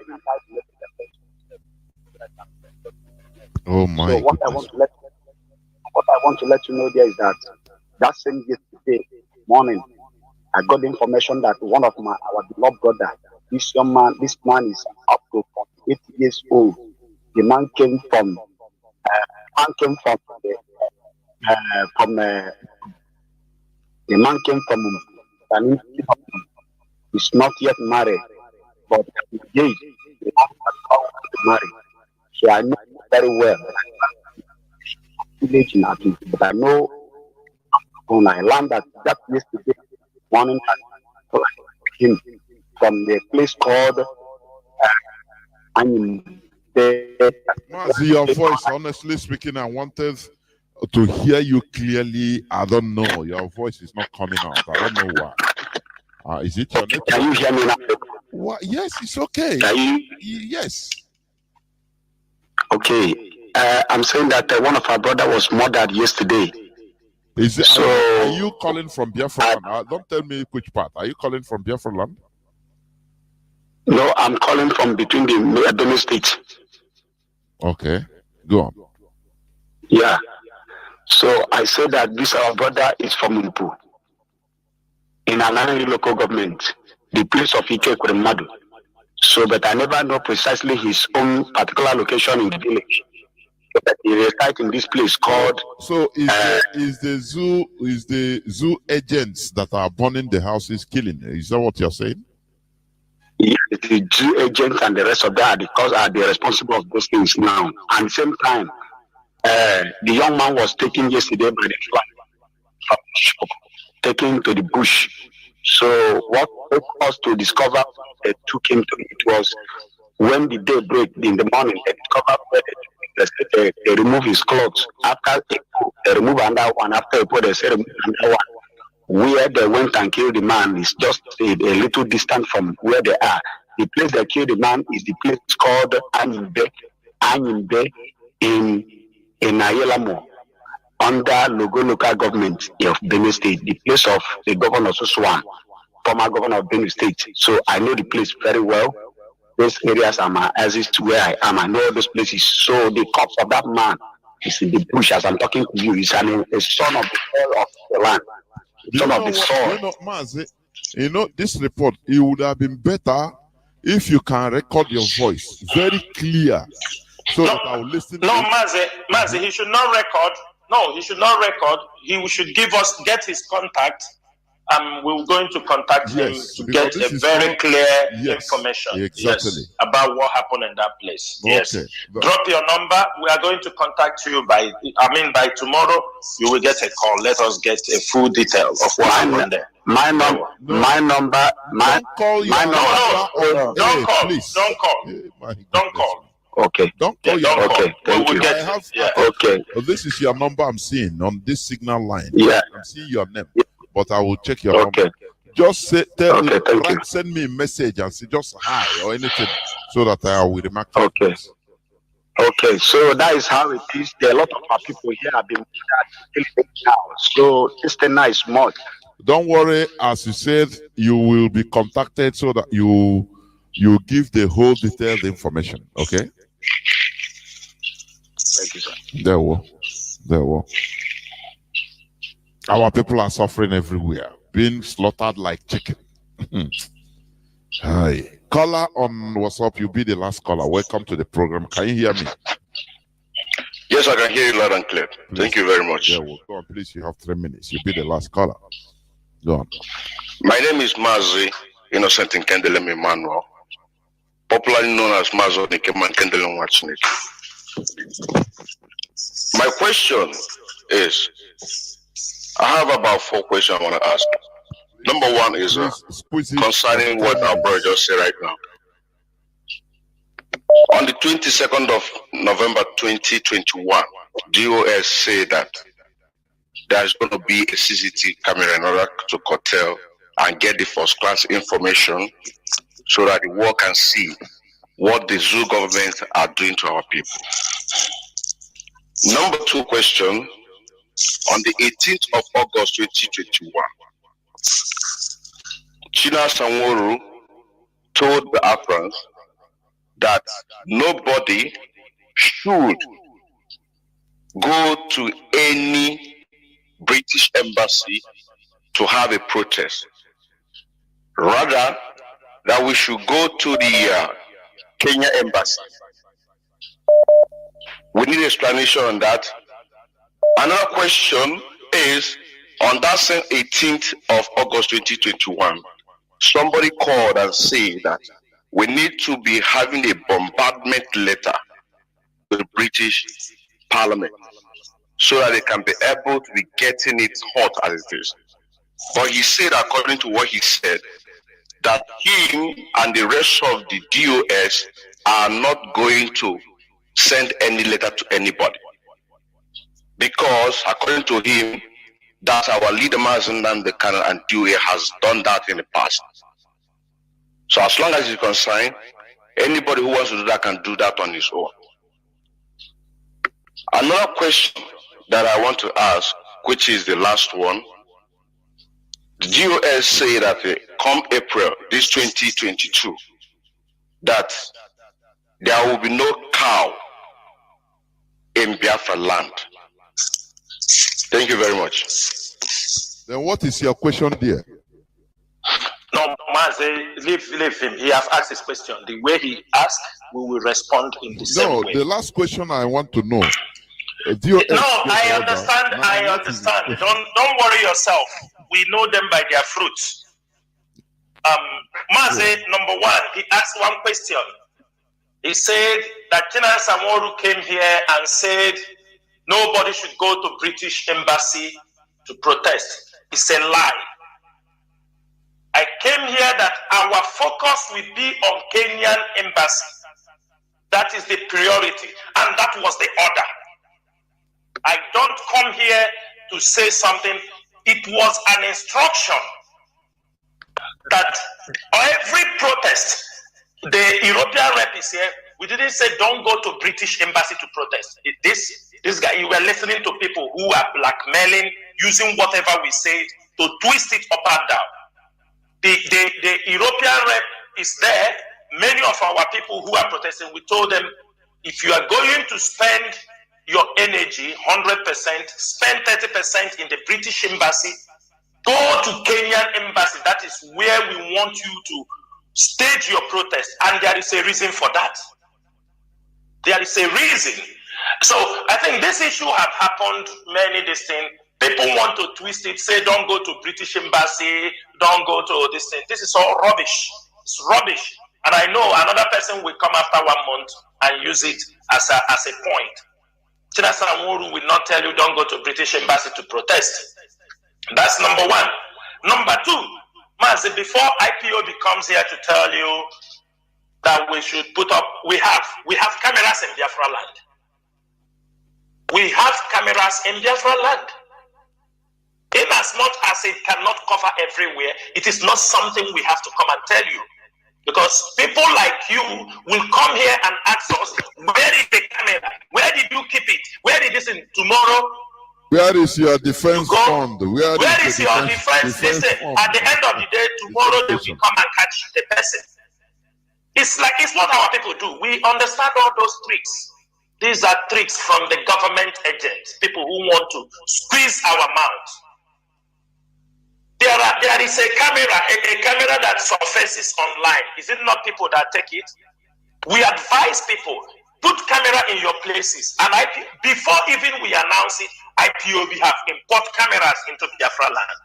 Oh my! So what I want to let you know there is that same yesterday morning, I got the information that one of our beloved brother, this man is up to 48 years old. The man came from he's not yet married, but engaged. The man has married. So I know very well. But I know when I learned that yesterday morning, him from the place called Mazi, your voice, honestly speaking, I wanted to hear you clearly. I don't know. Your voice is not coming out. I don't know why. Is it your network? Can you hear me now? What? Yes, it's okay. Yes. Okay. I'm saying that one of our brother was murdered yesterday. Is it? So are you calling from Biafra land? Don't tell me which part. Are you calling from Biafra land? No, I'm calling from between the Benue State. Okay, go on. Yeah. So I said that this our brother is from Mpu, in Anani local government, the place of Ike Kuremadu. So, but I never know precisely his own particular location in the village. But he resides in this place called. So is the zoo agents that are burning the houses killing? Is that what you're saying? Yes, the zoo agents and the rest of that are the responsible of those things now. And at the same time, the young man was taken yesterday by the flag, taken to the bush. So what took us to discover they took him to it was when the day break in the morning, they discovered where they remove his clothes. After they remove another one. After they say remove another one. Where they went and killed the man is just a little distance from where they are. The place they killed the man is the place called Anyimbe in Ayelamo, under Logo local government of Benue State, the place of the governor Suswan, former governor of Benue State. So I know the place very well. Those areas are my Aziz where I am. I know all those places. So the corpse of that man is in the bush as I'm talking to you. He's a son of the soil of the land. Son of the soil. Mazi, this report, it would have been better if you can record your voice very clear so that I will listen. No, Mazi, he should not record. No, he should not record. He should get his contact. We're going to contact him to get a very clear information about what happened in that place. Yes. Okay. Drop your number. We are going to contact you by tomorrow. You will get a call. Let us get a full detail of what happened there. Don't call. Please. Don't call. Don't call. Okay. Don't call your number. Okay. Thank you. Okay. This is your number I'm seeing on this signal line. Yeah. I'm seeing your name. But I will check your number. Just say, Okay, send me a message and say just hi or anything so that I will remark. Okay. Okay, so that is how it is. There are a lot of our people here have been now. So this thing now is more. Don't worry, as you said, you will be contacted so that you give the whole detailed information. Okay? Thank you, sir. There will. Our people are suffering everywhere, being slaughtered like chicken. Hi. Caller on WhatsApp, you'll be the last caller. Welcome to the program. Can you hear me? Yes, I can hear you loud and clear. Please. Thank you very much. Yeah, well, go on, please. You have 3 minutes. You'll be the last caller. Go on. My name is MAZI, Innocent Nkendelem Emmanuel, popularly known as Mazo Nikeman Nkendelem Wachinik. My question is, I have about 4 questions I want to ask. Number 1 is concerning what our brother just said right now. On the 22nd of November 2021, DOS said that there's going to be a CCTV camera in order to curtail and get the first class information so that the world can see what the zoo government are doing to our people. Number 2 question, on the 18th of August 2021, China Sanworu told the Biafrans that nobody should go to any British embassy to have a protest. Rather, that we should go to the Kenya embassy. We need explanation on that. Another question is, on that same 18th of August 2021, somebody called and said that we need to be having a bombardment letter to the British Parliament so that they can be able to be getting it hot as it is. But he said, according to what he said, that him and the rest of the DOS are not going to send any letter to anybody. Because, according to him, that our leader Mazindan, the Canon and DOA has done that in the past. So as long as he's concerned, anybody who wants to do that can do that on his own. Another question that I want to ask, which is the last one, the DOS say that come April, this 2022, that there will be no cow in Biafra land. Thank you very much. Then what is your question there? No, Mazi, leave him. He has asked his question. The way he asked, we will respond in the same way. No, the last question I want to know. I understand. Don't worry yourself. We know them by their fruits. Mazi, number 1, he asked one question. He said that General Samoru came here and said nobody should go to British embassy to protest. It's a lie. I came here that our focus will be on Kenyan embassy. That is the priority, and that was the order. I don't come here to say something. It was an instruction that every protest, the European rep is here. We didn't say don't go to British embassy to protest. This guy, you were listening to people who are blackmailing, using whatever we said to twist it up and down. The European rep is there. Many of our people who are protesting, we told them, if you are going to spend your energy 100%, spend 30% in the British embassy, go to Kenyan embassy. That is where we want you to stage your protest. And there is a reason for that. There is a reason. So I think this issue have happened many this thing. People want to twist it, say don't go to British embassy, don't go to this thing. This is all rubbish. It's rubbish. And I know another person will come after 1 month and use it as a point. China Samuru will not tell you don't go to British embassy to protest. That's number 1. Number 2, Mazi, before IPOB comes here to tell you that we should put up, we have cameras in Biafra land. We have cameras in Biafra land. In as much as it cannot cover everywhere, it is not something we have to come and tell you. Because people like you will come here and ask us, where is the camera? Where did you keep it? Where did this in tomorrow? Where is your defense fund? Where is your defense? Listen, at the end of the day, tomorrow they will come and catch the person. It's what our people do. We understand all those tricks. These are tricks from the government agents, people who want to squeeze our mouth. There is a camera that surfaces online. Is it not people that take it? We advise people, put camera in your places. And before even we announce it, IPOB have import cameras into Biafra land.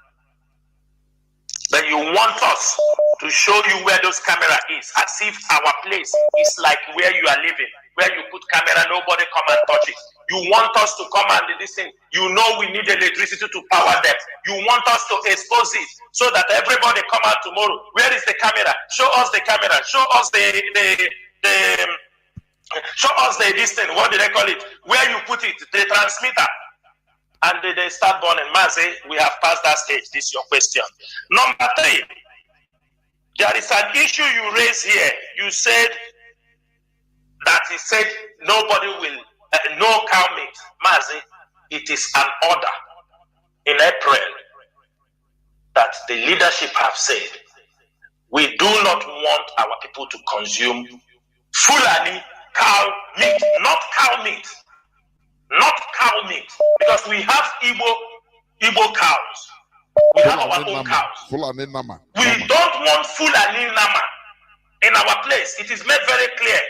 Then you want us to show you where those camera is, as if our place is like where you are living, where you put camera, nobody come and touch it. You want us to come and listen. You know we need electricity to power them. You want us to expose it so that everybody come out tomorrow. Where is the camera? Show us the camera. Show us show us the distance. What do they call it? Where you put it? The transmitter. And they start burning. MAZI, we have passed that stage. This is your question. Number 3, there is an issue you raised here. You said that nobody will, no cow meat. MAZI, it is an order in April that the leadership have said, we do not want our people to consume Fulani cow meat, not cow meat. Not cow meat, because we have Igbo cows. We have our own cows. We don't want Fulani Nama in our place. It is made very clear.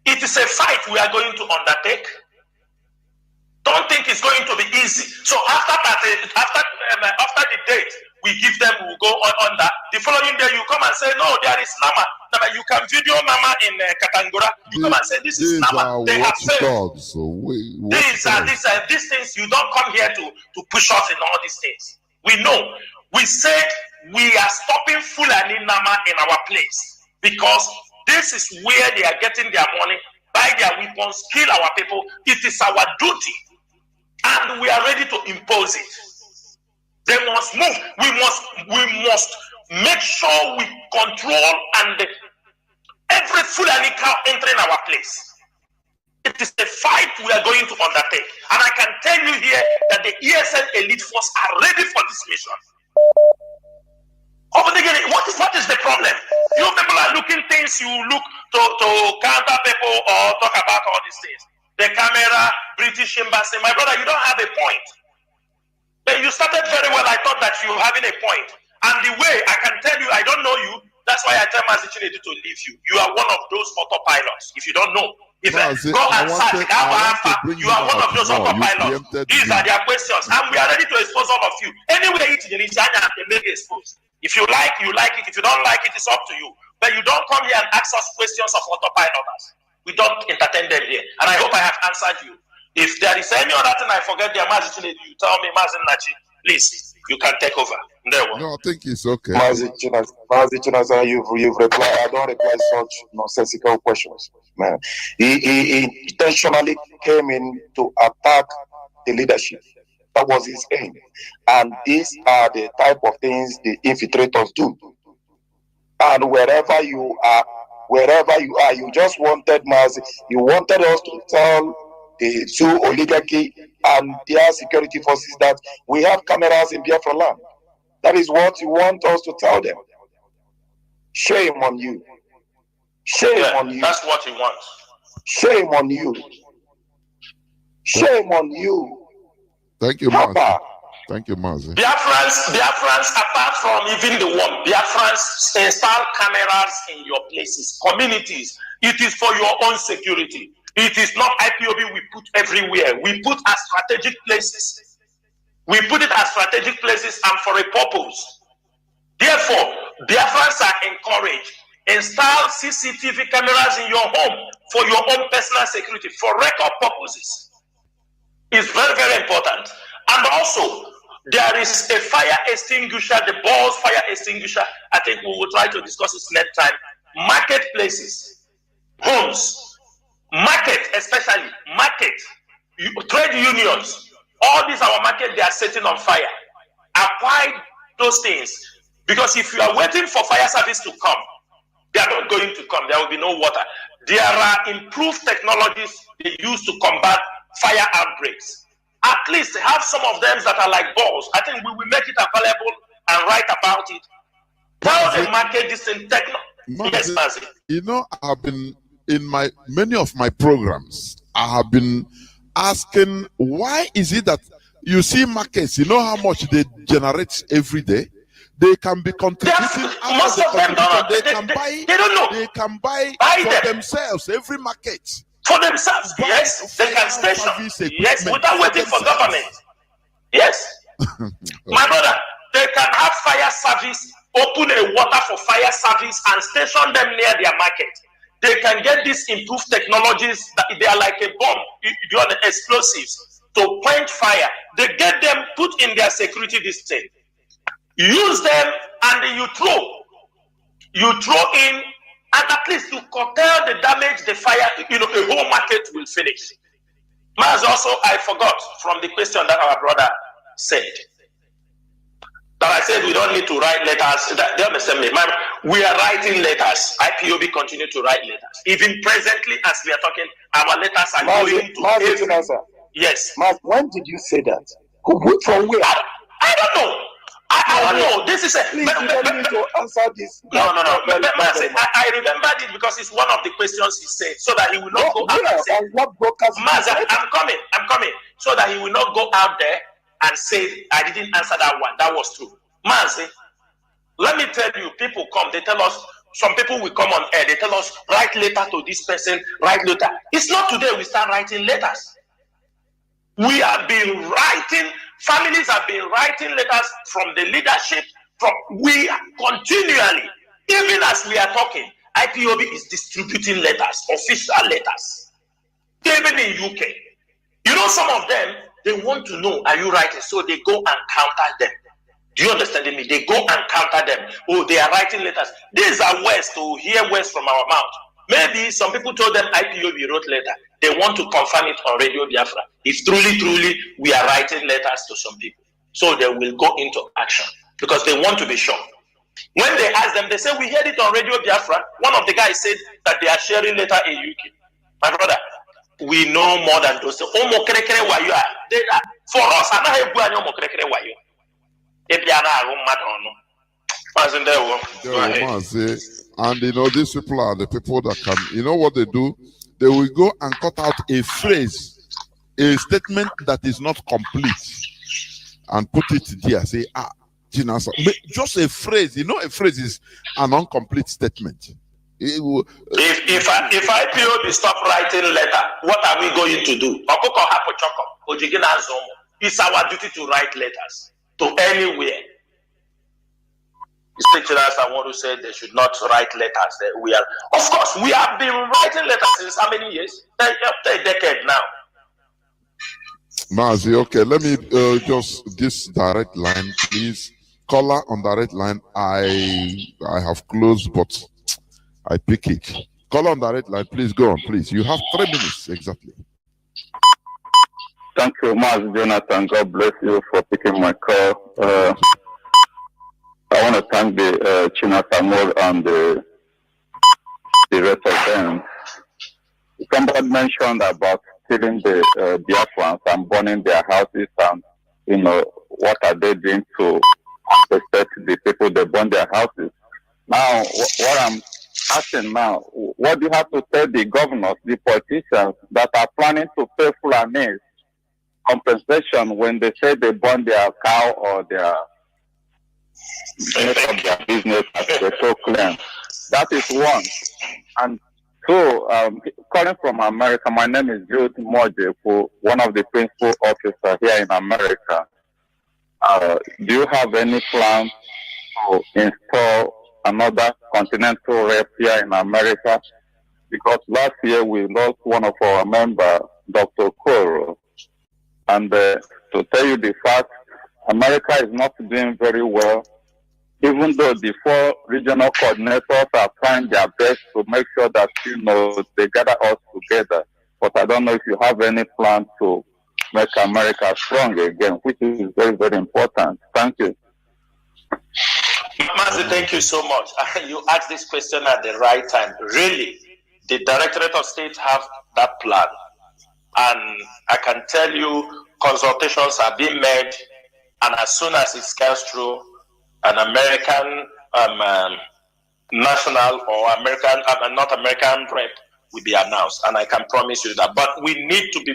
It is a fight we are going to undertake. Don't think it's going to be easy. So after the date we give them, we will go on that. The following day you come and say, no, there is Nama. You can video Nama in Katangura. You come and say, this is Nama. They have failed. These things, you don't come here to push us in all these things. We know. We said we are stopping Fulani Nama in our place because this is where they are getting their money, buy their weapons, kill our people. It is our duty. And we are ready to impose it. They must move. We must make sure we control and every Fulani cow entering our place. It is a fight we are going to undertake. And I can tell you here that the ESN elite force are ready for this mission. What is the problem? You people are looking things you look to counter people or talk about all these things. The camera, British embassy. My brother, you don't have a point. But you started very well. I thought that you were having a point. And the way I can tell you, I don't know you. That's why I tell MAZI to leave you. You are one of those autopilots. If you don't know, go and search. You are one of those autopilots. These are their questions. And we are ready to expose all of you. Anyway, it's make exposed. If you like, you like it. If you don't like it, it's up to you. But you don't come here and ask us questions of autopilots. We don't entertain them here. And I hope I have answered you. If there is any other thing I forget, MAZI, you tell me, MAZI Nachi, please, you can take over. No, I think it's okay. MAZI Chinaza, you've replied. I don't reply such nonsensical questions, man. He intentionally came in to attack the leadership. That was his aim. And these are the type of things the infiltrators do. And wherever you are, you just wanted MAZI. You wanted us to tell the Zoo oligarchy and their security forces that we have cameras in Biafra land. That is what you want us to tell them. Shame on you. Shame on you. That's what you want. Shame on you. Shame on you. Thank you, MAZI. Thank you, MAZI. Biafrans, apart from even the one, Biafrans install cameras in your places, communities. It is for your own security. It is not IPOB we put everywhere. We put as strategic places. We put it as strategic places and for a purpose. Therefore, Biafrans are encouraged. Install CCTV cameras in your home for your own personal security, for record purposes. It's very, very important. And also, there is a fire extinguisher, the balls fire extinguisher. I think we will try to discuss this next time. Marketplaces, homes, market, especially market, trade unions, all these our market, they are setting on fire. Apply those things. Because if you are waiting for fire service to come, they are not going to come. There will be no water. There are improved technologies they use to combat fire outbreaks. At least have some of them that are like balls. I think we will make it available and write about it. Tell the market this in technology. Yes, Mazi. You know, I have been in many of my programs, I have been asking, why is it that you see markets, you know how much they generate every day? They can be contributing. Most of them don't. They don't know. They can buy for themselves every market. For themselves, yes. They can station. Yes, without waiting for government. Yes. My brother, they can have fire service, open a water for fire service and station them near their market. They can get these improved technologies that they are like a bomb, you are the explosives to quench fire. They get them put in their security distance. Use them and you throw in, and at least to curtail the damage, the fire, a whole market will finish. Mas also, I forgot from the question that our brother said. That I said we don't need to write letters. They understand me. We are writing letters. IPOB continue to write letters. Even presently, as we are talking, our letters are going to. Yes. When did you say that? From where? I don't know. I don't know. This is a. Please, you don't need to answer this. No. I remembered it because it's one of the questions he said, so that he will not go out and say. I'm coming. So that he will not go out there and say, I didn't answer that one. That was true. Mazi, let me tell you, people come, they tell us, some people will come on air, they tell us, write letter to this person, write letter. It's not today we start writing letters. We have been writing, families have been writing letters from the leadership, we continually, even as we are talking, IPOB is distributing letters, official letters, even in UK. You know, some of them, they want to know, are you writing? So they go and counter them. Do you understand me? They go and counter them. Oh, they are writing letters. These are words to hear words from our mouth. Maybe some people told them IPOB wrote letter. They want to confirm it on Radio Biafra. If truly we are writing letters to some people. So they will go into action because they want to be sure. When they ask them, they say, we heard it on Radio Biafra. One of the guys said that they are sharing letter in UK. My brother, we know more than those. For us, I don't and these people are the people that can, what they do? They will go and cut out a phrase, a statement that is not complete, and put it there. Say, just a phrase. A phrase is an incomplete statement. If IPOB stop writing letter, what are we going to do? It's our duty to write letters to anywhere. Lecturers, I want to say they should not write letters. Of course, we have been writing letters since how many years? A decade now. Mazi, okay, let me just this direct line, please. Caller on direct line. I have closed, but I pick it. Caller on direct line, please go on, please. You have 3 minutes exactly. Thank you, Mazi Jonathan. God bless you for picking my call. I want to thank the China Samuel and the rest of them. Somebody mentioned about killing the Biafrans and burning their houses, and what are they doing to protect the people they burn their houses. Now, what I'm asking now, what do you have to tell the governors, the politicians that are planning to pay Fulanis compensation when they say they burn their cow or their business as they so claim? That is one. And two, calling from America, my name is Jude Mojeku, one of the principal officers here in America. Do you have any plans to install another continental rep here in America? Because last year we lost one of our members, Dr. Koro. And to tell you the fact, America is not doing very well, even though the 4 regional coordinators are trying their best to make sure that, they gather us together. But I don't know if you have any plan to make America strong again, which is very, very important. Thank you. Mazi, thank you so much. You asked this question at the right time. Really, the Directorate of State have that plan. And I can tell you, consultations are being made, and as soon as it scales through, an American national or American, not American rep will be announced, and I can promise you that. But we need to be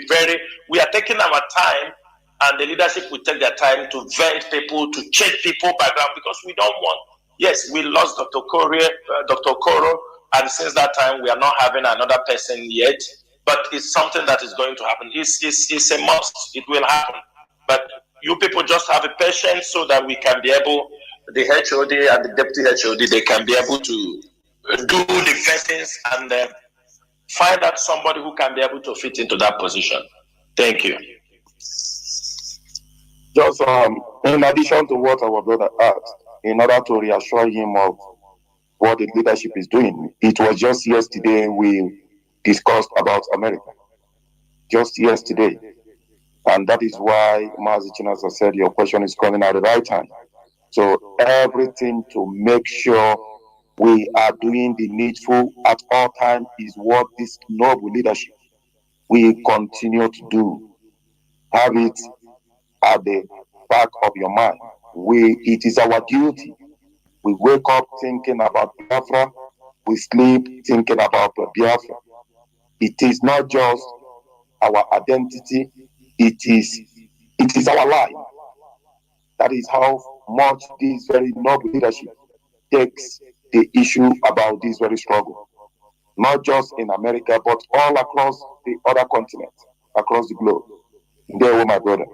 we are taking our time, and the leadership will take their time to vet people, to check people background, because we don't want. Yes, we lost Dr. Koro, and since that time we are not having another person yet. But it's something that is going to happen. It's a must. It will happen. But you people just have a patience so that we can be able, the HOD and the deputy HOD, they can be able to do the vetting and find out somebody who can be able to fit into that position. Thank you. Just in addition to what our brother asked, in order to reassure him of what the leadership is doing, it was just yesterday we discussed about America. Just yesterday. And that is why, MAZI, as I said, your question is coming at the right time. So everything to make sure we are doing the needful at all times is what this noble leadership we continue to do. Have it at the back of your mind. It is our duty. We wake up thinking about Biafra. We sleep thinking about Biafra. It is not just our identity. It is our life. That is how much this very noble leadership takes the issue about this very struggle. Not just in America, but all across the other continents, across the globe. There were my brother.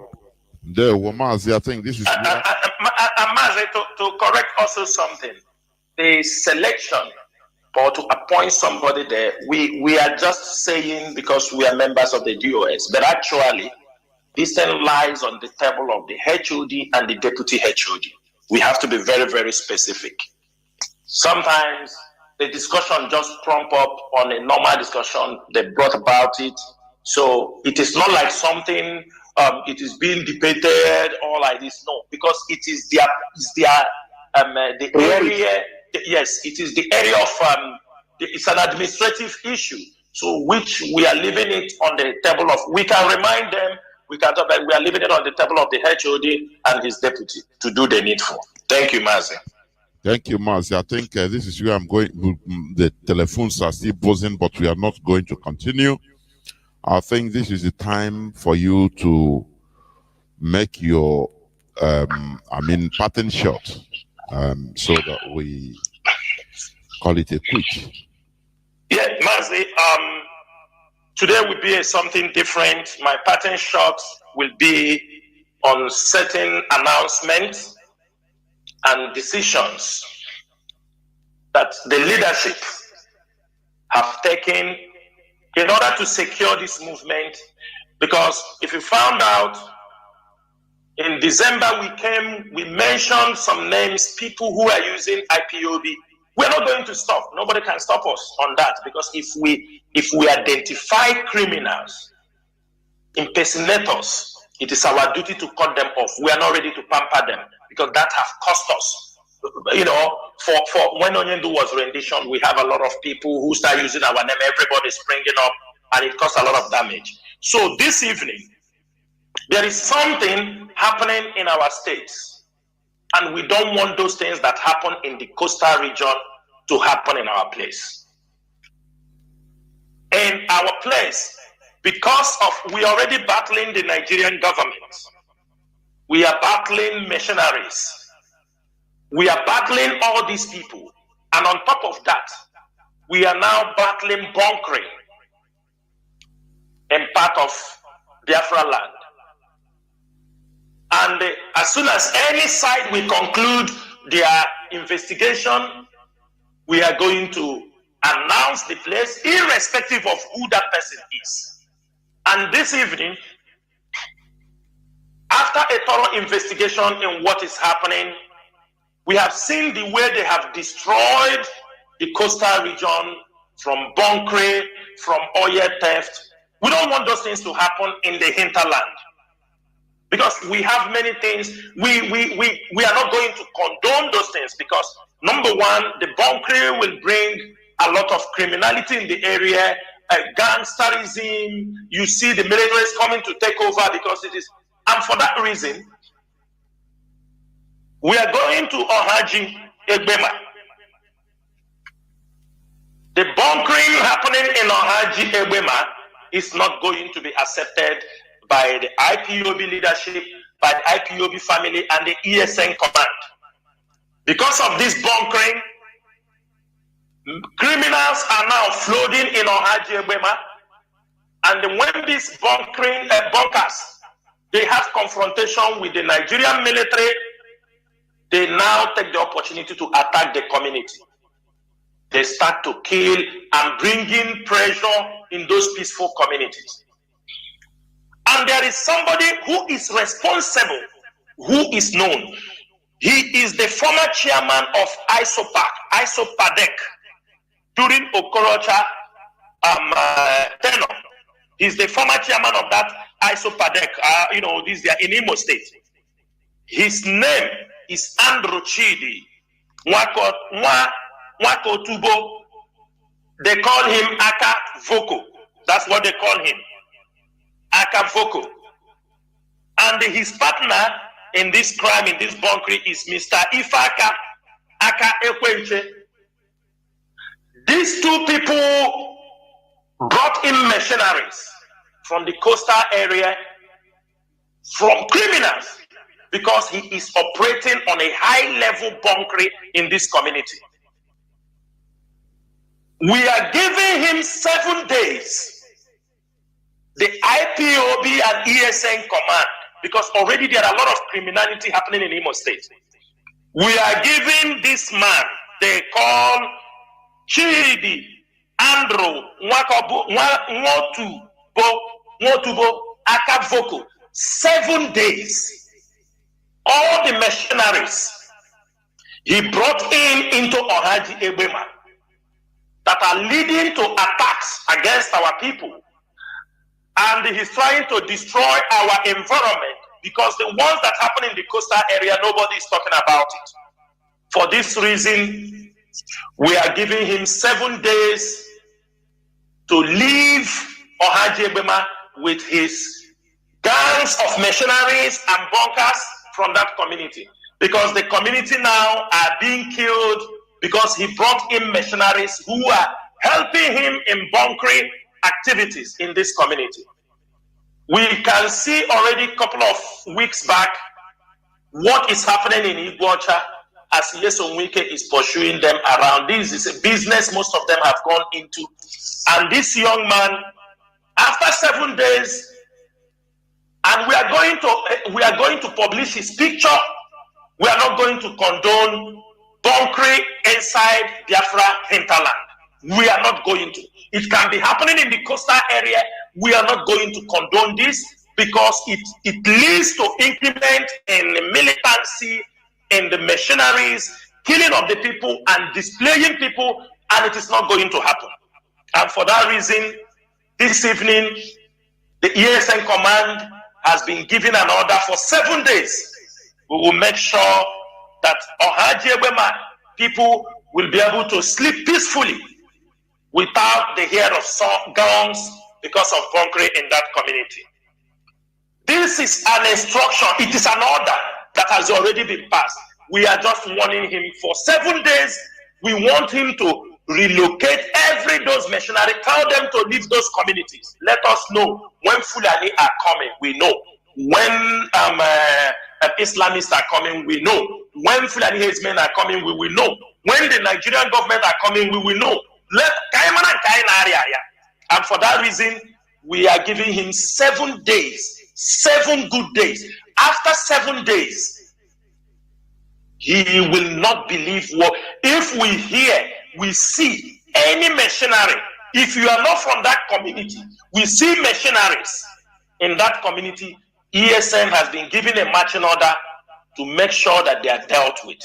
There were Mazi. I think this is Mazi, to correct also something. The selection or to appoint somebody there, we are just saying because we are members of the DOS, but actually this thing lies on the table of the HOD and the deputy HOD. We have to be very, very specific. Sometimes the discussion just prompt up on a normal discussion, they brought about it. So it is not like something, it is being debated or like this, no, because it is the area, yes, it is the area of, it's an administrative issue, so which we are leaving it on the table of, we can remind them, we can talk about, we are leaving it on the table of the HOD and his deputy to do the needful. Thank you, Mazi. Thank you, Mazi. I think this is where I'm going. The telephones are still buzzing, but we are not going to continue. I think this is the time for you to make your, pattern shot, so that we call it a quit. Yeah, Mazi, today will be something different. My pattern shot will be on certain announcements and decisions that the leadership have taken in order to secure this movement. Because if you found out, in December we mentioned some names, people who are using IPOB. We're not going to stop. Nobody can stop us on that, because if we identify criminals, impersonators, it is our duty to cut them off. We are not ready to pamper them, because that has cost us. You know, for when Onyendu was rendition, we have a lot of people who start using our name, everybody's springing up, and it caused a lot of damage. So this evening, there is something happening in our states, and we don't want those things that happen in the coastal region to happen in our place. In our place, because of we are already battling the Nigerian government, we are battling mercenaries, we are battling all these people, and on top of that, we are now battling bunkering in part of Biafra land. And as soon as any side will conclude their investigation, we are going to announce the place, irrespective of who that person is. And this evening, after a thorough investigation in what is happening, we have seen the way they have destroyed the coastal region from bunkering, from oil theft. We don't want those things to happen in the hinterland. Because we have many things. We are not going to condone those things because, number one, the bunkering will bring a lot of criminality in the area, gangsterism. You see the military is coming to take over because it is. And for that reason, we are going to Ohaji Egbema. The bunkering happening in Ohaji Egbema is not going to be accepted by the IPOB leadership, by the IPOB family, and the ESN command. Because of this bunkering, criminals are now flooding in Ohaji Egbema, and when these bunkers, they have confrontation with the Nigerian military, they now take the opportunity to attack the community. They start to kill and bring in pressure in those peaceful communities. And there is somebody who is responsible, who is known. He is the former chairman of ISOPADEC during Okorocha tenure. He's the former chairman of that ISOPADEC, this they are in Imo State. His name is Andrew Chidi Nwako Tubo. They call him Aka Voko. That's what they call him. Aka Voko. And his partner in this crime, in this bunkering, is Mr. Ifaka Aka Ekwenche. These two people brought in mercenaries from the coastal area, from criminals, because he is operating on a high-level bunkering in this community. We are giving him 7 days. The IPOB and ESN command, because already there are a lot of criminality happening in Imo State. We are giving this man, they call Chidi Andrew Nwotubo Akavoko, 7 days. All the mercenaries he brought into Ohaji Egbema that are leading to attacks against our people. And he's trying to destroy our environment because the ones that happen in the coastal area, nobody is talking about it. For this reason, we are giving him 7 days to leave Ohaji Egbema with his gangs of mercenaries and bunkers from that community. Because the community now are being killed because he brought in mercenaries who are helping him in bunkering activities in this community. We can see already a couple of weeks back what is happening in Iguacha as Yeson Wike is pursuing them around. This is a business most of them have gone into. And this young man, after 7 days, and we are going to publish his picture. We are not going to condone bunkering inside Biafra hinterland. We are not going to. It can be happening in the coastal area. We are not going to condone this because it leads to increment in the militancy, in the mercenaries, killing of the people and displaying people, and it is not going to happen. And for that reason, this evening, the ESN command has been given an order for 7 days. We will make sure that Ohaji Egbema people will be able to sleep peacefully without the hear of guns because of bunkering in that community. This is an instruction. It is an order that has already been passed. We are just warning him for 7 days. We want him to relocate those mercenaries, tell them to leave those communities. Let us know when Fulani are coming, we know. When Islamists are coming, we know. When Fulani headsmen are coming, we will know. When the Nigerian government are coming, we will know. And for that reason, we are giving him 7 days, 7 good days. After 7 days, he will not believe what. If we hear, we see any mercenary, if you are not from that community, we see mercenaries in that community, ESN has been given a marching order to make sure that they are dealt with.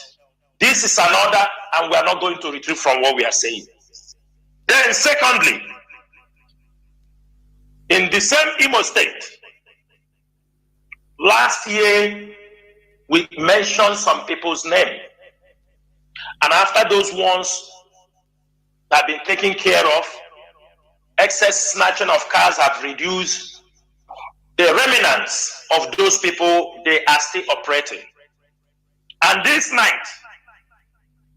This is an order, and we are not going to retreat from what we are saying. Then secondly, in the same Imo State, Last year, we mentioned some people's name. And after those ones have been taken care of, excess snatching of cars have reduced. The remnants of those people, they are still operating. And this night,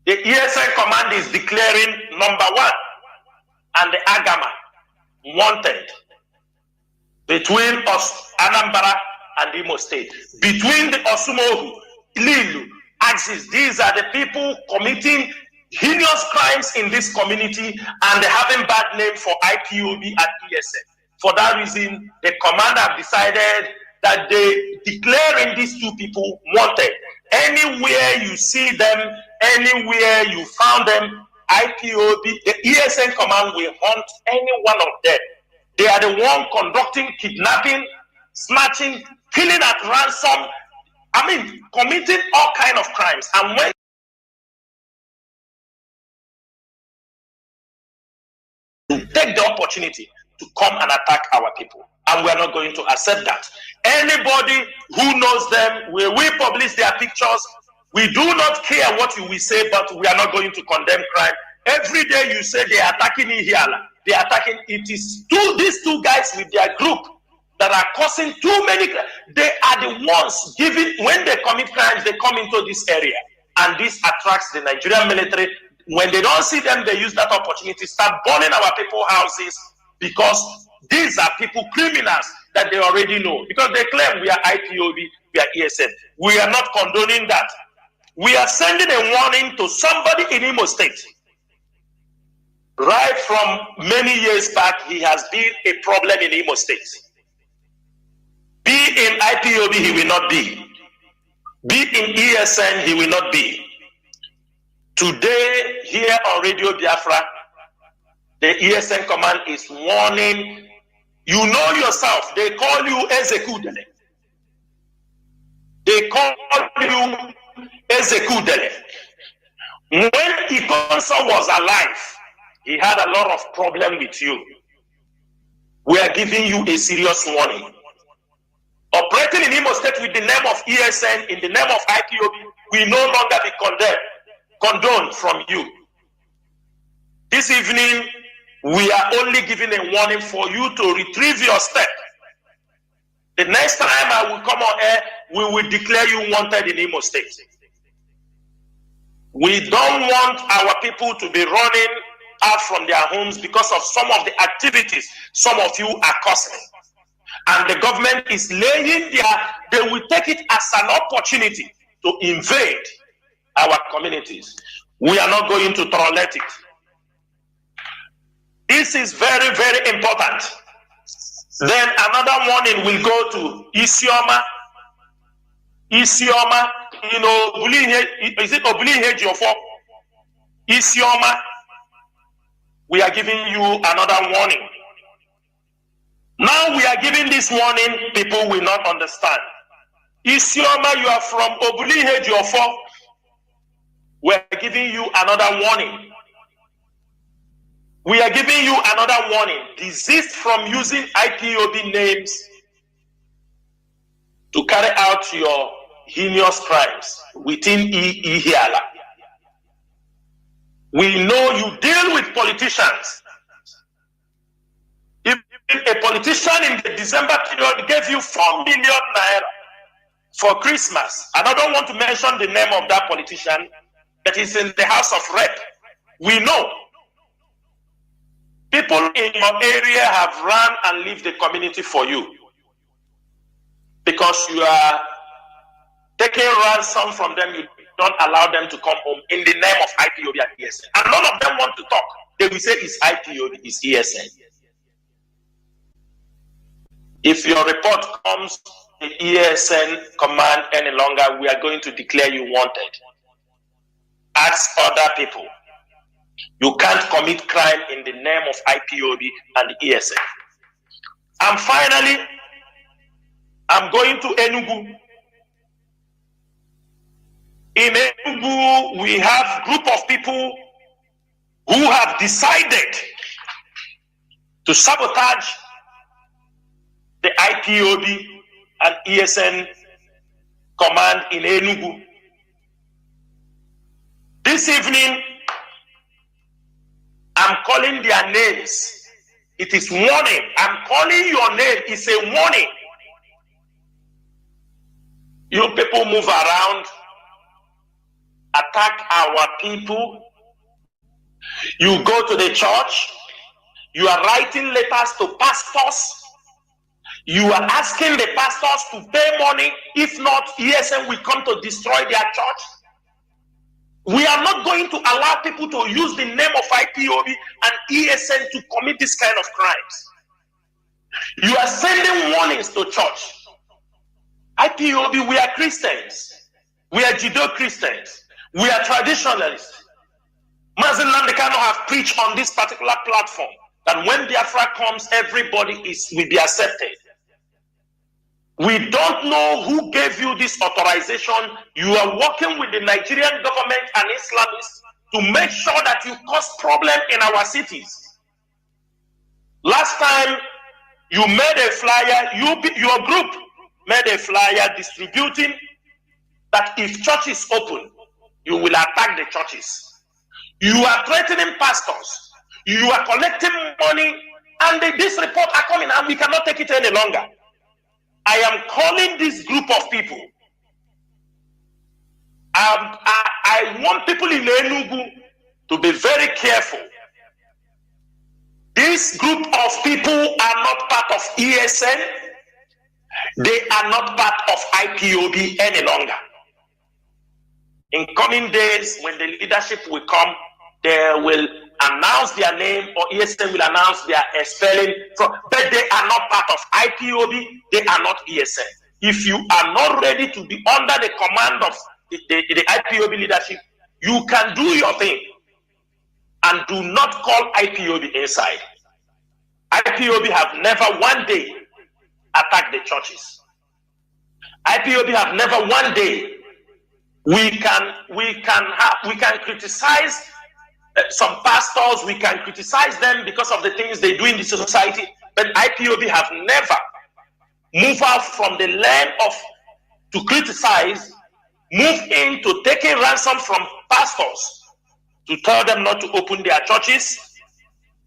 the ESN command is declaring number 1 and the Agama wanted between us, Anambra and Imo State. Between the Osumohu, Lilu, Axis, these are the people committing heinous crimes in this community and they having bad name for IPOB and ESN. For that reason, the command have decided that they declaring these 2 people wanted. Anywhere you see them, anywhere you found them, IPOB, the ESN command will hunt any one of them. They are the one conducting kidnapping, snatching, killing at ransom, committing all kinds of crimes. And when you take the opportunity to come and attack our people, and we are not going to accept that. Anybody who knows them, we publish their pictures. We do not care what you will say, but we are not going to condemn crime. Every day you say they are attacking Ihiala. They are attacking. It is these 2 guys with their group that are causing too many. They are the ones giving, when they commit crimes, they come into this area. And this attracts the Nigerian military. When they don't see them, they use that opportunity to start burning our people's houses, because these are people, criminals that they already know. Because they claim we are IPOB, we are ESN. We are not condoning that. We are sending a warning to somebody in Imo State. Right from many years back, he has been a problem in Imo State. Be in IPOB, he will not be. Be in ESN, he will not be. Today, here on Radio Biafra, the ESN command is warning. You know yourself, they call you Ezekudele. They call you Ezekudele. When Ikonso was alive, he had a lot of problem with you. We are giving you a serious warning. Operating in Imo State with the name of ESN, in the name of IPOB, we no longer be condoned from you. This evening, we are only giving a warning for you to retrieve your step. The next time I will come on air, we will declare you wanted in Imo State. We don't want our people to be running out from their homes because of some of the activities some of you are causing. And the government is laying they will take it as an opportunity to invade our communities. We are not going to tolerate it. This is very, very important. Then another warning will go to Isioma. Isioma, is it Oblihe Jiofo? Isioma, we are giving you another warning. Now we are giving this warning, people will not understand. Isioma, you are from Oblihe Jiofo. We are giving you another warning. We are giving you another warning. Desist from using IPOB names to carry out your heinous crimes within Ihiala. We know you deal with politicians. If a politician in the December period gave you 4 million naira for Christmas, and I don't want to mention the name of that politician that is in the House of Rep, we know people in your area have run and left the community for you because you are taking ransom from them. You don't allow them to come home in the name of IPOB and ESN. And none of them want to talk. They will say it's IPOB, it's ESN. If your report comes the ESN command any longer, we are going to declare you wanted. Ask other people. You can't commit crime in the name of IPOB and ESN. And finally, I'm going to Enugu. In Enugu, we have a group of people who have decided to sabotage the IPOB an ESN command in Enugu. This evening, I'm calling their names. It is warning. I'm calling your name. It's a warning. You people move around, attack our people. You go to the church. You are writing letters to pastors. You are asking the pastors to pay money. If not, ESN will come to destroy their church. We are not going to allow people to use the name of IPOB and ESN to commit this kind of crimes. You are sending warnings to church. IPOB, we are Christians. We are Judeo-Christians. We are traditionalists. MAZI cannot have preached on this particular platform that when Biafra comes, everybody will be accepted. We don't know who gave you this authorization. You are working with the Nigerian government and Islamists to make sure that you cause problem in our cities. Last time you made a flyer, your group made a flyer distributing that if church is open, you will attack the churches. You are threatening pastors. You are collecting money, and this report are coming, and we cannot take it any longer. I am calling this group of people. I want people in Enugu to be very careful. This group of people are not part of ESN. They are not part of IPOB any longer. In coming days, when the leadership will come, they will announce their name, or ESN will announce their expelling from, but they are not part of IPOB, they are not ESN. If you are not ready to be under the command of the IPOB leadership, you can do your thing and do not call IPOB inside. IPOB have never one day attacked the churches. IPOB have never one day. We can criticize some pastors, we can criticize them because of the things they do in the society, but IPOB have never moved out from the lane of to criticize, move into taking ransom from pastors to tell them not to open their churches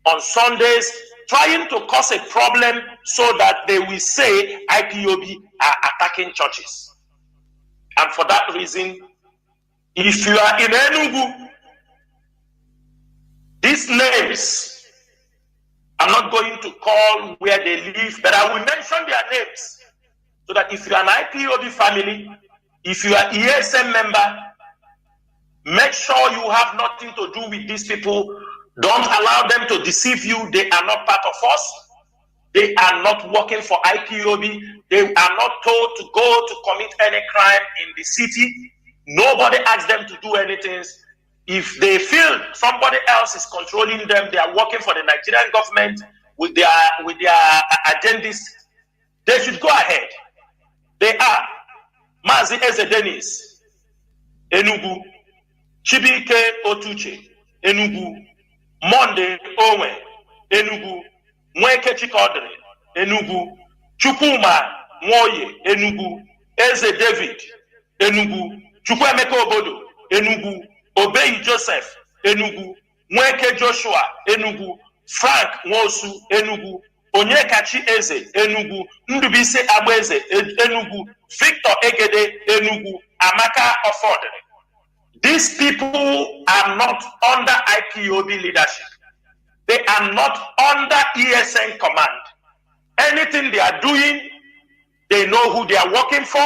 on Sundays, trying to cause a problem so that they will say IPOB are attacking churches. And for that reason, if you are in Enugu, these names, I'm not going to call where they live, but I will mention their names. So that if you are an IPOB family, if you are ESM member, make sure you have nothing to do with these people. Don't allow them to deceive you. They are not part of us. They are not working for IPOB. They are not told to go to commit any crime in the city. Nobody asks them to do anything. If they feel somebody else is controlling them, they are working for the Nigerian government with their agendas, they should go ahead. They are MAZI Eze Dennis, Enugu, Chibike Otuche, Enugu, Monday Owen, Enugu, Mweke Chikodre, Enugu, Chukuma Mwoye, Enugu, Eze David, Enugu, Chukwemeka Obodo, Enugu, Obey Joseph, Enugu, Mweke Joshua, Enugu, Frank Nwosu, Enugu, Onyekachi Eze, Enugu, Ndubise Abweze, Enugu, Victor Egede, Enugu, Amaka Ofodere. These people are not under IPOB leadership. They are not under ESN command. Anything they are doing, they know who they are working for.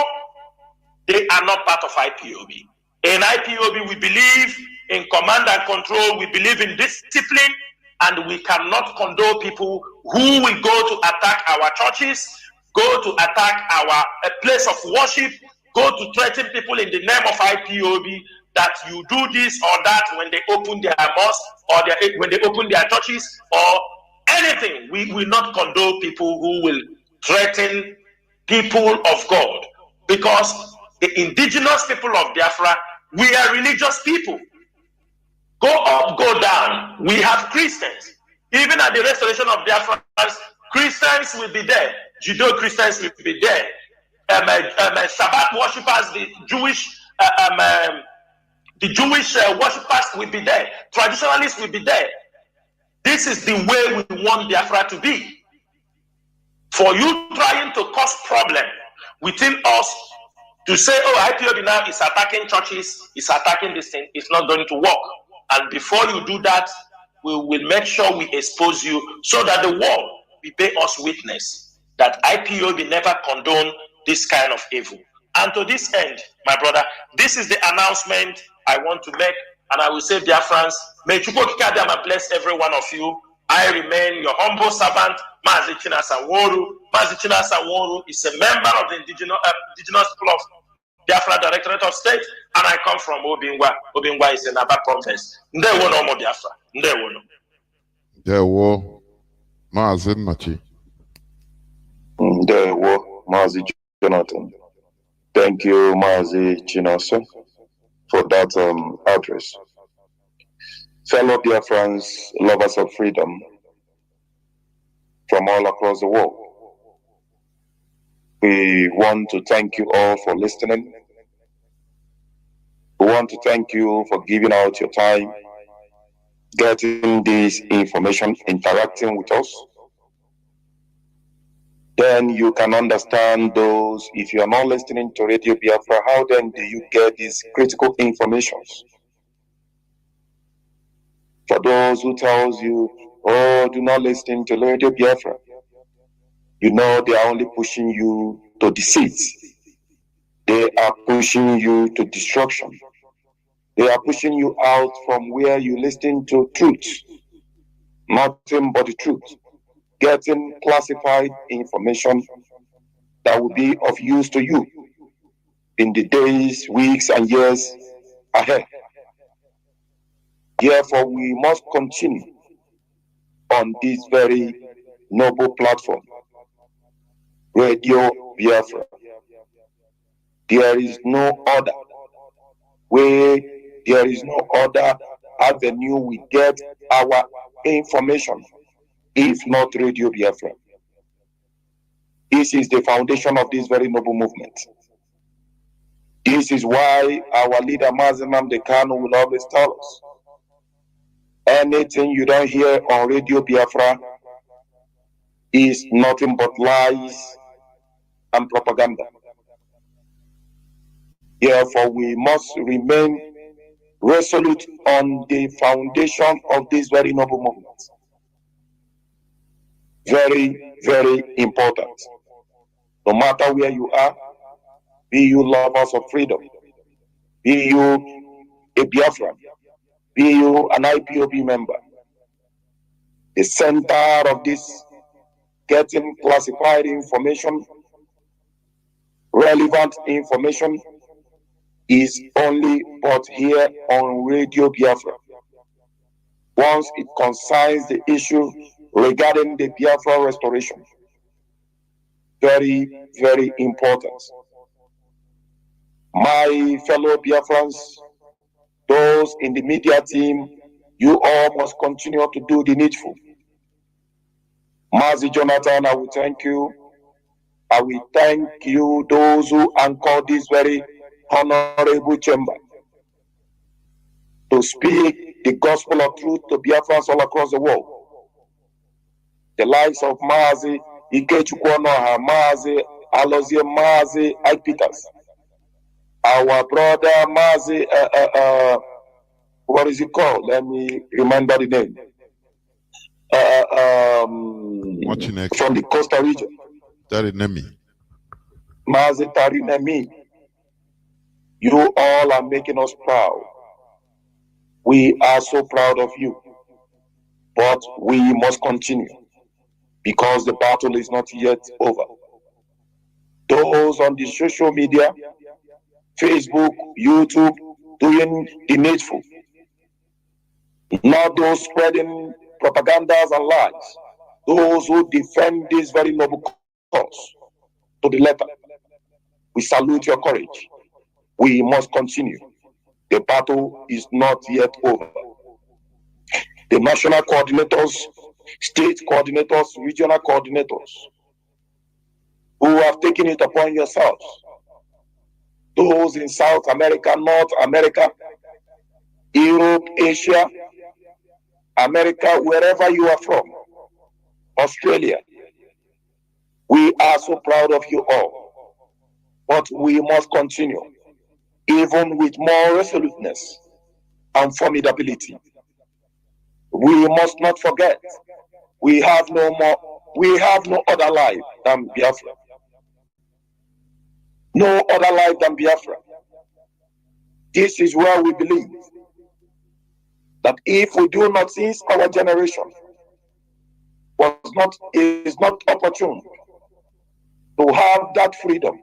They are not part of IPOB. In IPOB, we believe in command and control. We believe in discipline, and we cannot condone people who will go to attack our churches, go to attack our place of worship, go to threaten people in the name of IPOB that you do this or that when they open their mosque or when they open their churches or anything. We will not condone people who will threaten people of God, because the indigenous people of Biafra, we are religious people. Go up, go down. We have Christians. Even at the restoration of Biafra, Christians will be there. Judeo-Christians will be there. Sabbath worshippers, the Jewish worshippers will be there. Traditionalists will be there. This is the way we want Biafra to be. For you trying to cause problem within us to say, oh, IPOB now is attacking churches, is attacking this thing, it's not going to work. And before you do that, we will make sure we expose you so that the world will bear us witness that IPOB never condone this kind of evil. And to this end, my brother, this is the announcement I want to make, and I will say, dear friends, may Chukwu Kikadama bless every one of you. I remain your humble servant, MAZI Chinasaworu. MAZI Chinasaworu is a member of the indigenous people of Biafra Directorate of State, and I come from Obingwa. Obingwa is in Aba province. Ndewo no mo Biafra. Ndewo no. Ndewo, MAZI Machi. Ndewo, MAZI Jonathan. Thank you, MAZI Chinasa, for that address. Fellow Biafrans, lovers of freedom from all across the world, we want to thank you all for listening. We want to thank you for giving out your time, getting this information, interacting with us. Then you can understand those, if you are not listening to Radio Biafra, how then do you get these critical informations? For those who tells you, oh, do not listen to Radio Biafra, you know they are only pushing you to deceit. They are pushing you to destruction. They are pushing you out from where you listen to truth, nothing but the truth, getting classified information that will be of use to you in the days, weeks, and years ahead. Therefore, we must continue on this very noble platform, Radio Biafra. There is no other way, there is no other avenue we get our information if not Radio Biafra. This is the foundation of this very noble movement. This is why our leader MAZI Nnamdi Kanu will always tell us, anything you don't hear on Radio Biafra is nothing but lies and propaganda. Therefore, we must remain resolute on the foundation of this very noble movement. Very, very important. No matter where you are, be you lovers of freedom, be you a Biafran, be you an IPOB member, the center of this getting classified information, relevant information, is only but here on Radio Biafra. Once it concerns the issue regarding the Biafra restoration, very, very important. My fellow Biafrans, those in the media team, you all must continue to do the needful. MAZI Jonathan, I will thank you. I will thank you, those who anchor this very honorable chamber to speak the gospel of truth to Biafrans all across the world. The likes of MAZI Ikechukwonoha, MAZI Alozie, MAZI Ipeters, our brother MAZI, what is it called? Let me remember the name. From the coastal region. Tarinemi. MAZI Tarinemi. You all are making us proud. We are so proud of you. But we must continue because the battle is not yet over. Those on the social media, Facebook, YouTube, doing the needful. Not those spreading propagandas and lies. Those who defend this very noble cause to the letter. We salute your courage. We must continue. The battle is not yet over. The national coordinators, state coordinators, regional coordinators, who have taken it upon yourselves, those in South America, North America, Europe, Asia, America, wherever you are from, Australia. We are so proud of you all, but we must continue, even with more resoluteness and formidability. We must not forget, we have no other life than Biafra. No other life than Biafra. This is where we believe that if we do not, since our generation is not opportune to have that freedom,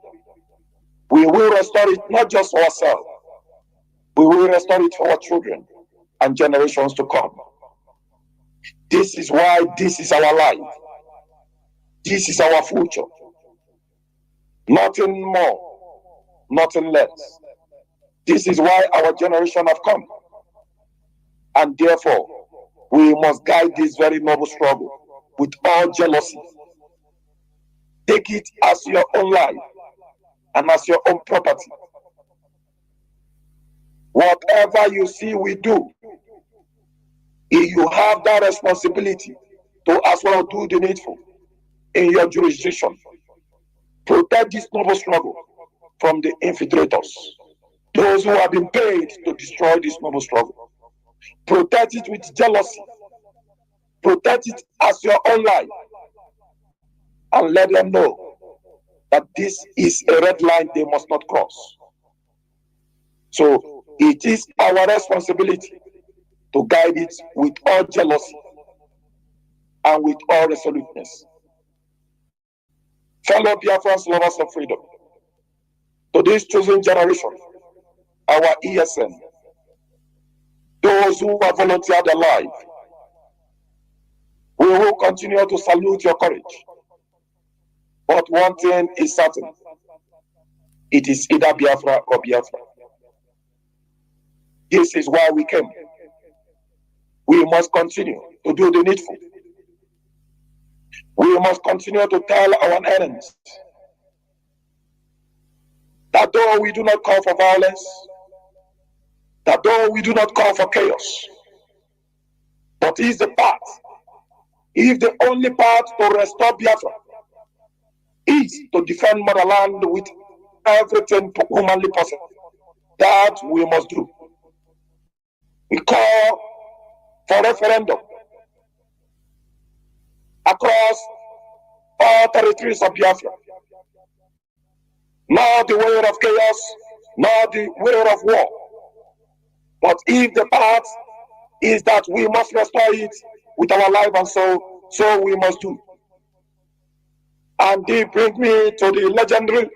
we will restore it not just for ourselves, we will restore it for our children and generations to come. This is why this is our life. This is our future. Nothing more, nothing less. This is why our generation have come. And therefore, we must guide this very noble struggle with all jealousy. Take it as your own life and as your own property. Whatever you see we do, you have that responsibility to as well do the needful in your jurisdiction. Protect this noble struggle from the infiltrators, those who have been paid to destroy this noble struggle. Protect it with jealousy. Protect it as your own life. And let them know that this is a red line they must not cross. So it is our responsibility to guide it with all jealousy and with all resoluteness. Fellow Biafrans, lovers of freedom, to this chosen generation, our ESN, those who have volunteered their life, we will continue to salute your courage. But one thing is certain, it is either Biafra or Biafra. This is why we came. We must continue to do the needful. We must continue to tell our enemies that though we do not call for violence, that though we do not call for chaos, but is the path, if the only path to restore Biafra is to defend motherland with everything humanly possible, that we must do. We call for referendum across all territories of Biafra. Not the way of chaos, not the way of war. But if the path is that we must restore it with our life and soul, so we must do. And they bring me to the legendary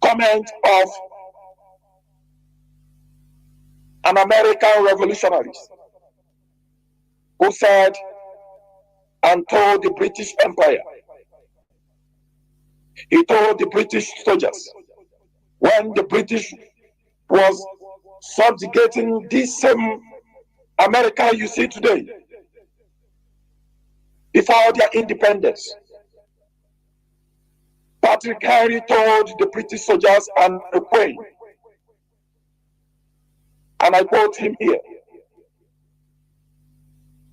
comment of an American revolutionary who said and told the British Empire, he told the British soldiers, when the British was subjugating this same America you see today, before their independence, Patrick Henry told the British soldiers and the Queen, and I quote him here,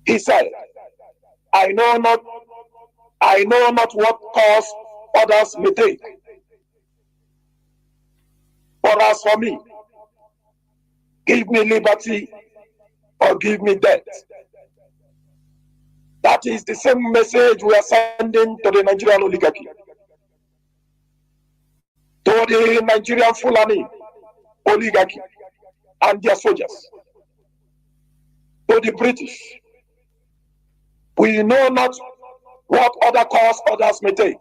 he said, I know not what course others may take, but as for me, give me liberty or give me death. That is the same message we are sending to the Nigerian oligarchy, to the Nigerian Fulani oligarchy and their soldiers, to the British. We know not what other course others may take.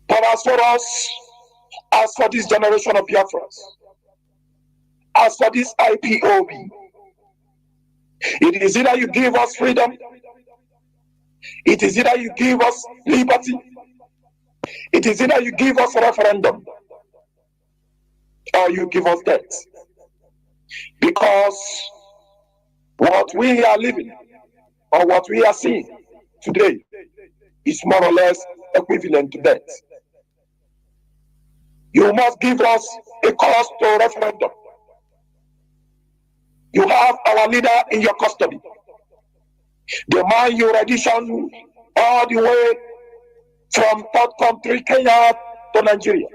But as for us, as for this generation of Biafrans, as for this IPOB, it is either you give us freedom, it is either you give us liberty, it is either you give us a referendum, or you give us death. Because what we are living, or what we are seeing today, is more or less equivalent to death. You must give us a cause to referendum. You have our leader in your custody. The man you rendition all the way from third country, Kenya, to Nigeria.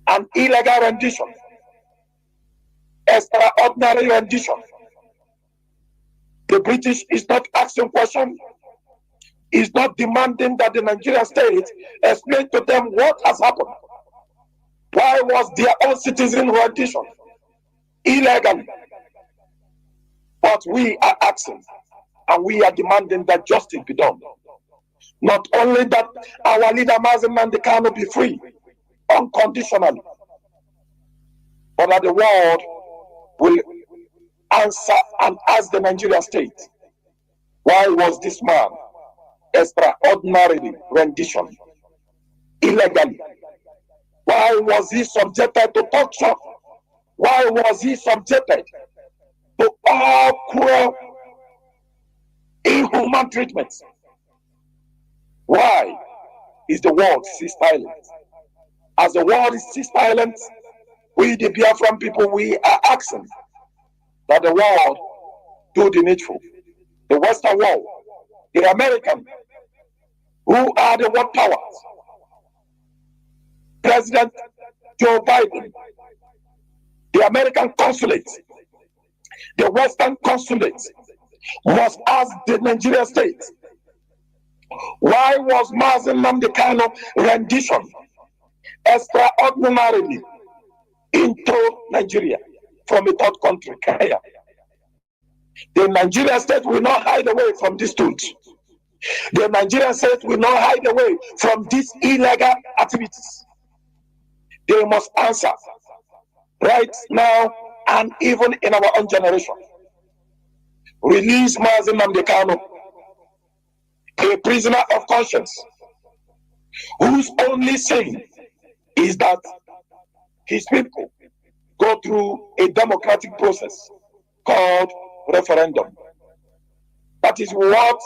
An illegal rendition. Extraordinary rendition. The British is not asking questions, is not demanding that the Nigerian state explain to them what has happened. Why was their own citizen rendition illegal? But we are asking and we are demanding that justice be done. Not only that our leader MAZI Kanu be free unconditionally, but that the world will answer and ask the Nigerian state, why was this man extraordinarily rendition illegally? Why was he subjected to torture? Why was he subjected to all cruel, inhuman treatments? Why is the world still silent? As the world is still silent, we the Biafran people, we are asking that the world do the needful. The Western world, the American, who are the world powers, President Joe Biden, the American consulate, the Western consulate must ask the Nigerian state, why was MAZI Kanu rendition extraordinarily into Nigeria from a third country, Kenya? The Nigerian state will not hide away from this truth. The Nigerian state will not hide away from these illegal activities. They must answer right now and even in our own generation. Release MAZI Kanu, a prisoner of conscience, whose only sin is that his people go through a democratic process called referendum. That is what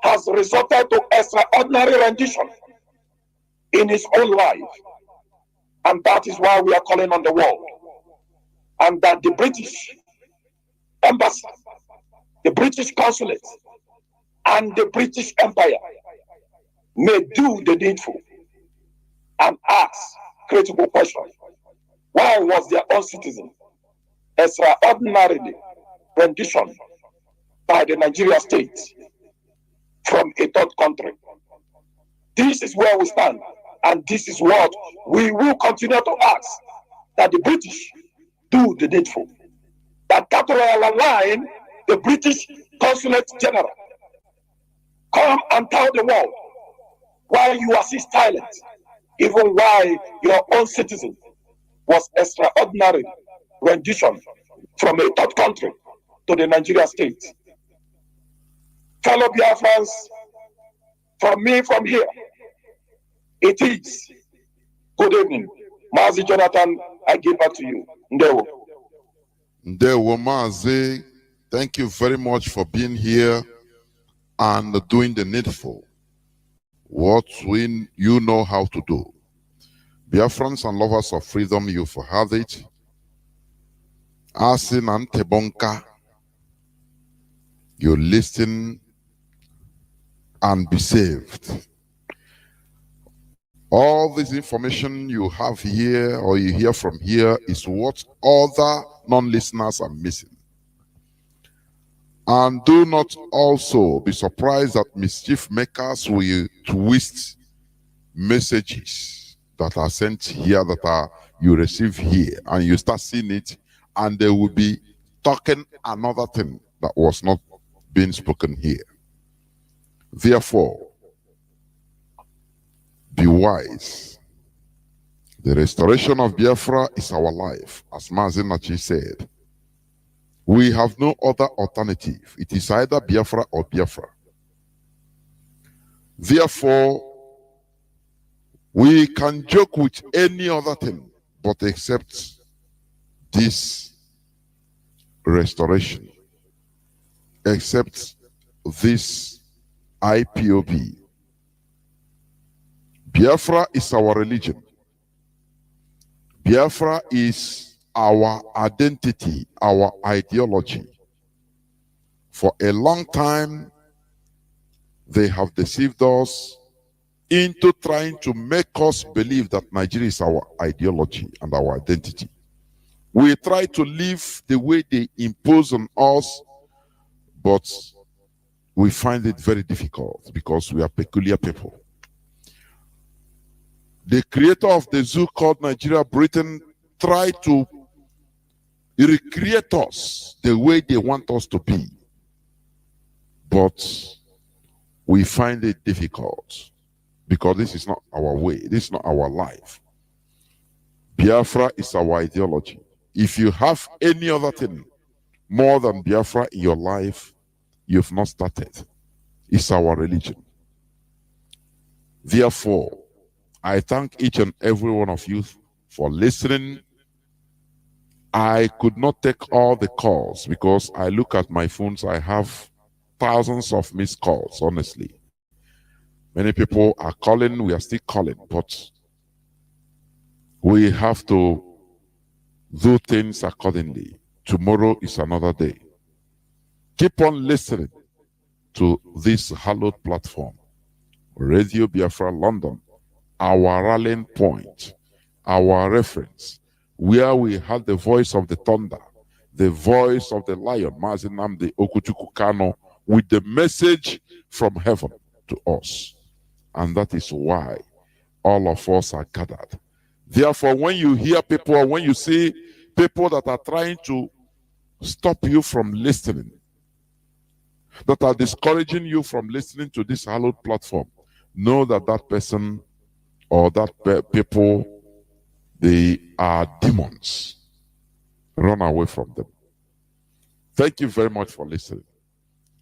has resulted to extraordinary rendition in his own life. And that is why we are calling on the world. And that the British embassy, the British consulate, and the British Empire may do the needful and ask critical questions. Why was their own citizen extraordinarily rendition by the Nigeria state from a third country? This is where we stand, and this is what we will continue to ask, that the British do the needful, that Capital Line, the British Consulate General, come and tell the world why you are still silent, even why your own citizen was extraordinary rendition from a third country to the Nigeria state. Fellow Biafrans, from me from here, it is good evening. MAZI Jonathan, I give back to you. Ndewo. Ndewo MAZI, thank you very much for being here and doing the needful. What you know how to do. Biafrans and lovers of freedom, you've heard it. Asin and Tebonka, you listen and be saved. All this information you have here or you hear from here is what other non-listeners are missing. And do not also be surprised that mischief makers will twist messages that are sent here, you receive here, and you start seeing it, and they will be talking another thing that was not being spoken here. Therefore, be wise. The restoration of Biafra is our life, as MAZI said. We have no other alternative. It is either Biafra or Biafra. Therefore, we can joke with any other thing, but except this restoration, except this IPOB. Biafra is our religion. Biafra is our identity, our ideology. For a long time, they have deceived us into trying to make us believe that Nigeria is our ideology and our identity. We try to live the way they impose on us, but we find it very difficult because we are peculiar people. The creator of the zoo called Nigeria Britain tried to recreate us the way they want us to be, but we find it difficult because this is not our way, this is not our life. Biafra is our ideology. If you have any other thing more than Biafra in your life, you've not started. It's our religion. Therefore, I thank each and every one of you for listening. I could not take all the calls because I look at my phones, I have thousands of missed calls, honestly. Many people are calling, we are still calling, but we have to do things accordingly. Tomorrow is another day. Keep on listening to this hallowed platform, Radio Biafra London, our rallying point, our reference, where we have the voice of the thunder, the voice of the lion, MAZI Nnamdi Okuchukwu Kanu, with the message from heaven to us. And that is why all of us are gathered. Therefore, when you hear people, or when you see people that are trying to stop you from listening, that are discouraging you from listening to this hallowed platform, know that that person or that people, they are demons. Run away from them. Thank you very much for listening.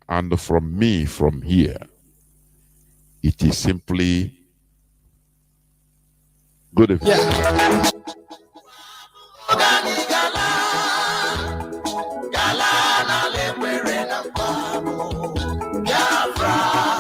And from me, from here, it is simply good evening. Yeah.